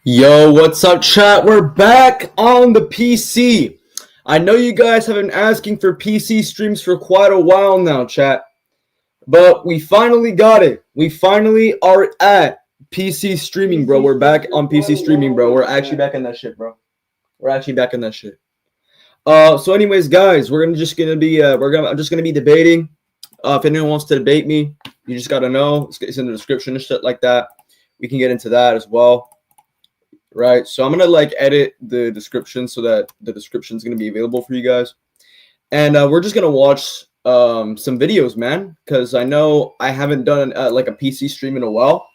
Yo, what's up, chat? We're back on the PC. I know you guys have been asking for PC streams for quite a while now, chat. But we finally got it. We finally are at PC streaming, bro. We're back on PC streaming, bro. We're actually back in that shit, bro. We're actually back in that shit. So anyways, guys, I'm just gonna be debating. If anyone wants to debate me, you just gotta know. It's in the description and shit like that. We can get into that as well. Right, so I'm gonna edit the description so that the description is gonna be available for you guys, and we're just gonna watch some videos, man, because I know I haven't done a PC stream in a while.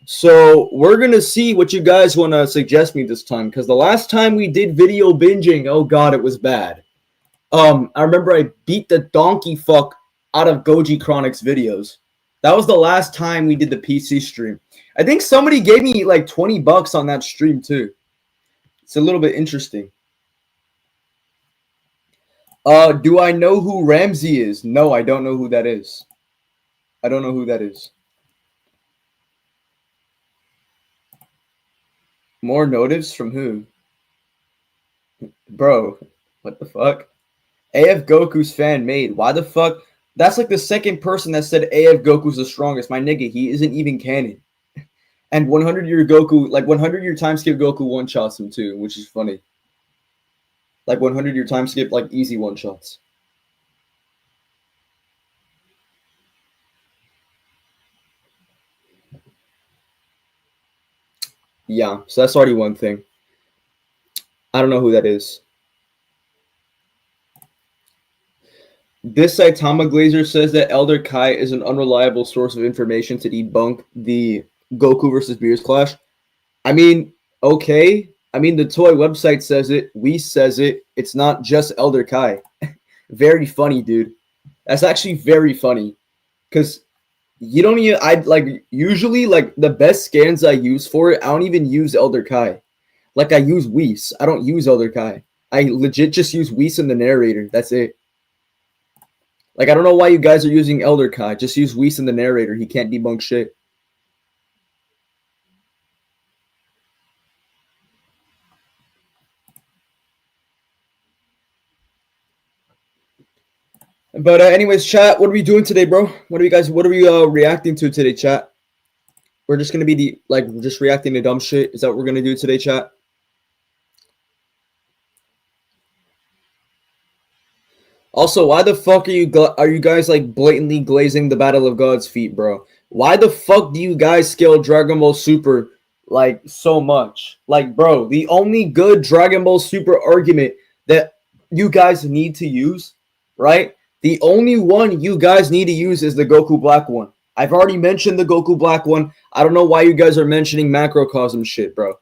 So we're gonna see what you guys want to suggest me this time, because the last time we did video binging, oh god, it was bad. I remember I beat the donkey fuck out of Goji Chronic's videos. That was the last time we did the PC stream. I think somebody gave me like $20 on that stream too. It's a little bit interesting. Do I know who Ramsey is? No, I don't know who that is. I don't know who that is. More notice from who? Bro, what the fuck? AF Goku's fan made. Why the fuck? That's like the second person that said AF Goku's the strongest. My nigga, he isn't even canon. And 100-year Goku, like 100-year time skip Goku one-shots him too, which is funny. Like 100-year time skip, like easy one-shots. Yeah, so that's already one thing. I don't know who that is. This Saitama Glazer says that Elder Kai is an unreliable source of information to debunk the Goku versus Beerus clash. I mean, okay. I mean, the toy website says it. Whis says it. It's not just Elder Kai. Very funny, dude. That's actually very funny. Because you don't even... usually, the best scans I use for it, I don't even use Elder Kai. Like, I use Whis. I don't use Elder Kai. I legit just use Whis in the narrator. That's it. Like, I don't know why you guys are using Elder Kai. Just use Whis in the narrator. He can't debunk shit. But anyways, chat, what are we doing today, bro? What are we reacting to today, chat? We're just gonna be just reacting to dumb shit. Is that what we're gonna do today, chat? Also, why the fuck are you guys like blatantly glazing the Battle of Gods feet, bro? Why the fuck do you guys scale Dragon Ball Super like so much? Like, bro, the only good Dragon Ball Super argument that you guys need to use, right? The only one you guys need to use is the Goku Black one. I've already mentioned the Goku Black one. I don't know why you guys are mentioning Macrocosm shit, bro.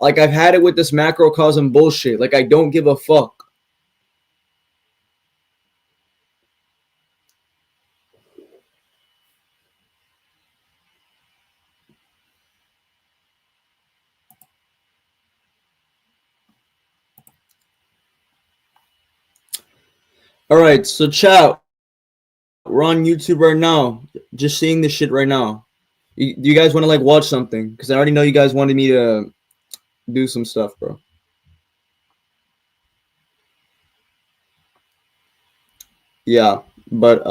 Like, I've had it with this Macrocosm bullshit. Like, I don't give a fuck. All right, so chat, we're on YouTube right now. Just seeing this shit right now. Do you guys want to watch something? Because I already know you guys wanted me to do some stuff, bro. Yeah, but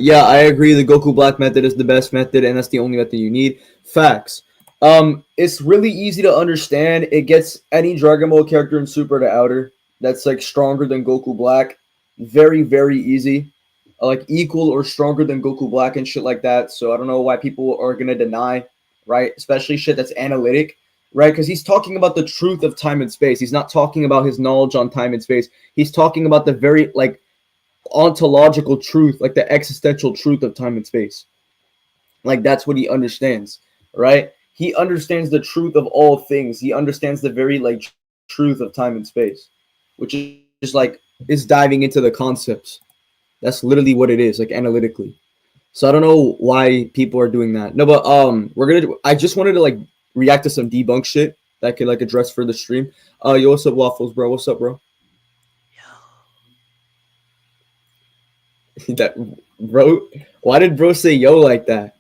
yeah, I agree. The Goku Black method is the best method, and that's the only method you need. Facts. It's really easy to understand. It gets any Dragon Ball character in Super to Outer that's stronger than Goku Black. Very, very easy. Equal or stronger than Goku Black and shit like that. So I don't know why people are gonna deny, right? Especially shit that's analytic, right? Because he's talking about the truth of time and space. He's not talking about his knowledge on time and space. He's talking about the very ontological truth, like the existential truth of time and space. Like, that's what he understands, right? He understands the truth of all things. He understands the very truth of time and space, which is just is diving into the concepts. That's literally what it is, analytically. So I don't know why people are doing that. No, but I just wanted to react to some debunk shit, that could like address for the stream. Yo, what's up, Waffles, bro? What's up, bro? That bro, why did bro say yo like that?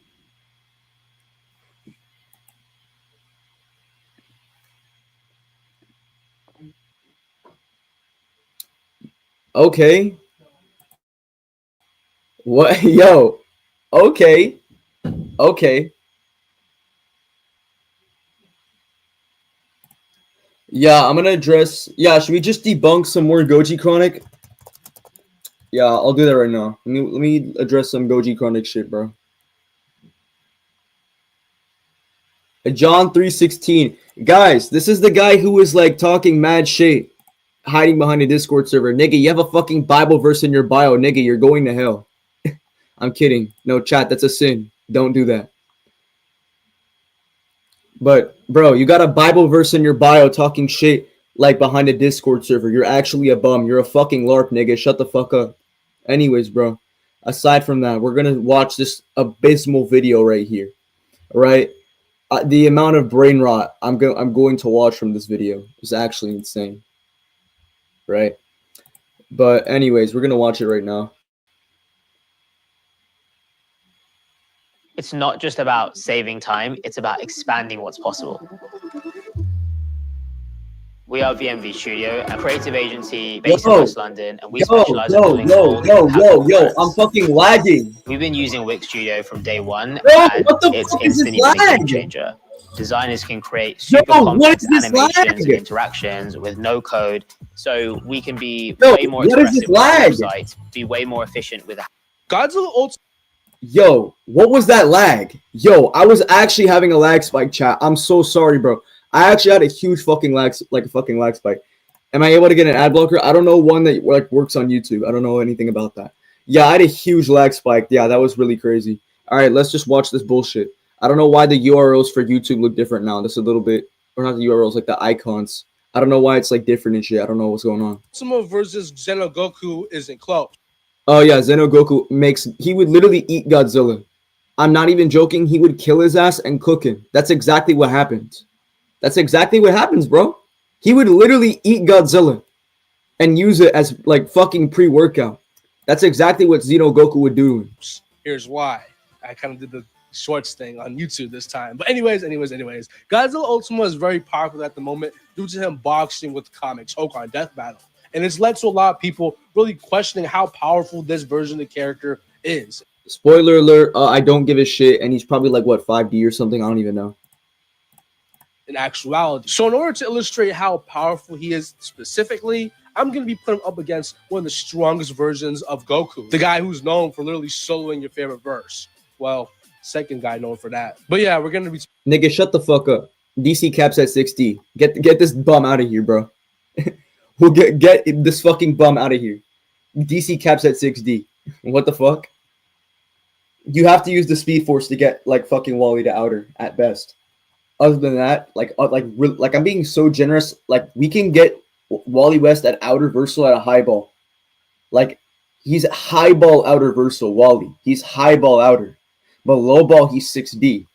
Okay. What? Yo. Okay. Okay. Yeah, I'm gonna address. Yeah, should we just debunk some more Goji Chronic? Yeah, I'll do that right now. Let me address some Goji Chronic shit, bro. John 3:16. Guys, this is the guy who was like talking mad shit, hiding behind a Discord server. Nigga, you have a fucking Bible verse in your bio. Nigga, you're going to hell. I'm kidding. No, chat, that's a sin. Don't do that. But, bro, you got a Bible verse in your bio talking shit like behind a Discord server. You're actually a bum. You're a fucking LARP, nigga. Shut the fuck up. Anyways, bro, aside from that, we're going to watch this abysmal video right here. All right? The amount of brain rot I'm going to watch from this video is actually insane. Right? But anyways, we're going to watch it right now. It's not just about saving time, it's about expanding what's possible. We are VMV Studio, a creative agency based in West London, and we specialize in building I'm fucking lagging. We've been using Wix Studio from day one, and it's instantly been a game changer. Designers can create super complex animations and interactions with no code, so we can be way more expressive with our website, be way more efficient with Godzilla Ultimate. Yo, what was that lag? Yo, I was actually having a lag spike, chat. I'm so sorry, bro. I actually had a huge fucking lag, like a fucking lag spike. Am I able to get an ad blocker? I don't know one that like works on YouTube. I don't know anything about that. Yeah, I had a huge lag spike. Yeah, that was really crazy. All right, let's just watch this bullshit. I don't know why the URLs for YouTube look different now. Just a little bit, or not the URLs, like the icons. I don't know why it's like different and shit. I don't know what's going on. Ultima versus Xenogoku isn't close. Oh yeah, Xenogoku he would literally eat Godzilla. I'm not even joking. He would kill his ass and cook him. That's exactly what happened. That's exactly what happens, bro. He would literally eat Godzilla and use it as like fucking pre-workout. That's exactly what Xenogoku would do. Here's why. I kind of did the shorts thing on YouTube this time. But anyways, Godzilla Ultima is very popular at the moment due to him boxing with comics, Hokan Death Battle. And it's led to a lot of people really questioning how powerful this version of the character is. Spoiler alert, I don't give a shit, and he's probably like, what, 5D or something? I don't even know. In actuality. So in order to illustrate how powerful he is specifically, I'm going to be putting him up against one of the strongest versions of Goku. The guy who's known for literally soloing your favorite verse. Well, second guy known for that. But yeah, we're going to be... Nigga, shut the fuck up. DC caps at 6D. Get this bum out of here, bro. We'll get this fucking bum out of here. DC caps at 6D. What the fuck? You have to use the Speed Force to get like fucking Wally to outer at best. Other than that, like I'm being so generous. Like we can get Wally West at outer versal at a high ball. Like he's high ball outer versal. Wally, he's high ball outer, but low ball he's 6D.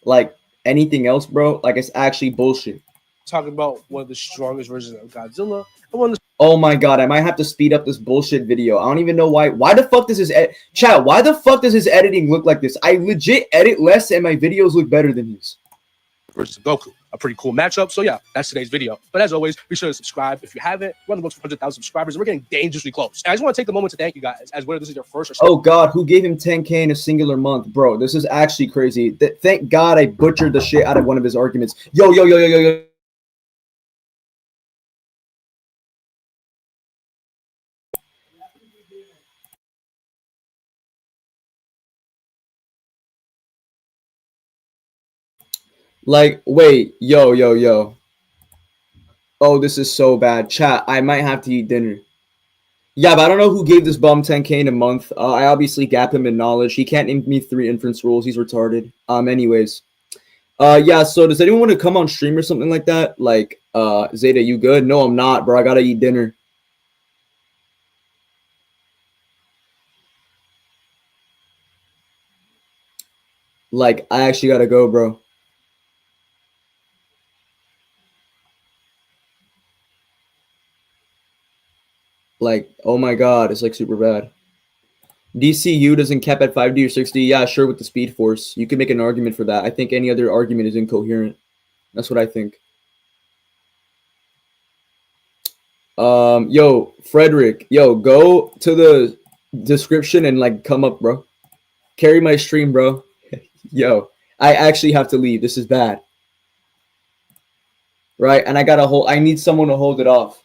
Like anything else, bro, like it's actually bullshit. Talking about one of the strongest versions of Godzilla. And one of the Oh my god, I might have to speed up this bullshit video. I don't even know why. Why the fuck does his chat? Why the fuck does his editing look like this? I legit edit less and my videos look better than his. versus Goku, a pretty cool matchup. So yeah, that's today's video. But as always, be sure to subscribe if you haven't. We're on the books for 100,000 subscribers, and we're getting dangerously close. And I just want to take the moment to thank you guys, as whether this is your first or second. Oh god, who gave him 10K in a singular month, bro? This is actually crazy. Thank God I butchered the shit out of one of his arguments. Yo. Like, wait, yo. Oh, this is so bad. Chat, I might have to eat dinner. Yeah, but I don't know who gave this bum 10K in a month. I obviously gap him in knowledge. He can't name me 3 inference rules. He's retarded. Anyways. Yeah, so does anyone want to come on stream or something like that? Like, Zeta, you good? No, I'm not, bro. I gotta eat dinner. Like, I actually gotta go, bro. Like, oh my god, it's like super bad. DCU doesn't cap at 5D or 6D. Yeah, sure, with the Speed Force. You can make an argument for that. I think any other argument is incoherent. That's what I think. Yo, Frederick, yo, go to the description and like come up, bro. Carry my stream, bro. Yo, I actually have to leave. This is bad. Right? And I need someone to hold it off.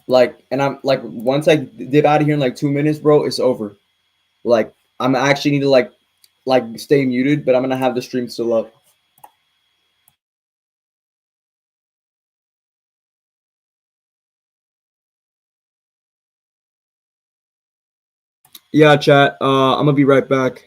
Like, and I'm like, once I dip out of here in like 2 minutes, bro, it's over. Like, I'm actually need to like stay muted, but I'm gonna have the stream still up. Yeah, chat. I'm gonna be right back.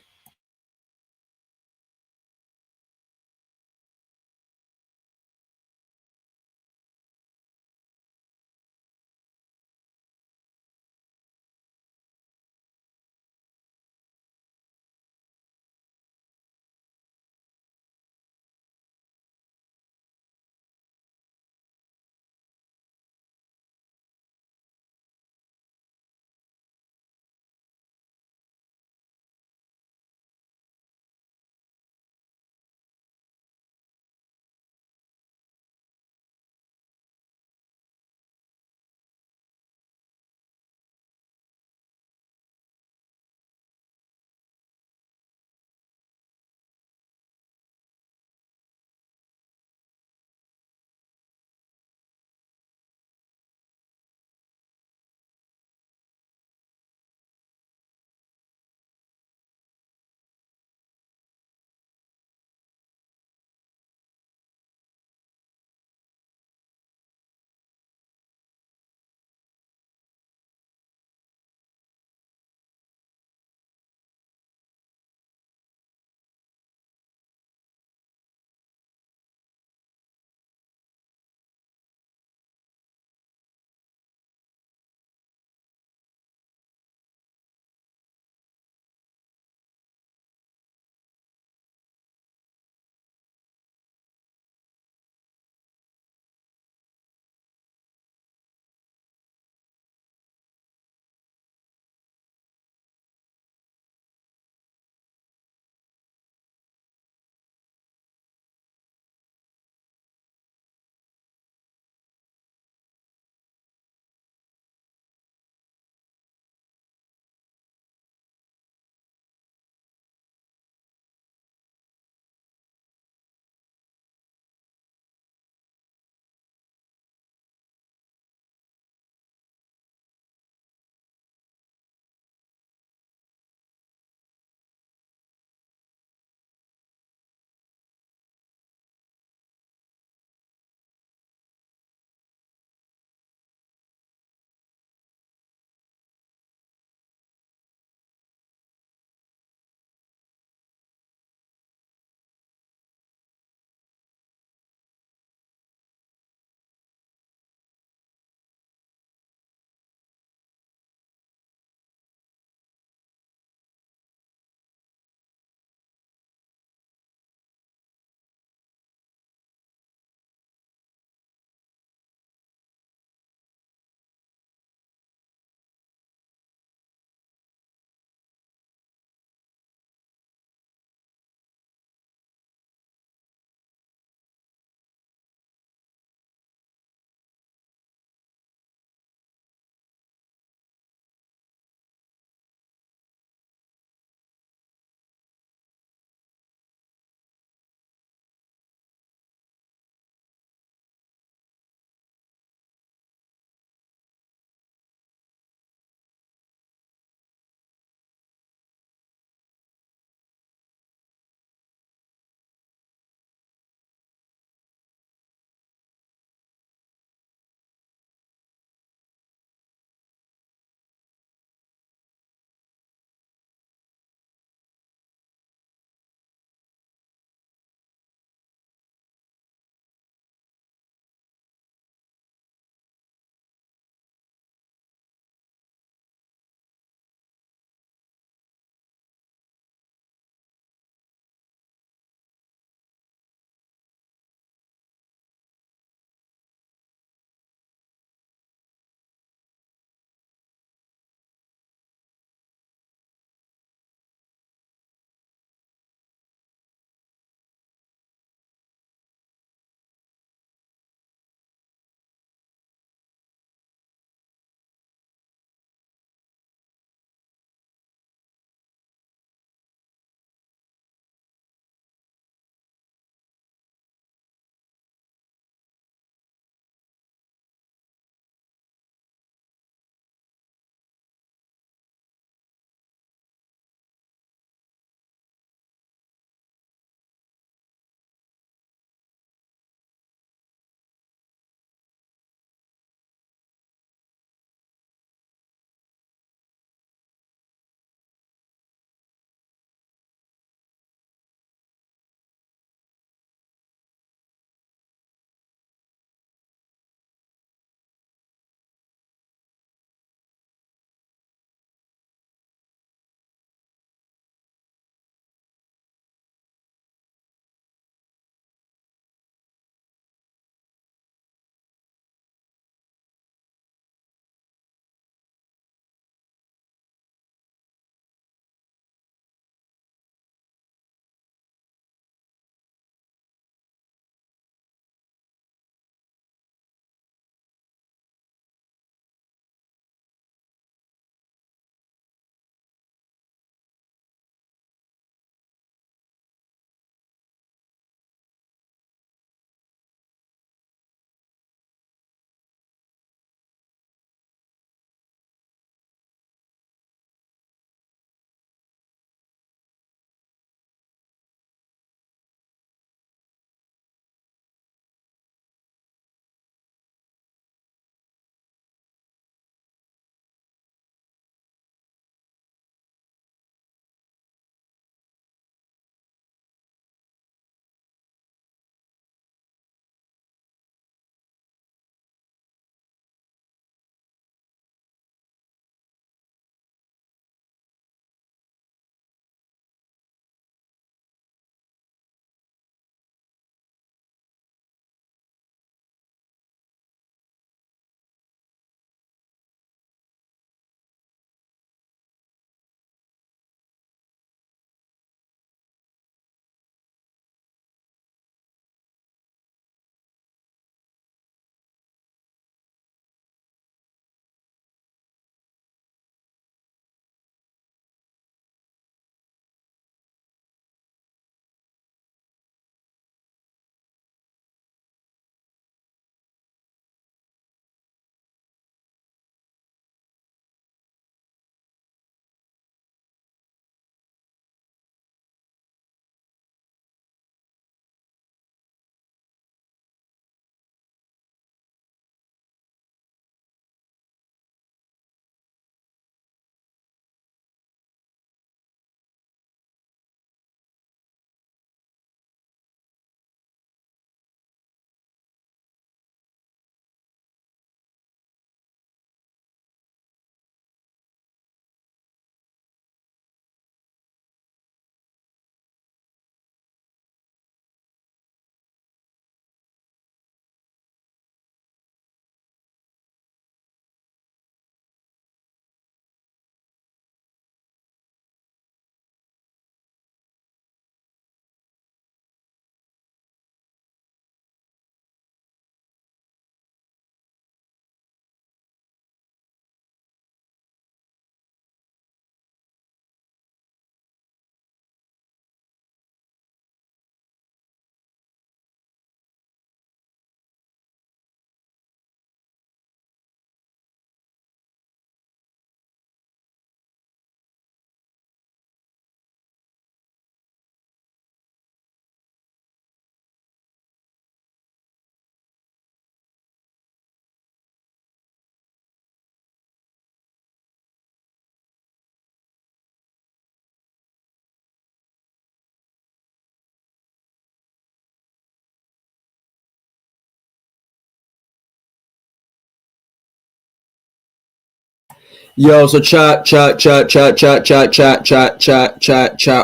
Yo, so chat. Are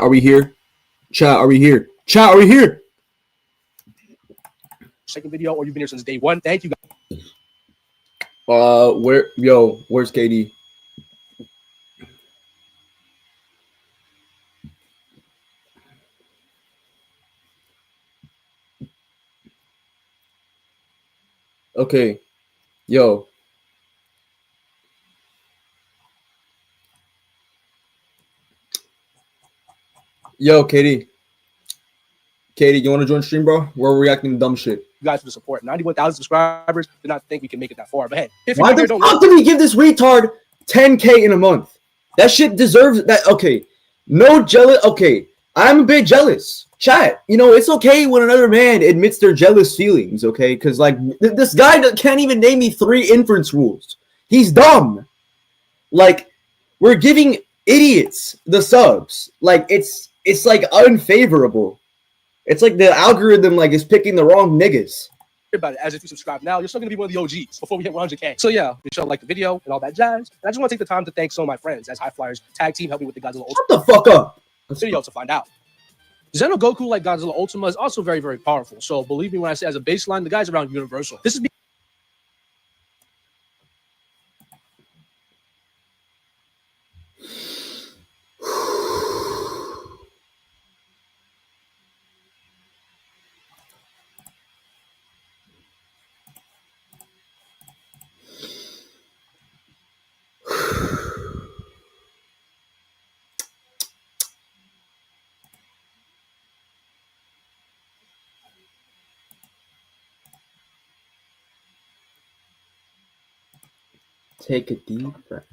we here? Chat, are we here? Chat, are we here? Second video, or you've been here since day one. Thank you guys. Where's KD? Okay. Yo, KD. KD, you want to join stream, bro? We're reacting to dumb shit. You guys for the support. 91,000 subscribers. Did not think we can make it that far. But hey, if why the fuck did we give this retard 10K in a month? That shit deserves that. Okay, no jealous. Okay, I'm a bit jealous. Chat, you know, it's okay when another man admits their jealous feelings, okay? Because, like, this guy can't even name me 3 inference rules. He's dumb. Like, we're giving idiots the subs. Like, it's like, unfavorable. It's like the algorithm, like, is picking the wrong niggas. About it. As if you subscribe now, you're still going to be one of the OGs before we hit 100K. So, yeah, be sure to like the video and all that jazz. And I just want to take the time to thank some of my friends as High Flyers tag team helped me with the Godzilla Ultima. Shut the fuck up. Video to find out. Xenogoku, like Godzilla Ultima, is also very, very powerful. So believe me when I say as a baseline, the guys around Universal. This is Take a deep breath.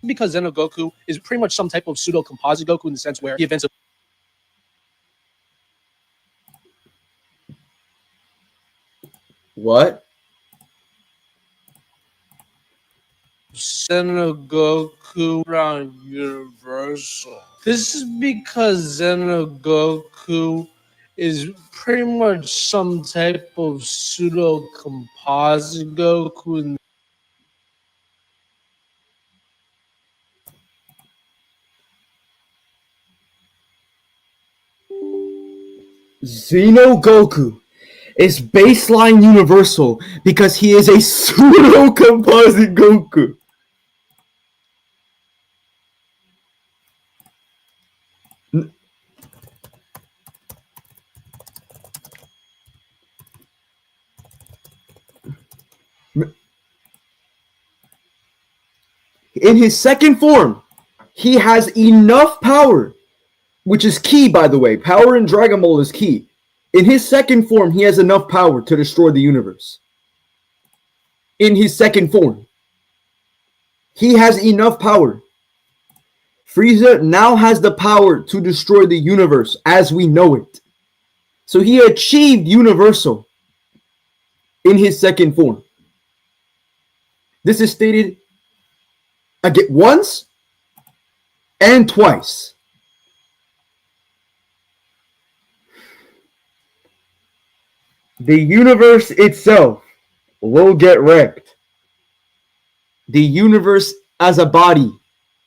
because Xenogoku is pretty much some type of pseudo composite Goku in the sense where the events of What? Xenogoku around Universal. This is because Xenogoku is pretty much some type of pseudo composite Goku in Xenogoku is baseline universal because he is a pseudo composite Goku. In his second form, he has enough power, which is key, by the way. Power in Dragon Ball is key. In his second form, he has enough power to destroy the universe. In his second form, he has enough power. Frieza now has the power to destroy the universe as we know it. So he achieved universal in his second form. This is stated again once and twice. The universe itself will get wrecked. The universe as a body,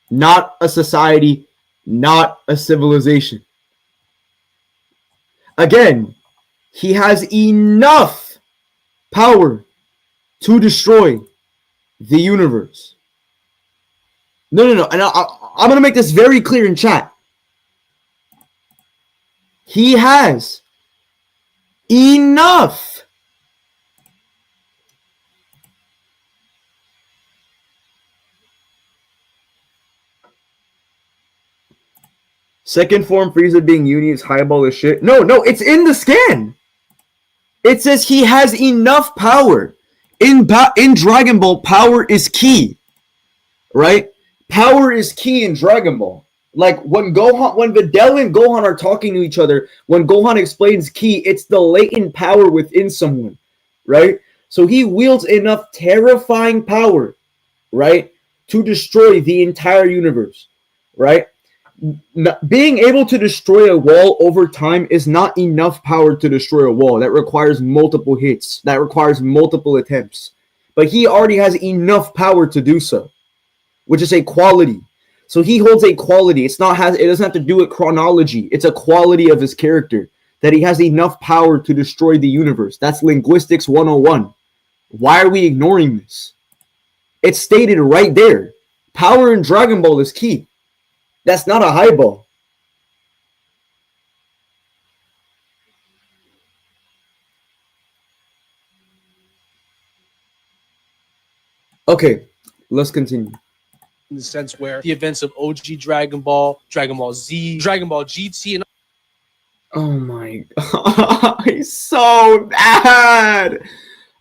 not a society, not a civilization. Again, he has enough power to destroy the universe. No. And I'm going to make this very clear in chat. He has enough second form Frieza being uni is highball as shit. No, it's in the scan. It says he has enough power. In Dragon Ball, power is key, right? Power is key in Dragon Ball. Like when Videl and Gohan are talking to each other, when Gohan explains ki, it's the latent power within someone, right? So he wields enough terrifying power, right, to destroy the entire universe, right? Being able to destroy a wall over time is not enough power to destroy a wall. That requires multiple hits. That requires multiple attempts. But he already has enough power to do so, which is a quality. So he holds a quality. It doesn't have to do with chronology. It's a quality of his character that he has enough power to destroy the universe. That's linguistics 101. Why are we ignoring this? It's stated right there. Power in Dragon Ball is key. That's not a high ball. Okay, let's continue. In the sense where the events of OG Dragon Ball, Dragon Ball Z, Dragon Ball GT, and oh my god, he's so bad.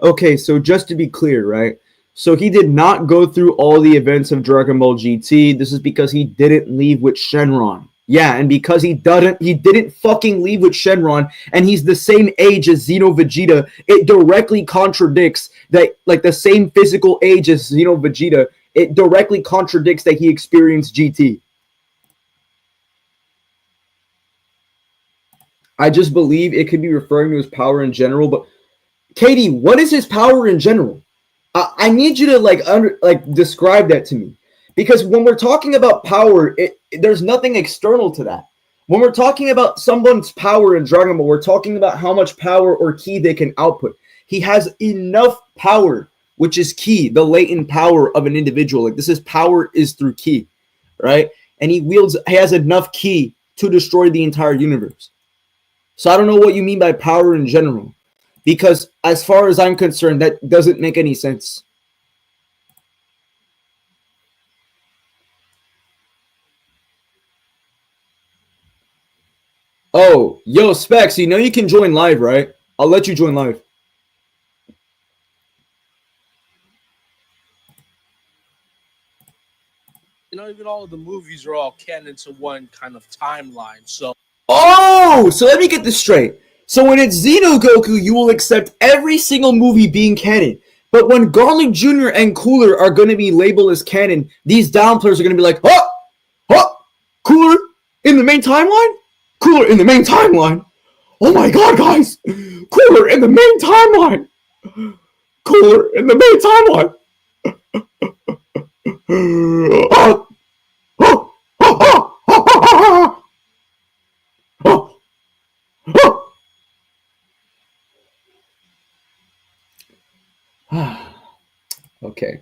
Okay, so just to be clear, right? So he did not go through all the events of Dragon Ball GT. This is because he didn't leave with Shenron. Yeah, and because he didn't fucking leave with Shenron, and he's the same age as Xeno Vegeta, it directly contradicts that, like the same physical age as Xeno Vegeta, it directly contradicts that he experienced GT. I just believe it could be referring to his power in general, but Katie, what is his power in general? I need you to describe that to me, because when we're talking about power, there's nothing external to that. When we're talking about someone's power in Dragon Ball, we're talking about how much power or ki they can output. He has enough power, which is ki, the latent power of an individual. Like this is power is through ki, right? And he has enough ki to destroy the entire universe. So I don't know what you mean by power in general, because as far as I'm concerned, that doesn't make any sense. Oh, yo, Specs, you know you can join live, right? I'll let you join live. you know, even all of the movies are all canon to one kind of timeline. So, so let me get this straight. So when it's Xenogoku, you will accept every single movie being canon. But when Garlic Jr. and Cooler are going to be labeled as canon, these downplayers are going to be like, Cooler in the main timeline? Cooler in the main timeline? Oh my god, guys! Cooler in the main timeline! Cooler in the main timeline! Okay.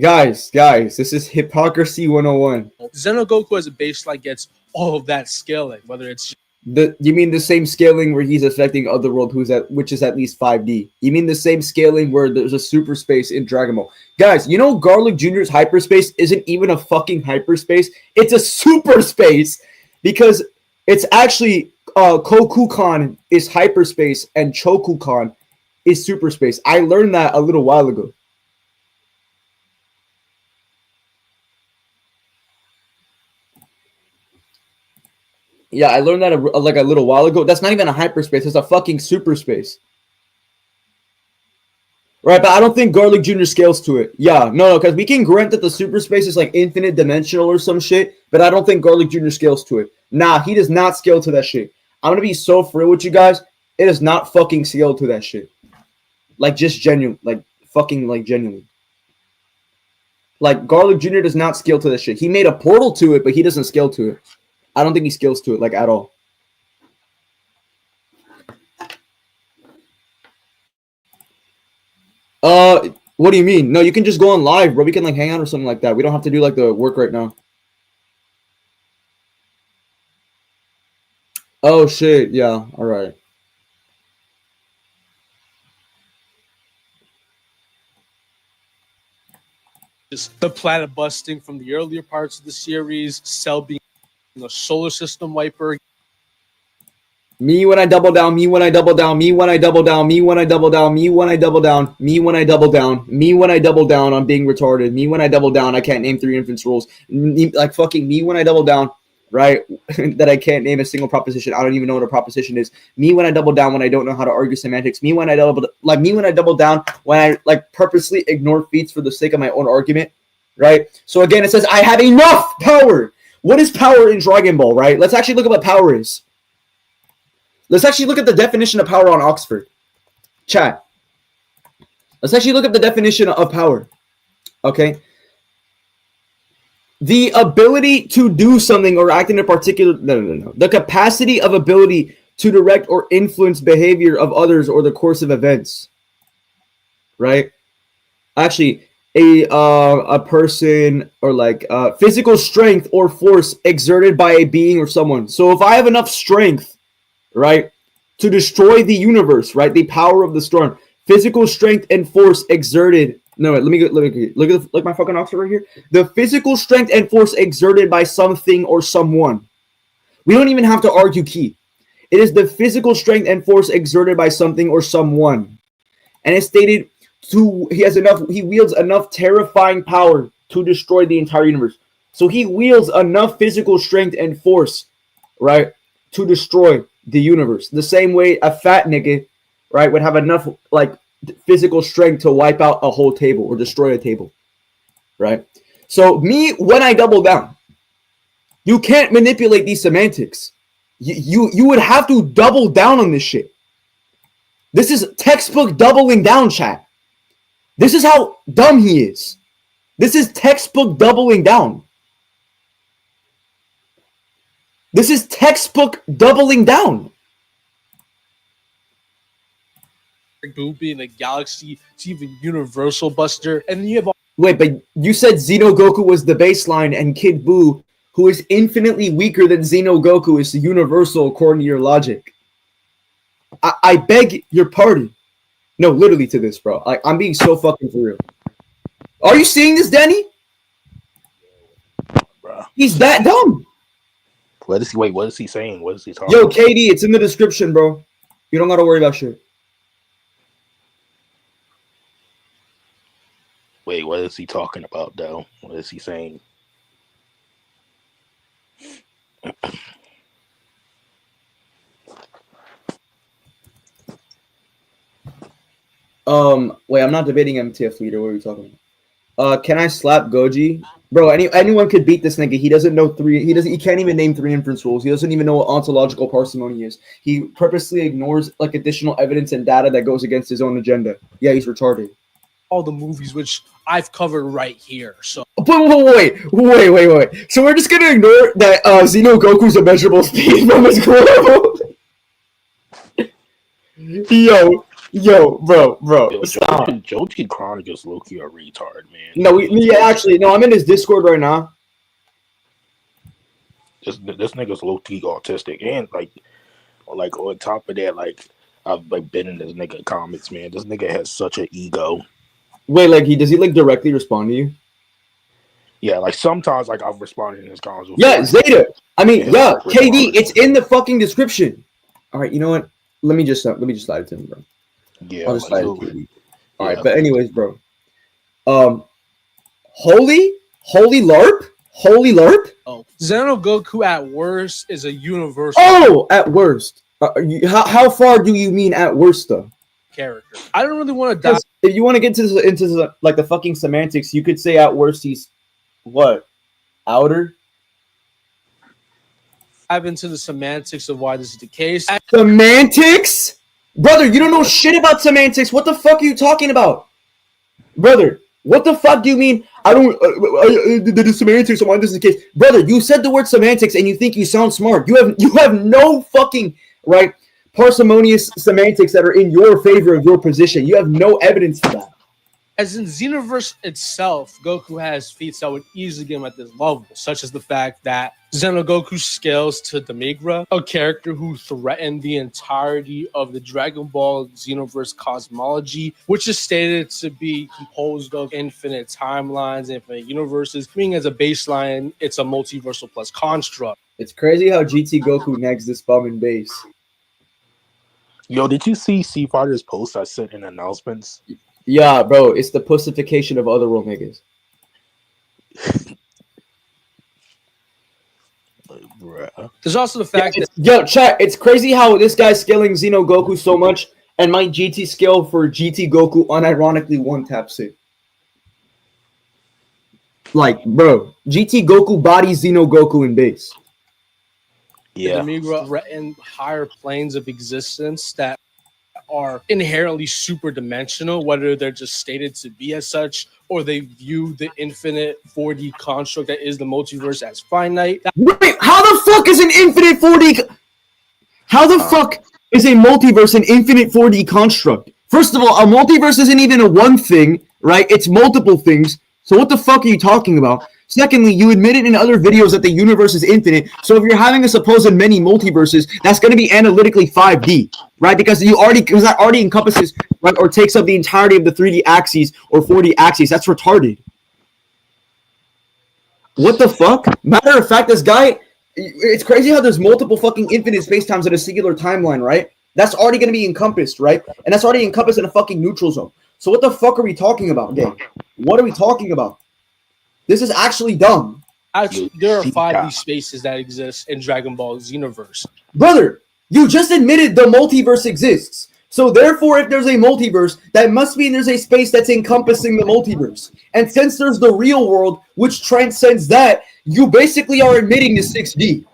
Guys, this is hypocrisy 101. Xenogoku as a baseline gets all of that scaling, whether it's you mean the same scaling where he's affecting Otherworld, which is at least 5D. You mean the same scaling where there's a super space in Dragon Ball. Guys, you know Garlic Jr.'s hyperspace isn't even a fucking hyperspace. It's a super space, because it's actually Kokukan is hyperspace and Chokukan is super space. I learned that a little while ago. Yeah, I learned that a little while ago. That's not even a hyperspace. It's a fucking super space. Right, but I don't think Garlic Jr. scales to it. Yeah, no, because we can grant that the super space is like infinite dimensional or some shit, but I don't think Garlic Jr. scales to it. Nah, he does not scale to that shit. I'm going to be so free with you guys. It does not fucking scale to that shit. Like, just genuine. Like, fucking, like, genuine. Like, Garlic Jr. does not scale to that shit. He made a portal to it, but he doesn't scale to it. I don't think he scales to it, like, at all. What do you mean? No, you can just go on live, bro. We can, like, hang out or something like that. We don't have to do, like, the work right now. Oh, shit. Yeah, all right. just the planet busting from the earlier parts of the series, Cell being a solar system wiper. Me when I double down, me when I double down, me when I double down, me when I double down, me when I double down, me when I double down, me when I double down, I'm being retarded. Me when I double down, I can't name 3 inference rules. Like fucking me when I double down, right? That I can't name a single proposition. I don't even know what a proposition is. Me when I double down when I don't know how to argue semantics. Me when I double down when I like purposely ignore feats for the sake of my own argument, right? So again, it says I have enough power. What is power in Dragon Ball, right? Let's actually look at what power is. Let's actually look at the definition of power on Oxford. Chat. Let's actually look at the definition of power. Okay. The ability to do something or act in a particular... No. The capacity of ability to direct or influence behavior of others or the course of events. Right? Actually, a person or like physical strength or force exerted by a being or someone. So if I have enough strength, right, to destroy the universe, right, the power of the storm, physical strength and force exerted. No, let me look at my fucking Oxford right here. The physical strength and force exerted by something or someone. We don't even have to argue key. It is the physical strength and force exerted by something or someone, and it's stated he wields enough terrifying power to destroy the entire universe. So he wields enough physical strength and force, right, to destroy the universe. The same way a fat nigga, right, would have enough like physical strength to wipe out a whole table or destroy a table, right? So me when I double down, you can't manipulate these semantics. You would have to double down on this shit. This is textbook doubling down, chat. This is how dumb he is. This is textbook doubling down. This is textbook doubling down. Boo being a galaxy, it's even Universal Buster, and then you have Wait, but you said Xenogoku was the baseline, and Kid Buu, who is infinitely weaker than Xenogoku, is the universal according to your logic. I beg your pardon. No, literally to this, bro. I'm being so fucking for real. Are you seeing this, Danny? Bruh. He's that dumb. What is he saying? What is he talking Yo, about? KD, it's in the description, bro. You don't gotta worry about shit. Wait, what is he talking about, though? What is he saying? Wait, I'm not debating MTF leader. What are we talking about? Can I slap Goji? Bro, anyone could beat this nigga. He doesn't know he can't even name 3 inference rules. He doesn't even know what ontological parsimony is. He purposely ignores like additional evidence and data that goes against his own agenda. Yeah, he's retarded. all the movies, which I've covered right here. So Wait. So we're just gonna ignore that Xenogoku's immeasurable speed from his growth. Yo, bro, stop. Joji Chronic is low-key a retard, man. No, I'm in his Discord right now. This nigga's low-key autistic, and like on top of that, like I've like been in this nigga comments, man. This nigga has such an ego. Wait, like does he like directly respond to you? Yeah, like sometimes like I've responded in his comments. Yeah, Zeta. I mean, yeah, like, KD. It's in the fucking description. All right, you know what? Let me just slide it to him, bro. Yeah, I'll just slide it to KD. All right, yeah. but anyways, bro. Holy LARP. oh, Xenogoku at worst is a universal Oh, at worst. How far do you mean at worst, though? character. I don't really want to dive If you want to get into like the fucking semantics, you could say at worst he's what? Outer? into the semantics of why this is the case. Semantics? Brother, you don't know shit about semantics. What the fuck are you talking about? Brother, what the fuck do you mean? I don't the semantics of why this is the case. Brother, you said the word semantics and you think you sound smart. You have no fucking right parsimonious semantics that are in your favor of your position. You have no evidence for that. As in Xenoverse itself, Goku has feats that would easily get him at this level, such as the fact that Xenogoku scales to Demigra, a character who threatened the entirety of the Dragon Ball Xenoverse cosmology, which is stated to be composed of infinite timelines, infinite universes. Being as a baseline, it's a multiversal plus construct. It's crazy how GT Goku negs this bum in base. Yo, did you see C Fighter's post I sent in announcements? Yeah, bro, it's the pussification of otherworld niggas. Bruh. There's also the fact that Yo, chat, it's crazy how this guy's scaling Xeno Goku so much, and my GT scale for GT Goku unironically one taps it. Like, bro, GT Goku bodies Xeno Goku in base. Yeah. the Migra threaten higher planes of existence that are inherently super dimensional, whether they're just stated to be as such, or they view the infinite 4D construct that is the multiverse as finite. Wait, how the fuck is an infinite 4D? How the fuck is a multiverse an infinite 4D construct? First of all, a multiverse isn't even a one thing, right? It's multiple things. So what the fuck are you talking about? Secondly, you admitted in other videos that the universe is infinite. So if you're having a supposed many multiverses, that's going to be analytically 5D, right? Because that already encompasses, right, or takes up the entirety of the 3D axes or 4D axes. That's retarded. What the fuck? Matter of fact, this guy, it's crazy how there's multiple fucking infinite spacetimes in a singular timeline, right? That's already going to be encompassed, right? And that's already encompassed in a fucking neutral zone. So what the fuck are we talking about, gang? What are we talking about? This is actually dumb. Actually, there are 5D spaces that exist in Dragon Ball's universe. Brother, you just admitted the multiverse exists. So therefore, if there's a multiverse, that must mean there's a space that's encompassing the multiverse. And since there's the real world, which transcends that, you basically are admitting to 6D.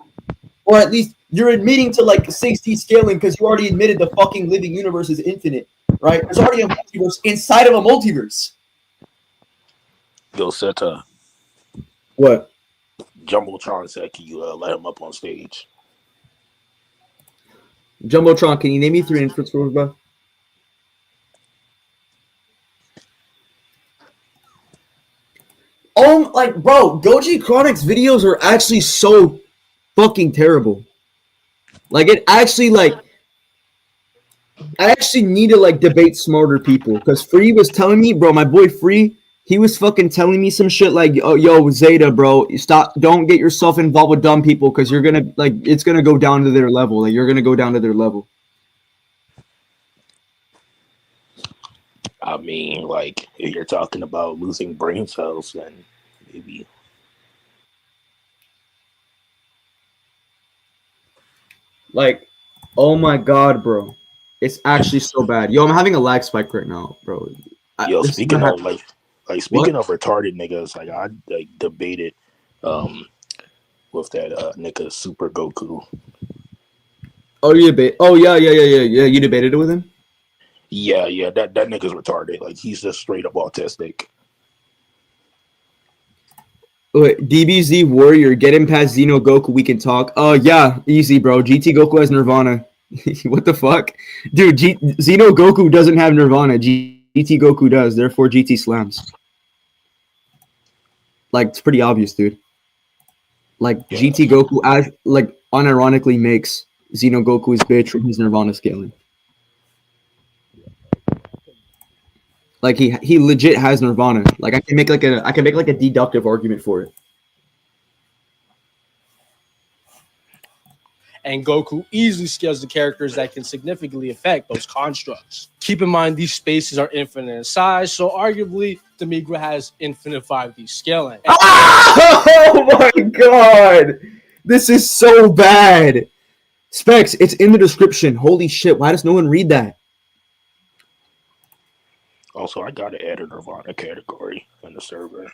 Or at least you're admitting to like 6D scaling because you already admitted the fucking living universe is infinite, right? There's already a multiverse inside of a multiverse. Yo, Seta. What? Jumbotron said, can you let him up on stage? Jumbotron, can you name me 3 inference rules, bro? Oh, like, bro, Goji Chronic's videos are actually so fucking terrible. Like, it actually, like, I actually need to, like, debate smarter people. Because Free was telling me, bro, my boy Free, he was fucking telling me some shit like, oh, yo, Zeta, bro, stop, don't get yourself involved with dumb people because you're gonna, like, it's gonna go down to their level. Like, you're gonna go down to their level. I mean, like, if you're talking about losing brain cells, then maybe. Like, oh my god, bro. It's actually so bad. Yo, I'm having a lag spike right now, bro. Yo, speaking of, speaking of retarded niggas, like, I like debated with that nigga Super Goku. Oh, you debate? Oh, yeah. You debated it with him? Yeah, that nigga's retarded. Like, he's just straight up autistic. Wait, DBZ Warrior, get him past Xeno Goku, we can talk. Oh, yeah, easy, bro. GT Goku has Nirvana. What the fuck? Dude, Xeno Goku doesn't have Nirvana. GT Goku does, therefore GT slams. Like, it's pretty obvious, dude. Like, yeah. GT Goku, like, unironically makes Xeno Goku his bitch from his Nirvana scaling. Like, he legit has Nirvana. Like, I can make like a deductive argument for it. And Goku easily scales the characters that can significantly affect those constructs. Keep in mind, these spaces are infinite in size, so arguably, the Migra has infinite 5D scaling. Oh my god! This is so bad! Specs, it's in the description. Holy shit, why does no one read that? Also, I gotta add a Nirvana category in the server.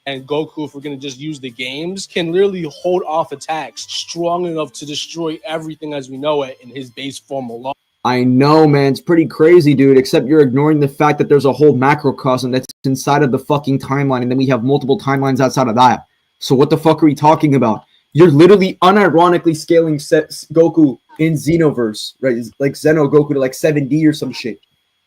And Goku, if we're going to just use the games, can literally hold off attacks strong enough to destroy everything as we know it in his base form alone. I know, man. It's pretty crazy, dude, except you're ignoring the fact that there's a whole macrocosm that's inside of the fucking timeline, and then we have multiple timelines outside of that. So what the fuck are we talking about? You're literally unironically scaling Goku in Xenoverse, right? It's like Xeno Goku to like 7D or some shit.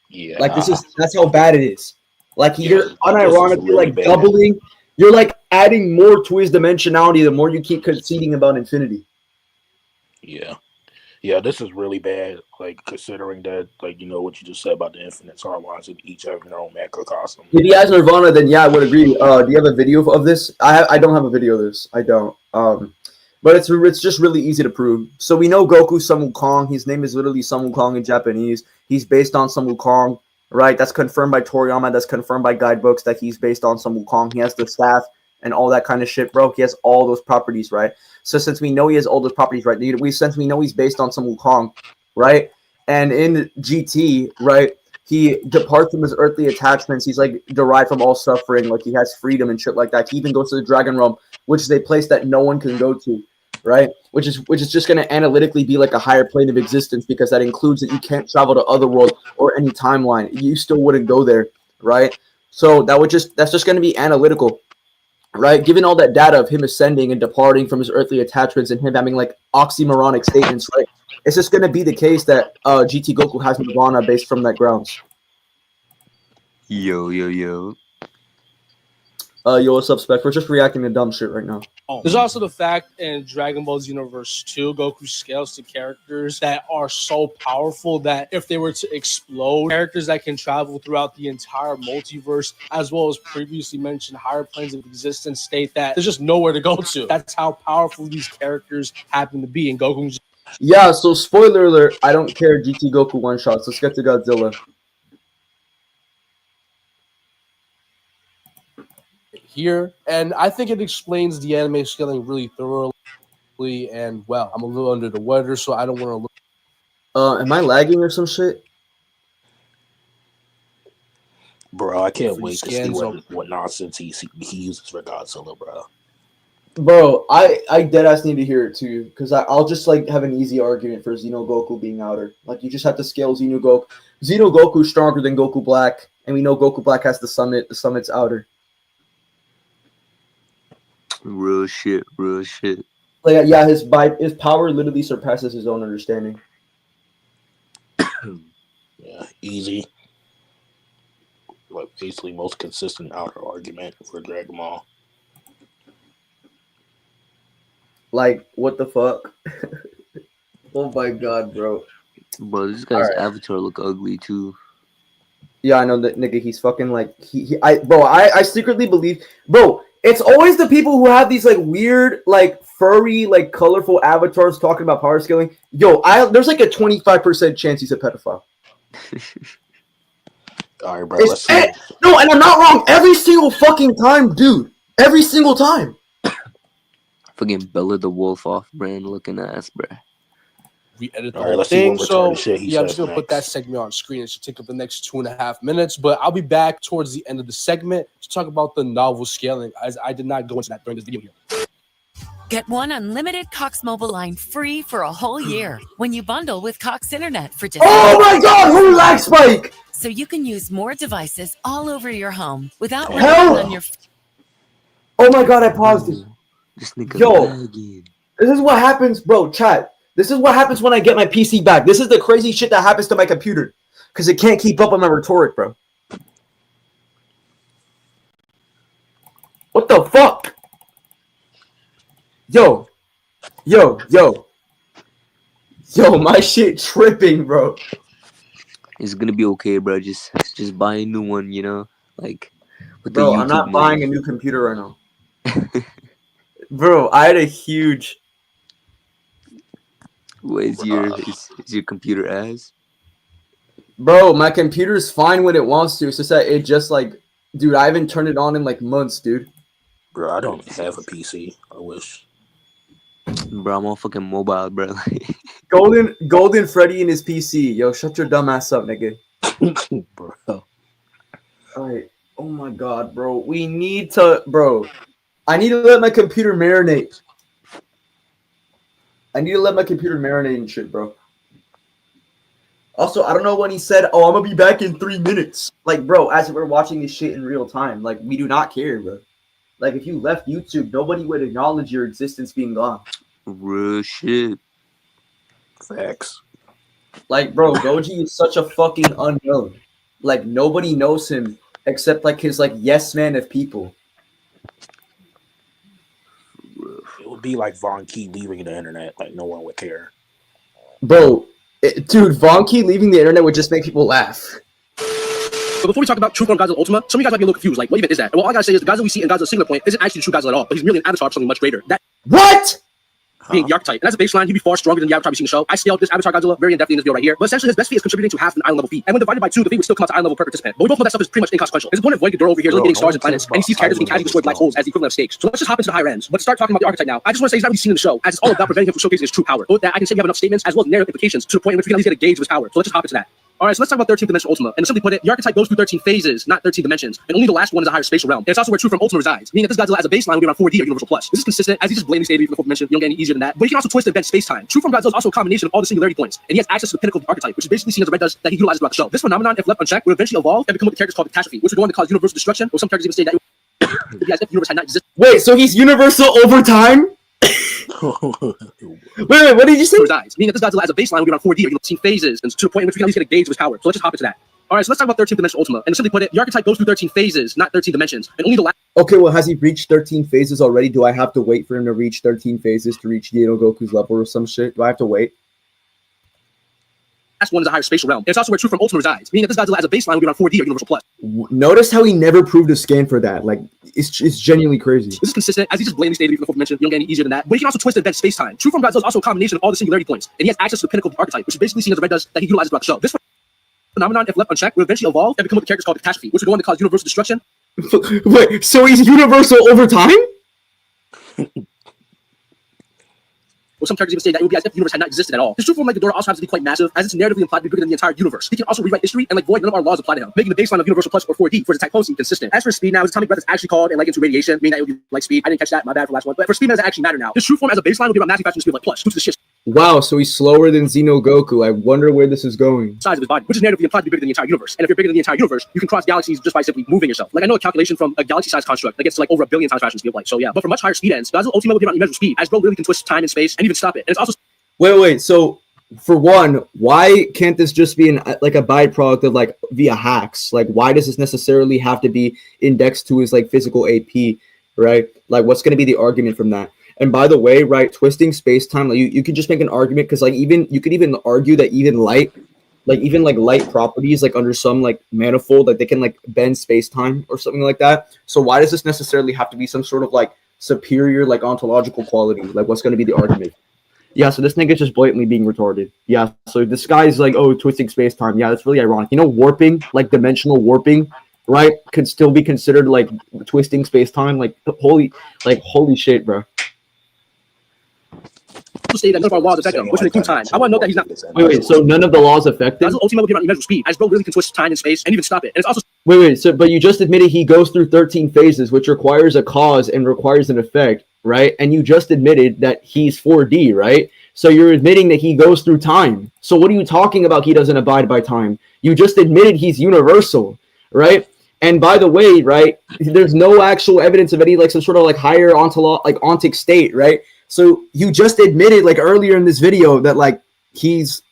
Yeah. Like, that's how bad it is. Like, you're unironically really like doubling. You're like adding more to his dimensionality the more you keep conceding about infinity. Yeah, this is really bad. Like, considering that, like, you know what you just said about the infinite timelines and each having their own macrocosm. If he has Nirvana, then yeah, I would agree. Do you have a video of this? I don't have a video of this. I don't. but it's just really easy to prove. So we know Goku's Sun Wukong. His name is literally Sun Wukong in Japanese. He's based on Sun Wukong, right? That's confirmed by Toriyama. That's confirmed by guidebooks that he's based on Sun Wukong. He has the staff and all that kind of shit, bro. He has all those properties, right? So since we know he has all those properties, right? Since we know he's based on Sun Wukong, right? And in GT, right? He departs from his earthly attachments. He's like derived from all suffering. Like he has freedom and shit like that. He even goes to the Dragon Realm, which is a place that no one can go to, right? Which is just going to analytically be like a higher plane of existence, because that includes that you can't travel to Otherworld or any timeline. You still wouldn't go there, right? So that's just going to be analytical, right? Given all that data of him ascending and departing from his earthly attachments and him having like oxymoronic statements, right? It's just going to be the case that GT Goku has Nirvana based from that grounds. Yo. Yo, what's up, Spec? We're just reacting to dumb shit right now. There's also the fact in Dragon Ball Xenoverse 2, Goku scales to characters that are so powerful that if they were to explode, characters that can travel throughout the entire multiverse, as well as previously mentioned higher planes of existence, state that there's just nowhere to go to. That's how powerful these characters happen to be. And Goku's Yeah, so spoiler alert, I don't care GT Goku one-shots. Let's get to Godzilla. here, and I think it explains the anime scaling really thoroughly and well. I'm a little under the weather, so I don't want to look. Am I lagging or some shit? Bro, I can't wait to see what nonsense he uses for Godzilla, bro. Bro, I deadass need to hear it too, because I'll just like have an easy argument for Xenogoku being outer. Like you just have to scale Xenogoku. Xenogoku's stronger than Goku Black, and we know Goku Black has the summit. The summit's outer. Real shit. Like yeah, his power literally surpasses his own understanding. Yeah, easy. Like basically most consistent outer argument for Dragon Ball. Like what the fuck? Oh my god, bro. Bro, this guy's avatar look ugly too. Yeah, I know that nigga. He's fucking like I secretly believe, bro. It's always the people who have these like weird, like furry, like colorful avatars talking about power scaling. Yo, there's like a 25% chance he's a pedophile. All right, bro. Let's see. No, and I'm not wrong. Every single fucking time, dude. Every single time. Fucking Bella the Wolf off brand looking ass, bro. We edit the whole thing, so yeah, I'm just gonna put that segment on screen. It should take up the next 2.5 minutes, but I'll be back towards the end of the segment to talk about the novel scaling, as I did not go into that during this video here. Get one unlimited Cox mobile line free for a whole year when you bundle with Cox Internet for just Oh my god, who lag spike? So you can use more devices all over your home without Hell. relying on your Oh my god, I paused it. This nigga Yo, lagging. This is what happens, bro, chat. This is what happens when I get my PC back. This is the crazy shit that happens to my computer. Because it can't keep up on my rhetoric, bro. What the fuck? Yo, my shit tripping, bro. It's gonna be okay, bro. Just buy a new one, you know? Like with bro, the YouTube I'm not money. buying a new computer right now. Bro, I had a huge... What is your computer ass? Bro, my computer's fine when it wants to. It's just that it just like... Dude, I haven't turned it on in like months, dude. Bro, I don't have a PC. I wish. Bro, I'm on fucking mobile, bro. Golden Freddy and his PC. Yo, shut your dumb ass up, nigga. Bro. Alright. Oh my god, bro. We need to... Bro. I need to let my computer marinate. And shit, bro. Also, I don't know when he said, oh, I'm gonna be back in 3 minutes. Like, bro, as if we're watching this shit in real time. Like, we do not care, bro. Like, if you left YouTube, nobody would acknowledge your existence being gone. Real shit. Facts. Like, bro, Goji is such a fucking unknown. Like, nobody knows him except, like, his, like, yes man of people. It would be like Von Key leaving the internet. Like, no one would care. Bro, dude, Von Key leaving the internet would just make people laugh. But before we talk about True Form Godzilla Ultima, some of you guys might be a little confused. Like, what even is that? Well, all I gotta say is the Godzilla we see in Godzilla Singular Point isn't actually the true Godzilla at all, but he's merely an avatar of something much greater. What? being the archetype. And as a baseline, he'd be far stronger than the Avatar we see in the show. I scaled this Avatar Godzilla very in-depthly in this video right here. But essentially, his best feat is contributing to half an island level feat. And when divided by 2, the feat would still come out to island level per participant. But we both know that stuff is pretty much inconsequential. His opponent Void Ghidorah over here is getting stars and planets, and he sees characters being casually destroyed black holes as the equivalent of stakes. So let's just hop into the higher ends. Let's start talking about the archetype now. I just want to say he's not really seen in the show, as it's all about preventing him from showcasing his true power. But with that, I can say we have enough statements as well as narrative implications to the point in which we can at least get a gauge of his power. So let's just hop into that. All right, so let's talk about 13th Dimensional Ultima. And to simply put it, the archetype goes through 13 phases, not 13 dimensions. And only the last one is a higher spatial realm. And it's also where True Form Ultima resides, meaning that this Godzilla as a baseline will be around 4D or Universal Plus. This is consistent, as he just blatantly stated from the 4th dimension. You don't get any easier than that. But he can also twist and bend space-time. True Form Godzilla is also a combination of all the singularity points. And he has access to the pinnacle of the archetype, which is basically seen as the red dust that he utilizes throughout the show. This phenomenon, if left unchecked, would eventually evolve and become what the characters called catastrophe, which would go on to cause universal destruction, or some characters even say that if the universe had not existed. Wait, so he's universal over time? wait, what did you say? Resides, meaning that this Godzilla as a baseline will be around 4D or Universal phases, and to the point in which we can at least get a gauge of his power. So let's just hop into that. All right, so let's talk about 13th Dimensional Ultima. And to simply put it, the archetype goes through 13 phases, not 13 dimensions. And only the last. Okay, well, has he reached 13 phases already? Do I have to wait for him to reach 13 phases to reach Geto Goku's level or some shit? Do I have to wait? Last one is a higher spatial realm. And it's also where True Form Ultima resides, meaning that this Godzilla as a baseline will be around 4D or Universal Plus. Notice how he never proved a scan for that. Like, it's genuinely crazy. This is consistent, as he just blatantly stated from the 4th dimension. You don't get any easier than that. But he can also twist and bend space-time. True Form Godzilla is also a combination of all the singularity points, and he has access to the pinnacle of the archetype, which is basically seen as the red dust that he utilizes throughout the show. This phenomenon, if left unchecked, would eventually evolve and become what the characters called catastrophe, which would go on to cause universal destruction. Wait, so he's universal over time? Well, some characters even say that it would be as if the universe had not existed at all. His true form, like Ghidorah, also happens to be quite massive, as it's narratively implied to be bigger than the entire universe. He can also rewrite history, and like Void, none of our laws apply to him, making the baseline of Universal Plus or 4D for his type potency consistent. As for speed now, his atomic breath is actually called and like into radiation, meaning that it would be like speed. I didn't catch that, my bad for the last one. But for speed, doesn't actually matter now. His true form as a baseline would be about massive faster than speed like plus, due to the shift. Wow, so he's slower than Xeno Goku. I wonder where this is going. Size of his body, which is narratively implied to be bigger than the entire universe. And if you're bigger than the entire universe, you can cross galaxies just by simply moving yourself. Like I know a calculation from a galaxy-sized construct that gets to like over 1 billion times faster than speed of light. So yeah, but for much higher speed ends, Godzilla Ultima will be about immeasurable speed, as bro literally can twist time and space and even stop it. And it's also Wait. So, for one, why can't this just be like a byproduct of like via hacks? Like, why does this necessarily have to be indexed to his like physical AP, right? Like, what's going to be the argument from that? And by the way, right, twisting space time, like you could just make an argument because like you could even argue that even light properties like under some like manifold, like they can like bend space time or something like that. So why does this necessarily have to be some sort of like superior like ontological quality? Like, what's going to be the argument? Yeah, so this nigga's just blatantly being retarded. Yeah, so this guy's like, oh, twisting space-time. Yeah, that's really ironic. You know, warping, like dimensional warping, right, could still be considered like twisting space-time. Like, holy shit, bro. Say that none of our laws affect him, which would include time. I want to note that he's not. Wait, so none of the laws affect him? Godzilla Ultima will be about immeasurable speed, as bro really can twist time and space and even stop it. And it's also Wait, so but you just admitted he goes through 13 phases, which requires a cause and requires an effect, right? And you just admitted that he's 4D, right? So you're admitting that he goes through time. So what are you talking about? He doesn't abide by time. You just admitted he's universal, right? And by the way, right, there's no actual evidence of any like some sort of like higher ontic state, right? So you just admitted like earlier in this video that like he's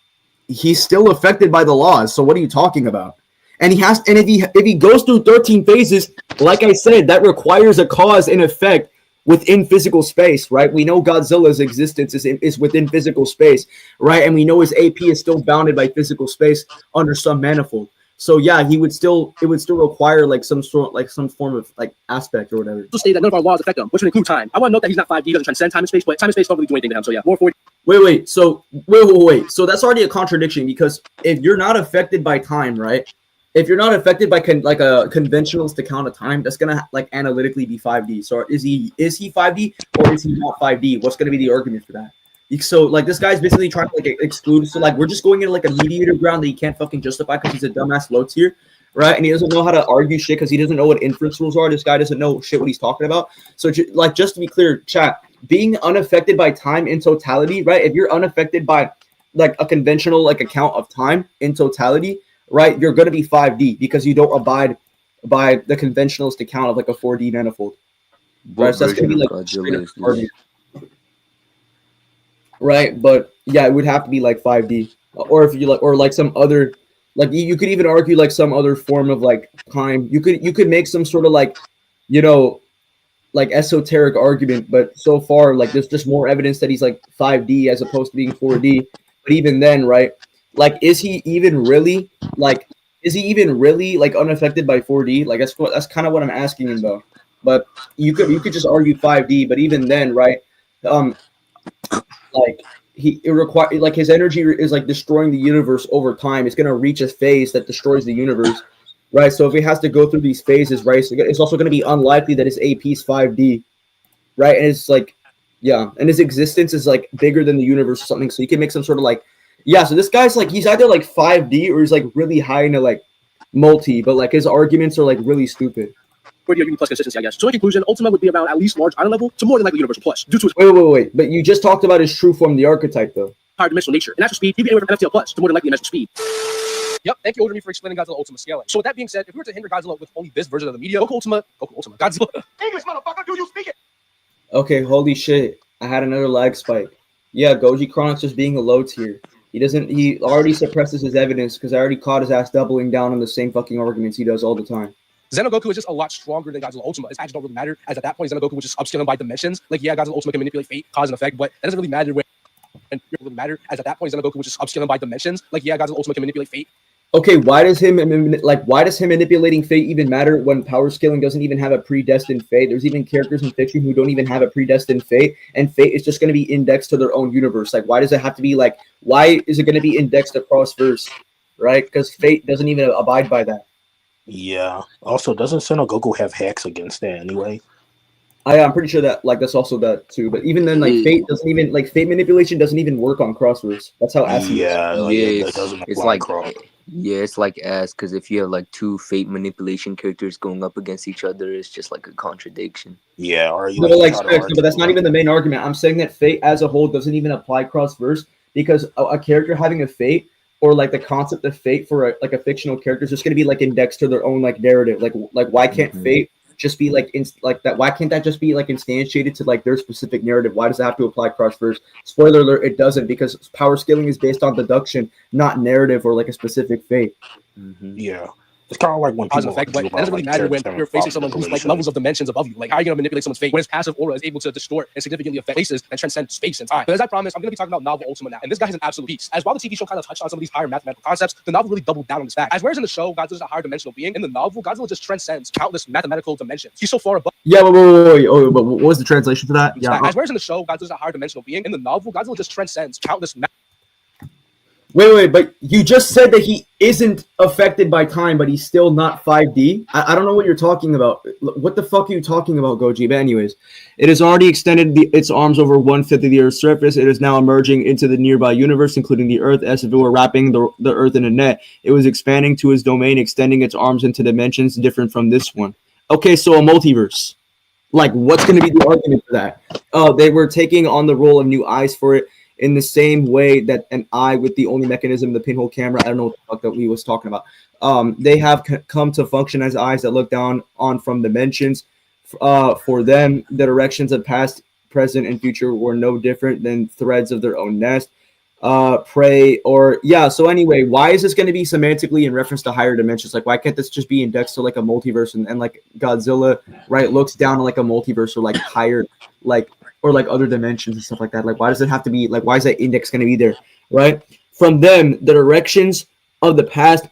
still affected by the laws. So what are you talking about? And if he goes through 13 phases, like I said, that requires a cause and effect within physical space, right? We know Godzilla's existence is within physical space, right? And we know his AP is still bounded by physical space under some manifold. So yeah, it would still require like some form of like aspect or whatever. Say that none of our laws affect him, which would include time. I want to note that he's not 5D, doesn't transcend time and space, but time and space don't really do anything to him. So yeah, more 4D. Wait. So wait. So that's already a contradiction because if you're not affected by time, right? If you're not affected by like a conventionals to count of time, that's gonna like analytically be 5D. So is he 5D or is he not 5D? What's gonna be the argument for that? So like this guy's basically trying to like exclude. So like we're just going into like a mediator ground that he can't fucking justify because he's a dumbass low tier, right? And he doesn't know how to argue shit because he doesn't know what inference rules are. This guy doesn't know shit what he's talking about. So like just to be clear, chat, being unaffected by time in totality, right? If you're unaffected by like a conventional like account of time in totality, right? You're gonna be 5D because you don't abide by the conventionals to count of like a 4D manifold. Right? So that's gonna be like right, but yeah, it would have to be like 5D, or if you like, or like some other, like you could even argue like some other form of like time. You could make some sort of like, you know, like esoteric argument, but so far like there's just more evidence that he's like 5D as opposed to being 4D. But even then, right, like is he even really like unaffected by 4D? Like that's kind of what I'm asking him though. But you could just argue 5D, but even then, right, like his energy is like destroying the universe over time. It's gonna reach a phase that destroys the universe, right? So if it has to go through these phases, right, so it's also gonna be unlikely that his AP is 5D, right? And it's like, yeah, and his existence is like bigger than the universe or something. So you can make some sort of like, yeah. So this guy's like, he's either like 5D or he's like really high into like multi, but like his arguments are like really stupid. Unity plus consistency, I guess. So in conclusion, Ultima would be about at least large island level to more than likely universal plus due to its Wait. But you just talked about his true form, the archetype, though. higher dimensional nature. In actual speed, he'd be anywhere from FTL plus to more than likely dimensional speed. Yep, thank you, Odin, for explaining Godzilla Ultima scaling. So with that being said, if we were to hinder Godzilla with only this version of the media, Goku Ultima, Godzilla. English, motherfucker, do you speak it? Okay, holy shit. I had another lag spike. Yeah, Goji Chronic's just being a low tier. He already suppresses his evidence because I already caught his ass doubling down on the same fucking arguments he does all the time. Xenogoku is just a lot stronger than Godzilla Ultima. His actions don't really matter, as at that point, Xenogoku would just upscale him by dimensions. Like, yeah, Godzilla Ultima can manipulate fate, cause and effect, but that doesn't really matter as at that point, Xenogoku would just upscale him by dimensions. Like, yeah, Godzilla Ultima can manipulate fate. Okay, why does him manipulating fate even matter when power scaling doesn't even have a predestined fate? There's even characters in fiction who don't even have a predestined fate, and fate is just going to be indexed to their own universe. Like, why does it have to be like? Why is it going to be indexed across verse, right? Because fate doesn't even abide by that. Yeah. Also, doesn't Xenogoku have hacks against that anyway? I'm pretty sure that that's also that too. But even then, like fate doesn't even fate manipulation doesn't even work on crosswords. That's how acid. It's like ass because if you have like two fate manipulation characters going up against each other, it's just like a contradiction. Yeah, or you but that's not even the main argument. I'm saying that fate as a whole doesn't even apply cross verse because a character having a fate or like the concept of fate for a fictional character is just going to be like indexed to their own like narrative. Like why can't fate just be like that? Why can't that just be like instantiated to like their specific narrative? Why does it have to apply cross verse? Spoiler alert, it doesn't, because power scaling is based on deduction, not narrative or like a specific fate. Yeah. It's kind of like when people effect, but that doesn't really matter when you're facing someone who's like levels of dimensions above you. Like, how are you going to manipulate someone's fate when his passive aura is able to distort and significantly affect places and transcend space and time? But as I promised, I'm going to be talking about novel Ultima now. And this guy is an absolute beast. As while the TV show kind of touched on some of these higher mathematical concepts, the novel really doubled down on this fact. As whereas in the show, Godzilla's a higher dimensional being, in the novel, Godzilla just transcends countless mathematical dimensions. He's so far above. Yeah, wait. Oh, but what was the translation for that? Yeah. As whereas in the show, Godzilla's a higher dimensional being, in the novel, Godzilla just transcends countless. Wait, but you just said that he isn't affected by time, but he's still not 5D? I don't know what you're talking about. What the fuck are you talking about, Goji? But anyways, it has already extended its arms over 1/5 of the Earth's surface. It is now emerging into the nearby universe, including the Earth, as if it were wrapping the Earth in a net. It was expanding to its domain, extending its arms into dimensions different from this one. Okay, so a multiverse. Like, what's going to be the argument for that? They were taking on the role of new eyes for it, in the same way that an eye with the only mechanism, the pinhole camera, I don't know what the fuck that we was talking about. They have come to function as eyes that look down on from dimensions. For them, the directions of past, present, and future were no different than threads of their own nest. So anyway, why is this going to be semantically in reference to higher dimensions? Like, why can't this just be indexed to like a multiverse and like Godzilla, right, looks down on like a multiverse or like higher, like, or like other dimensions and stuff like that? Like, why does it have to be like, why is that index going to be there, right? From them, the directions of the past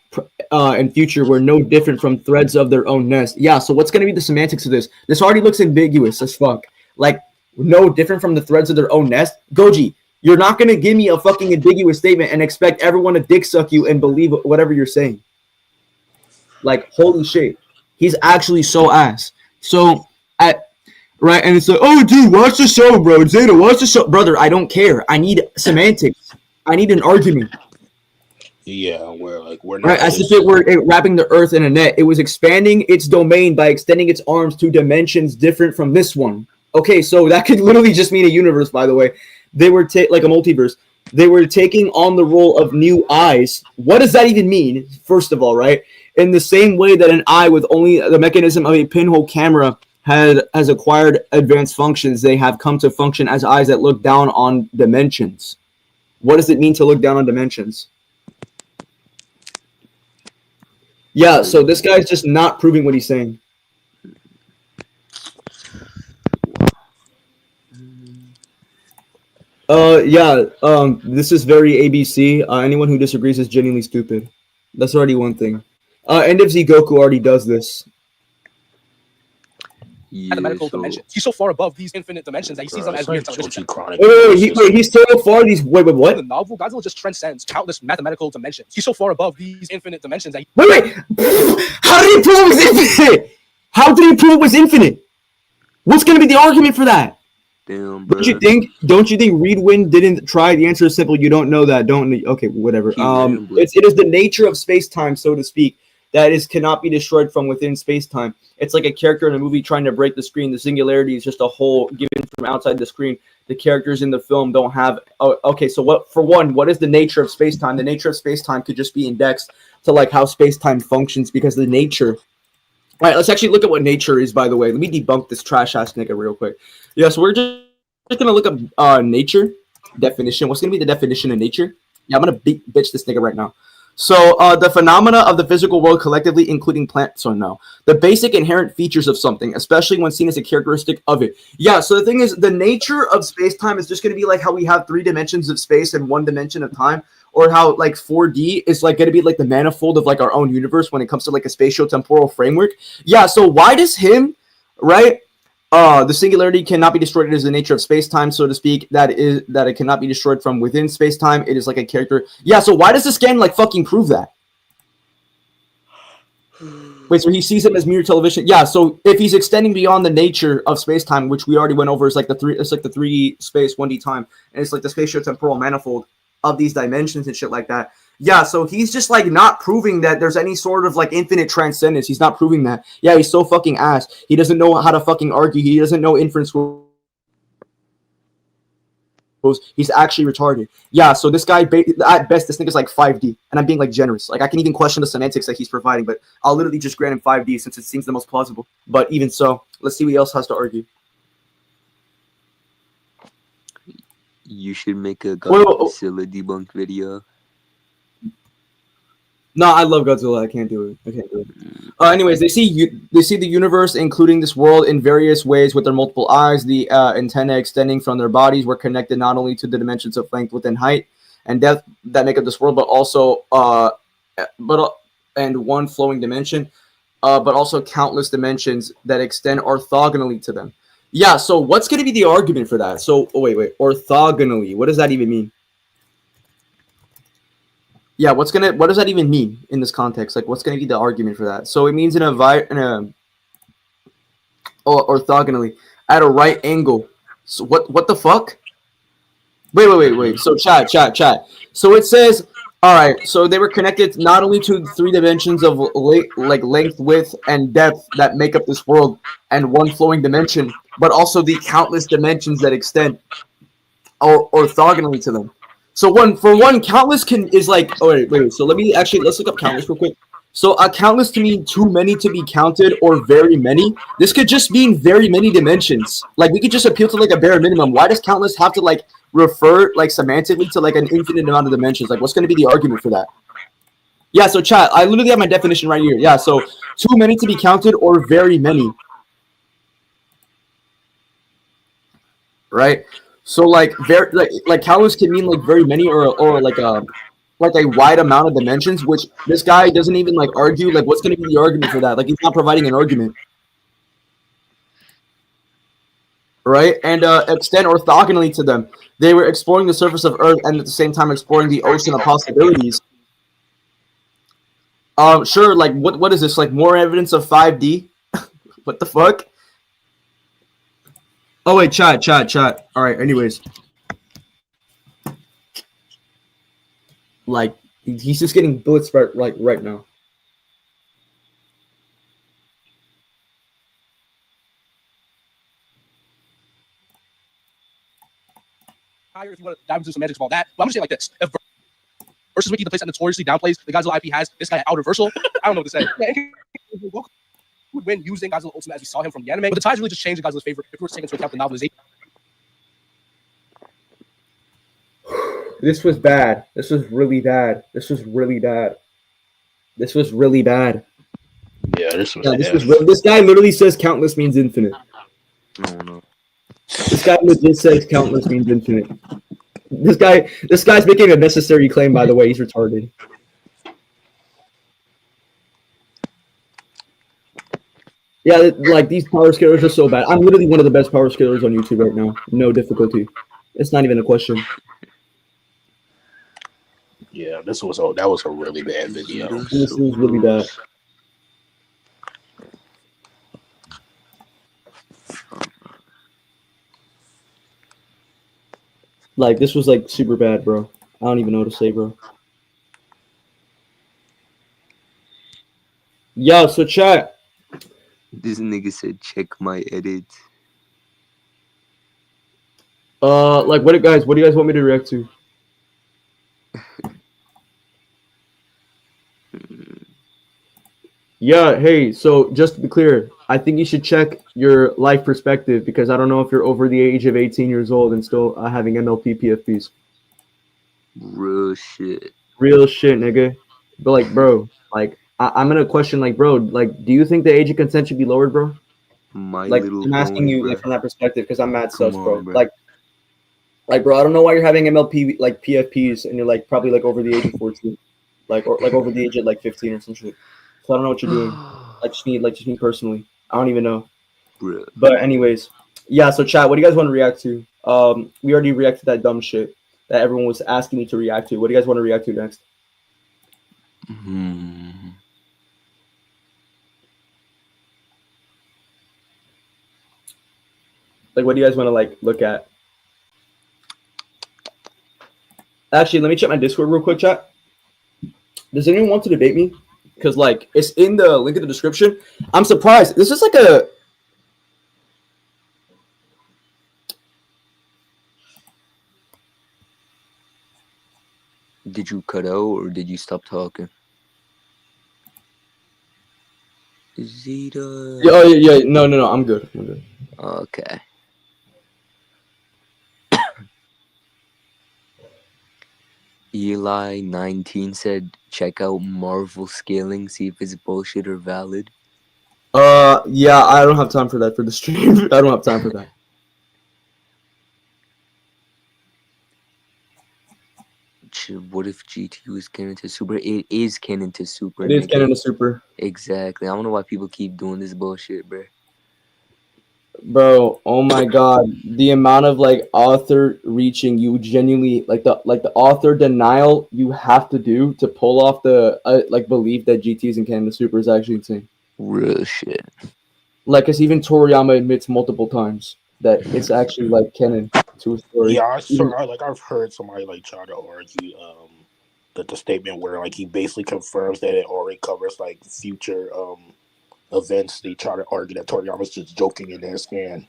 and future were no different from threads of their own nest. Yeah, so what's going to be the semantics of this? This already looks ambiguous as fuck. Like, no different from the threads of their own nest? Goji, you're not going to give me a fucking ambiguous statement and expect everyone to dick suck you and believe whatever you're saying. Like, holy shit. He's actually so ass. So, right, and it's like, oh, dude, watch the show, bro. Zeta, watch the show. Brother, I don't care. I need semantics. I need an argument. Yeah, we're not. Right, as if it were wrapping the Earth in a net. It was expanding its domain by extending its arms to dimensions different from this one. Okay, so that could literally just mean a universe, by the way. They were like a multiverse. They were taking on the role of new eyes. What does that even mean, first of all, right? In the same way that an eye with only the mechanism of a pinhole camera has acquired advanced functions, they have come to function as eyes that look down on dimensions. What does it mean to look down on dimensions? Yeah, so this guy's just not proving what he's saying. This is very ABC. Anyone who disagrees is genuinely stupid. That's already one thing. End of Z Goku already does this. mathematical dimensions. He's so far above these infinite dimensions that he sees them as weird television. He's so far these. Wait, what? In the novel, Godzilla just transcends countless mathematical dimensions. He's so far above these infinite dimensions that he... Wait! How did he prove it was infinite? How did he prove it was infinite? What's gonna be the argument for that? Damn, bro. Don't you think Reedwin didn't try? The answer is simple. You don't know that. Okay, whatever. It is the nature of space-time, so to speak, that cannot be destroyed from within space-time. It's like a character in a movie trying to break the screen. The singularity is just a hole given from outside the screen. The characters in the film don't have. Okay, so what is the nature of space-time? The nature of space-time could just be indexed to like how space-time functions because the nature. All right, let's actually look at what nature is, by the way. Let me debunk this trash-ass nigga real quick. Yeah, so we're just going to look up nature definition. What's going to be the definition of nature? Yeah, I'm going to bitch this nigga right now. So the phenomena of the physical world collectively, including plants, or no. The basic inherent features of something, especially when seen as a characteristic of it. Yeah, so the thing is, the nature of space-time is just going to be like how we have 3 dimensions of space and 1 dimension of time. Or how like 4D is like going to be like the manifold of like our own universe when it comes to like a spatio-temporal framework. Yeah, so why does him, right? The singularity cannot be destroyed as the nature of space-time, so to speak. That it cannot be destroyed from within space-time. It is like a character. Yeah, so why does this scan like fucking prove that? Wait, so he sees him as mere television. Yeah, so if he's extending beyond the nature of space-time, which we already went over, it's like the 3D space, 1D time, and it's like the spatio-temporal manifold of these dimensions and shit like that. Yeah, so he's just like not proving that there's any sort of like infinite transcendence. He's not proving that. Yeah, he's so fucking ass. He doesn't know how to fucking argue. He doesn't know inference rules. He's actually retarded. Yeah, so this guy, at best, this nigga's like 5D. And I'm being like generous. Like I can even question the semantics that he's providing, but I'll literally just grant him 5D since it seems the most plausible. But even so, let's see what else has to argue. You should make a Godzilla debunk video. No, I love Godzilla. I can't do it. Anyways, they see the universe, including this world, in various ways with their multiple eyes. The antennae extending from their bodies were connected not only to the dimensions of length, width, and height, and depth that make up this world, but also and one flowing dimension, but also countless dimensions that extend orthogonally to them. Yeah, so what's going to be the argument for that? So, wait, orthogonally, what does that even mean? Yeah, what does that even mean in this context? Like, what's going to be the argument for that? So it means orthogonally, at a right angle. So what the fuck? Wait. So chat. So it says, all right, so they were connected not only to 3 dimensions of length, width, and depth that make up this world, and one flowing dimension, but also the countless dimensions that extend orthogonally to them. So countless is like. Oh wait. So let's look up countless real quick. So countless to mean too many to be counted or very many. This could just mean very many dimensions. Like we could just appeal to like a bare minimum. Why does countless have to like refer like semantically to like an infinite amount of dimensions? Like what's going to be the argument for that? Yeah, so chat, I literally have my definition right here. Yeah, so too many to be counted or very many. Right? So like very like countless can mean like very many or like a wide amount of dimensions, which this guy doesn't even like argue. Like what's going to be the argument for that? Like he's not providing an argument. Right? And extend orthogonally to them. They were exploring the surface of Earth and at the same time exploring the ocean of possibilities. Sure, like what is this? Like more evidence of 5D? What the fuck? Oh wait, chat. All right, anyways. Like he's just getting bullets right now. Higher if you want to dive into semantics of all that. But I'm gonna say it like this. If Versus Wiki, the place that notoriously downplays the Godzilla IP has this guy out reversal. I don't know what to say. Who would win using Godzilla Ultimate as we saw him from the anime? But the tides really just changed in Godzilla's favor if we were taking into account the novelization. This was bad. This was really bad. Yeah, this guy literally says countless means infinite. No. This guy legit says countless means infinite. This guy's making a necessary claim, by the way. He's retarded. Yeah, like these power scalers are so bad. I'm literally one of the best power scalers on YouTube right now. No difficulty. It's not even a question. Yeah, that was a really bad video. This was really bad. Like this was like super bad, bro. I don't even know what to say, bro. Yo, so chat. This nigga said, check my edits. Like what do you guys want me to react to? Yeah, hey, so just to be clear, I think you should check your life perspective because I don't know if you're over the age of 18 years old and still having MLP PFPs. Real shit. Real shit, nigga. But like, bro, like I'm gonna question, like, bro, like, do you think the age of consent should be lowered, bro? My Like, little I'm asking homie, you bro. like from that perspective because I'm mad Come sus, on, bro. bro. Like, bro, I don't know why you're having MLP like PFPs and you're like probably like over the age of 14, like or like over the age of like 15 or some shit. So I don't know what you're doing. I just need me personally. I don't even know. Bro. But anyways, yeah. So chat, what do you guys want to react to? We already reacted to that dumb shit that everyone was asking me to react to. What do you guys want to react to next? Like, what do you guys want to like look at? Actually, let me check my Discord real quick, chat. Does anyone want to debate me? Because like it's in the link in the description. I'm surprised. This is like a Did you cut out or did you stop talking? Zeta. yeah, yeah. No. I'm good. Okay. Eli19 said, check out Marvel scaling, see if it's bullshit or valid. Yeah, I don't have time for that for the stream. I don't have time for that. What if GT was canon to Super? It is canon to Super. It is canon to Super. Exactly. I don't know why people keep doing this bullshit, bro. Bro, oh my god, the amount of like author reaching you genuinely like the author denial you have to do to pull off the like belief that GT is in canon to Super is actually insane. Real shit. Like, cause even Toriyama admits multiple times that it's actually like canon to a story. Yeah, I've heard somebody like try to argue that the statement where like he basically confirms that it already covers like future events. They try to argue that Toriyama's just joking in their scan.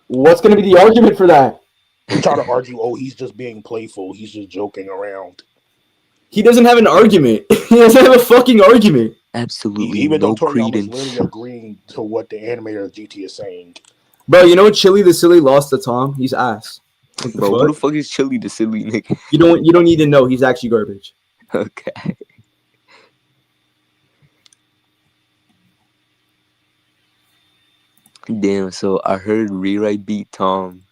What's gonna be the argument for that? They try to argue, oh, he's just being playful. He's just joking around. He doesn't have an argument. He doesn't have a fucking argument. Absolutely Even no though Toriyama's credence. literally agreeing to what the animator of GT is saying. Bro, you know what Chili the Silly lost to Tom? He's ass. Bro, who the fuck is Chili the Silly nigga? You don't need to know. He's actually garbage. Okay. Damn, so I heard Rewrite beat Tom.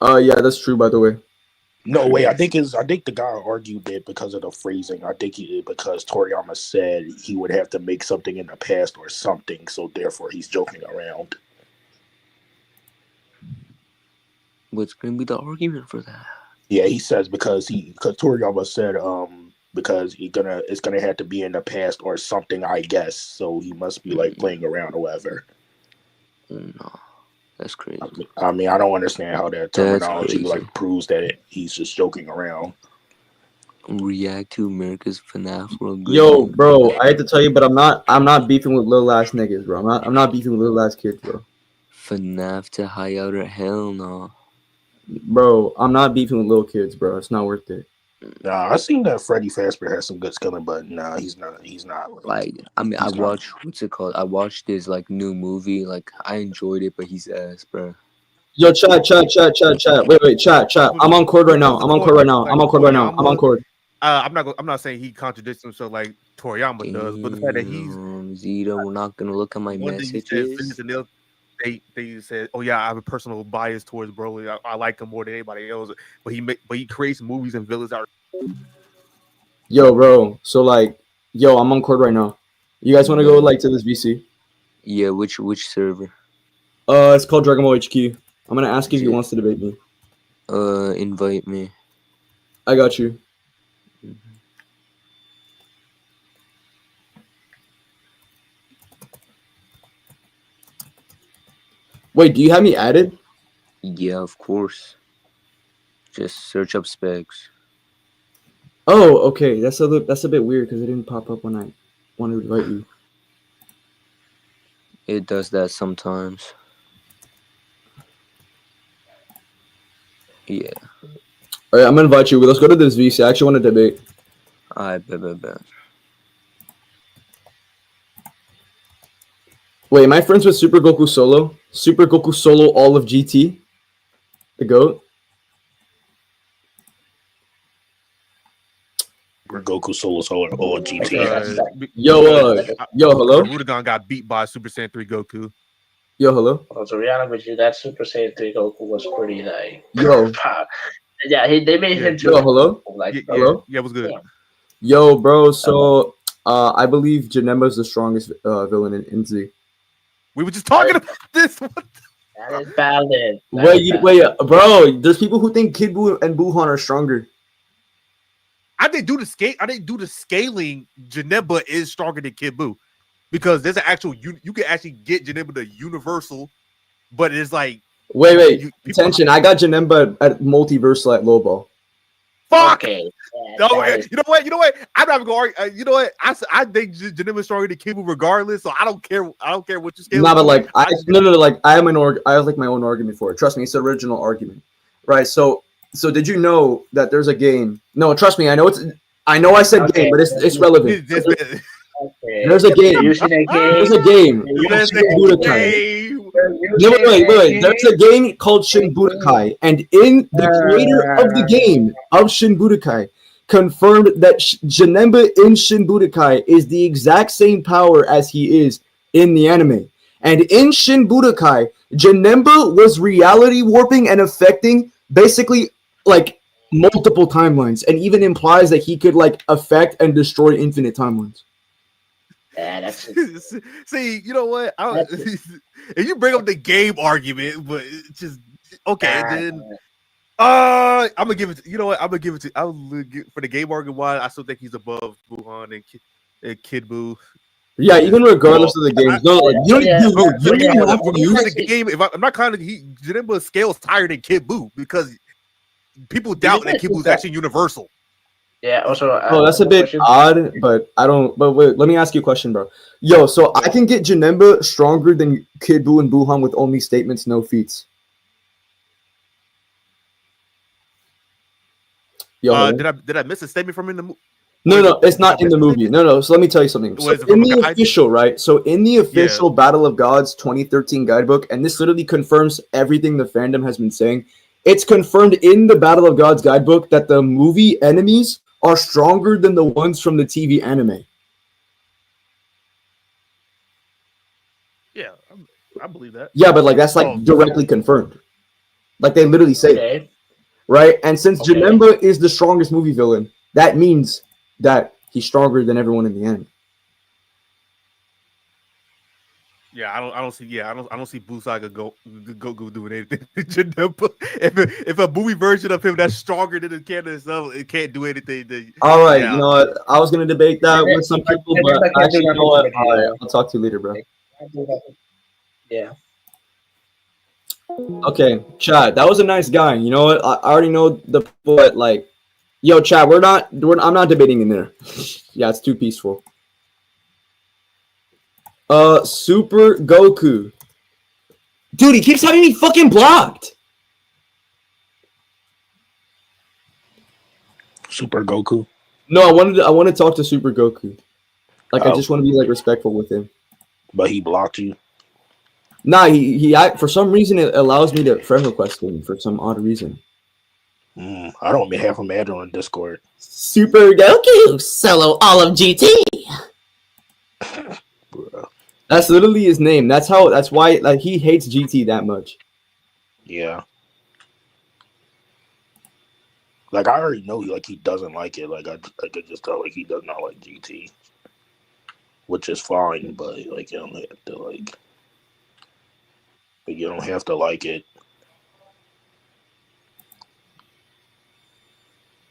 Yeah, that's true, by the way. No way. I think the guy argued it because of the phrasing. I think because Toriyama said he would have to make something in the past or something, so therefore he's joking around. What's gonna be the argument for that? Yeah, he says because Toriyama said because it's gonna have to be in the past or something, I guess. So he must be like playing around or whatever. No, that's crazy. I mean, I don't understand how that terminology like proves that he's just joking around. React to America's FNAF World. Yo, bro, I hate to tell you, but I'm not beefing with little ass niggas, bro. I'm not beefing with little ass kids, bro. FNAF to High Outer, hell no. Bro, I'm not beefing with little kids, bro. It's not worth it. Nah, I seen that Freddy Fazbear has some good skilling, but nah, he's not. Like, I mean, I watched what's it called? I watched this like new movie. Like, I enjoyed it, but he's ass, bro. Yo, chat. Wait, chat. I'm on Cord right now. I'm on Cord. I'm not saying he contradicts himself like Toriyama does, but the fact that he's Zeta, we're not gonna look at my messages. They said, "Oh yeah, I have a personal bias towards Broly. I like him more than anybody else." But he creates movies and villains that are. Yo, bro. So like, I'm on Cord right now. You guys want to go like to this VC? Yeah, which server? It's called Dragon Ball HQ. I'm gonna ask if he wants to debate me. Invite me. I got you. Wait, do you have me added? Yeah, of course. Just search up specs. Oh, okay. That's a bit weird because it didn't pop up when I wanted to invite you. It does that sometimes. Yeah. All right, I'm gonna invite you. Let's go to this VC. I actually want to debate. I bet. Wait, am I friends with Super Goku Solo? Super Goku Solo, all of GT, the GOAT. Goku Solo or GT. Yo, hello. Rudagon got beat by Super Saiyan 3 Goku. Yo, hello. Well, to be honest with you, that Super Saiyan 3 Goku was pretty like. Yo. Yeah, they made him too. Yo, hello. Hello. Yeah, what's good? Yo, bro. So, I believe Janemba is the strongest villain in Z. We were just talking about this. That is valid. Wait, bro. There's people who think Kid Buu and Buhan are stronger. I didn't do the scaling. Janemba is stronger than Kid Buu because there's an actual you can actually get Janemba the universal, but it's like wait. Attention! I got Janemba at multiversal at low ball. Fuck. Okay. No, you know what? I'm not even going. You know what? I think Janemba is stronger than Kid Buu regardless. So I don't care what you scale. No, but like I have I have like my own argument for it. Trust me, it's the original argument, right? So did you know that there's a game? No, trust me, I know I said game, but it's relevant. Okay. There's a game. There's a game. Wait. There's a game called Shin Budokai, and in the creator of the game of Shin Budokai confirmed that Janemba in Shin Budokai is the exact same power as he is in the anime. And in Shin Budokai, Janemba was reality warping and affecting basically like multiple timelines, and even implies that he could like affect and destroy infinite timelines. Yeah, that's see, you know what? If you bring up the game argument, but it's just okay, then I'm gonna give it. You know what? I'm gonna give it to. For the game argument, why I still think he's above Buhan and Kid Buu. Yeah, even regardless of the games, you don't have to use the game. I'm not kind of Janemba scales higher than Kid Buu because people doubt that Kid Buu is actually universal. Yeah. Also, that's a bit odd, but I don't. But wait, let me ask you a question, bro. Yo, so I can get Janemba stronger than Kid Buu and Buhan with only statements, no feats. Yo, did I miss a statement from in the movie? No, it's not in the movie. No. So let me tell you something. So in the official, right? So in the official Battle of Gods 2013 guidebook, and this literally confirms everything the fandom has been saying. It's confirmed in the Battle of Gods guidebook that the movie enemies are stronger than the ones from the TV anime. Yeah, I believe that. Yeah, but like that's like directly confirmed. Like they literally say it. Right? And since Janemba is the strongest movie villain, that means that he's stronger than everyone in the anime. Yeah, I don't see Buu Saga go doing anything. if a movie version of him that's stronger than the canon itself, it can't do anything. All right, you know what? I was gonna debate that with some people, but actually, you know what? All right, I'll talk to you later, bro. Yeah. Okay, Chad, that was a nice guy. You know what? I already know but like, yo, Chad, I'm not debating in there. Yeah, it's too peaceful. Super Goku. Dude, he keeps having me fucking blocked. Super Goku? No, I want to talk to Super Goku. Like, I just want to be like respectful with him. But he blocked you? Nah, he for some reason it allows me to friend request him for some odd reason. I don't have him added on Discord. Super Goku, solo all of GT. That's literally his name. That's why like he hates GT that much. Yeah. Like I already know he doesn't like it. Like I could just tell like he does not like GT. which is fine, but like you don't have to like you don't have to like it.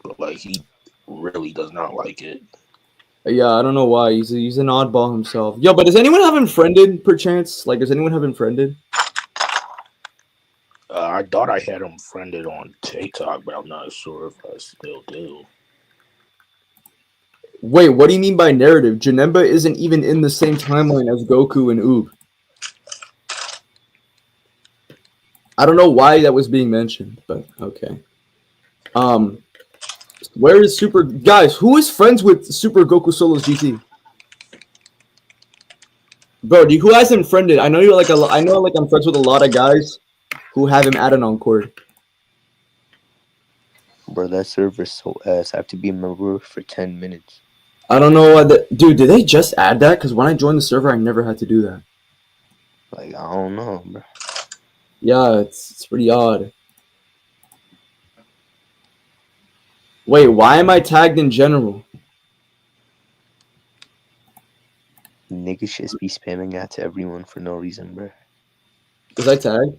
But like he really does not like it. Yeah, I don't know why. He's an oddball himself. Yo, but does anyone have him friended, perchance? Like, does anyone have him friended? I thought I had him friended on TikTok, but I'm not sure if I still do. Wait, what do you mean by narrative? Janemba isn't even in the same timeline as Goku and Oob. I don't know why that was being mentioned, but okay. Where is Super guys? Who is friends with Super Goku Solo's GT? Bro, who has him friended? I know you're like I know like I'm friends with a lot of guys who have him added on Cord. Bro, that server's so ass. I have to be a member for 10 minutes. I don't know why dude, did they just add that? Because when I joined the server, I never had to do that. Like, I don't know, bro. Yeah, it's pretty odd. Wait, why am I tagged in general? Niggas just be spamming that to everyone for no reason, bro. Was I tagged?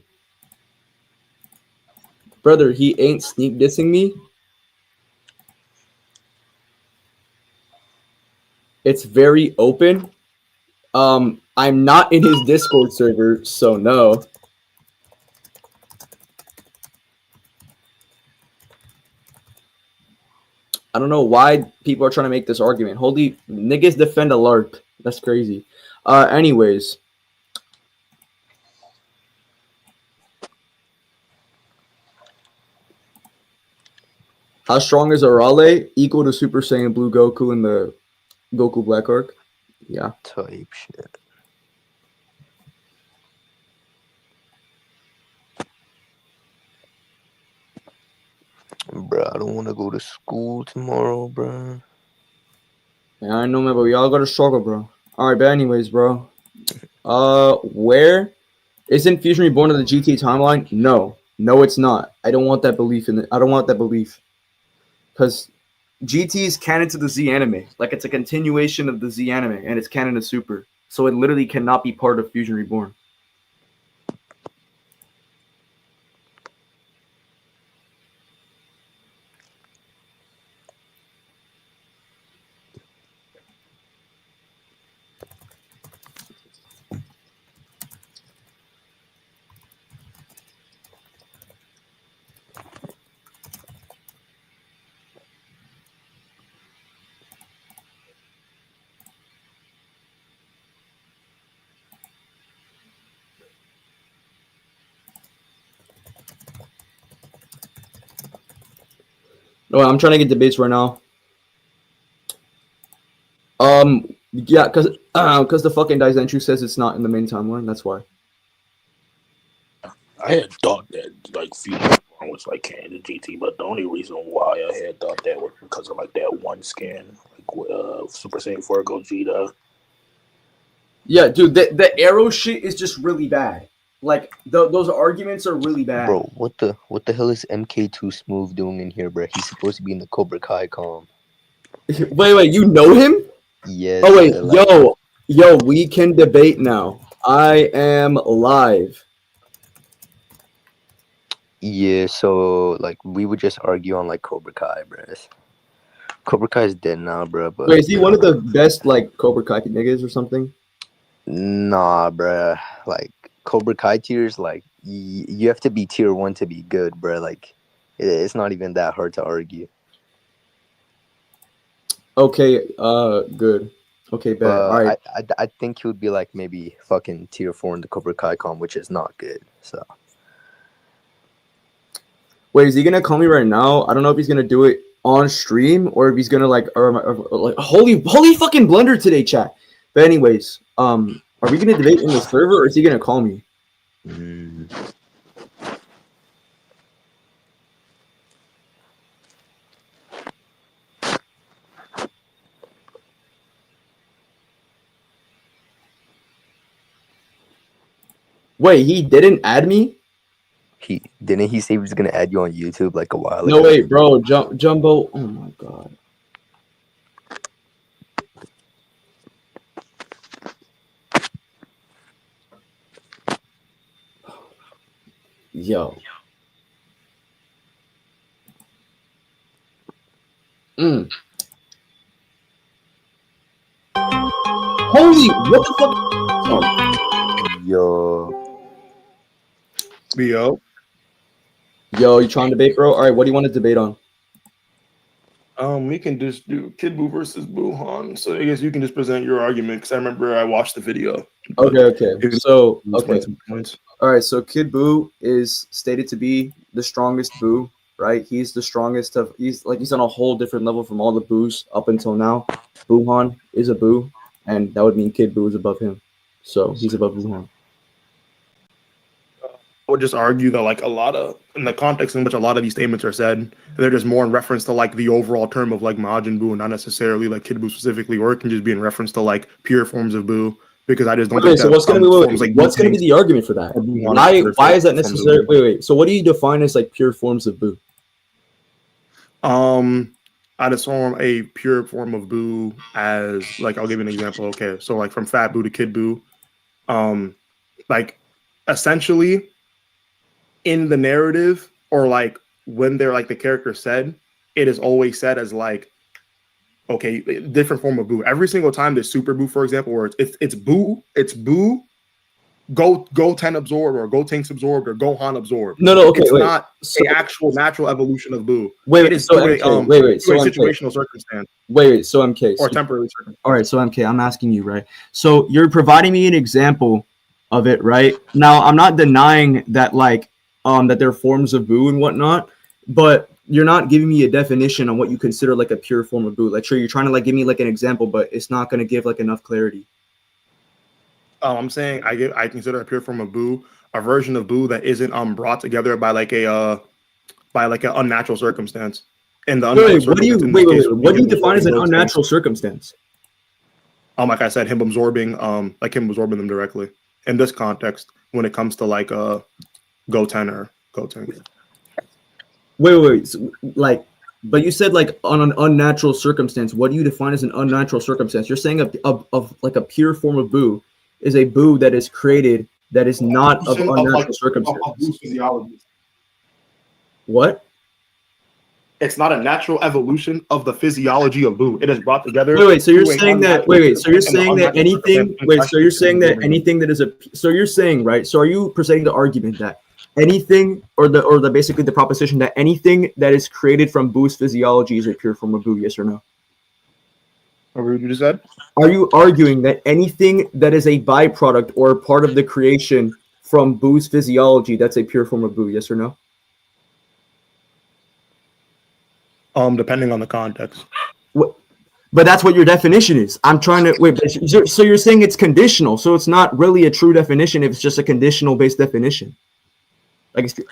Brother, he ain't sneak dissing me. It's very open. I'm not in his Discord server, so no. I don't know why people are trying to make this argument. Holy niggas defend a LARP. That's crazy. Anyways. How strong is Arale? Equal to Super Saiyan Blue Goku in the Goku Black Arc? Yeah. Type shit. Bro, I don't want to go to school tomorrow, bro. Yeah, I know, man, but we all gotta struggle, bro. Alright, but anyways, bro. Where? Isn't Fusion Reborn in the GTA timeline? No. No, it's not. I don't want that belief in it. I don't want that belief. Because GT is canon to the Z anime. Like, it's a continuation of the Z anime, and it's canon to Super. So it literally cannot be part of Fusion Reborn. No, I'm trying to get debates right now. Yeah, because the fucking Daizenshu says it's not in the main timeline. That's why. I had thought that like Fusion was like canon to GT, but the only reason why I had thought that was because of like that one scan, like with Super Saiyan 4 Gogeta. Yeah, dude, the arrow shit is just really bad. Like those arguments are really bad. Bro, what the hell is MK2 Smooth doing in here, bro? He's supposed to be in the Cobra Kai calm. Wait, you know him? Yes. Oh wait, yo, we can debate now. I am live. Yeah, so like we would just argue on like Cobra Kai, bro. Cobra Kai is dead now, bro. But wait, is he one of the best like Cobra Kai niggas or something? Nah, bro. Like Cobra Kai tiers, like you have to be tier 1 to be good, bro. Like it's not even that hard to argue. Okay, good. Okay, bad. All right. I think he would be like maybe fucking tier 4 in the Cobra Kai com, which is not good. So wait, is he gonna call me right now? I don't know if he's gonna do it on stream or if he's gonna like holy fucking blunder today, chat. But anyways, are we gonna debate in the server or is he gonna call me? Wait, he didn't add me? Didn't he say he was gonna add you on YouTube like a while ago? No, wait, bro, Jumbo. Oh my god. Yo. Holy, what the fuck? Oh. Yo, you trying to debate, bro? All right, what do you want to debate on? We can just do Kid Buu versus Buhan. So I guess you can just present your argument because I remember I watched the video. Okay. So, okay. All right, so Kid Buu is stated to be the strongest Buu, right? He's the strongest of. He's on a whole different level from all the Buus up until now. Buhan is a Buu, and that would mean Kid Buu is above him. So he's above Buhan. I would just argue that like a lot of in the context in which a lot of these statements are said, they're just more in reference to like the overall term of like Majin Buu, not necessarily like Kid Buu specifically, or it can just be in reference to like pure forms of Buu. Because I just don't. Okay, so what's gonna be the argument for that? Why is that necessary? Wait. So what do you define as like pure forms of Buu? I just form a pure form of Buu as like I'll give you an example. Okay, so like from Fat Buu to Kid Buu, like essentially in the narrative or like when they're like the character said, it is always said as like, okay, different form of Buu. Every single time there's Super Buu, for example, where it's Buu, Goten absorbed or Gotenks absorbed or Gohan absorbed. No, okay, it's wait. not an actual natural evolution of Buu. Wait, it is so wait. So situational circumstance. Wait, so MK. Or temporary circumstance. All right, so MK, I'm asking you, right? So you're providing me an example of it, right? Now, I'm not denying that, like, that there are forms of Buu and whatnot, but you're not giving me a definition on what you consider like a pure form of Buu. Like, sure, you're trying to like give me like an example, but it's not going to give like enough clarity. I'm saying I consider a pure form of Buu a version of Buu that isn't brought together by like an unnatural circumstance. And the what do you define as an unnatural circumstance? Like I said, him absorbing them directly. In this context, when it comes to like Goten or Goten. Wait. So, like, but you said like on an unnatural circumstance. What do you define as an unnatural circumstance? You're saying of like a pure form of Buu is a Buu that is created that is not of unnatural circumstances. Physiology. What? It's not a natural evolution of the physiology of Buu. It is brought together. Wait. So you're saying that. Wait. So you're saying that anything. Wait. So you're saying that anything that is a. So you're saying, right? So are you presenting the argument that anything, or the basically the proposition that anything that is created from Buu's physiology is a pure form of Buu? Yes or no? What you just said? Are you arguing that anything that is a byproduct or part of the creation from Buu's physiology that's a pure form of Buu? Yes or no? Depending on the context. But that's what your definition is. I'm trying to wait. So you're saying it's conditional. So it's not really a true definition if it's just a conditional based definition.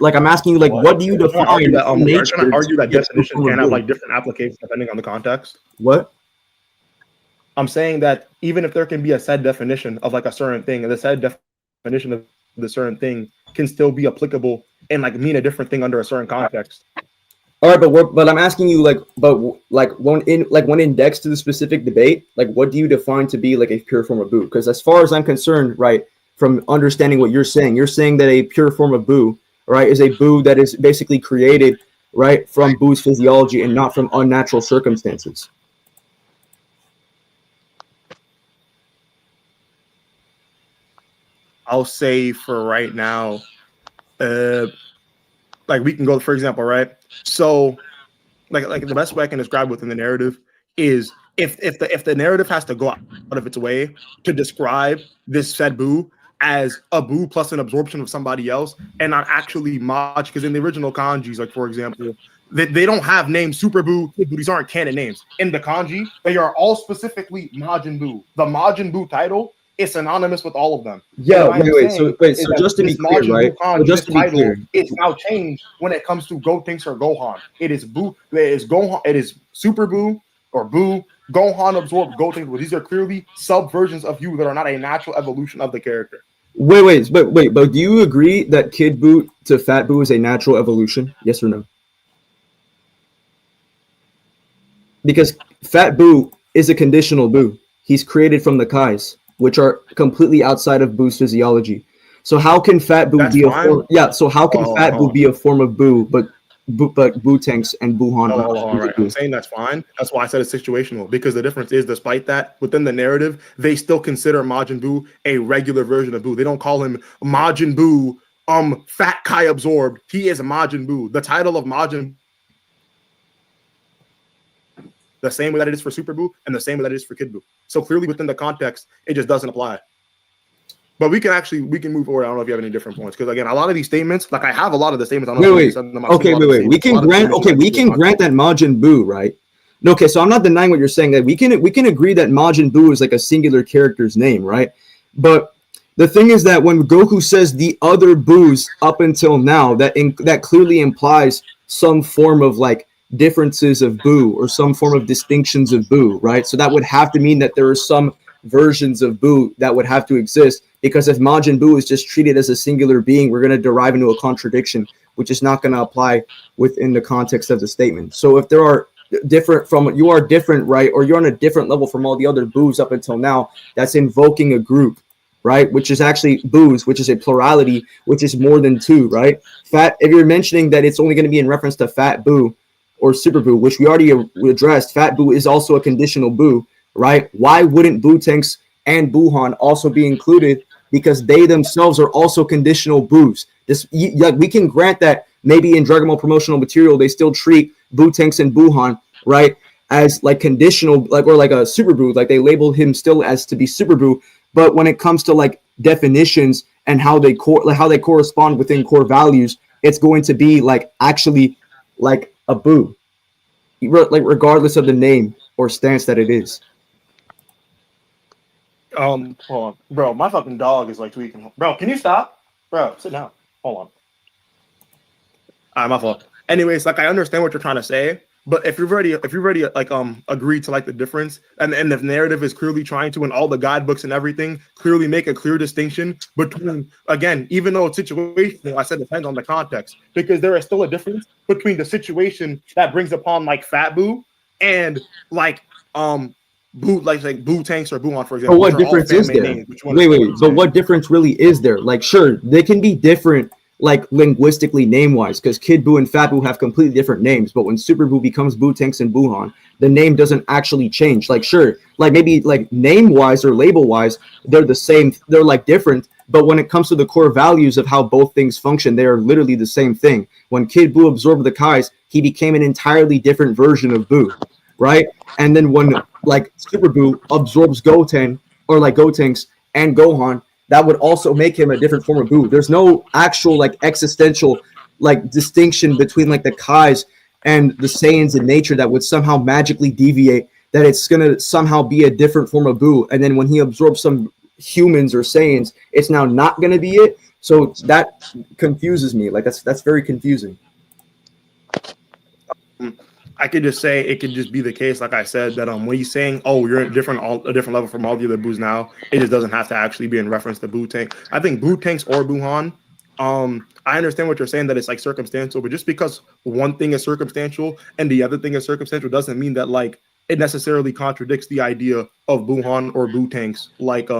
Like I'm asking you, like, what do you define? I'm trying to argue that definition can have like different applications depending on the context. What? I'm saying that even if there can be a said definition of like a certain thing, the said definition of the certain thing can still be applicable and like mean a different thing under a certain context. All right, but I'm asking you, when indexed to the specific debate, like, what do you define to be like a pure form of Buu? Because as far as I'm concerned, right, from understanding what you're saying that a pure form of Buu, right, is a Buu that is basically created, right, from Buu's physiology and not from unnatural circumstances. I'll say for right now, like we can go, for example, right? So, like the best way I can describe within the narrative is if the narrative has to go out of its way to describe this said Buu as a Buu plus an absorption of somebody else and not actually Maj, because in the original kanjis, like for example, they don't have names Super Buu, Kid Buu. These aren't canon names. In the kanji, they are all specifically Majin Buu. The Majin Buu title is synonymous with all of them. Yeah, wait. So just to be clear, right? So just to be clear, it's now changed when it comes to Gotenks or Gohan. It is Buu. It is Gohan. It is Super Buu or Buu. Gohan absorbed Gotenks. But these are clearly subversions of you that are not a natural evolution of the character. Wait. But do you agree that Kid Buu to Fat Buu is a natural evolution? Yes or no? Because Fat Buu is a conditional Buu. He's created from the Kais, which are completely outside of Buu's physiology. So how can Fat Boo That's be a fine. form? Yeah. So how can Fat Boo be a form of Boo, but Bootanks and Buhan? All right. I'm saying that's fine. That's why I said it's situational, because the difference is, despite that, within the narrative, they still consider Majin Buu a regular version of Buu. They don't call him Majin Buu, Fat Kai absorbed. He is Majin Buu. The title of Majin, the same way that it is for Super Buu and the same way that it is for Kid Buu. So clearly within the context, it just doesn't apply. But we can move forward. I don't know if you have any different points, because again, a lot of these statements, like I have a lot of the statements. Wait. We can grant that Majin Buu, right? Okay, so I'm not denying what you're saying. That we can agree that Majin Buu is like a singular character's name, right? But the thing is that when Goku says the other Boos up until now, that clearly implies some form of like differences of Buu or some form of distinctions of Buu, right? So that would have to mean that there are some versions of Buu that would have to exist. Because if Majin Buu is just treated as a singular being, we're going to derive into a contradiction, which is not going to apply within the context of the statement. So if there are you are different, right, or you're on a different level from all the other Boos up until now, that's invoking a group, right, which is actually Boos, which is a plurality, which is more than two, right? If you're mentioning that it's only going to be in reference to Fat Buu or Super Buu, which we already addressed, Fat Buu is also a conditional Buu, right? Why wouldn't Bootanks and Buhan also be included? Because they themselves are also conditional Boos. We can grant that maybe in Dragon Ball promotional material they still treat Bootanks and Buhan, right, as like conditional, like, or like a Super Buu, like they label him still as to be Super Buu. But when it comes to like definitions and how they correspond within core values, it's going to be like actually like a Buu, like regardless of the name or stance that it is. Hold on, bro. My fucking dog is like tweaking. Bro, can you stop? Bro, sit down. Hold on. All right, my fault. Anyways, like I understand what you're trying to say, but if you've already like agreed to like the difference, and the narrative is clearly trying to, in all the guidebooks and everything, clearly make a clear distinction between, again, even though it's situational, I said depends on the context, because there is still a difference between the situation that brings upon like Fat Buu and like like Bootanks or Buhan, for example. But what difference is there? Wait. But what difference really is there? Like, sure, they can be different, like linguistically, name-wise, because Kid Buu and Fat Buu have completely different names. But when Super Buu becomes Bootanks and Buhan, the name doesn't actually change. Like, sure, like maybe like name-wise or label-wise, they're the same. They're like different. But when it comes to the core values of how both things function, they are literally the same thing. When Kid Buu absorbed the Kais, he became an entirely different version of Buu, right? And then when like Super Buu absorbs Goten or like Gotenks and Gohan, that would also make him a different form of Buu. There's no actual like existential like distinction between like the Kais and the Saiyans in nature that would somehow magically deviate, that it's gonna somehow be a different form of Buu. And then when he absorbs some humans or Saiyans, it's now not gonna be it. So that confuses me. Like that's very confusing. I could just say it could just be the case, like I said, that when he's saying, "Oh, you're at a different level from all the other Boos now," it just doesn't have to actually be in reference to Bootank. I think Bootanks or Buhan. I understand what you're saying, that it's like circumstantial, but just because one thing is circumstantial and the other thing is circumstantial doesn't mean that like it necessarily contradicts the idea of Buhan or Bootanks, like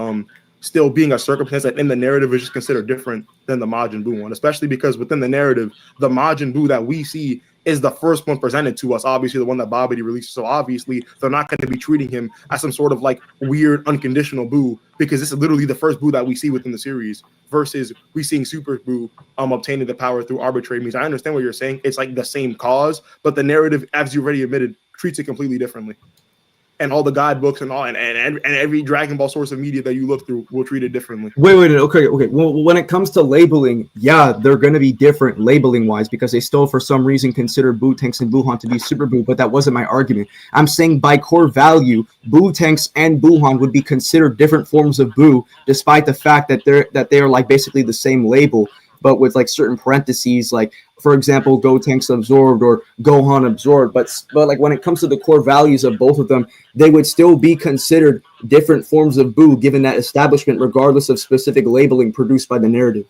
still being a circumstance that in the narrative is just considered different than the Majin Buu one, especially because within the narrative, the Majin Buu that we see is the first one presented to us, obviously the one that Babidi released. So obviously they're not going to be treating him as some sort of like weird unconditional Buu, because this is literally the first Buu that we see within the series, versus we seeing Super Buu obtaining the power through arbitrary means. I understand what you're saying. It's like the same cause, but the narrative, as you already admitted, treats it completely differently. And all the guidebooks and all and every Dragon Ball source of media that you look through will treat it differently. Wait. Okay. Well, when it comes to labeling, yeah, they're going to be different labeling wise, because they still, for some reason, consider Bootanks and Buhan to be Super Buu. But that wasn't my argument. I'm saying by core value, Bootanks and Buhan would be considered different forms of Buu, despite the fact that they are like basically the same label, but with like certain parentheses, like for example, Gotenks absorbed or Gohan absorbed. But like when it comes to the core values of both of them, they would still be considered different forms of Buu given that establishment, regardless of specific labeling produced by the narrative.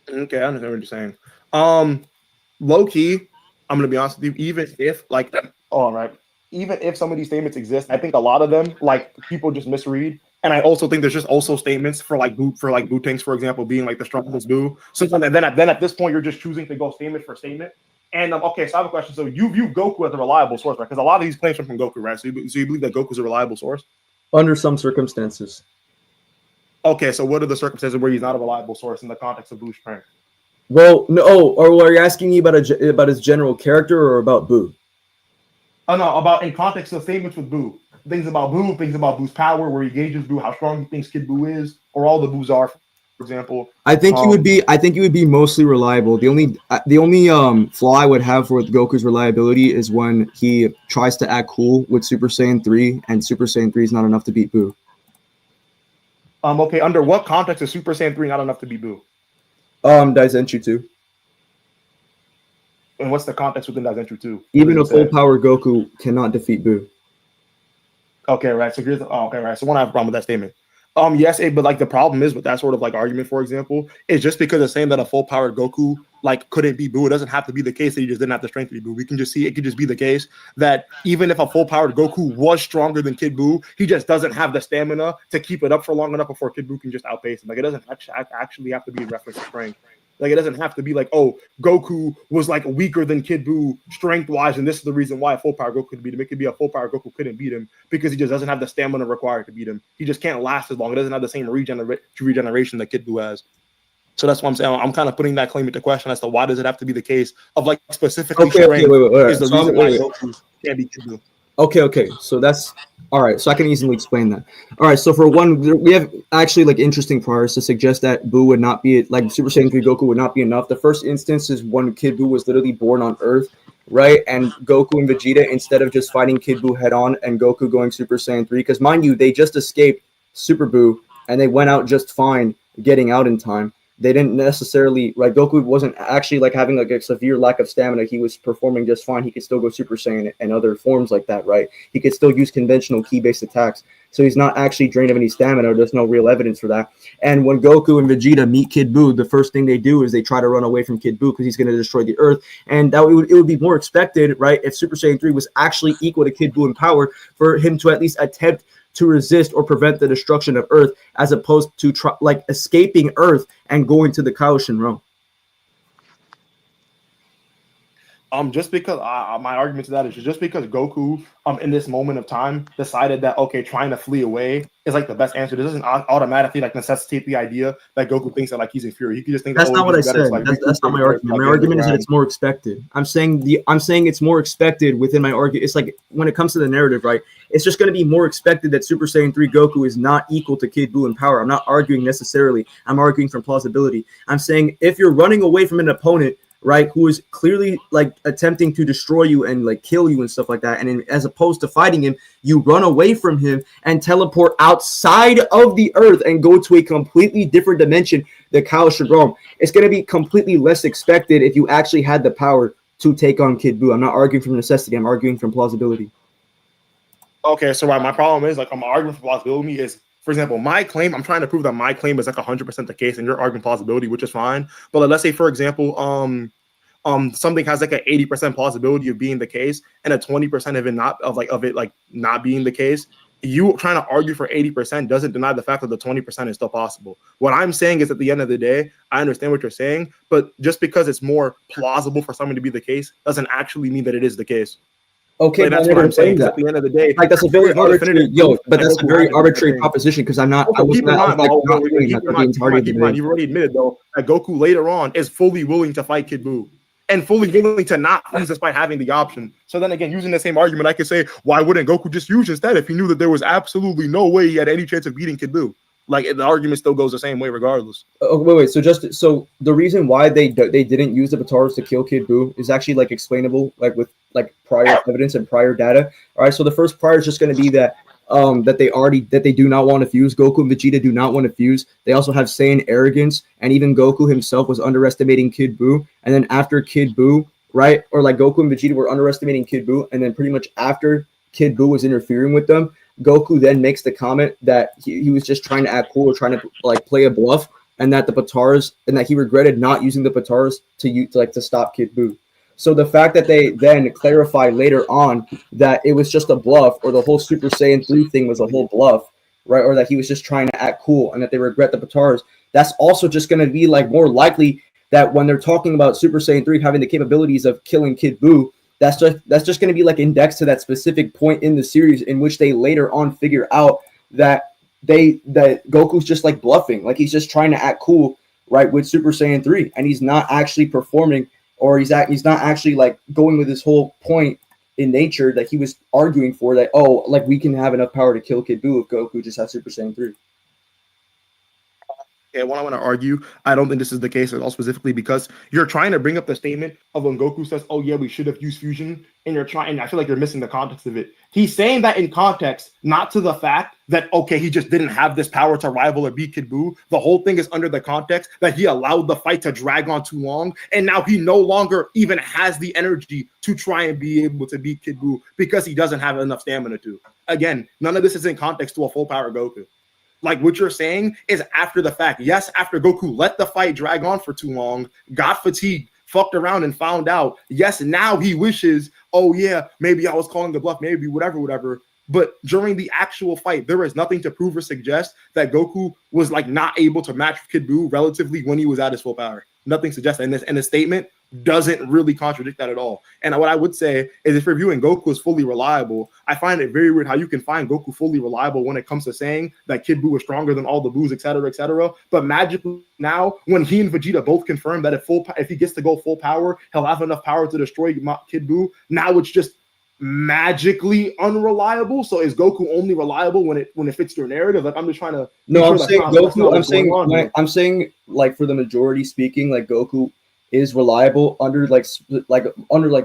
Okay, I understand what you're saying. Low key, I'm gonna be honest with you, even if like, all right, even if some of these statements exist, I think a lot of them, like, people just misread And I also think there's just also statements for like Bootanks, for example, being like the strongest Boo. So then at this point, you're just choosing to go statement for statement. And okay, so I have a question. So you view Goku as a reliable source, right? Because a lot of these claims are from Goku, right? So you believe that Goku's a reliable source? Under some circumstances. Okay, so what are the circumstances where he's not a reliable source in the context of Boo's strength? Well, no, or are you asking me about his general character or about Boo? Oh no, about in context of statements with Boo. Things about Boo's power, where he gauges Boo, how strong he thinks Kid Boo is, or all the Boos are, for example. I think he would be mostly reliable. The only flaw I would have with Goku's reliability is when he tries to act cool with Super Saiyan 3, and Super Saiyan 3 is not enough to beat Boo. Okay, under what context is Super Saiyan 3 not enough to beat Boo? Daizenshuu 2. And what's the context within Daizenshuu 2? Even a full power Goku cannot defeat Boo. Okay, right. So here's okay, right. So one I have a problem with that statement. Yes, but like the problem is with that sort of like argument, for example, is just because it's saying that a full powered Goku like couldn't be Boo. It doesn't have to be the case that he just didn't have the strength to be Boo. We can just see it could just be the case that even if a full powered Goku was stronger than Kid Boo, he just doesn't have the stamina to keep it up for long enough before Kid Boo can just outpace him. Like it doesn't actually have to be in reference to strength. Like it doesn't have to be like, oh, Goku was like weaker than Kid Boo strength-wise, and this is the reason why a full power Goku could beat him. It could be a full power Goku couldn't beat him because he just doesn't have the stamina required to beat him. He just can't last as long. It doesn't have the same regeneration that Kid Boo has. So that's what I'm saying. I'm kind of putting that claim into question as to why does it have to be the case of like specifically strength is the reason why Goku can't beat Kid Boo. Okay. So that's all right. So I can easily explain that. All right. So for one, we have actually like interesting priors to suggest that Boo would not be like Super Saiyan 3 Goku would not be enough. The first instance is when Kid Boo was literally born on Earth, right? And Goku and Vegeta, instead of just fighting Kid Boo head on and Goku going Super Saiyan 3, because mind you, they just escaped Super Boo and they went out just fine, getting out in time. They didn't necessarily, right? Goku wasn't actually like having like a severe lack of stamina. He was performing just fine. He could still go Super Saiyan and other forms like that, right? He could still use conventional ki-based attacks. So he's not actually drained of any stamina. There's no real evidence for that. And when Goku and Vegeta meet Kid Boo, the first thing they do is they try to run away from Kid Boo because he's going to destroy the Earth. And that it would be more expected, right, if Super Saiyan 3 was actually equal to Kid Boo in power for him to at least attempt to resist or prevent the destruction of Earth, as opposed to escaping Earth and going to the Kaioken realm. Just because my argument to that is just because Goku in this moment of time decided that okay, trying to flee away is like the best answer. This doesn't automatically like necessitate the idea that Goku thinks that like he's inferior. He could just think that's not what I said. Like, that's not my argument. My argument is that it's more expected. I'm saying it's more expected within my argument. It's like when it comes to the narrative, right? It's just going to be more expected that Super Saiyan 3 Goku is not equal to Kid Boo in power. I'm not arguing necessarily. I'm arguing from plausibility. I'm saying if you're running away from an opponent, right, who is clearly like attempting to destroy you and like kill you and stuff like that, and as opposed to fighting him, you run away from him and teleport outside of the Earth and go to a completely different dimension, the Kaioken realm. It's going to be completely less expected if you actually had the power to take on Kid Boo. I'm not arguing from necessity. I'm arguing from plausibility. Okay, so my problem is like I'm arguing for plausibility is, for example, my claim, I'm trying to prove that my claim is like 100% the case and you're arguing plausibility, which is fine. But like, let's say, for example, something has like an 80% plausibility of being the case and a 20% of it not being the case. You trying to argue for 80% doesn't deny the fact that the 20% is still possible. What I'm saying is at the end of the day, I understand what you're saying, but just because it's more plausible for something to be the case doesn't actually mean that it is the case. Okay, like, that's what I'm saying. At the end of the day, like that's a very arbitrary, that's a very arbitrary proposition because I'm not. You've already admitted though that Goku later on is fully willing to fight Kid Boo and fully willing to not lose despite having the option. So then again, using the same argument, I could say, why wouldn't Goku just use instead if he knew that there was absolutely no way he had any chance of beating Kid Boo? Like the argument still goes the same way regardless. Wait. So the reason why they didn't use the Bataras to kill Kid Boo is actually like explainable, like with like prior evidence and prior data. All right. So the first prior is just going to be that that they do not want to fuse. Goku and Vegeta do not want to fuse. They also have Saiyan arrogance, and even Goku himself was underestimating Kid Boo. And then after Kid Boo, right, or like Goku and Vegeta were underestimating Kid Boo, and then pretty much after Kid Boo was interfering with them, Goku then makes the comment that he was just trying to act cool or trying to like play a bluff, and that the Bataras and that he regretted not using the Bataras to stop Kid Boo. So the fact that they then clarified later on that it was just a bluff, or the whole Super Saiyan 3 thing was a whole bluff, right? Or that he was just trying to act cool and that they regret the Potars. That's also just going to be like more likely that when they're talking about Super Saiyan 3 having the capabilities of killing Kid Buu, that's just going to be like indexed to that specific point in the series in which they later on figure out that Goku's just like bluffing, like he's just trying to act cool, right, with Super Saiyan 3, and he's not actually performing, or he's not actually like going with this whole point in nature that he was arguing for, that like we can have enough power to kill Kid Buu if Goku just has Super Saiyan 3. Yeah, what I want to argue, I don't think this is the case at all, specifically because you're trying to bring up the statement of when Goku says, "Oh yeah, we should have used fusion," and I feel like you're missing the context of it. He's saying that in context, not to the fact that okay, he just didn't have this power to rival or beat Kid Buu. The whole thing is under the context that he allowed the fight to drag on too long, and now he no longer even has the energy to try and be able to beat Kid Buu because he doesn't have enough stamina to. Again, none of this is in context to a full power Goku. Like what you're saying is after the fact. Yes, after Goku let the fight drag on for too long, got fatigued, fucked around and found out. Yes, now he wishes, oh yeah, maybe I was calling the bluff, maybe whatever. But during the actual fight, there is nothing to prove or suggest that Goku was like not able to match Kid Buu relatively when he was at his full power. Nothing suggests that. And the statement doesn't really contradict that at all. And what I would say is if you're viewing Goku as fully reliable, I find it very weird how you can find Goku fully reliable when it comes to saying that Kid Buu is stronger than all the Buus, etc. But magically now, when he and Vegeta both confirm that if he gets to go full power, he'll have enough power to destroy Kid Buu, now it's just magically unreliable. So is Goku only reliable when it fits your narrative? Like I'm just trying to. No, I'm saying Goku. I'm saying like for the majority speaking, like Goku is reliable under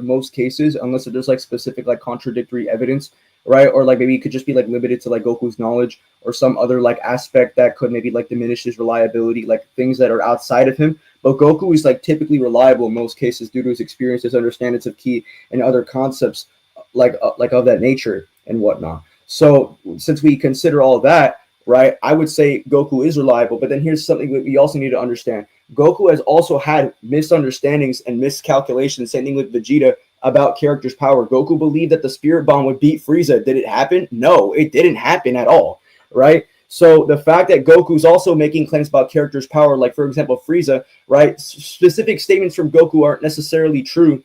most cases, unless there's like specific like contradictory evidence, right? Or like maybe it could just be like limited to like Goku's knowledge or some other like aspect that could maybe like diminish his reliability, like things that are outside of him. But Goku is like typically reliable in most cases due to his experience, his understandings of ki and other concepts like of that nature and whatnot. So since we consider all that, right, I would say Goku is reliable. But then here's something that we also need to understand. Goku has also had misunderstandings and miscalculations, same thing with Vegeta, about character's power. Goku believed that the Spirit Bomb would beat Frieza. Did it happen? No, it didn't happen at all, right? So the fact that Goku's also making claims about character's power, like, for example, Frieza, right? Specific statements from Goku aren't necessarily true,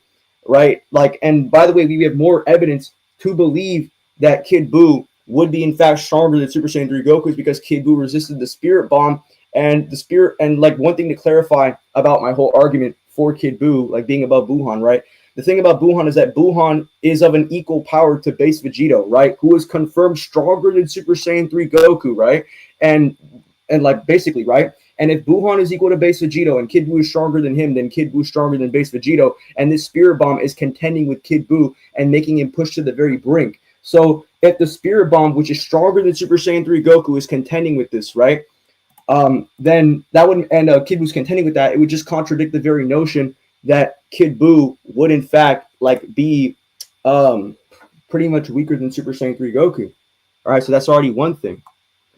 right? Like, and by the way, we have more evidence to believe that Kid Buu would be, in fact, stronger than Super Saiyan 3 Goku is because Kid Buu resisted the Spirit Bomb. And like one thing to clarify about my whole argument for Kid Buu, like being above Buhan, right? The thing about Buhan is that Buhan is of an equal power to base Vegito, right? Who is confirmed stronger than Super Saiyan 3 Goku, right? And like basically, right? And if Buhan is equal to base Vegito and Kid Buu is stronger than him, then Kid Buu is stronger than base Vegito. And this Spirit Bomb is contending with Kid Buu and making him push to the very brink. So if the Spirit Bomb, which is stronger than Super Saiyan 3 Goku, is contending with this, right? Then that would, and Kid Buu's contending with that, it would just contradict the very notion that Kid Buu would in fact like be pretty much weaker than Super Saiyan 3 Goku. All right, so that's already one thing.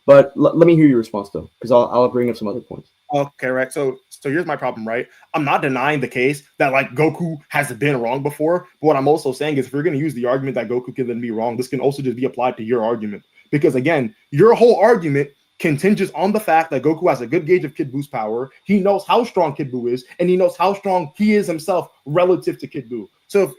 But let me hear your response though, because I'll bring up some other points. Okay, right. So here's my problem, right? I'm not denying the case that like Goku has been wrong before, but what I'm also saying is if you're going to use the argument that Goku can then be wrong, this can also just be applied to your argument. Because again, your whole argument contingent on the fact that Goku has a good gauge of Kid Buu's power. He knows how strong Kid Buu is, and he knows how strong he is himself relative to Kid Buu. So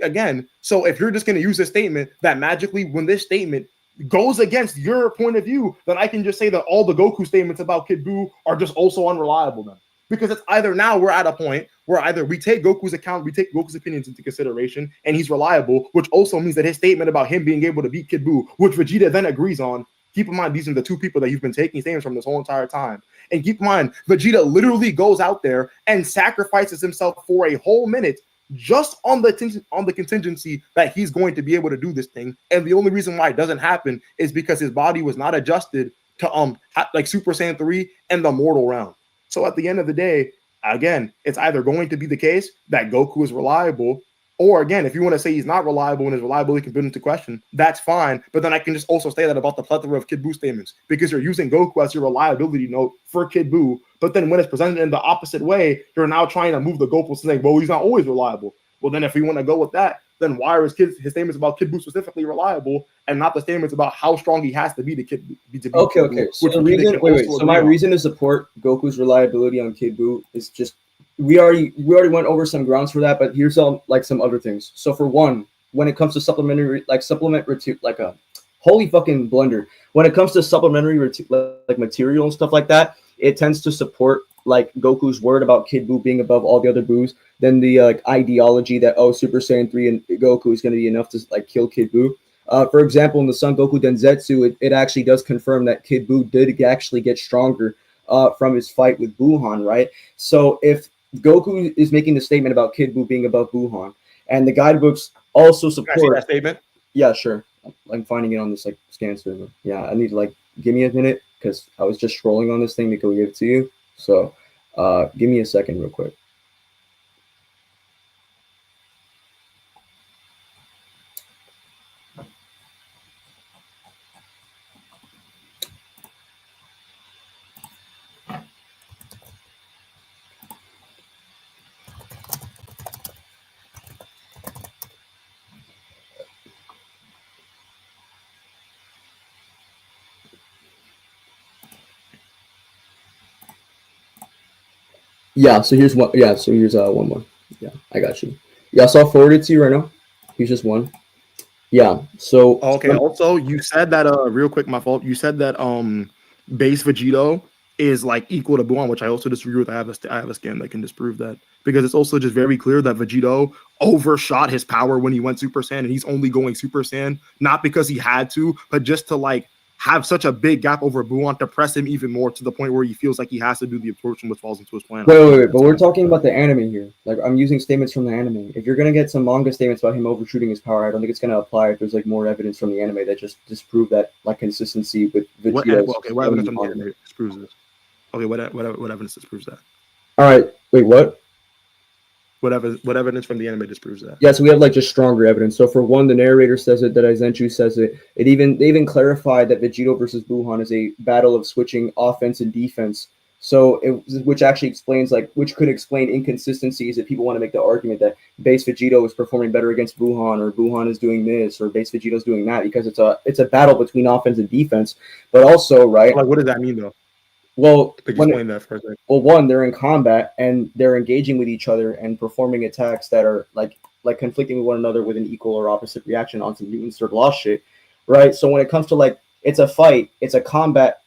if you're just going to use a statement that magically, when this statement goes against your point of view, then I can just say that all the Goku statements about Kid Buu are just also unreliable then. Because it's either now we're at a point where either we take Goku's opinions into consideration, and he's reliable, which also means that his statement about him being able to beat Kid Buu, which Vegeta then agrees on. Keep in mind, these are the two people that you've been taking statements from this whole entire time. And keep in mind, Vegeta literally goes out there and sacrifices himself for a whole minute just on the contingency that he's going to be able to do this thing. And the only reason why it doesn't happen is because his body was not adjusted to like Super Saiyan 3 and the mortal realm. So at the end of the day, again, it's either going to be the case that Goku is reliable, or again, if you want to say he's not reliable and his reliability can be put into question, that's fine. But then I can just also say that about the plethora of Kid Buu statements, because you're using Goku as your reliability note for Kid Buu. But then when it's presented in the opposite way, you're now trying to move the goalpost and saying, well, he's not always reliable. Well, then if we want to go with that, then why are his statements about Kid Buu specifically reliable and not the statements about how strong he has to be to beat Okay. Kid Buu, So which the they reason, can wait. also So my agree on. reason to support Goku's reliability on Kid Buu is just we already went over some grounds for that, but here's some other things. So for one, when it comes to holy fucking blender. When it comes to supplementary like material and stuff like that, it tends to support like Goku's word about Kid Buu being above all the other Buus than the ideology that Super Saiyan 3 and Goku is going to be enough to like kill Kid Buu. For example, in the Son Goku Densetsu, it actually does confirm that Kid Buu did actually get stronger from his fight with Buuhan, right? So if Goku is making the statement about Kid Buu being above Buuhan, and the guidebooks also support Can I see that statement? Yeah, sure. I'm finding it on this like scan server. Yeah, I need to like give me a minute because I was just scrolling on this thing to go give it to you. So give me a second real quick. Yeah, so here's one. Yeah, so here's one more. Yeah, I got you. Yeah, so I'll forward it to you right now. Here's just one. Yeah. So okay. Also, you said that real quick, my fault. You said that base Vegito is like equal to Buuhan, which I also disagree with. I have a scan that can disprove that because it's also just very clear that Vegito overshot his power when he went Super Saiyan, and he's only going Super Saiyan not because he had to, but just to like have such a big gap over Buuhan to press him even more to the point where he feels like he has to do the absorption which falls into his plan. Wait, but we're talking about the anime here. Like I'm using statements from the anime. If you're gonna get some manga statements about him overshooting his power, I don't think it's gonna apply if there's like more evidence from the anime that just disprove that like consistency with Vegito's. What evidence from the anime disproves this? Okay, what evidence disproves that? All right, wait, what? What evidence from the anime disproves that? Yeah, so we have like just stronger evidence. So for one, the narrator says it, that Aizenchu says it. They even clarified that Vegito versus Buuhan is a battle of switching offense and defense. So which actually explains which could explain inconsistencies if people want to make the argument that base Vegito is performing better against Buuhan, or Buuhan is doing this, or base Vegito is doing that, because it's a battle between offense and defense. But also, right? Like, what does that mean though? Well, explain that for a second. Well, one, they're in combat and they're engaging with each other and performing attacks that are like conflicting with one another with an equal or opposite reaction on some Newton's third law shit, right? So when it comes to it's a fight, it's a combat,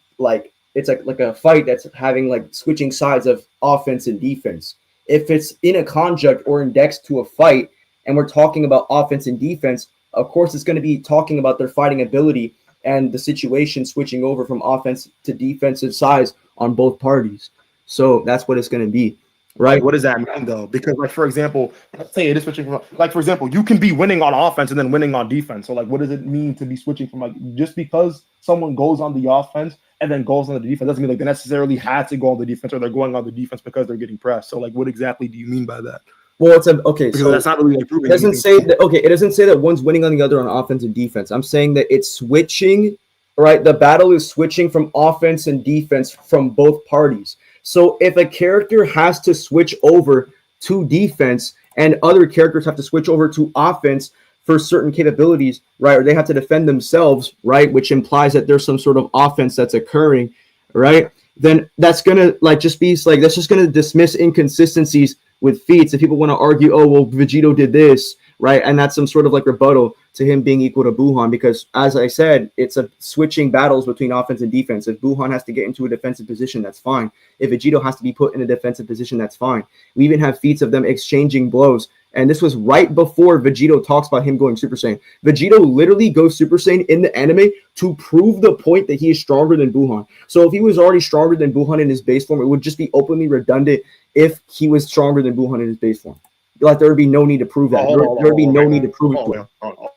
it's like a fight that's having switching sides of offense and defense. If it's in a conjunct or indexed to a fight, and we're talking about offense and defense, of course it's going to be talking about their fighting ability and the situation switching over from offense to defensive sides on both parties. So that's what it's going to be, right? What does that mean though? Because for example, let's say it is switching from for example, you can be winning on offense and then winning on defense. So what does it mean to be switching from just because someone goes on the offense and then goes on the defense doesn't mean they necessarily had to go on the defense, or they're going on the defense because they're getting pressed. So what exactly do you mean by that? Well, it's okay. Because so that's not really proving. It doesn't say that. Okay, it doesn't say that one's winning on the other on offense and defense. I'm saying that it's switching. Right, the battle is switching from offense and defense from both parties. So if a character has to switch over to defense and other characters have to switch over to offense for certain capabilities, right, or they have to defend themselves, right, which implies that there's some sort of offense that's occurring, right, then that's gonna just be that's just gonna dismiss inconsistencies with feats. If people want to argue, oh well, Vegito did this, right, and that's some sort of rebuttal to him being equal to Buuhan, because as I said, it's a switching battles between offense and defense. If Buuhan has to get into a defensive position, that's fine. If Vegito has to be put in a defensive position, that's fine. We even have feats of them exchanging blows. And this was right before Vegito talks about him going Super Saiyan. Vegito literally goes Super Saiyan in the anime to prove the point that he is stronger than Buuhan. So if he was already stronger than Buuhan in his base form, it would just be openly redundant if he was stronger than Buuhan in his base form. There would be no need to prove that. There would be no need to prove it. I'll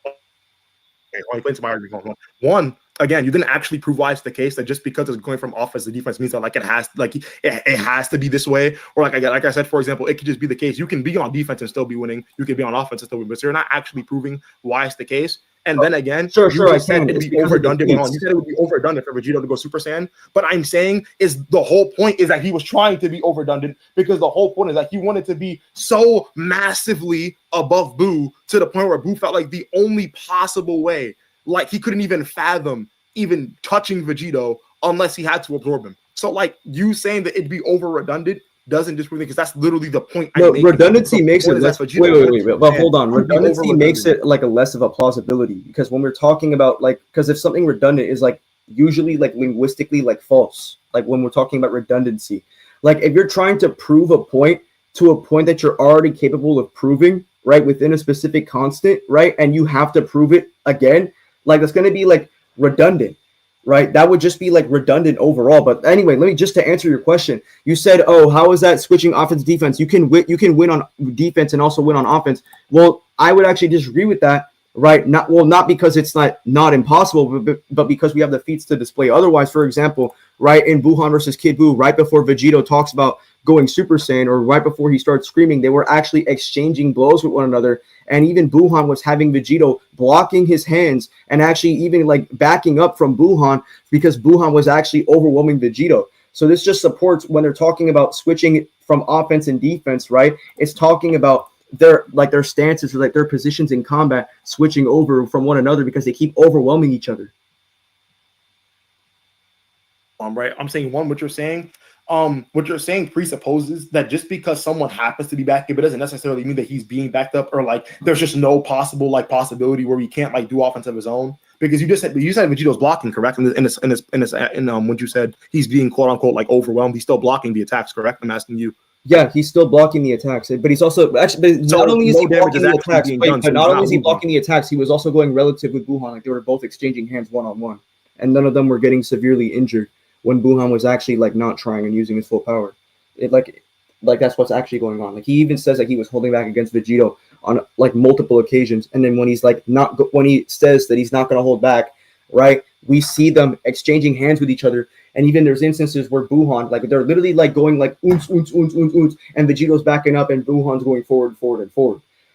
explain to my argument. One, again, you didn't actually prove why it's the case that just because it's going from offense to defense means that it has to be this way. Or like I said, for example, it could just be the case. You can be on defense and still be winning. You can be on offense and still win, but you're not actually proving why it's the case. And then again, sure, I said it'd be over-redundant. You said it would be over-redundant for Vegito to go Super Saiyan. But I'm saying is the whole point is that he was trying to be over-redundant because the whole point is that he wanted to be so massively above Buu to the point where Buu felt like the only possible way, like he couldn't even fathom even touching Vegito unless he had to absorb him. So like you saying that it'd be over-redundant doesn't disprove it because that's literally the point. No, redundancy makes it less. Wait. But hold on. Redundancy makes it like a less of a plausibility because when we're talking about like, because if something redundant is like usually like linguistically like false, like when we're talking about redundancy, like if you're trying to prove a point to a point that you're already capable of proving, right, within a specific constant, right, and you have to prove it again, like that's going to be like redundant. Right, that would just be like redundant overall. But anyway, let me just to answer your question. You said, "Oh, how is that switching offense defense? You can win on defense and also win on offense." Well, I would actually disagree with that. Right, not because it's not impossible, but because we have the feats to display. Otherwise, for example, right in Buuhan versus Kid Buu, right before Vegito talks about going Super Saiyan, or right before he starts screaming, they were actually exchanging blows with one another. And even Buuhan was having Vegito blocking his hands and actually even like backing up from Buuhan because Buuhan was actually overwhelming Vegito. So this just supports when they're talking about switching from offense and defense, right? It's talking about their stances or like their positions in combat switching over from one another because they keep overwhelming each other. Right. I'm saying what you're saying presupposes that just because someone happens to be backed up, it doesn't necessarily mean that he's being backed up or like there's just no possibility where he can't like do offense of his own. Because you said Vegito's blocking, correct? In when you said he's being quote unquote like overwhelmed, he's still blocking the attacks, correct? I'm asking you. Yeah, he's still blocking the attacks, but he's also actually not only is he blocking the attacks, but not only is he blocking the attacks, he was also going relative with Buuhan. Like they were both exchanging hands one-on-one, and none of them were getting severely injured when Buuhan was actually like not trying and using his full power. It like that's what's actually going on. Like he even says that he was holding back against Vegito on like multiple occasions, and then when he's like when he says that he's not going to hold back, right? We see them exchanging hands with each other. And even there's instances where Buuhan, like they're literally like going like oons, and Vegito's backing up and Buuhan's going forward,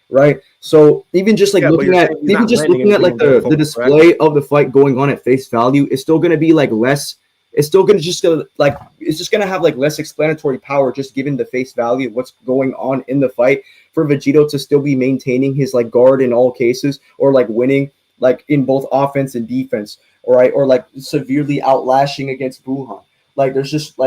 right? So even just like looking at like the display of the fight going on at face value, it's still gonna be like less. It's still gonna just gonna have like less explanatory power just given the face value of what's going on in the fight for Vegito to still be maintaining his like guard in all cases or like winning like in both offense and defense. Right, or like severely outlashing against Buuhan. Like there's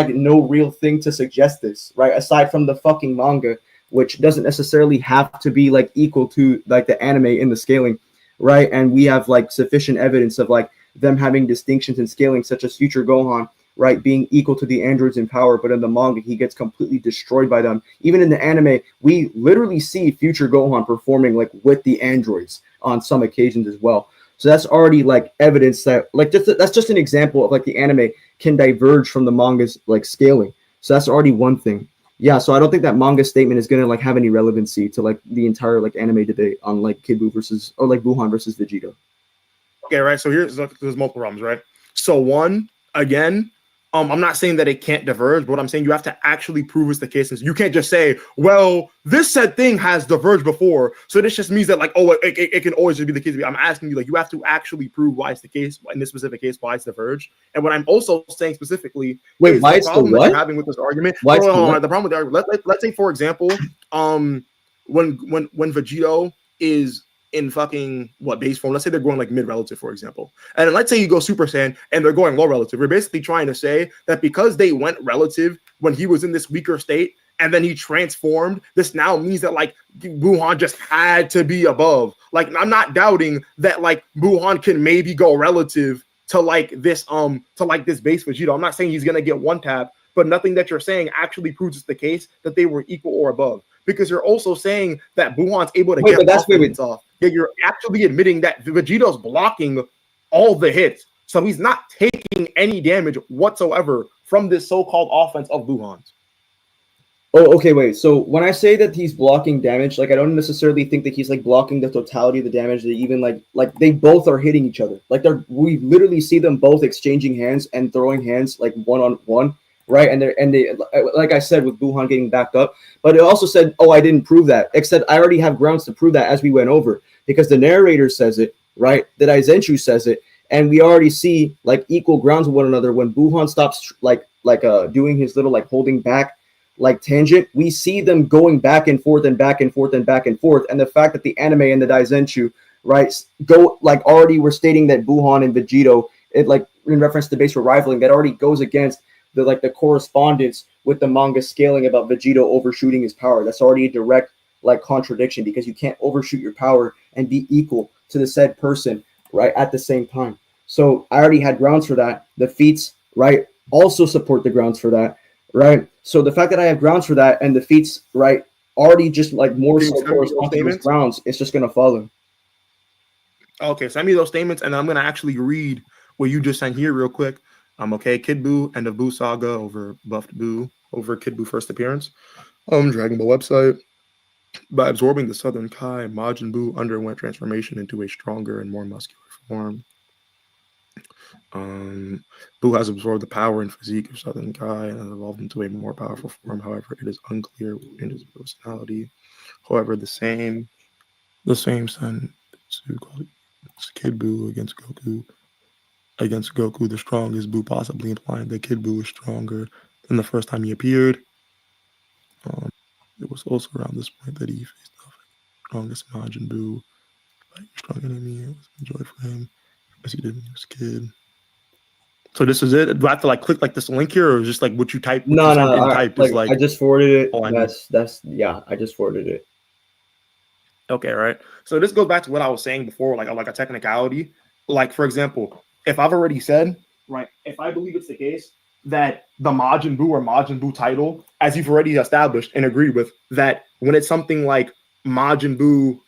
no real thing to suggest this, right? Aside from the fucking manga, which doesn't necessarily have to be like equal to like the anime in the scaling, right? And we have like sufficient evidence of like them having distinctions in scaling, such as Future Gohan, right, being equal to the androids in power, but in the manga he gets completely destroyed by them. Even in the anime, we literally see Future Gohan performing like with the androids on some occasions as well. So that's already like evidence that like that's just an example of like the anime can diverge from the manga's like scaling. So that's already one thing. Yeah, so I don't think that manga statement is gonna like have any relevancy to like the entire like anime debate on like Kid Buu versus or like Buuhan versus Vegito. Okay, right. So there's multiple problems, right? So one, again, I'm not saying that it can't diverge, but what I'm saying you have to actually prove it's the case. You can't just say, well, this said thing has diverged before, so this just means that like, oh, it can always just be the case. I'm asking you, like, you have to actually prove why it's the case in this specific case, why it's diverged. And what I'm also saying specifically, wait, why it's the what? You're having with this argument? Why the problem with the argument? Let's say, for example, when Vegito is in fucking base form, let's say they're going like mid relative, for example, and then let's say you go Super Saiyan and they're going low relative. We're basically trying to say that because they went relative when he was in this weaker state and then he transformed, this now means that like Buuhan just had to be above. Like I'm not doubting that like Buuhan can maybe go relative to like this base Vegito. I'm not saying he's gonna get one tap, but nothing that you're saying actually proves it's the case that they were equal or above. Because you're also saying that Buuhan's able to get offense off. Yeah, you're actually admitting that Vegito's blocking all the hits. So he's not taking any damage whatsoever from this so-called offense of Buuhan's. Oh, okay, wait. So when I say that he's blocking damage, like I don't necessarily think that he's like blocking the totality of the damage. They even like they both are hitting each other. Like we literally see them both exchanging hands and throwing hands like one-on-one. Right, and they like I said with Buuhan getting backed up, but it also said, "Oh, I didn't prove that." Except I already have grounds to prove that as we went over, because the narrator says it right? The Daizenshuu says it, and we already see like equal grounds with one another when Buhan stops doing his little like holding back like tangent. We see them going back and forth and back and forth and back and forth, and the fact that the anime and the Daizenshuu, right, go like already we're stating that Buhan and Vegito, it like in reference to base rivaling, that already goes against the like the correspondence with the manga scaling about Vegito overshooting his power. That's already a direct like contradiction, because you can't overshoot your power and be equal to the said person, right, at the same time. So I already had grounds for that. The feats, right, also support the grounds for that, right? So the fact that I have grounds for that and the feats, right, already just like more so correspond to those grounds, it's just gonna follow. Okay, send me those statements, and I'm gonna actually read what you just sent here real quick. Okay, Kid Buu, end of Buu saga over buffed Buu, over Kid Buu first appearance. Dragon Ball website. By absorbing the Southern Kai, Majin Buu underwent transformation into a stronger and more muscular form. Buu has absorbed the power and physique of Southern Kai and has evolved into a more powerful form. However, it is unclear in his personality. However, the same Senjutsu called Kid Buu against Goku. Against Goku, the strongest Buu, possibly implying that Kid Buu was stronger than the first time he appeared. It was also around this point that he faced off the strongest Majin Buu, like a strong enemy. It was a joy for him, as he did when he was a kid. So this is it. Do I have to like click like this link here, or just like what you type? No, type is like I just forwarded it. Oh, I just forwarded it. Okay, right. So this goes back to what I was saying before, like a technicality. Like for example, if I've already said, right, if I believe it's the case that the Majin Buu or Majin Buu title, as you've already established and agreed with, that when it's something like Majin Buu,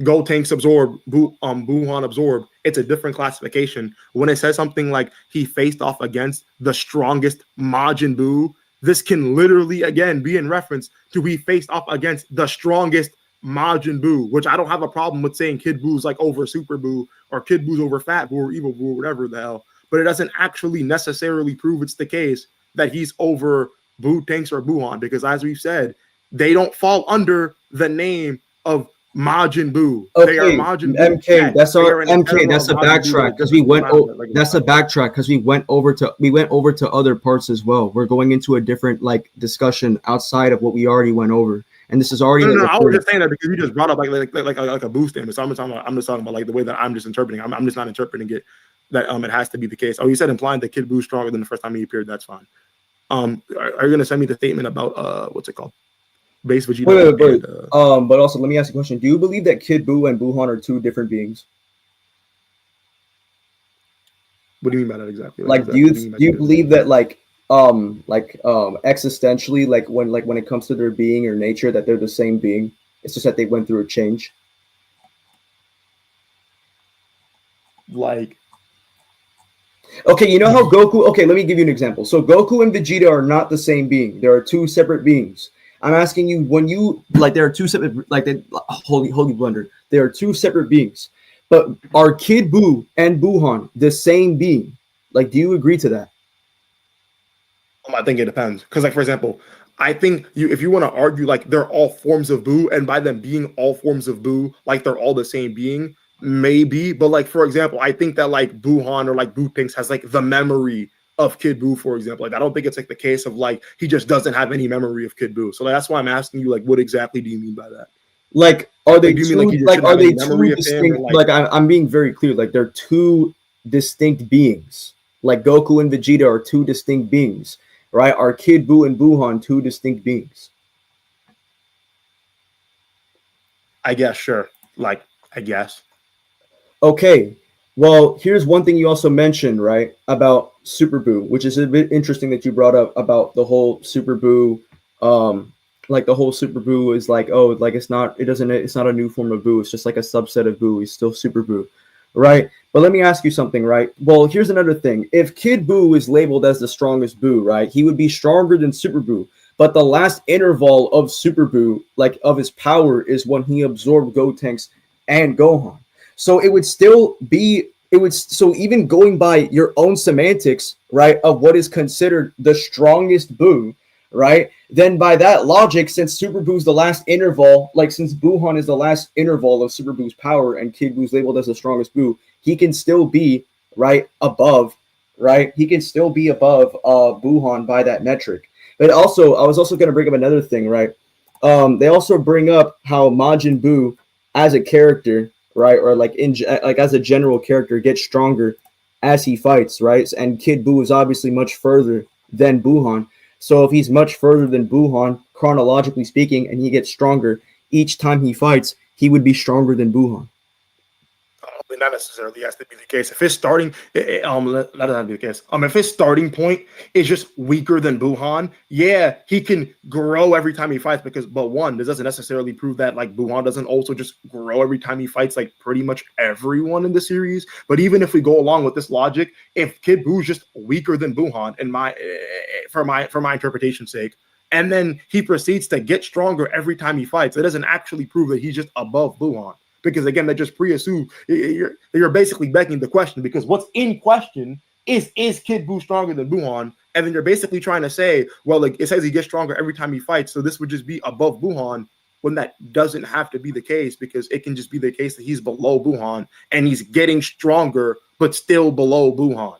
Gotenks absorb, Buhan absorb, it's a different classification. When it says something like he faced off against the strongest Majin Buu, this can literally again be in reference to he faced off against the strongest Majin Buu, which I don't have a problem with saying Kid Buu's like over Super Buu or Kid Buu's over Fat Buu or Evil Buu or whatever the hell. But it doesn't actually necessarily prove it's the case that he's over Buu-Tanks or Buhan, because as we've said, they don't fall under the name of Majin Buu. Okay, they are Majin Buu. MK, that's our MK. That's a backtrack because we went. That's a backtrack because we went over to other parts as well. We're going into a different like discussion outside of what we already went over, and this is already. No, I was just saying that because you just brought up like a Buu statement. So I'm just talking about like the way that I'm just interpreting. I'm just not interpreting it that it has to be the case. Oh, you said implying that Kid Buu is stronger than the first time he appeared. That's fine. Are you gonna send me the statement about what's it called? Base Vegeta. Wait. But also let me ask you a question. Do you believe that Kid Buu and Buhan are two different beings? What do you mean by that exactly? Like, do you believe that existentially, like when it comes to their being or nature, that they're the same being? It's just that they went through a change. Like, okay, you know how Goku. Okay, let me give you an example. So Goku and Vegeta are not the same being. There are two separate beings. I'm asking you, when you like, there are two separate, like, holy blunder. There are two separate beings, but are Kid Buu and Buhan the same being? Like, do you agree to that? I think it depends. Because, like, for example, I think if you want to argue, like, they're all forms of Buu, and by them being all forms of Buu, like, they're all the same being, maybe. But, like, for example, I think that, like, Buhan or, like, Buu-Tanks has, like, the memory of Kid Buu, for example. Like, I don't think it's like the case of like he just doesn't have any memory of Kid Buu. So like, that's why I'm asking you, like, what exactly do you mean by that? Like, are they two, are they two distinct? Like, I'm being very clear. Like, they're two distinct beings. Like Goku and Vegeta are two distinct beings, right? Are Kid Buu and Buhan two distinct beings? I guess, sure. Like, I guess. Okay. Well, here's one thing you also mentioned, right, about Super Buu, which is a bit interesting that you brought up about the whole Super Buu. Like the whole Super Buu is like, oh, like it's not a new form of Buu. It's just like a subset of Buu. He's still Super Buu, right? But let me ask you something, right? Well, here's another thing. If Kid Buu is labeled as the strongest Buu, right, he would be stronger than Super Buu. But the last interval of Super Buu, like of his power, is when he absorbed Gotenks and Gohan. So it would still be, so even going by your own semantics, right, of what is considered the strongest Buu, right? Then by that logic, since Super Boo's the last interval, like since Buuhan is the last interval of Super Boo's power and Kid Boo's labeled as the strongest Boo, he can still be right above, right? He can still be above Buuhan by that metric. But also, I was also going to bring up another thing, right? They also bring up how Majin Buu as a character, right, or like as a general character, gets stronger as he fights, right? And Kid Buu is obviously much further than Buuhan. So if he's much further than Buuhan, chronologically speaking, and he gets stronger each time he fights, he would be stronger than Buuhan. Not necessarily has to be the case. If his starting, that doesn't be the case. If his starting point is just weaker than Buuhan, yeah, he can grow every time he fights. But one, this doesn't necessarily prove that like Buuhan doesn't also just grow every time he fights like pretty much everyone in the series. But even if we go along with this logic, if Kid Buu is just weaker than Buuhan, for my interpretation's sake, and then he proceeds to get stronger every time he fights, it doesn't actually prove that he's just above Buuhan. Because again, that just pre-assume you're basically begging the question, because what's in question is Kid Buu stronger than Buuhan? And then you're basically trying to say, well, like it says he gets stronger every time he fights, so this would just be above Buuhan, when that doesn't have to be the case, because it can just be the case that he's below Buuhan and he's getting stronger, but still below Buuhan.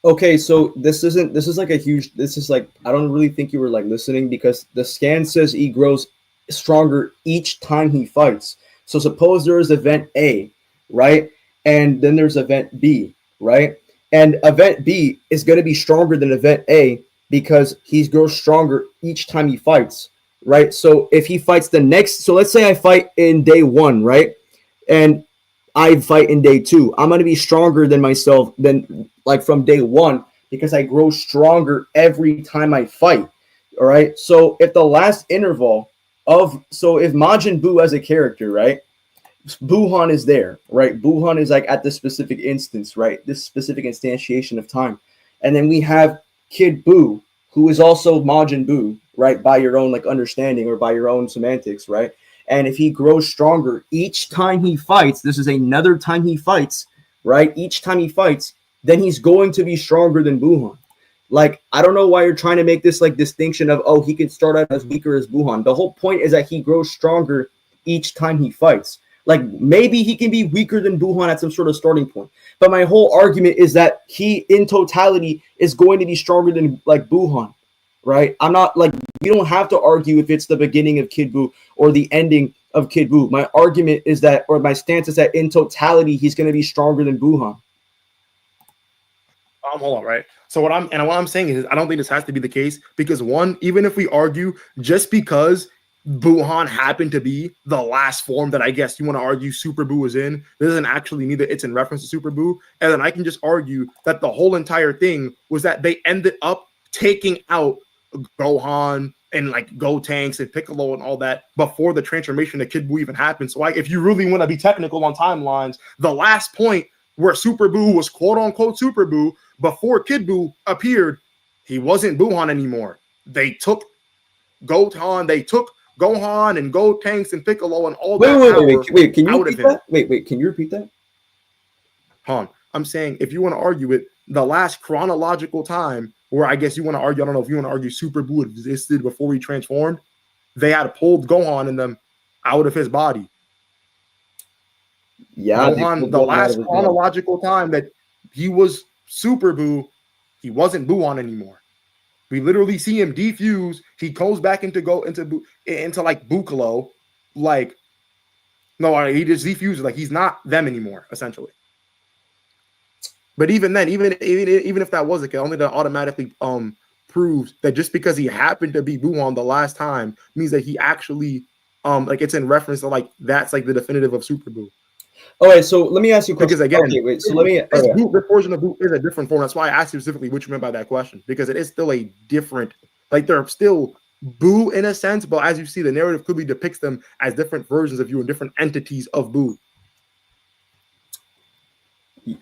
Okay, so this is like I don't really think you were like listening, because the scan says he grows stronger each time he fights. So suppose there is event A, right? And then there's event B, right? And event B is going to be stronger than event A because he grows stronger each time he fights, right? So if he fights so let's say I fight in day 1, right? And I fight in day 2. I'm going to be stronger than myself than like from day 1 because I grow stronger every time I fight, all right? So if the last interval if Majin Buu as a character, right? Buuhan is there, right? Buuhan is like at this specific instance, right? This specific instantiation of time. And then we have Kid Buu, who is also Majin Buu, right? By your own like understanding or by your own semantics, right? And if he grows stronger each time he fights, this is another time he fights, right? Each time he fights, then he's going to be stronger than Buuhan. Like, I don't know why you're trying to make this like distinction of, oh, he can start out as weaker as Buuhan. The whole point is that he grows stronger each time he fights. Like, maybe he can be weaker than Buuhan at some sort of starting point. But my whole argument is that he, in totality, is going to be stronger than like Buuhan, right? I'm not like, you don't have to argue if it's the beginning of Kid Buu or the ending of Kid Buu. My argument is that, or my stance is that in totality, he's going to be stronger than Buuhan. Hold on, right? So what I'm saying is I don't think this has to be the case, because one, even if we argue just because Buuhan happened to be the last form that I guess you want to argue Super Buu is in, this doesn't actually mean that it's in reference to Super Buu. And then I can just argue that the whole entire thing was that they ended up taking out Gohan and like Gotenks and Piccolo and all that before the transformation to Kid Buu even happened. So like, if you really want to be technical on timelines, the last point where Super Buu was quote unquote Super Buu before Kid Buu appeared, he wasn't Buuhan anymore. They took Gohan and Gotenks and Piccolo and all that. Wait, can you repeat that? Wait, can you repeat that? I'm saying if you want to argue it, the last chronological time where I guess you want to argue, I don't know if you want to argue Super Buu existed before he transformed, they had pulled Gohan and them out of his body. Yeah, Gohan, the last chronological time that he was Super Buu, he wasn't Buuhan anymore. We literally see him defuse. He goes back into like Buccalo, like he just defuses. Like he's not them anymore, essentially. But even then, even if that was the case, only that automatically proves that just because he happened to be Buuhan the last time means that he actually like it's in reference to like that's like the definitive of Super Buu. All right, so let me ask you a question. Because again, this version of Buu is a different form. That's why I asked you specifically what you meant by that question, because it is still a different, like they're still Buu in a sense, but as you see, the narrative clearly depicts them as different versions of you and different entities of Buu.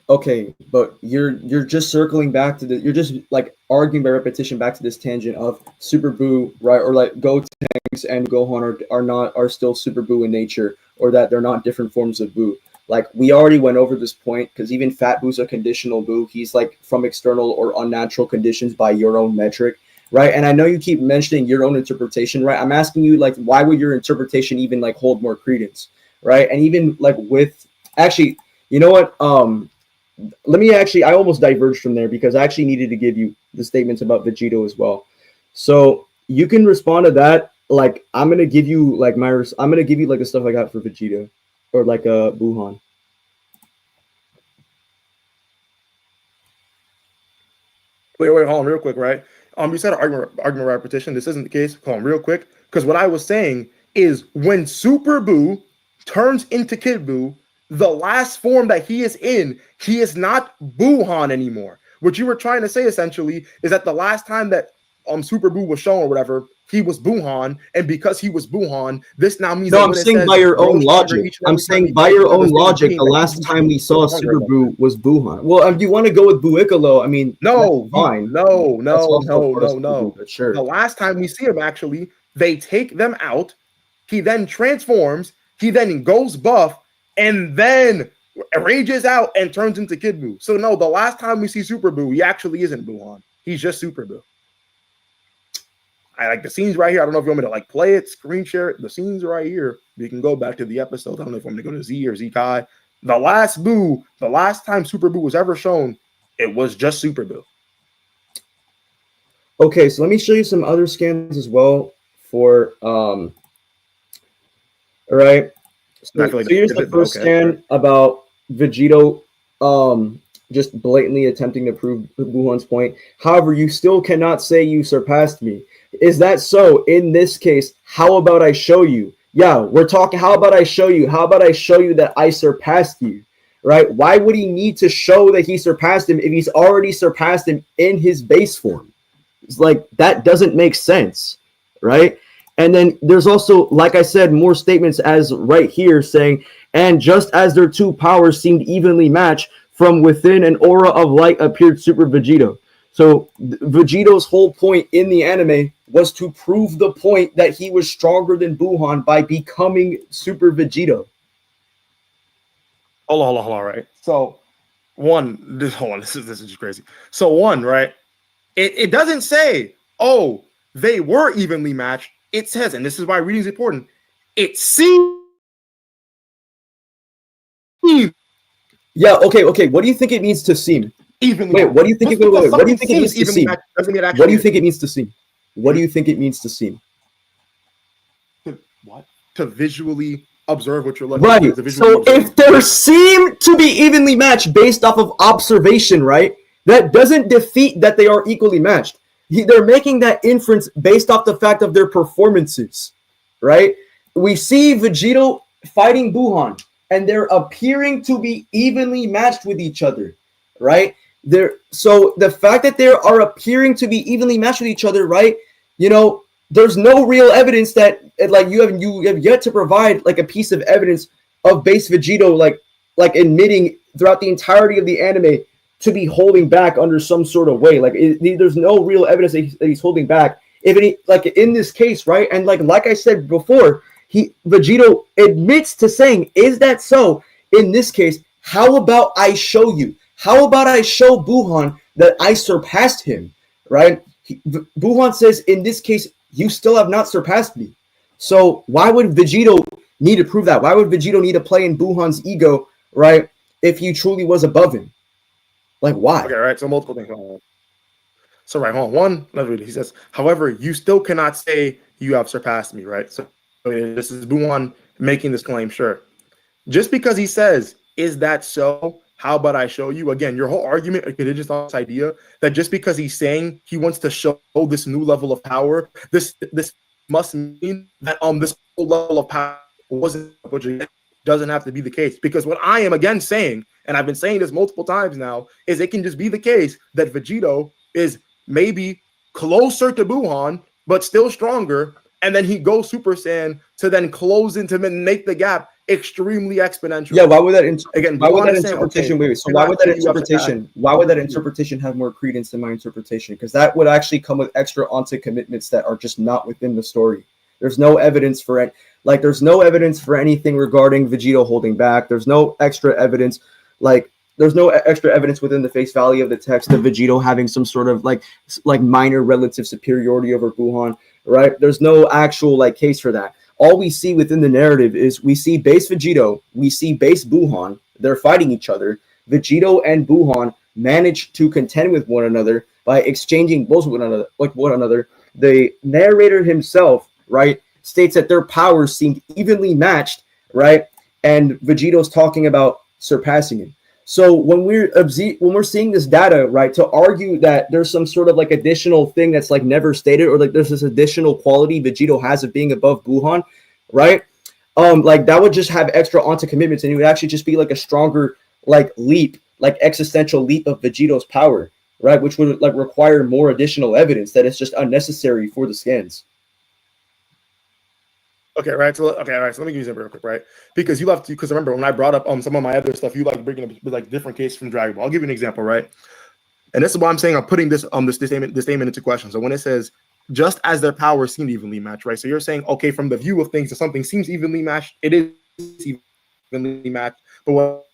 Okay, but you're just circling back to you're just like arguing by repetition back to this tangent of Super Buu, right? Or like Gotenks and Gohan are still Super Buu in nature, or that they're not different forms of Buu. Like, we already went over this point, because even Fat Buu's a conditional Buu. He's like from external or unnatural conditions by your own metric. right? And I know you keep mentioning your own interpretation, right? I'm asking you, like, why would your interpretation even like hold more credence, right? And even like with actually, you know what? Let me actually, I almost diverged from there because I actually needed to give you the statements about Vegito as well. So you can respond to that. Like, I'm gonna give you like I'm gonna give you like the stuff I got for Vegito or like Buhan. Wait, hold on, real quick, right? You said argument repetition. This isn't the case. Hold on, real quick, because what I was saying is when Super Buu turns into Kid Buu, the last form that he is in, he is not Buhan anymore. What you were trying to say essentially is that the last time that Super Buu was shown or whatever, he was Buhan, and because he was Buhan, this now means. No, I'm saying by your own logic. I'm saying by your own logic. The last time we saw Super Buu was Buhan. Well, if you want to go with Buikalo, I mean, no, fine. No. Sure. The last time we see him, actually, they take them out. He then transforms. He then goes buff, and then rages out and turns into Kid Buu. So no, the last time we see Super Buu, he actually isn't Buhan. He's just Super Buu. I like the scenes right here. I don't know if you want me to like play it, screen share it. The scenes right here. You can go back to the episode. I don't know if I'm going to go to Z or Z-Kai. The last Buu, the last time Super Buu was ever shown, it was just Super Buu. Okay, so let me show you some other scans as well for all right. So here's the first scan about Vegito just blatantly attempting to prove Buhan's point. However, you still cannot say you surpassed me. Is that so? In this case, how about I show you? Yeah, we're talking. How about I show you? How about I show you that I surpassed you? Right? Why would he need to show that he surpassed him if he's already surpassed him in his base form? It's like that doesn't make sense, right? And then there's also, like I said, more statements as right here saying, and just as their two powers seemed evenly matched, from within an aura of light appeared Super Vegito. So Vegito's whole point in the anime was to prove the point that he was stronger than Buhan by becoming Super Vegito. Hold on, right? So this is just crazy. So one, right? It doesn't say, oh, they were evenly matched. It says, and this is why reading is important, it seems. Yeah, okay. What do you think it means to seem? Evenly. Wait, what do you think it what do you think it means to seem? What do you think it means to seem? What do you think it means to seem? What? To visually observe what you're looking at. Right. So if they seem to be evenly matched based off of observation, right? That doesn't defeat that they are equally matched. They're making that inference based off the fact of their performances, right? We see Vegito fighting Buhan, and they're appearing to be evenly matched with each other, right? So the fact that they are appearing to be evenly matched with each other, right? You know, there's no real evidence that like you have yet to provide like a piece of evidence of base Vegito like admitting throughout the entirety of the anime to be holding back under some sort of way. Like there's no real evidence that he's holding back. If any, like in this case, right? And like I said before, Vegito admits to saying, "Is that so?" In this case, how about I show you? How about I show Buhan that I surpassed him? Right? Buhan says, "In this case, you still have not surpassed me." So why would Vegito need to prove that? Why would Vegito need to play in Buhan's ego, right? If he truly was above him. Like, why? Okay, right. So multiple things. So right, hold on. One, let's read it. He says, however, you still cannot say you have surpassed me, right? So this is Buhan making this claim, sure. Just because he says, is that so? How about I show you? Again, your whole argument is just on this idea that just because he's saying he wants to show this new level of power, this must mean that this whole level of power wasn't, which doesn't have to be the case. Because what I am again saying, and I've been saying this multiple times now, is it can just be the case that Vegito is maybe closer to Buhan, but still stronger, and then he goes Super Saiyan to then close into and make the gap extremely exponential. Yeah, why would that why would that interpretation? Okay, so why would that interpretation? Why would that interpretation have more credence than my interpretation? Because that would actually come with extra onto commitments that are just not within the story. There's no evidence for it. There's no evidence for anything regarding Vegito holding back. There's no extra evidence. Like there's no extra evidence within the face value of the text of Vegito having some sort of like minor relative superiority over Buhan, right? There's no actual like case for that. All we see within the narrative is we see base Vegito, we see base Buhan. They're fighting each other. Vegito and Buhan manage to contend with one another by exchanging blows with one another. The narrator himself, right, states that their powers seemed evenly matched, right? And Vegito's talking about surpassing him. So when we're seeing this data, right, to argue that there's some sort of like additional thing that's like never stated, or like there's this additional quality Vegito has of being above Buhan, right? Like that would just have extra onto commitments, and it would actually just be like a stronger like leap, like existential leap of Vegito's power, right? Which would like require more additional evidence that it's just unnecessary for the scans. Okay, right. So let me use it real quick, right? Because you have to, because remember when I brought up some of my other stuff, you like bringing up like different cases from Dragon Ball. I'll give you an example, right? And this is why I'm saying I'm putting this this statement into question. So when it says just as their powers seem evenly matched, right? So you're saying, okay, from the view of things, if something seems evenly matched, it is evenly matched. But what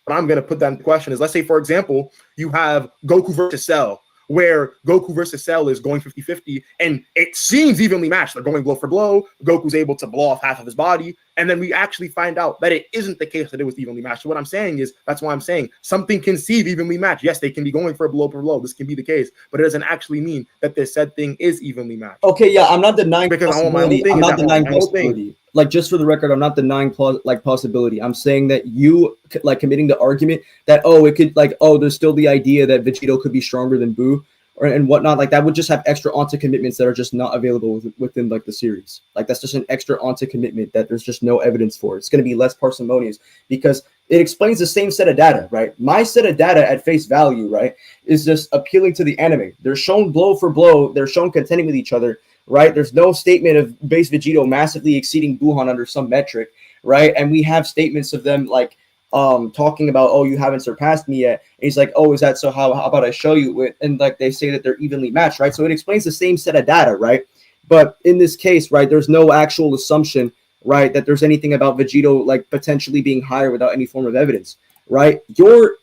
I'm going to put that into question is, let's say, for example, you have Goku versus Cell, where Goku versus Cell is going 50-50, and it seems evenly matched. They're going blow for blow. Goku's able to blow off half of his body, and then we actually find out that it isn't the case that it was evenly matched. So what I'm saying is, that's why I'm saying something can seem evenly matched. Yes, they can be going for blow for blow. This can be the case, but it doesn't actually mean that this said thing is evenly matched. Okay, yeah, I'm not denying because possibility. I'm not denying possibility. Like, just for the record, I'm not denying possibility. I'm saying that you like committing the argument that it could there's still the idea that Vegito could be stronger than Buu and whatnot. Like that would just have extra onto commitments that are just not available within like the series. Like that's just an extra onto commitment that there's just no evidence for. It's going to be less parsimonious because it explains the same set of data, right? My set of data at face value, right, is just appealing to the anime. They're shown blow for blow. They're shown contending with each other. Right, there's no statement of base Vegito massively exceeding Buhan under some metric, right? And we have statements of them like talking about, you haven't surpassed me yet. And he's like, is that so? How about I show you? And like they say that they're evenly matched, right? So it explains the same set of data, right? But in this case, right, there's no actual assumption, right, that there's anything about Vegito like potentially being higher without any form of evidence, right? Your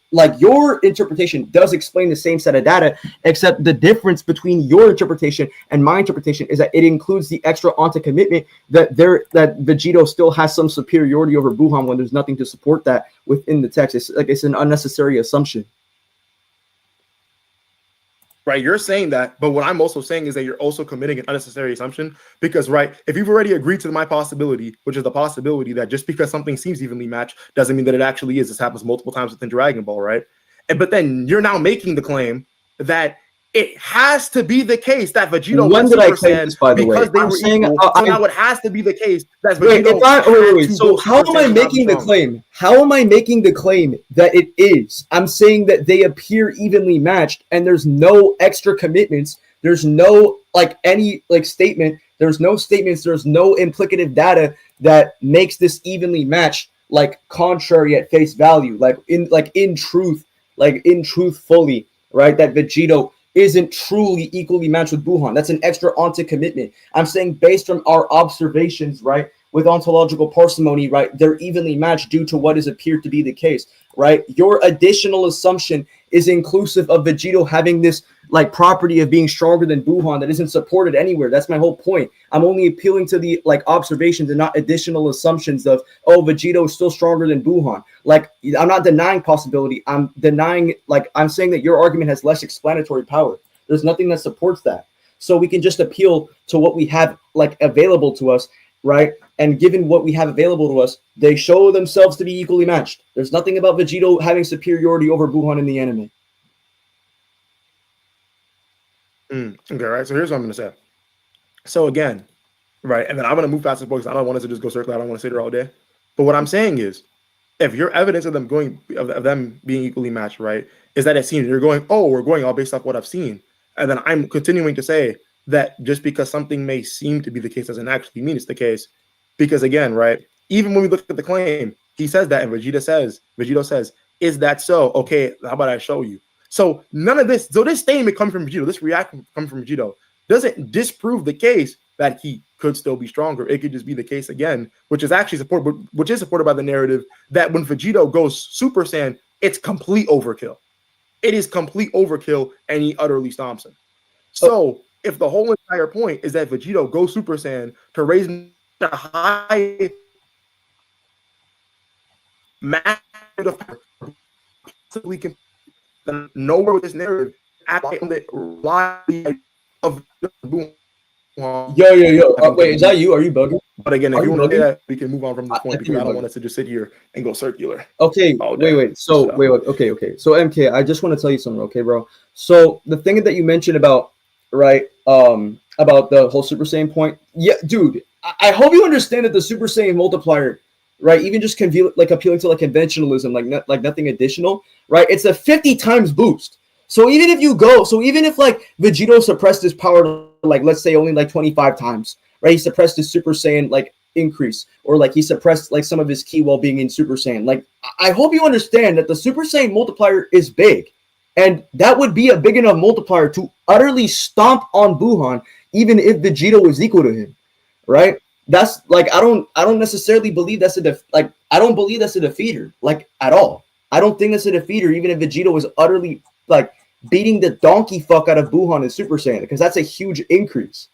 interpretation does explain the same set of data, except the difference between your interpretation and my interpretation is that it includes the extra onto commitment that Vegito still has some superiority over Buhan when there's nothing to support that within the text. It's an unnecessary assumption. Right, you're saying that, but what I'm also saying is that you're also committing an unnecessary assumption because, right, if you've already agreed to my possibility, which is the possibility that just because something seems evenly matched doesn't mean that it actually is. This happens multiple times within Dragon Ball, right? But then you're now making the claim that it has to be the case that Vegito when did I claim this, by the way? They were equal, so now it has to be the case that Vegito. Wait. So how am I making the claim? How am I making the claim that it is? I'm saying that they appear evenly matched, and there's no extra commitments. There's no any statement. There's no statements. There's no implicative data that makes this evenly matched, contrary at face value, in truth fully, right? That Vegito isn't truly equally matched with Buhan. That's an extra onto commitment. I'm saying based on our observations, right, with ontological parsimony, right, they're evenly matched due to what has appeared to be the case, right? Your additional assumption is inclusive of Vegito having this property of being stronger than Buhan that isn't supported anywhere. That's my whole point. I'm only appealing to the observations and not additional assumptions of Vegito is still stronger than Buhan. I'm not denying possibility. I'm denying I'm saying that your argument has less explanatory power. There's nothing that supports that. So we can just appeal to what we have available to us, right? And given what we have available to us, they show themselves to be equally matched. There's nothing about Vegito having superiority over Buhan in the anime. Okay, right. So here's what I'm going to say. So again, right, and then I'm going to move past this because I don't want us to just go circle. I don't want to sit there all day. But what I'm saying is, if your evidence of them being equally matched, right, is that it seems you're going, we're going all based off what I've seen, and then I'm continuing to say that just because something may seem to be the case doesn't actually mean it's the case. Because again, right, even when we look at the claim, he says that, and Vegito says, is that so? Okay, how about I show you? So none of this, so this statement coming from Vegito, this reaction coming from Vegito, doesn't disprove the case that he could still be stronger. It could just be the case again, which is actually supported by the narrative that when Vegito goes Super Saiyan, it's complete overkill. It is complete overkill, and he utterly stomps him. So if the whole entire point is that Vegito goes Super Saiyan to raise the high magnitude of power, possibly can nowhere with this narrative actually of Yo. Wait, is that you? Are you bugging? But again, if you want to do that, we can move on from this point because I don't want us to just sit here and go circular. Okay, wait. So wait. Okay. So MK, I just want to tell you something, okay, bro. So the thing that you mentioned about about the whole Super Saiyan point, yeah, dude. I hope you understand that the Super Saiyan multiplier, right? Even just like appealing to like conventionalism, like nothing additional, right? It's a 50 times boost. So even if like Vegito suppressed his power, like let's say only like 25 times, right? He suppressed his Super Saiyan like increase, or like he suppressed like some of his ki while being in Super Saiyan. Like I hope you understand that the Super Saiyan multiplier is big, and that would be a big enough multiplier to utterly stomp on Buhan, even if Vegito is equal to him, right? That's like I don't necessarily believe that's I don't believe that's a defeater, like at all. I don't think that's a defeater, even if Vegito was utterly like beating the donkey fuck out of Buhan in Super Saiyan, because that's a huge increase.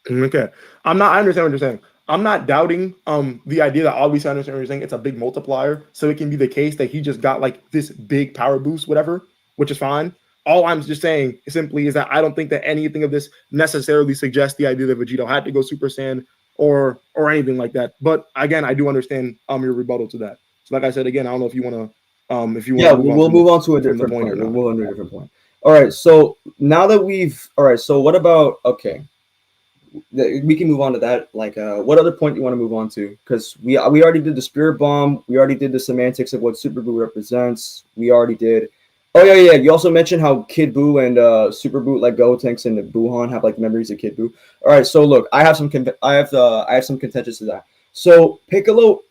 Okay. I understand what you're saying. I'm not doubting the idea that obviously I understand what you're saying. It's a big multiplier. So it can be the case that he just got like this big power boost, whatever, which is fine. All I'm just saying simply is that I don't think that anything of this necessarily suggests the idea that Vegito had to go Super Saiyan or anything like that. But again, I do understand your rebuttal to that. So like I said, again, I don't know if you want to we'll move on to a different point. We'll move on to a different point. All right. So now that so what about, okay, we can move on to that. Like, what other point do you want to move on to? Because we already did the Spirit Bomb. We already did the semantics of what Super Buu represents. We already did. Oh yeah. You also mentioned how Kid Buu and Super Buu, like Gotenks and Buhan, have like memories of Kid Buu. All right, so look, I have some contentions to that. So Piccolo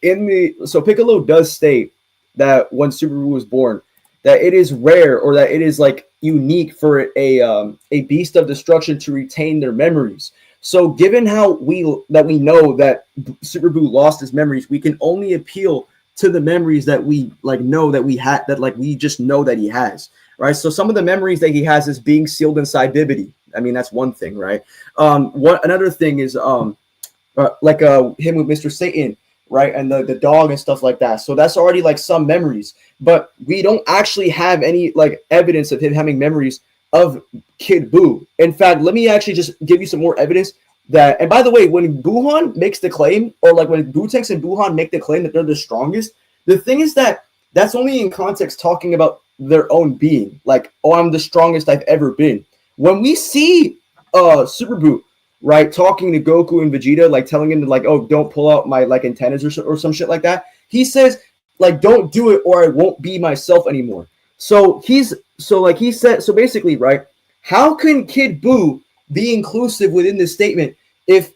does state that when Super Buu was born, that it is rare, or that it is like unique for a beast of destruction to retain their memories. So given how we know that Super Buu lost his memories, we can only appeal to the memories that we like know that we had, that like we just know that he has, right? So some of the memories that he has is being sealed inside Bibidi. I mean, that's one thing, right? Another thing is him with Mr. Satan, right? And the dog and stuff like that. So that's already like some memories, but we don't actually have any like evidence of him having memories of Kid Buu. In fact, let me actually just give you some more evidence that, and by the way, when Buhan makes the claim, or like when Gotenks and Buhan make the claim that they're the strongest, the thing is that that's only in context talking about their own being. Like, oh, I'm the strongest I've ever been. When we see Super Buu, right, talking to Goku and Vegeta, like telling him to like, oh, don't pull out my like antennas or some shit like that, he says like, don't do it or I won't be myself anymore. So basically, right, how can Kid Buu be inclusive within this statement if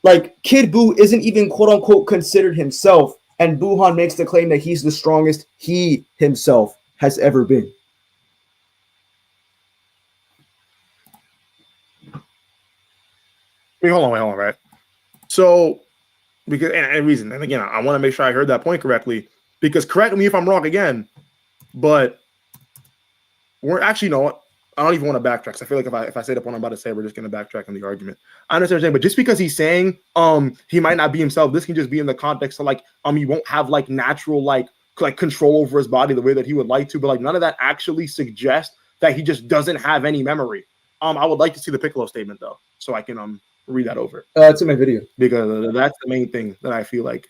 like Kid Buu isn't even quote unquote considered himself, and Buhan makes the claim that he's the strongest he himself has ever been? Wait, hold on, right? So, because and reason, and again, I want to make sure I heard that point correctly, because correct me if I'm wrong again, but we're actually, you know what? I don't even want to backtrack, because I feel like if I say the point I'm about to say, we're just going to backtrack on the argument. I understand what you're saying, but just because he's saying he might not be himself, this can just be in the context of like he won't have like natural like control over his body the way that he would like to, but like none of that actually suggests that he just doesn't have any memory. I would like to see the Piccolo statement though, so I can read that over. It's in my video, because that's the main thing that I feel like.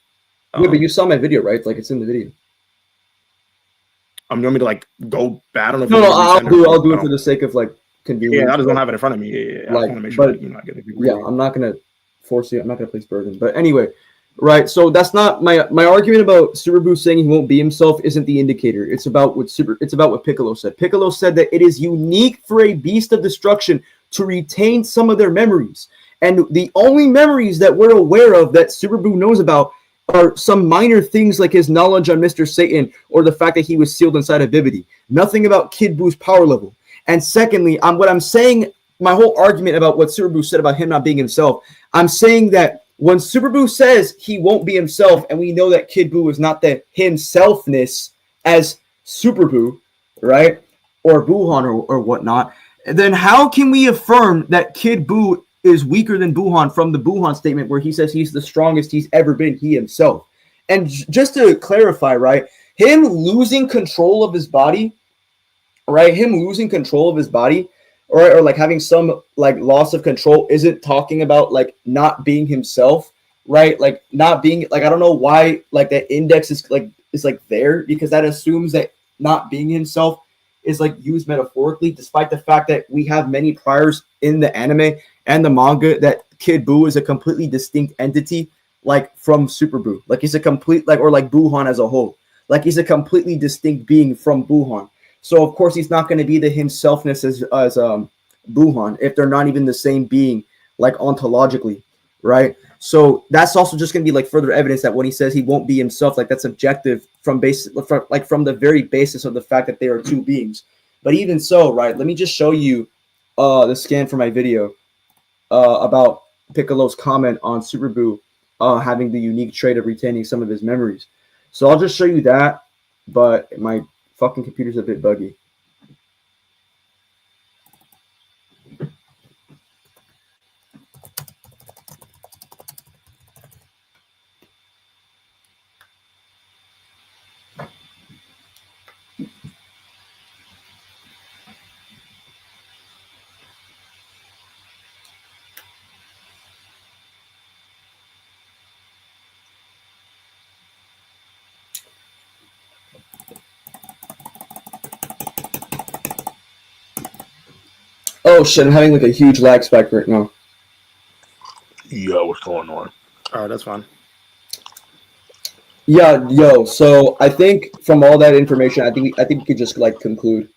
Yeah, but you saw my video, right? Like it's in the video. You want me to like go bad on it? No, I'll do it for the sake of like convenience. Yeah, I just don't have it in front of me. Yeah. I want to make sure that you're not getting. Yeah, I'm not gonna force you. I'm not gonna place burden. But anyway, right? So that's not my argument about Super Buu saying he won't be himself. Isn't the indicator? It's about what Piccolo said. Piccolo said that it is unique for a beast of destruction to retain some of their memories, and the only memories that we're aware of that Super Buu knows about are some minor things like his knowledge on Mr. Satan or the fact that he was sealed inside of Bibidi. Nothing about Kid Buu's power level. And secondly, what I'm saying, my whole argument about what Super Buu said about him not being himself, I'm saying that when Super Buu says he won't be himself, and we know that Kid Buu is not the himselfness as Super Buu, right? Or Buuhan or whatnot, then how can we affirm that Kid Buu is weaker than Buuhan from the Buuhan statement where he says he's the strongest he's ever been, he himself? And just to clarify, right, him losing control of his body, right, or like having some like loss of control isn't talking about like not being himself, right? Like not being like, I don't know why like that index is like there, because that assumes that not being himself is like used metaphorically, despite the fact that we have many priors in the anime and the manga that Kid Buu is a completely distinct entity, like from Super Buu. Like he's a complete like, or like Buuhan as a whole. Like he's a completely distinct being from Buuhan. So of course he's not going to be the himselfness as Buuhan if they're not even the same being, like ontologically, right? So that's also just going to be like further evidence that when he says he won't be himself, like that's objective from the very basis of the fact that they are two beings. But even so, right? Let me just show you the scan for my video about Piccolo's comment on Super Buu having the unique trait of retaining some of his memories. So I'll just show you that, but my fucking computer's a bit buggy. Oh shit, I'm having like a huge lag spike right now. Yeah, what's going on? All right, that's fine. Yeah, yo. So I think from all that information, I think we could just like conclude.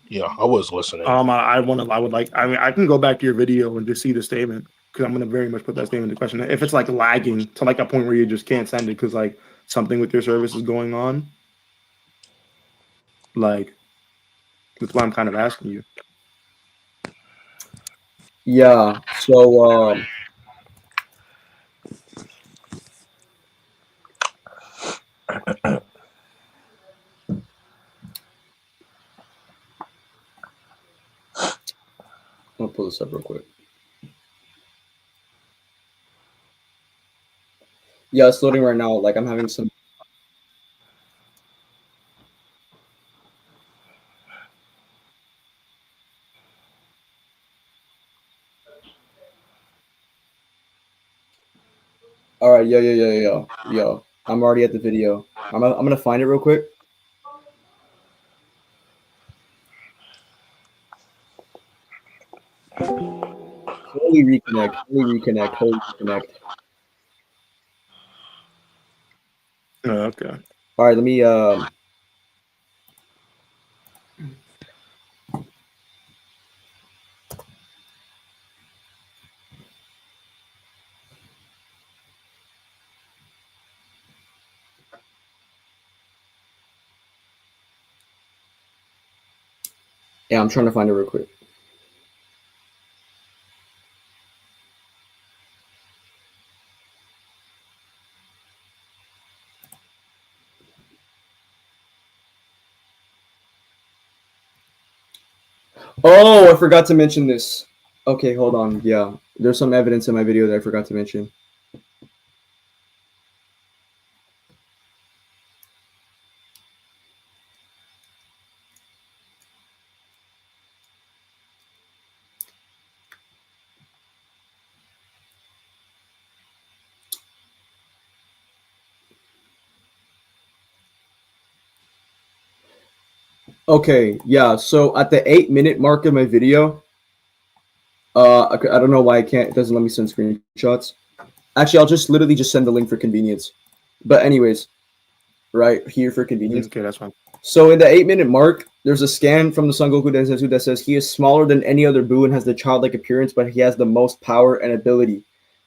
Yeah, I was listening. I mean, I can go back to your video and just see the statement, because I'm gonna very much put that statement into question. If it's like lagging to like a point where you just can't send it because like something with your service is going on, like that's why I'm kind of asking you. Yeah. So I'll pull this up real quick. Yeah, it's loading right now. Like I'm having some. All right, yo. I'm already at the video. I'm gonna find it real quick. Holy reconnect. Oh, okay. All right, let me yeah, I'm trying to find it real quick. Oh, I forgot to mention this. Okay, hold on. Yeah, there's some evidence in my video that I forgot to mention. Okay, yeah, so at the 8-minute mark of my video, I don't know why it doesn't let me send screenshots. Actually, I'll just literally just send the link for convenience. But anyways, right here for convenience. Okay, that's fine. So in the 8-minute mark, there's a scan from the Son Goku Densetsu that says he is smaller than any other Buu and has the childlike appearance, but he has the most power and ability,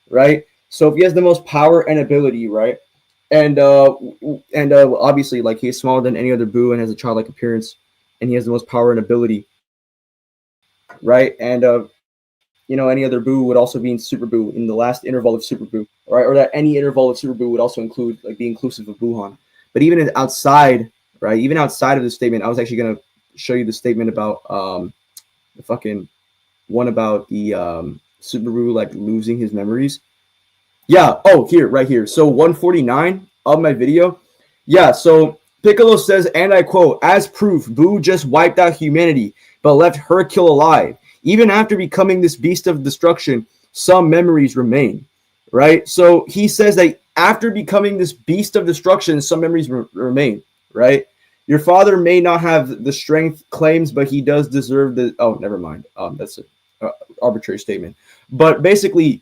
right? So if he has the most power and ability, right, and obviously like he is smaller than any other Buu and has a childlike appearance, and he has the most power and ability, right? And any other Buu would also be in Super Buu in the last interval of Super Buu, right? Or that any interval of Super Buu would also include be inclusive of Buuhan. But even outside, right? Even outside of the statement, I was actually gonna show you the statement about the fucking one about the Subaru losing his memories. Yeah. Oh, right here. So 149 of my video. Yeah. So Piccolo says, and I quote, "As proof, Buu just wiped out humanity, but left Hercule alive. Even after becoming this beast of destruction, some memories remain." Right. So he says that after becoming this beast of destruction, some memories remain. Right. Your father may not have the strength claims, but he does deserve the. Oh, never mind. That's an arbitrary statement. But basically,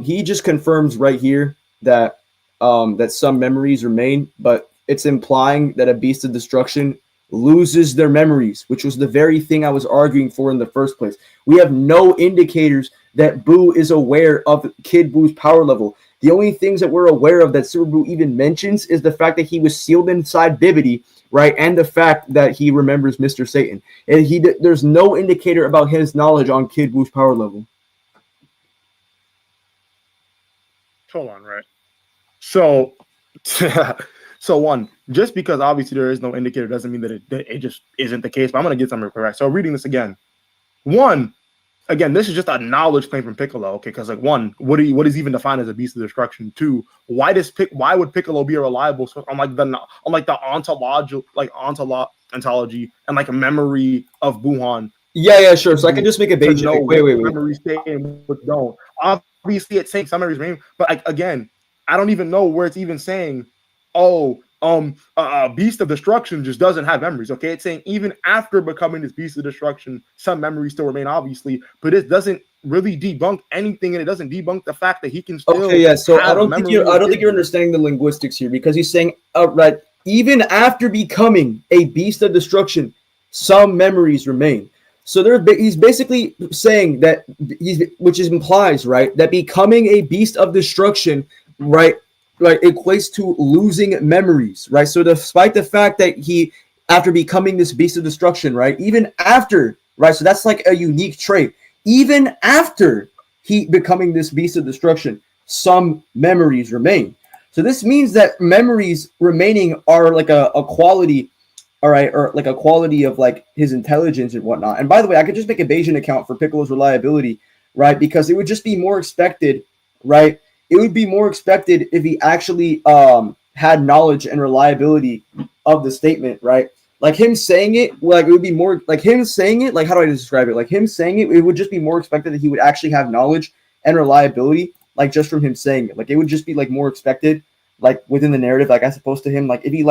he just confirms right here that that some memories remain, but it's implying that a beast of destruction loses their memories, which was the very thing I was arguing for in the first place. We have no indicators that Buu is aware of Kid Buu's power level. The only things that we're aware of that Super Buu even mentions is the fact that he was sealed inside Bibidi, right? And the fact that he remembers Mr. Satan. And there's no indicator about his knowledge on Kid Buu's power level. Hold on, right? So, so one, just because obviously there is no indicator doesn't mean that it just isn't the case. But I'm going to get something correct. So reading this again. One, again, this is just a knowledge claim from Piccolo, okay? Because one, what is even defined as a beast of destruction? Two, why would Piccolo be a reliable source on the ontology and a memory of Buuhan? Yeah, sure. So I can just make a basic. Wait. Memories stay and which don't. Obviously, it's saying some memories remain, but again, I don't even know where it's even saying, beast of destruction just doesn't have memories. Okay, it's saying even after becoming this beast of destruction, some memories still remain, obviously, but it doesn't really debunk anything, and it doesn't debunk the fact that he can still. Okay, yeah. So I don't think you're understanding the linguistics here, because he's saying right, even after becoming a beast of destruction, some memories remain. So he's basically saying that which implies, right, that becoming a beast of destruction, right, equates to losing memories, right? So despite the fact that he, after becoming this beast of destruction, right, even after, right, so that's a unique trait. Even after he becoming this beast of destruction, some memories remain. So this means that memories remaining are a quality. All right, or a quality of his intelligence and whatnot. And by the way, I could just make a Bayesian account for Piccolo's reliability, right? Because it would just be more expected, right? It would be more expected if he actually had knowledge and reliability of the statement, right? Him saying it, it would be more him saying it. How do I describe it? Him saying it, it would just be more expected that he would actually have knowledge and reliability, just from him saying it. It would just be more expected. Within the narrative, as opposed to him, if he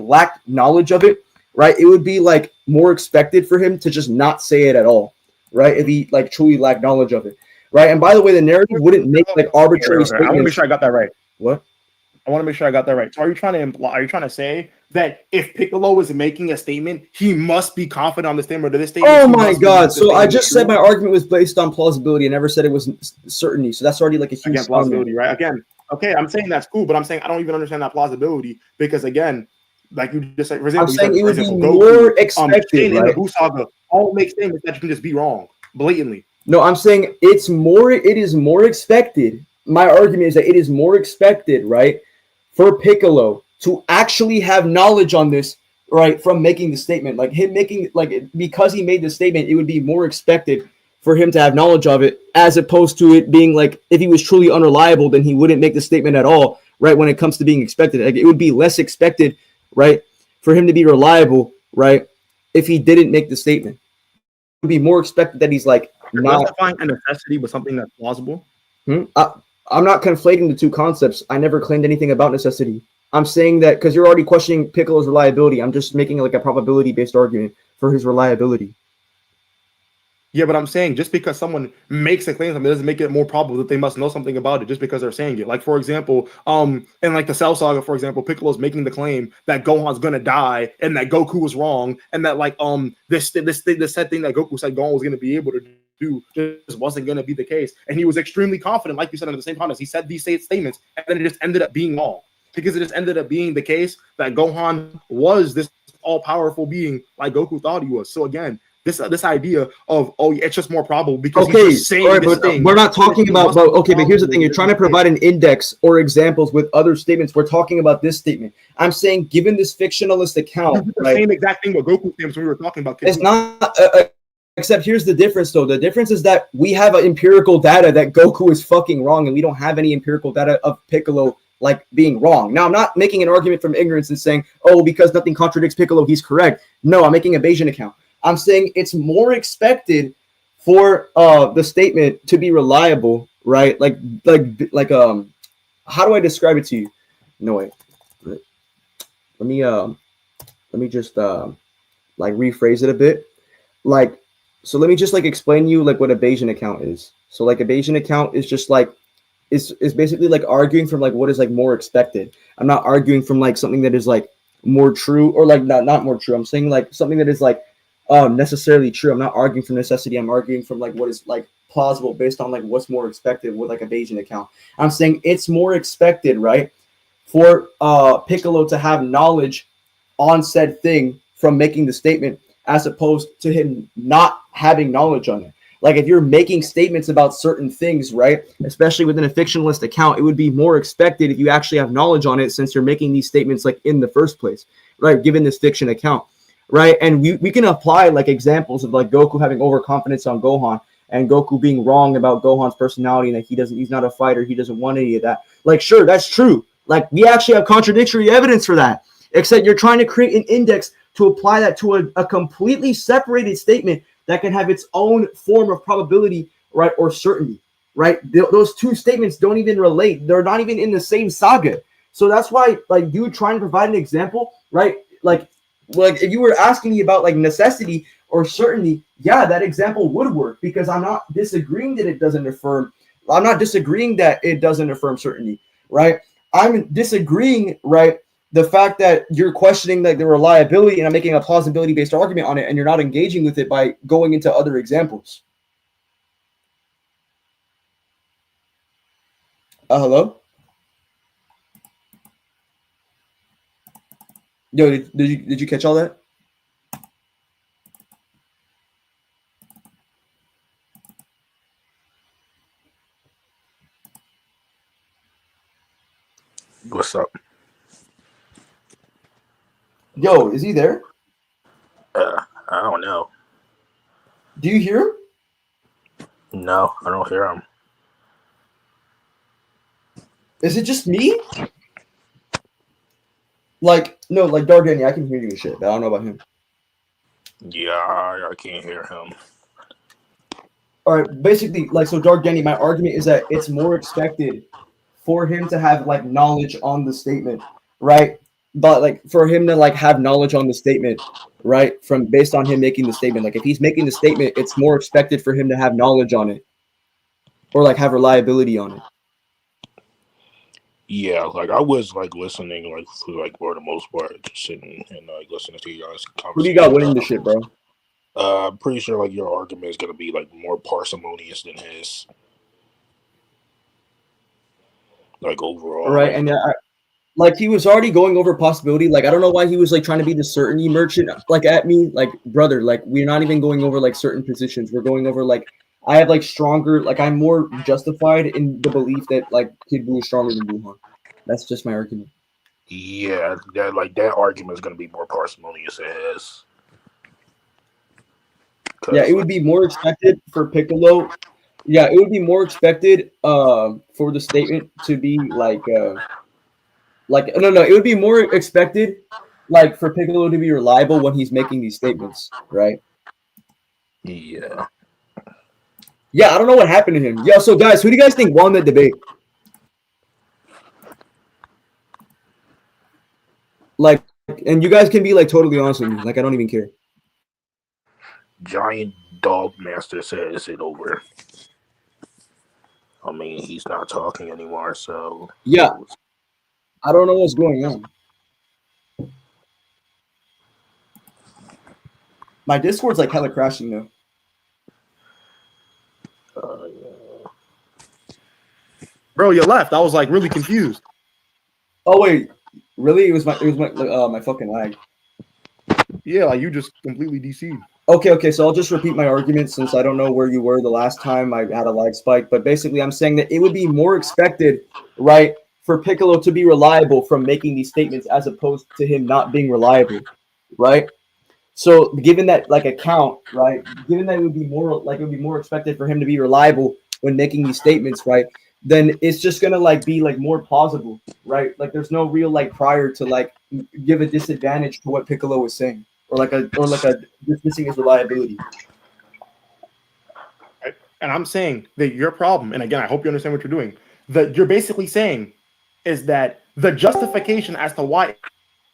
lacked knowledge of it, right, it would be more expected for him to just not say it at all, right, if he truly lacked knowledge of it, right. And by the way, the narrative wouldn't make arbitrary statements. I want to make sure I got that right. What? I want to make sure I got that right. So are you trying to say that if Piccolo is making a statement, he must be confident on the statement, or this statement? Oh my God! So I just said my argument was based on plausibility. I never said it was certainty. So that's already a huge plausibility, right? Again. Okay, I'm saying that's cool, but I'm saying I don't even understand that plausibility, because again, you just said, for example, it would be more expected, right? In the Buu saga, all make statements that you can just be wrong blatantly. No, I'm saying it is more expected. My argument is that it is more expected, right, for Piccolo to actually have knowledge on this, right, from making the statement. Because he made the statement, it would be more expected for him to have knowledge of it, as opposed to it being if he was truly unreliable, then he wouldn't make the statement at all, right? When it comes to being expected, it would be less expected, right, for him to be reliable, right, if he didn't make the statement. It would be more expected that he's not justifying a necessity with something that's plausible. I'm not conflating the two concepts. I never claimed anything about necessity. I'm saying that because you're already questioning Piccolo's reliability, I'm just making a probability-based argument for his reliability. Yeah, but I'm saying just because someone makes a claim, it doesn't make it more probable that they must know something about it just because they're saying it. For example, in the Cell Saga, for example, Piccolo's making the claim that Gohan's gonna die and that Goku was wrong, and that this said thing that Goku said Gohan was gonna be able to do just wasn't gonna be the case, and he was extremely confident, like you said in the same context. He said these statements, and then it just ended up being wrong, because it just ended up being the case that Gohan was this all-powerful being like Goku thought he was. So again, This idea of it's just more probable because okay, he's just saying right, this but thing. we're not talking about. But okay, but here's the thing: you're trying to provide an index or examples with other statements. We're talking about this statement. I'm saying, given this fictionalist account, the right, same exact thing with Goku statements when we were talking about. it's not. Except here's the difference, though. The difference is that we have empirical data that Goku is fucking wrong, and we don't have any empirical data of Piccolo like being wrong. Now, I'm not making an argument from ignorance and saying, oh, because nothing contradicts Piccolo, he's correct. No, I'm making a Bayesian account. I'm saying it's more expected for the statement to be reliable, right? Like how do I describe it to you? No, wait. Let me just like rephrase it a bit. Like, so let me just like explain to you like what a Bayesian account is. So like a Bayesian account is just like is basically like arguing from like what is like more expected. I'm not arguing from like something that is like more true or like not more true. I'm saying like something that is like necessarily true. I'm not arguing from necessity. I'm arguing from like what is like plausible based on like what's more expected with like a Bayesian account. I'm saying it's more expected, right, for Piccolo to have knowledge on said thing from making the statement as opposed to him not having knowledge on it. Like if you're making statements about certain things, right, especially within a fictionalist account, it would be more expected if you actually have knowledge on it since you're making these statements like in the first place, right, given this fiction account, right? And we can apply like examples of like Goku having overconfidence on Gohan and Goku being wrong about Gohan's personality and that he's not a fighter, he doesn't want any of that. Like, sure, that's true. Like we actually have contradictory evidence for that, except you're trying to create an index to apply that to a completely separated statement that can have its own form of probability, right, or certainty, right? Those two statements don't even relate. They're not even in the same saga. So that's why, like, you trying to provide an example, right? Like if you were asking me about like necessity or certainty, yeah, that example would work because I'm not disagreeing that it doesn't affirm. I'm not disagreeing that it doesn't affirm certainty, right? I'm disagreeing, right, the fact that you're questioning like the reliability and I'm making a plausibility-based argument on it and you're not engaging with it by going into other examples. Hello? Yo, did you catch all that? What's up? Yo, is he there? I don't know. Do you hear him? No, I don't hear him. Is it just me? Like, no, like Dark Danny, I can hear you and shit, but I don't know about him. Yeah, I can't hear him. All right, basically, like, so Dark Danny, my argument is that it's more expected for him to have like knowledge on the statement, right? But like for him to like have knowledge on the statement, right? From based on him making the statement. Like if he's making the statement, it's more expected for him to have knowledge on it. Or like have reliability on it. Yeah, like I was like listening like for the most part, just sitting and like listening to you guys conversation. Who do you got winning the shit, bro? I'm pretty sure like your argument is gonna be like more parsimonious than his. Like overall. Right, and like he was already going over possibility. Like I don't know why he was like trying to be the certainty merchant like at me. Like brother, like we're not even going over like certain positions. We're going over like I have like stronger, like I'm more justified in the belief that like Kid Buu is stronger than Wuhan. That's just my argument. Yeah, that argument is gonna be more parsimonious than his. Yeah, it would be more expected for Piccolo. Yeah, it would be more expected for the statement to be like no, it would be more expected like for Piccolo to be reliable when he's making these statements, right? Yeah. Yeah, I don't know what happened to him. Yo, so guys, who do you guys think won that debate? Like, and you guys can be like totally honest with me. Like, I don't even care. Giant Dog Master says it over. I mean, he's not talking anymore, so yeah. I don't know what's going on. My Discord's like hella crashing though. Yeah. Bro, you left. I was like really confused. Oh wait, really? It was my my fucking lag. Yeah, like you just completely DC'd. Okay. So I'll just repeat my argument since I don't know where you were the last time I had a lag spike. But basically, I'm saying that it would be more expected, right, for Piccolo to be reliable from making these statements as opposed to him not being reliable, right? So given that like account, right, given that it would be more expected for him to be reliable when making these statements, right, then it's just gonna like be like more plausible, right? Like there's no real like prior to like give a disadvantage to what Piccolo was saying, or like a dismissing his reliability. Right? And I'm saying that your problem, and again, I hope you understand what you're doing. That you're basically saying is that the justification as to why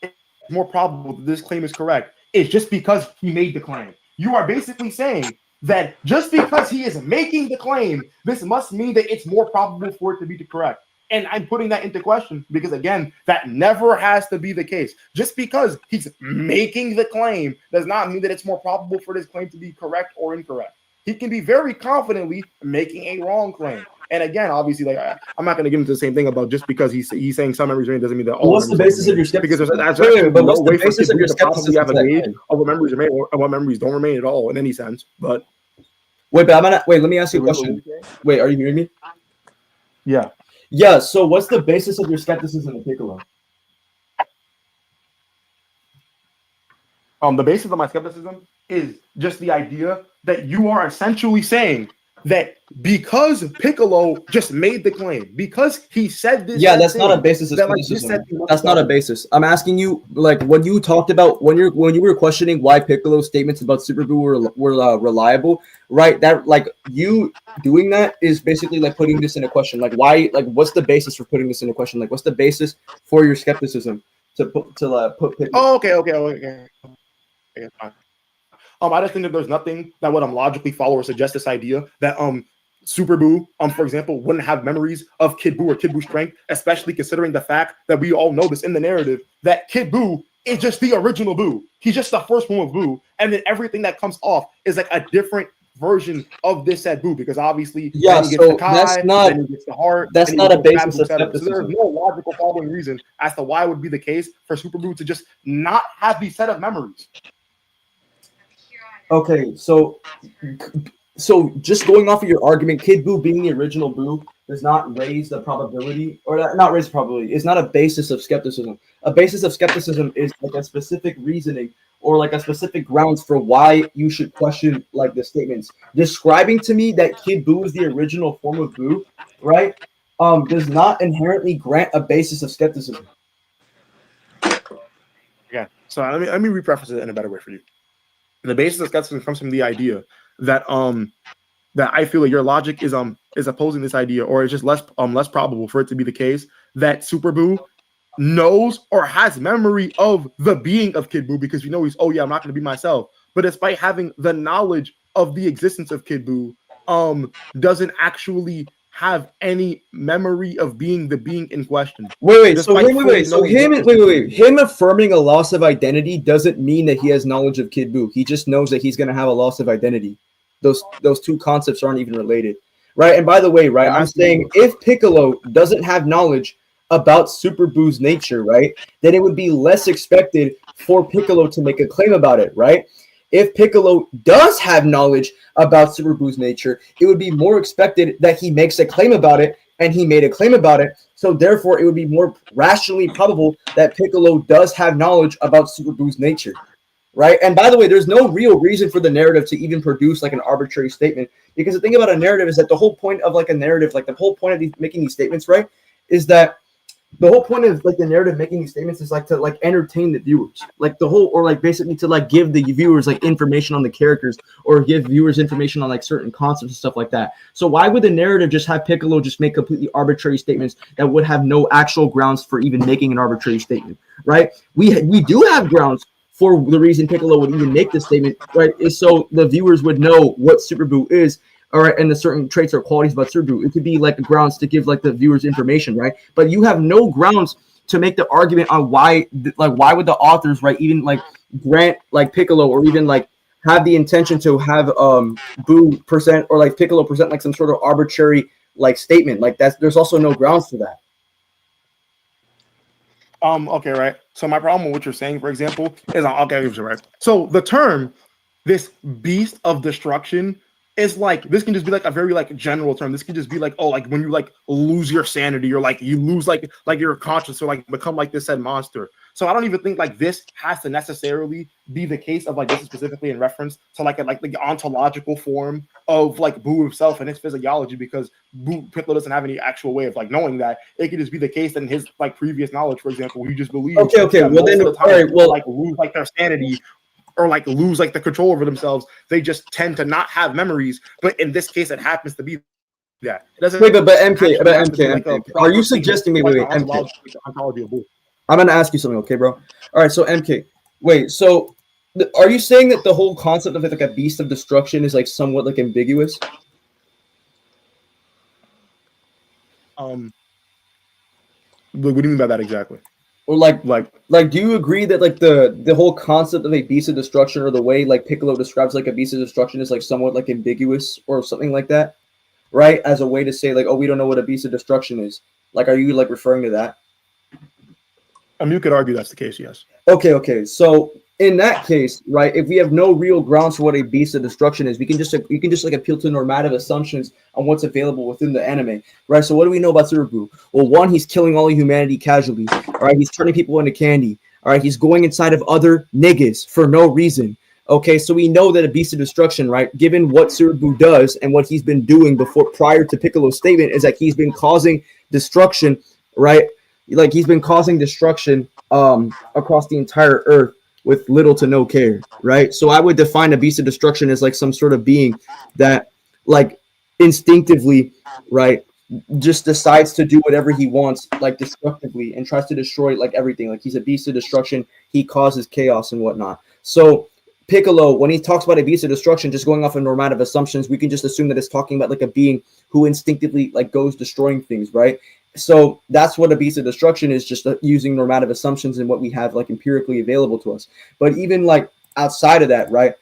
it's more probable that this claim is correct is just because he made the claim. You are basically saying that just because he is making the claim, this must mean that it's more probable for it to be correct. And I'm putting that into question because, again, that never has to be the case. Just because he's making the claim does not mean that it's more probable for this claim to be correct or incorrect. He can be very confidently making a wrong claim. And again, obviously, like I'm not going to get into the same thing about just because he's saying some memories remain doesn't mean that all. What's the basis of your skepticism? Because what's the basis of your skepticism? Of what memories remain or what memories don't remain at all in any sense. But wait, let me ask you a question. Wait, are you hearing me? Yeah. Yeah. So what's the basis of your skepticism of Piccolo? The basis of my skepticism is just the idea that you are essentially saying that because Piccolo just made the claim, because he said this. Yeah, that's not a basis of skepticism. That's not a basis. I'm asking you, like, when you talked about when you were questioning why Piccolo's statements about Super Buu were reliable, right? That like you doing that is basically like putting this into question. Like, why? Like, what's the basis for putting this into question? Like, what's the basis for your skepticism to put Piccolo? Oh, okay. I just think that there's nothing that would logically follow or suggest this idea that Super Buu, for example, wouldn't have memories of Kid Buu or Kid Buu's strength, especially considering the fact that we all know this in the narrative that Kid Buu is just the original Buu. He's just the first one of Buu, and then everything that comes off is like a different version of this at Buu, because obviously that's not a basis of skepticism. So there's no logical following reason as to why it would be the case for Super Buu to just not have these set of memories. Okay, so just going off of your argument, Kid Buu being the original Buu does not raise the probability, or not raise the probability. It's not a basis of skepticism. A basis of skepticism is like a specific reasoning or like a specific grounds for why you should question like the statements. Describing to me that Kid Buu is the original form of Buu, right, does not inherently grant a basis of skepticism. Yeah. So let me repreface it in a better way for you. The basis of skepticism comes from the idea that that I feel like your logic is opposing this idea, or it's just less probable for it to be the case that Super Buu knows or has memory of the being of Kid Buu, because he's I'm not going to be myself. But despite having the knowledge of the existence of Kid Buu, doesn't actually have any memory of being the being in question. Wait. So him affirming a loss of identity doesn't mean that he has knowledge of Kid Buu. He just knows that he's going to have a loss of identity. Those two concepts aren't even related, right? And by the way, right, I'm saying if Piccolo doesn't have knowledge about Super Buu's nature, right, then it would be less expected for Piccolo to make a claim about it, right? If Piccolo does have knowledge about Super Buu's nature, it would be more expected that he makes a claim about it, and he made a claim about it. So therefore, it would be more rationally probable that Piccolo does have knowledge about Super Buu's nature, right? And by the way, there's no real reason for the narrative to even produce like an arbitrary statement, because the thing about a narrative is that the whole point of like a narrative, like the whole point of making these statements, right, is that the whole point of like the narrative making these statements is like to like entertain the viewers, like the whole, or like basically to like give the viewers like information on the characters, or give viewers information on like certain concepts and stuff like that. So why would the narrative just have Piccolo just make completely arbitrary statements that would have no actual grounds for even making an arbitrary statement, right? We do have grounds for the reason Piccolo would even make this statement, right, is so the viewers would know what Super Buu is, all right, and the certain traits or qualities about Super Buu. It could be like grounds to give like the viewers information, right? But you have no grounds to make the argument on why would the authors, right, even like grant like Piccolo, or even like have the intention to have Buu present, or like Piccolo present like some sort of arbitrary like statement like that. There's also no grounds for that. Okay, right. So my problem with what you're saying, for example, is okay, right. So the term this beast of destruction is like, this can just be like a very like general term. This can just be like, oh, like when you like lose your sanity or like you lose like your conscience or like become like this said monster. So I don't even think like this has to necessarily be the case of like this is specifically in reference to like the ontological form of like Boo himself and his physiology, because Piccolo doesn't have any actual way of like knowing that. It could just be the case that in his like previous knowledge, for example, he just believes okay, well then all right, well, like lose like their sanity or like lose like the control over themselves. They just tend to not have memories, but in this case it happens to be that. It doesn't wait, but MK, are you suggesting me? Wait, MK. I'm gonna ask you something, okay, bro? All right, so MK, wait, so are you saying that the whole concept of it, like a beast of destruction, is like somewhat like ambiguous? What do you mean by that exactly? Or like, do you agree that like the whole concept of a beast of destruction, or the way like Piccolo describes like a beast of destruction, is like somewhat like ambiguous or something like that, right? As a way to say like, oh, we don't know what a beast of destruction is. Like, are you like referring to that? I mean, you could argue that's the case, yes. Okay. So in that case, right, if we have no real grounds for what a beast of destruction is, we can just like appeal to normative assumptions on what's available within the anime, right? So what do we know about Surubu? Well, one, he's killing all of humanity casually. All right, he's turning people into candy. All right, he's going inside of other niggas for no reason. Okay, so we know that a beast of destruction, right, given what Surubu does and what he's been doing prior to Piccolo's statement, is that he's been causing destruction, right? Like he's been causing destruction across the entire earth with little to no care, right? So I would define a beast of destruction as like some sort of being that like instinctively, right, just decides to do whatever he wants, like destructively, and tries to destroy like everything. Like he's a beast of destruction. He causes chaos and whatnot. So Piccolo, when he talks about a beast of destruction, just going off of normative assumptions, we can just assume that it's talking about like a being who instinctively like goes destroying things, right? So that's what a beast of destruction is, just using normative assumptions and what we have like empirically available to us. But even like outside of that, right?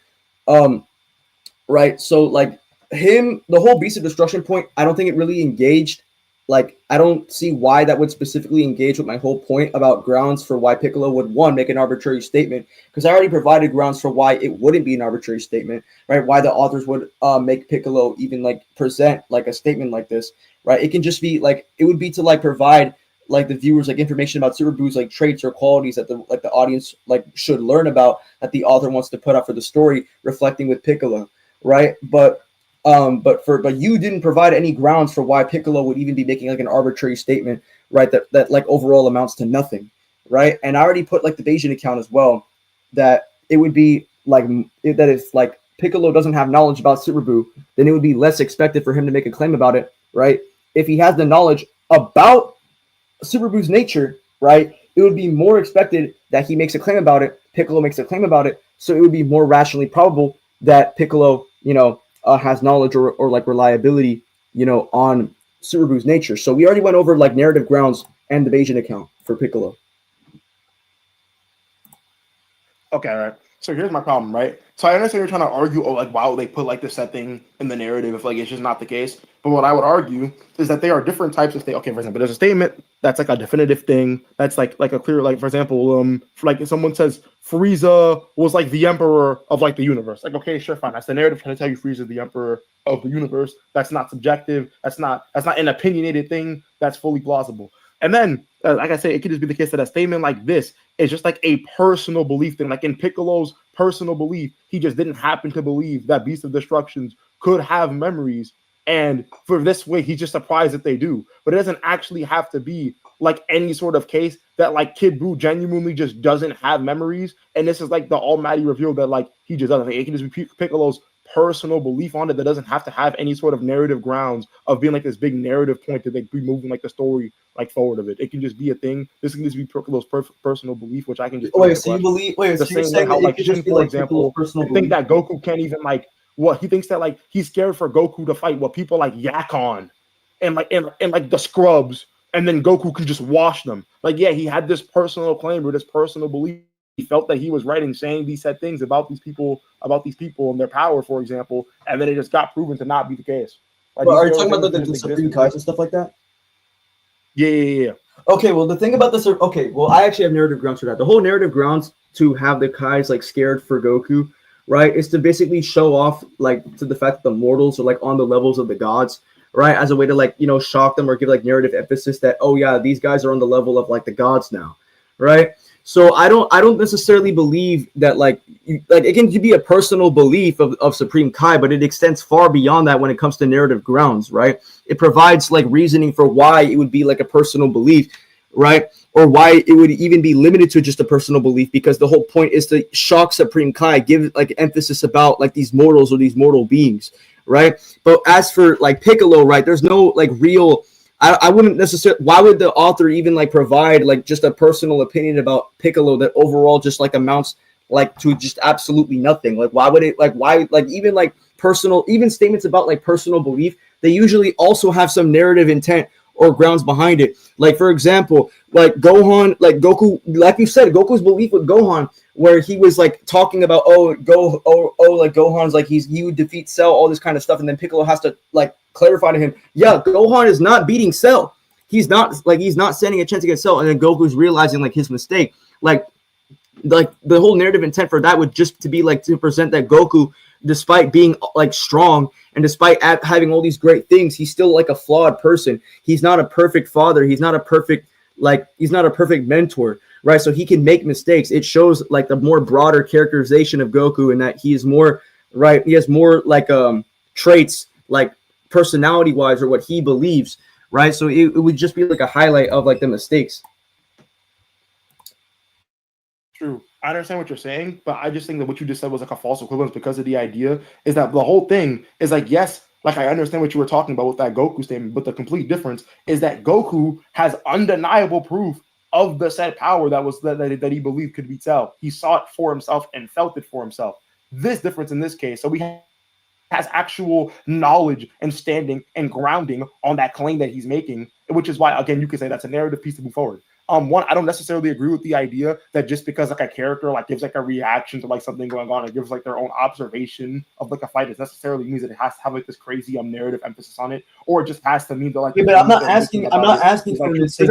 Right. So like the whole beast of destruction point, I don't think it really engaged. Like, I don't see why that would specifically engage with my whole point about grounds for why Piccolo would, one, make an arbitrary statement, because I already provided grounds for why it wouldn't be an arbitrary statement, right? Why the authors would make Piccolo even like present like a statement like this, right? It can just be like, it would be to like provide like the viewers like information about Surubu's like traits or qualities that the audience like should learn about, that the author wants to put out for the story, reflecting with Piccolo, right? But you didn't provide any grounds for why Piccolo would even be making like an arbitrary statement, right? That like overall amounts to nothing, right? And I already put like the Bayesian account as well, that it would be like that if like Piccolo doesn't have knowledge about Surubu, then it would be less expected for him to make a claim about it, right? If he has the knowledge about Surubu's nature, right, it would be more expected that he makes a claim about it. Piccolo makes a claim about it, so it would be more rationally probable that Piccolo, has knowledge or like reliability, on Surubu's nature. So we already went over like narrative grounds and the Bayesian account for Piccolo. Okay, all right. So here's my problem, right? So I understand you're trying to argue, why would they put like this set thing in the narrative if like it's just not the case? But what I would argue is that there are different types of things. Okay, for example, there's a statement that's like a definitive thing. That's like a clear, like for example, like if someone says Frieza was like the emperor of like the universe, like okay, sure, fine. That's the narrative trying to tell you Frieza is the emperor of the universe. That's not subjective. That's not an opinionated thing. That's fully plausible. And then, like I say, it could just be the case that a statement like this is just like a personal belief thing. Like in Piccolo's personal belief, he just didn't happen to believe that Beast of Destructions could have memories. And for this way, he's just surprised that they do. But it doesn't actually have to be like any sort of case that like Kid Buu genuinely just doesn't have memories. And this is like the almighty reveal that like he just doesn't. It can just be Piccolo's personal belief on it that doesn't have to have any sort of narrative grounds of being like this big narrative point that they be moving like the story like forward of it. It can just be a thing. This can just be Piccolo's personal belief, which I can just. Wait, so you believe? Wait, so you're saying how like Jin, for example, think that Goku can't even like what he thinks that like he's scared for Goku to fight what people like Yakon and like the scrubs, and then Goku can just wash them. Like, yeah, he had this personal claim or this personal belief. He felt that he was right in saying these said things about these people and their power, for example, and then it just got proven to not be the case. Like, are you talking about the Supreme Kais and stuff like that? Yeah. Okay, well, the thing about this, I actually have narrative grounds for that. The whole narrative grounds to have the Kais like scared for Goku, right, is to basically show off like to the fact that the mortals are like on the levels of the gods, right, as a way to like, you know, shock them or give like narrative emphasis that, oh yeah, these guys are on the level of like the gods now, right? So I don't necessarily believe that like it can be a personal belief of Supreme Kai, but it extends far beyond that when it comes to narrative grounds, right? It provides like reasoning for why it would be like a personal belief, right? Or why it would even be limited to just a personal belief, because the whole point is to shock Supreme Kai, give like emphasis about like these mortals or these mortal beings, right? But as for like Piccolo, right, there's no like real, I wouldn't necessarily, why would the author even like provide like just a personal opinion about Piccolo that overall just like amounts like to just absolutely nothing? Like why would it, like why, like even like personal, even statements about like personal belief, they usually also have some narrative intent or grounds behind it. Like for example, like Gohan, like Goku, like you said, Goku's belief with Gohan, where he was like talking about like Gohan's like he would defeat Cell, all this kind of stuff, and then Piccolo has to like clarify to him, yeah, Gohan is not beating Cell. He's not standing a chance against Cell, and then Goku's realizing like his mistake. Like the whole narrative intent for that would just to be like to present that Goku, despite being like strong and despite having all these great things, he's still like a flawed person. He's not a perfect father. He's not a perfect mentor, right? So he can make mistakes. It shows like the more broader characterization of Goku, and that he is more, right? He has more like traits like personality wise, or what he believes, right? So it would just be like a highlight of like the mistakes. True. I understand what you're saying, but I just think that what you just said was like a false equivalence, because of the idea is that the whole thing is like, yes, like I understand what you were talking about with that Goku statement, but the complete difference is that Goku has undeniable proof of the said power that he believed could beat Cell. He saw it for himself and felt it for himself. This difference in this case, so we has actual knowledge and standing and grounding on that claim that he's making, which is why, again, you could say that's a narrative piece to move forward. One, I don't necessarily agree with the idea that just because like a character like gives like a reaction to like something going on, or gives like their own observation of like a fight, it necessarily means that it has to have like this crazy narrative emphasis on it, or it just has to mean that like. Yeah, but I'm not asking for him to say.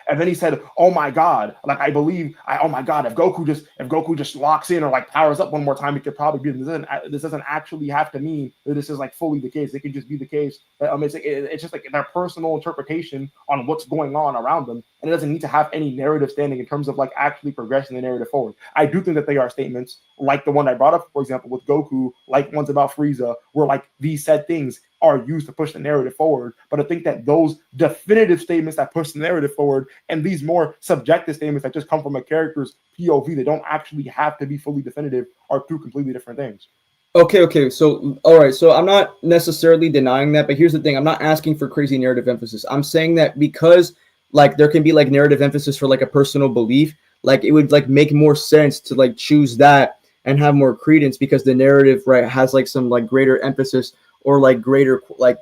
And then he said, "Oh my God! Like I believe, oh my God! If Goku just locks in or like powers up one more time, it could probably be." This doesn't actually have to mean that this is like fully the case. It could just be the case that it's just like their personal interpretation on what's going on around them, and it doesn't need to have any narrative standing in terms of like actually progressing the narrative forward. I do think that they are statements like the one I brought up, for example, with Goku, like ones about Frieza, where like these said things are used to push the narrative forward. But I think that those definitive statements that push the narrative forward, and these more subjective statements that just come from a character's POV that don't actually have to be fully definitive, are two completely different things. Okay. So, all right. So I'm not necessarily denying that, but here's the thing. I'm not asking for crazy narrative emphasis. I'm saying that because like there can be like narrative emphasis for like a personal belief, like it would like make more sense to like choose that and have more credence, because the narrative, right, has like some like greater emphasis or like greater like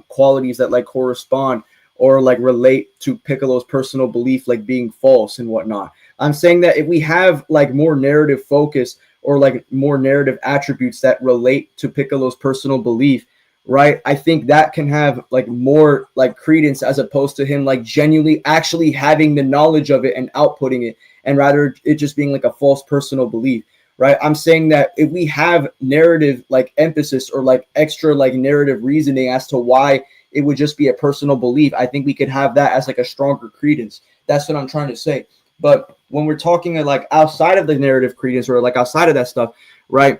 qualities that like correspond or like relate to Piccolo's personal belief like being false and whatnot. I'm saying that if we have like more narrative focus or like more narrative attributes that relate to Piccolo's personal belief, right, I think that can have like more like credence, as opposed to him like genuinely actually having the knowledge of it and outputting it, and rather it just being like a false personal belief. Right. I'm saying that if we have narrative like emphasis or like extra like narrative reasoning as to why it would just be a personal belief, I think we could have that as like a stronger credence. That's what I'm trying to say. But when we're talking like outside of the narrative credence or like outside of that stuff, right?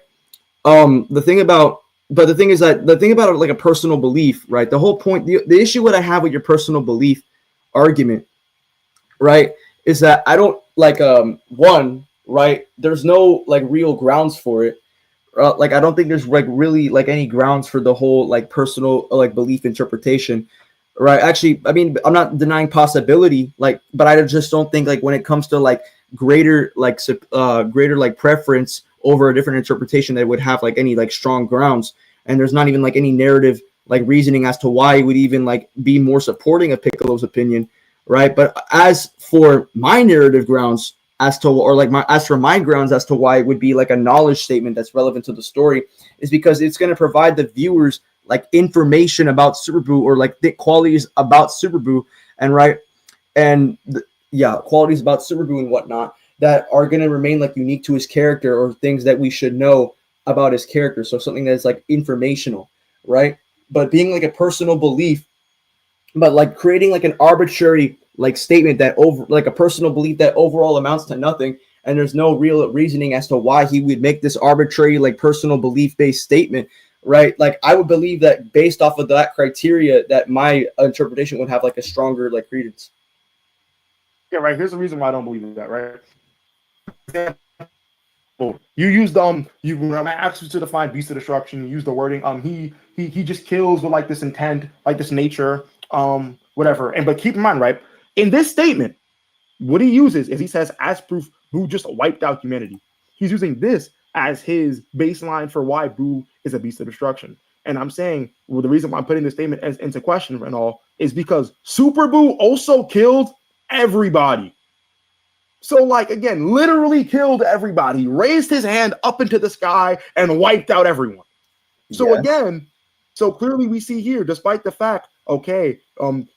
The thing about like a personal belief, right? The whole point, the issue what I have with your personal belief argument, right, is that I don't like one. Right, there's no like real grounds for it. Like I don't think there's like really like any grounds for the whole like personal like belief interpretation. Right, actually, I mean, I'm not denying possibility, like, but I just don't think like when it comes to like greater like preference over a different interpretation, that would have like any like strong grounds. And there's not even like any narrative like reasoning as to why it would even like be more supporting of Piccolo's opinion. Right, but as for my narrative grounds, as for my grounds as to why it would be like a knowledge statement that's relevant to the story, is because it's going to provide the viewers like information about Super Buu, or like the qualities about Super Buu, and qualities about Super Buu and whatnot, that are going to remain like unique to his character or things that we should know about his character. So something that's like informational, right? But being like a personal belief, but like creating like an arbitrary like statement that over like a personal belief that overall amounts to nothing, and there's no real reasoning as to why he would make this arbitrary like personal belief based statement, right? Like I would believe that based off of that criteria that my interpretation would have like a stronger like credence. Yeah, right. Here's the reason why I don't believe in that, right? You used you when I asked you to define beast of destruction, you use the wording he just kills with like this intent, like this nature, whatever. And but keep in mind, right, in this statement, what he uses is he says as proof Boo just wiped out humanity. He's using this as his baseline for why Boo is a beast of destruction. And I'm saying, well, the reason why I'm putting this statement as into question and all is because Super Boo also killed everybody. So, like, again, literally killed everybody, raised his hand up into the sky and wiped out everyone. So again, so clearly we see here, despite the fact,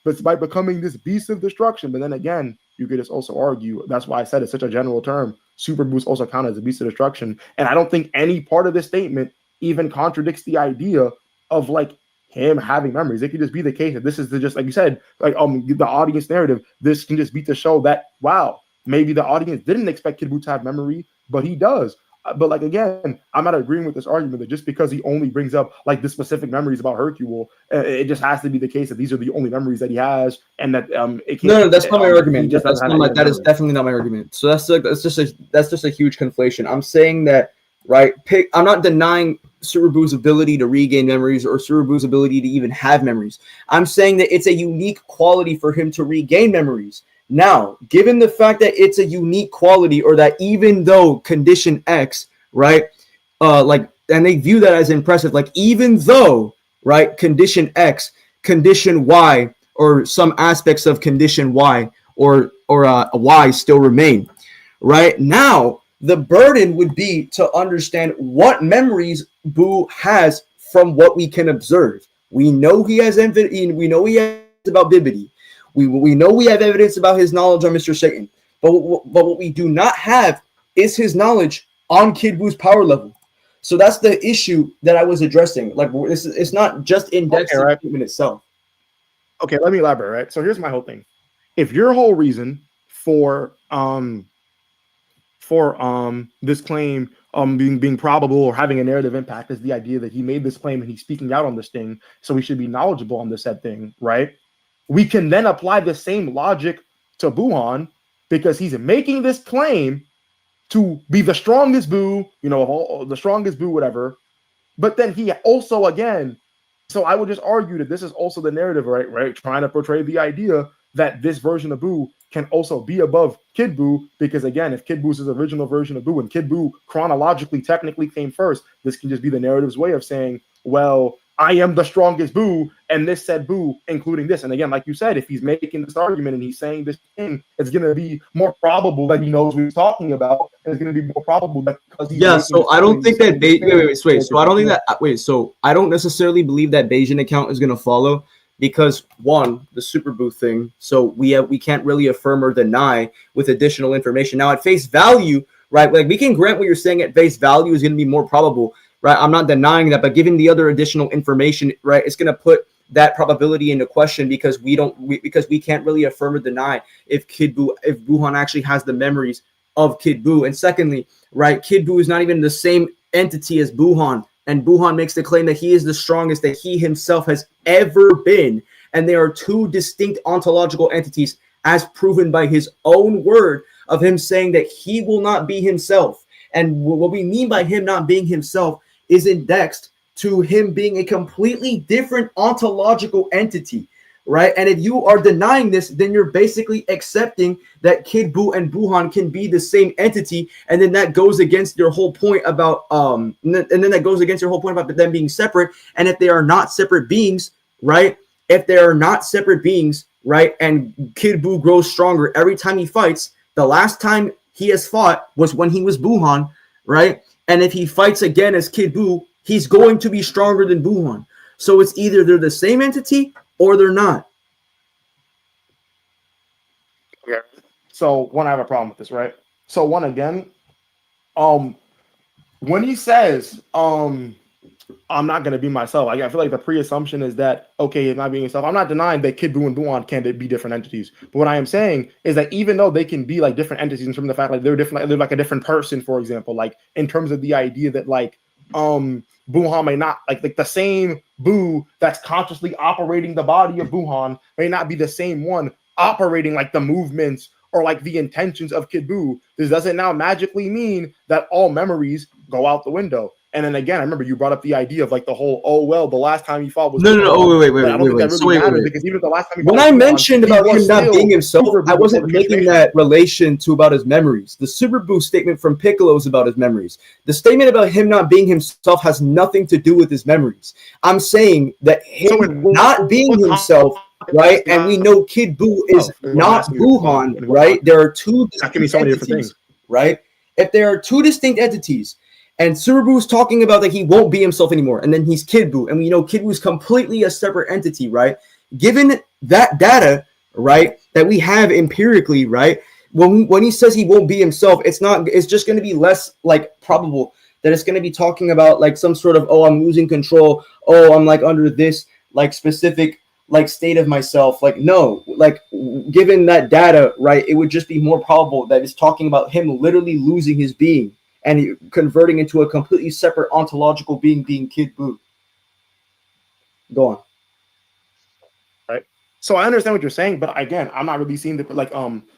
despite becoming this beast of destruction, but then again, you could just also argue, that's why I said it's such a general term, Super Boost also counted as a beast of destruction. And I don't think any part of this statement even contradicts the idea of like him having memories. It could just be the case that this is just, like you said, like the audience narrative, this can just be to show that, wow, maybe the audience didn't expect Kid Buu to have memory, but he does. But like again, I'm not agreeing with this argument that just because he only brings up like the specific memories about Hercule, it just has to be the case that these are the only memories that he has, and that it can't. No, that's not my argument. That is definitely not my argument. So that's just a huge conflation. I'm saying that I'm not denying Super Buu's ability to regain memories or Super Buu's ability to even have memories. I'm saying that it's a unique quality for him to regain memories. Now, given the fact that it's a unique quality, or that even though condition X, right, and they view that as impressive, like even though, right, condition X, condition Y, or some aspects of condition Y or Y still remain, right? Now, the burden would be to understand what memories Buu has from what we can observe. We know he has we know he has about Bibidi. We know we have evidence about his knowledge on Mr. Satan, but what we do not have is his knowledge on Kid Buu's power level. So that's the issue that I was addressing. Like, it's not just indexed to the statement itself. Okay, let me elaborate. Right. So here's my whole thing. If your whole reason for this claim being probable or having a narrative impact is the idea that he made this claim and he's speaking out on this thing, so he should be knowledgeable on this said thing, right? We can then apply the same logic to Buuhan because he's making this claim to be the strongest Buu, of all the strongest Buu, whatever. But then he also, again, so I would just argue that this is also the narrative, right? Trying to portray the idea that this version of Buu can also be above Kid Buu, because again, if Kid Buu's his original version of Buu and Kid Buu chronologically technically came first, this can just be the narrative's way of saying, well, I am the strongest Buu, and this said Buu, including this. And again, like you said, if he's making this argument and he's saying this thing, it's going to be more probable that he knows what he's talking about. And it's going to be more probable that because he's so I don't think that So I don't necessarily believe that Bayesian account is going to follow, because one, the Super Buu thing. So we can't really affirm or deny with additional information. Now at face value, right? Like we can grant what you're saying at face value is going to be more probable. Right, I'm not denying that, but given the other additional information, right, it's going to put that probability into question because we can't really affirm or deny if Buuhan actually has the memories of Kid Buu. And secondly, right, Kid Buu is not even the same entity as Buuhan, and Buuhan makes the claim that he is the strongest that he himself has ever been, and they are two distinct ontological entities, as proven by his own word of him saying that he will not be himself. And what we mean by him not being himself is indexed to him being a completely different ontological entity, right? And if you are denying this, then you're basically accepting that Kid Buu and Buuhan can be the same entity, and then that goes against your whole point about them being separate. And if they are not separate beings, right? If they are not separate beings, right? And Kid Buu grows stronger every time he fights. The last time he has fought was when he was Buuhan, right? And if he fights again as Kid Buu, he's going to be stronger than Buuhan. So it's either they're the same entity or they're not. Okay. So one, I have a problem with this, right? So one again, when he says, I'm not gonna be myself, I feel like the pre-assumption is that okay, he's not being himself. I'm not denying that Kid Buu and Buuhan can be different entities, but what I am saying is that even though they can be like different entities in terms of the fact like they're different, like, they're like a different person, for example, like in terms of the idea that like Buuhan may not like the same Buu that's consciously operating the body of Buuhan may not be the same one operating like the movements or like the intentions of Kid Buu. This doesn't now magically mean that all memories go out the window. And then again, I remember you brought up the idea of like the whole, oh well, the last time he fought was no. Oh, wait. Because even the last time when I mentioned about him not being himself, I wasn't making that relation to about his memories. The Super Buu statement from Piccolo is about his memories. The statement about him not being himself has nothing to do with his memories. I'm saying that him not being himself, right? And we know Kid Buu is not Buuhan, right? There are two distinct entities, right? If there are two distinct entities, and Super Buu's talking about that he won't be himself anymore, and then he's Kid Buu, and we know Kid Buu is completely a separate entity, right? Given that data, right, that we have empirically, right, when he says he won't be himself, it's just going to be less like probable that it's going to be talking about like some sort of, oh, I'm losing control, oh, I'm like under this like specific like state of myself. Like no, like given that data, right, it would just be more probable that it's talking about him literally losing his being and converting into a completely separate ontological being Kid Buu. Go on. Right. So I understand what you're saying, but again, I'm not really seeing the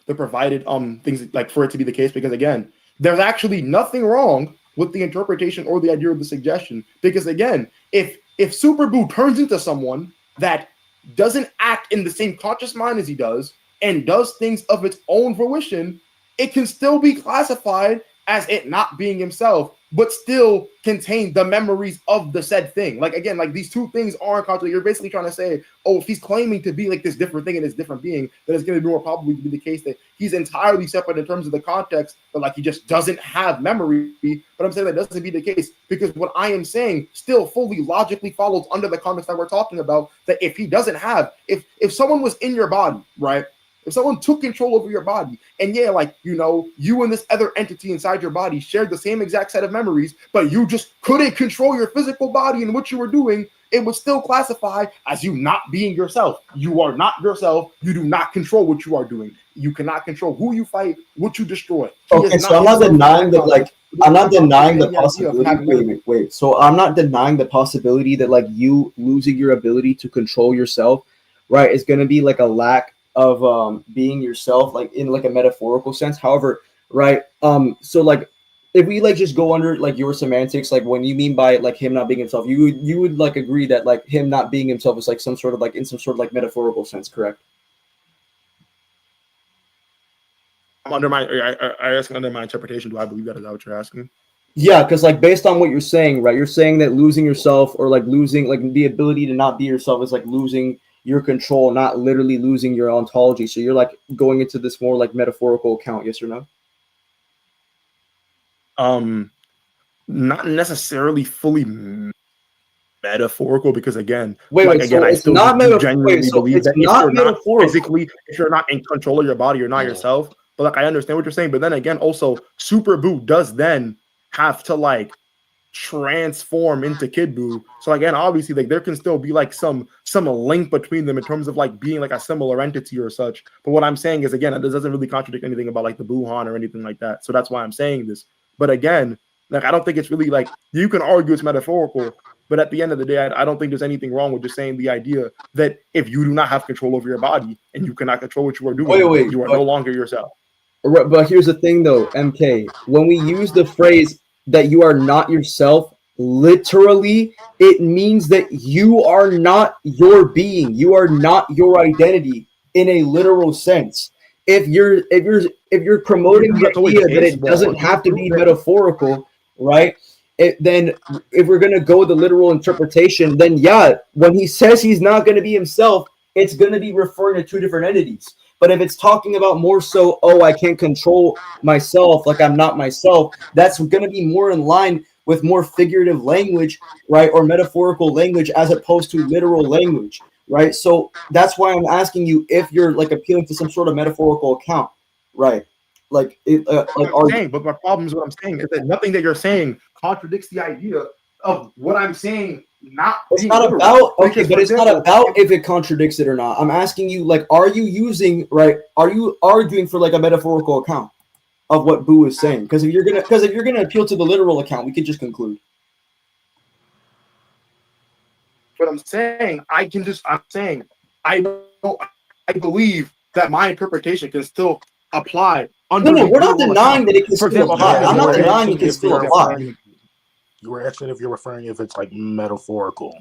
provided things like for it to be the case, because again, there's actually nothing wrong with the interpretation or the idea of the suggestion. Because again, if Super Buu turns into someone that doesn't act in the same conscious mind as he does and does things of its own fruition, it can still be classified as it not being himself, but still contain the memories of the said thing. Like again, like these two things aren't contradictory. You're basically trying to say, oh, if he's claiming to be like this different thing in this different being, then it's going to be more probably to be the case that he's entirely separate in terms of the context, but like he just doesn't have memory. But I'm saying that doesn't be the case, because what I am saying still fully logically follows under the context that we're talking about, that if he doesn't have, if someone was in your body, right? If someone took control over your body, and yeah, like, you know, you and this other entity inside your body shared the same exact set of memories, but you just couldn't control your physical body and what you were doing, it would still classify as you not being yourself. You are not yourself. You do not control what you are doing. You cannot control who you fight, what you destroy. Okay, so I'm not denying that, like, I'm not denying the possibility. Wait. So I'm not denying the possibility that, like, you losing your ability to control yourself, right, is going to be like a lack of being yourself, like in like a metaphorical sense. However, right, so like if we like just go under like your semantics, like when you mean by like him not being himself, you would like agree that like him not being himself is like some sort of like in some sort of like metaphorical sense, correct? I'm under my, I asking under my interpretation, do I believe that? Is that what you're asking? Yeah, because like based on what you're saying, right, you're saying that losing yourself or like losing like the ability to not be yourself is like losing your control, not literally losing your ontology. So you're like going into this more like metaphorical account, yes or no? Not necessarily fully metaphorical, because again, I still genuinely believe that if you're not physically, if you're not in control of your body, you're not yourself. But like I understand what you're saying. But then again, also Super Buu does then have to like transform into Kid Buu. So again, obviously, like there can still be like some link between them in terms of like being like a similar entity or such. But what I'm saying is, again, this doesn't really contradict anything about like the Buuhan or anything like that. So that's why I'm saying this. But again, like I don't think it's really like, you can argue it's metaphorical, but at the end of the day, I don't think there's anything wrong with just saying the idea that if you do not have control over your body and you cannot control what you are doing, you are no longer yourself. But here's the thing though, MK, when we use the phrase that you are not yourself, literally, it means that you are not your being. You are not your identity in a literal sense. If you're promoting the idea that it doesn't have to be metaphorical, right? Then if we're gonna go with the literal interpretation, then yeah, when he says he's not gonna be himself, it's gonna be referring to two different entities. But if it's talking about more so, oh, I can't control myself, like I'm not myself, that's going to be more in line with more figurative language, right, or metaphorical language as opposed to literal language, right? So that's why I'm asking you if you're like appealing to some sort of metaphorical account, right? Like, but my problem is what I'm saying is that nothing that you're saying contradicts the idea of what I'm saying. It's not about but it's not about if it contradicts it or not. I'm asking you, like, are you arguing for like a metaphorical account of what Boo is saying? Because if you're gonna appeal to the literal account, we could just conclude. But I'm saying I believe that my interpretation can still apply. No, we're not denying that it can still apply. I'm not denying it can still apply. You were asking if you're referring if it's like metaphorical.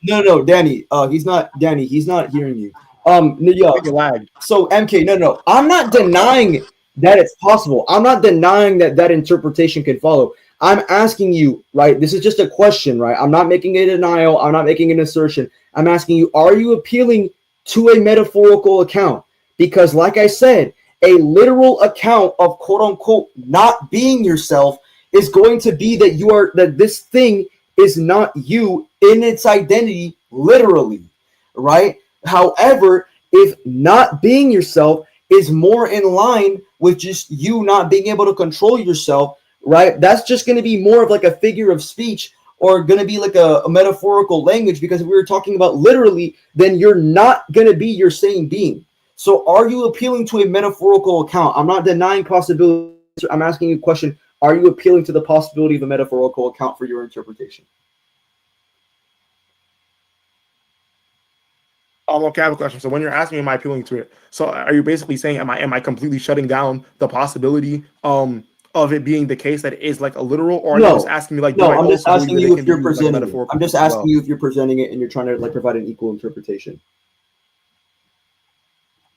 No, Danny. He's not hearing you. So MK, no. I'm not denying that it's possible. I'm not denying that interpretation can follow. I'm asking you, right? This is just a question, right? I'm not making a denial. I'm not making an assertion. I'm asking you, are you appealing to a metaphorical account? Because like I said, a literal account of quote unquote not being yourself is going to be that this thing is not you in its identity, literally, right? However, if not being yourself is more in line with just you not being able to control yourself, right? That's just going to be more of like a figure of speech or going to be like a metaphorical language, because if we were talking about literally, then you're not going to be your same being. So are you appealing to a metaphorical account? I'm not denying possibility. I'm asking you a question. Are you appealing to the possibility of a metaphorical account for your interpretation? Okay, I have a question. So when you're asking, am I appealing to it? So are you basically saying, am I completely shutting down the possibility of it being the case that it is like a literal, or are you just asking me like? No, I'm just asking you if you're presenting it. I'm just asking you if you're presenting it and you're trying to like provide an equal interpretation.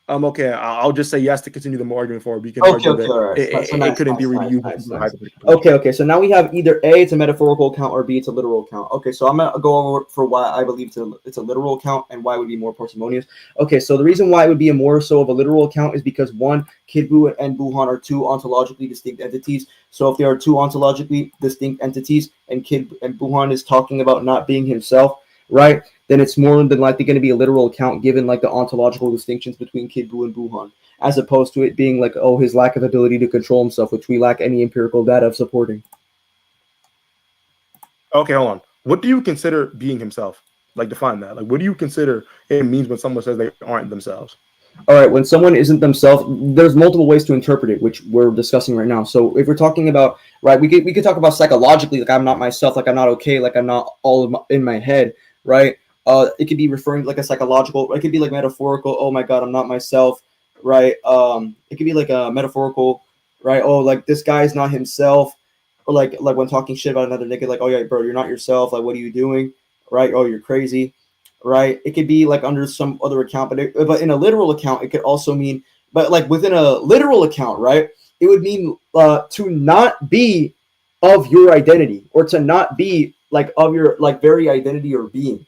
Okay, I'll just say yes to continue the argument forward. We can argue that right. it couldn't be really used. Okay. So now we have either A, it's a metaphorical account, or B, it's a literal account. Okay, so I'm gonna go over for why I believe it's a literal account and why it would be more parsimonious. Okay, so the reason why it would be a more so of a literal account is because one, Kid Buu and Buuhan are two ontologically distinct entities. So if there are two ontologically distinct entities and Buuhan is talking about not being himself, right? Then it's more than likely going to be a literal account given like the ontological distinctions between Kid Buu and Buuhan, as opposed to it being like, oh, his lack of ability to control himself, which we lack any empirical data of supporting. Okay, hold on. What do you consider being himself? Like, define that. Like, what do you consider it means when someone says they aren't themselves? All right, when someone isn't themselves, there's multiple ways to interpret it, which we're discussing right now. So if we're talking about, right, we could talk about psychologically, like I'm not myself, like I'm not okay, like I'm not in my head, right? It could be referring to like a psychological, it could be like metaphorical, oh my God, I'm not myself, right? It could be like a metaphorical, right? Oh, like this guy's not himself, or like when talking shit about another nigga, like, oh yeah, bro, you're not yourself, like what are you doing, right? Oh, you're crazy, right? It could be like under some other account, but in a literal account, it could also mean, but like within a literal account, right? It would mean to not be of your identity, or to not be like of your like very identity or being.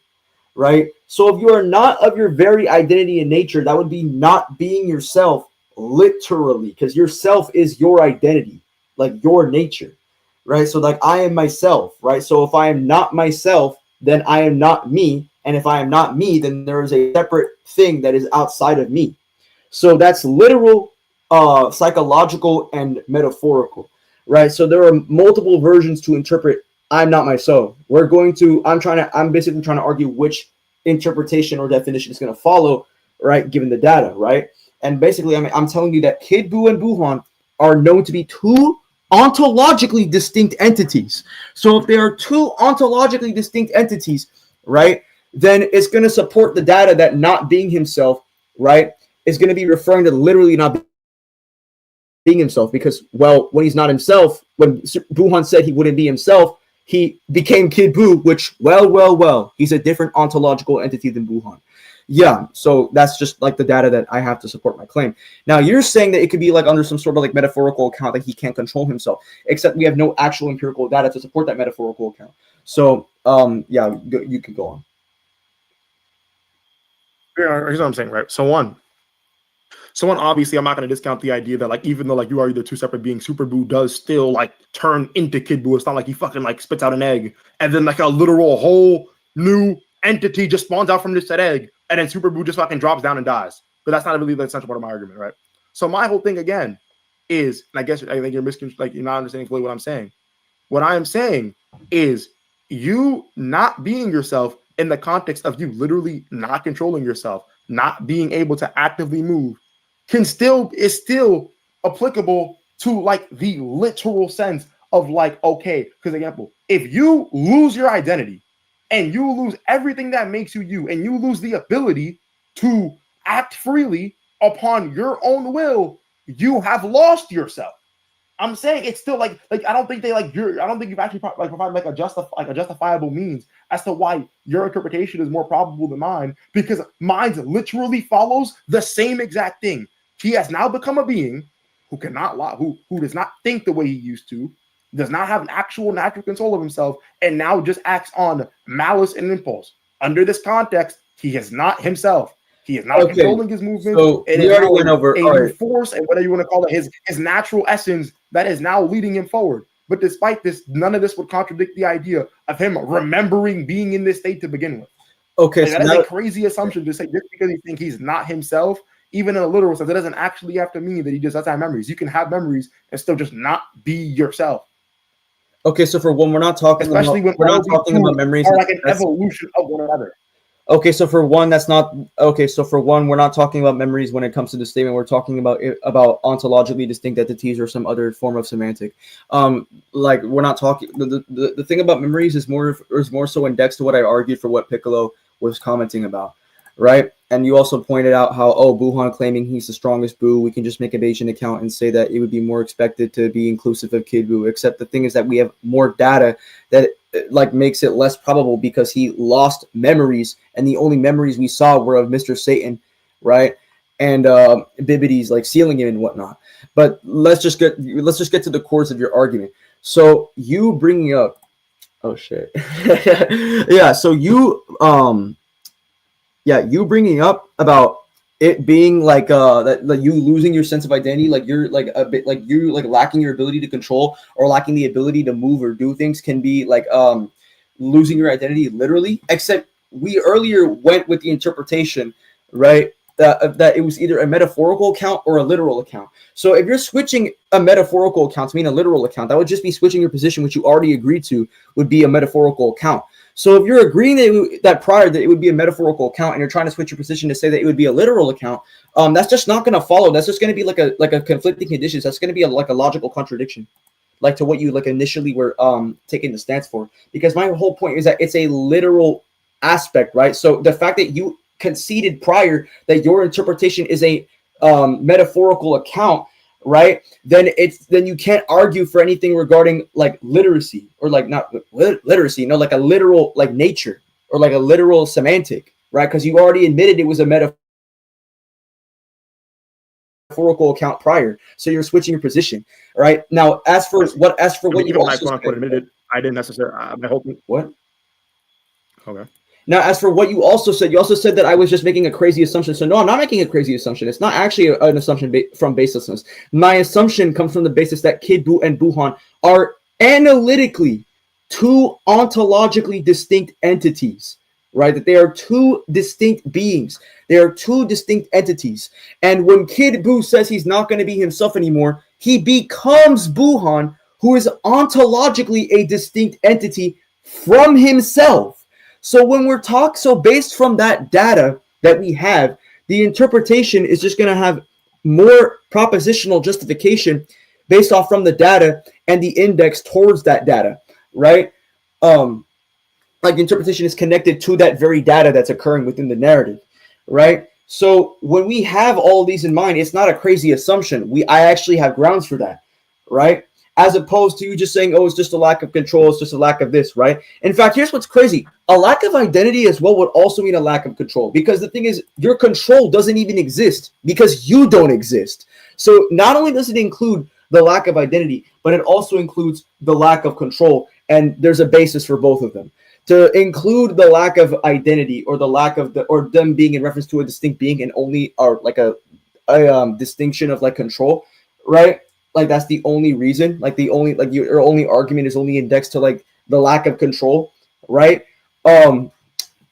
Right? So if you are not of your very identity and nature, that would be not being yourself literally, because yourself is your identity, like your nature, right? So like I am myself, right? So if I am not myself, then I am not me. And if I am not me, then there is a separate thing that is outside of me. So that's literal, psychological, and metaphorical, right? So there are multiple versions to interpret I'm not myself. I'm basically trying to argue which interpretation or definition is going to follow, right, given the data, right? And basically, I'm telling you that Kid Buu and Buuhan are known to be two ontologically distinct entities. So if there are two ontologically distinct entities, right, then it's going to support the data that not being himself, right, is going to be referring to literally not being himself, because, well, when he's not himself, when Buuhan said he wouldn't be himself, he became Kid Buu, which, well, he's a different ontological entity than Buuhan. Yeah, so that's just like the data that I have to support my claim. Now, you're saying that it could be like under some sort of like metaphorical account that he can't control himself, except we have no actual empirical data to support that metaphorical account. So, yeah, you can go on. Here's what I'm saying, right? So one, obviously, I'm not going to discount the idea that, like, even though, like, you are either two separate beings, Super Buu does still, like, turn into Kid Buu. It's not like he fucking, like, spits out an egg, and then, like, a literal whole new entity just spawns out from this said egg, and then Super Buu just fucking drops down and dies. But that's not really the essential part of my argument, right? So my whole thing, again, is, and I think you're not understanding fully what I'm saying. What I am saying is you not being yourself in the context of you literally not controlling yourself, not being able to actively move, is still applicable to like the literal sense of like, okay, because example, if you lose your identity and you lose everything that makes you you, and you lose the ability to act freely upon your own will, you have lost yourself. I'm saying it's still like I don't think you've actually provided like a justifiable means as to why your interpretation is more probable than mine, because mine literally follows the same exact thing. He has now become a being who cannot lie, who does not think the way he used to, does not have an actual natural control of himself, and now just acts on malice and impulse. Under this context, he is not himself. He is not controlling his movement. So it we is already went over a force, and whatever you want to call it, his natural essence that is now leading him forward. But despite this, none of this would contradict the idea of him remembering being in this state to begin with. Okay, so that is a crazy assumption to say just because you think he's not himself, even in a literal sense, it doesn't actually have to mean that he just doesn't have memories. You can have memories and still just not be yourself. Okay, so for one, we're not talking about memories. Are like an evolution of one another. Okay, so for one, we're not talking about memories when it comes to the statement. We're talking about ontologically distinct entities or some other form of semantic. Like we're not talking. The thing about memories is more so indexed to what I argued for what Piccolo was commenting about, right? And you also pointed out how Buhan claiming he's the strongest Buu, we can just make a Bayesian account and say that it would be more expected to be inclusive of Kid Buu. Except the thing is that we have more data that like makes it less probable because he lost memories, and the only memories we saw were of Mr. Satan, right? And Bibidi's like sealing him and whatnot. But let's just get to the course of your argument. So you bringing up, yeah. So you you bringing up about it being like that, like you losing your sense of identity, like you're like a bit like you like lacking your ability to control or lacking the ability to move or do things can be like losing your identity literally. Except we earlier went with the interpretation, right, that it was either a metaphorical account or a literal account. So if you're switching a metaphorical account to mean a literal account, that would just be switching your position, which you already agreed to would be a metaphorical account. So if you're agreeing that prior that it would be a metaphorical account, and you're trying to switch your position to say that it would be a literal account, that's just not going to follow. That's just going to be like a conflicting conditions. That's going to be like a logical contradiction, like to what you like initially were taking the stance for. Because my whole point is that it's a literal aspect, right? So the fact that you conceded prior that your interpretation is a metaphorical account, right? Then you can't argue for anything regarding like literacy or like not literacy, like a literal like nature or like a literal semantic, right? Because you already admitted it was a metaphorical account prior, so you're switching your position, right? Now, as for what you also admitted, I didn't necessarily. My whole what? Okay. Now, as for what you also said that I was just making a crazy assumption. So no, I'm not making a crazy assumption. It's not actually an assumption from baselessness. My assumption comes from the basis that Kid Buu and Buhan are analytically two ontologically distinct entities, right? That they are two distinct beings. They are two distinct entities. And when Kid Buu says he's not going to be himself anymore, he becomes Buhan, who is ontologically a distinct entity from himself. So when we're based from that data that we have, the interpretation is just going to have more propositional justification based off from the data and the index towards that data, right? Like interpretation is connected to that very data that's occurring within the narrative, right? So when we have all these in mind, it's not a crazy assumption. I actually have grounds for that, right? As opposed to you just saying, it's just a lack of control, it's just a lack of this, right? In fact, here's what's crazy. A lack of identity as well would also mean a lack of control, because the thing is, your control doesn't even exist because you don't exist. So not only does it include the lack of identity, but it also includes the lack of control, and there's a basis for both of them. To include the lack of identity or the lack of or them being in reference to a distinct being and only are like a distinction of like control, right? Like that's the only reason, like the only like your only argument is only indexed to like the lack of control, right?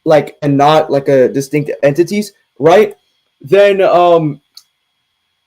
Like and not like a distinct entities, right? Then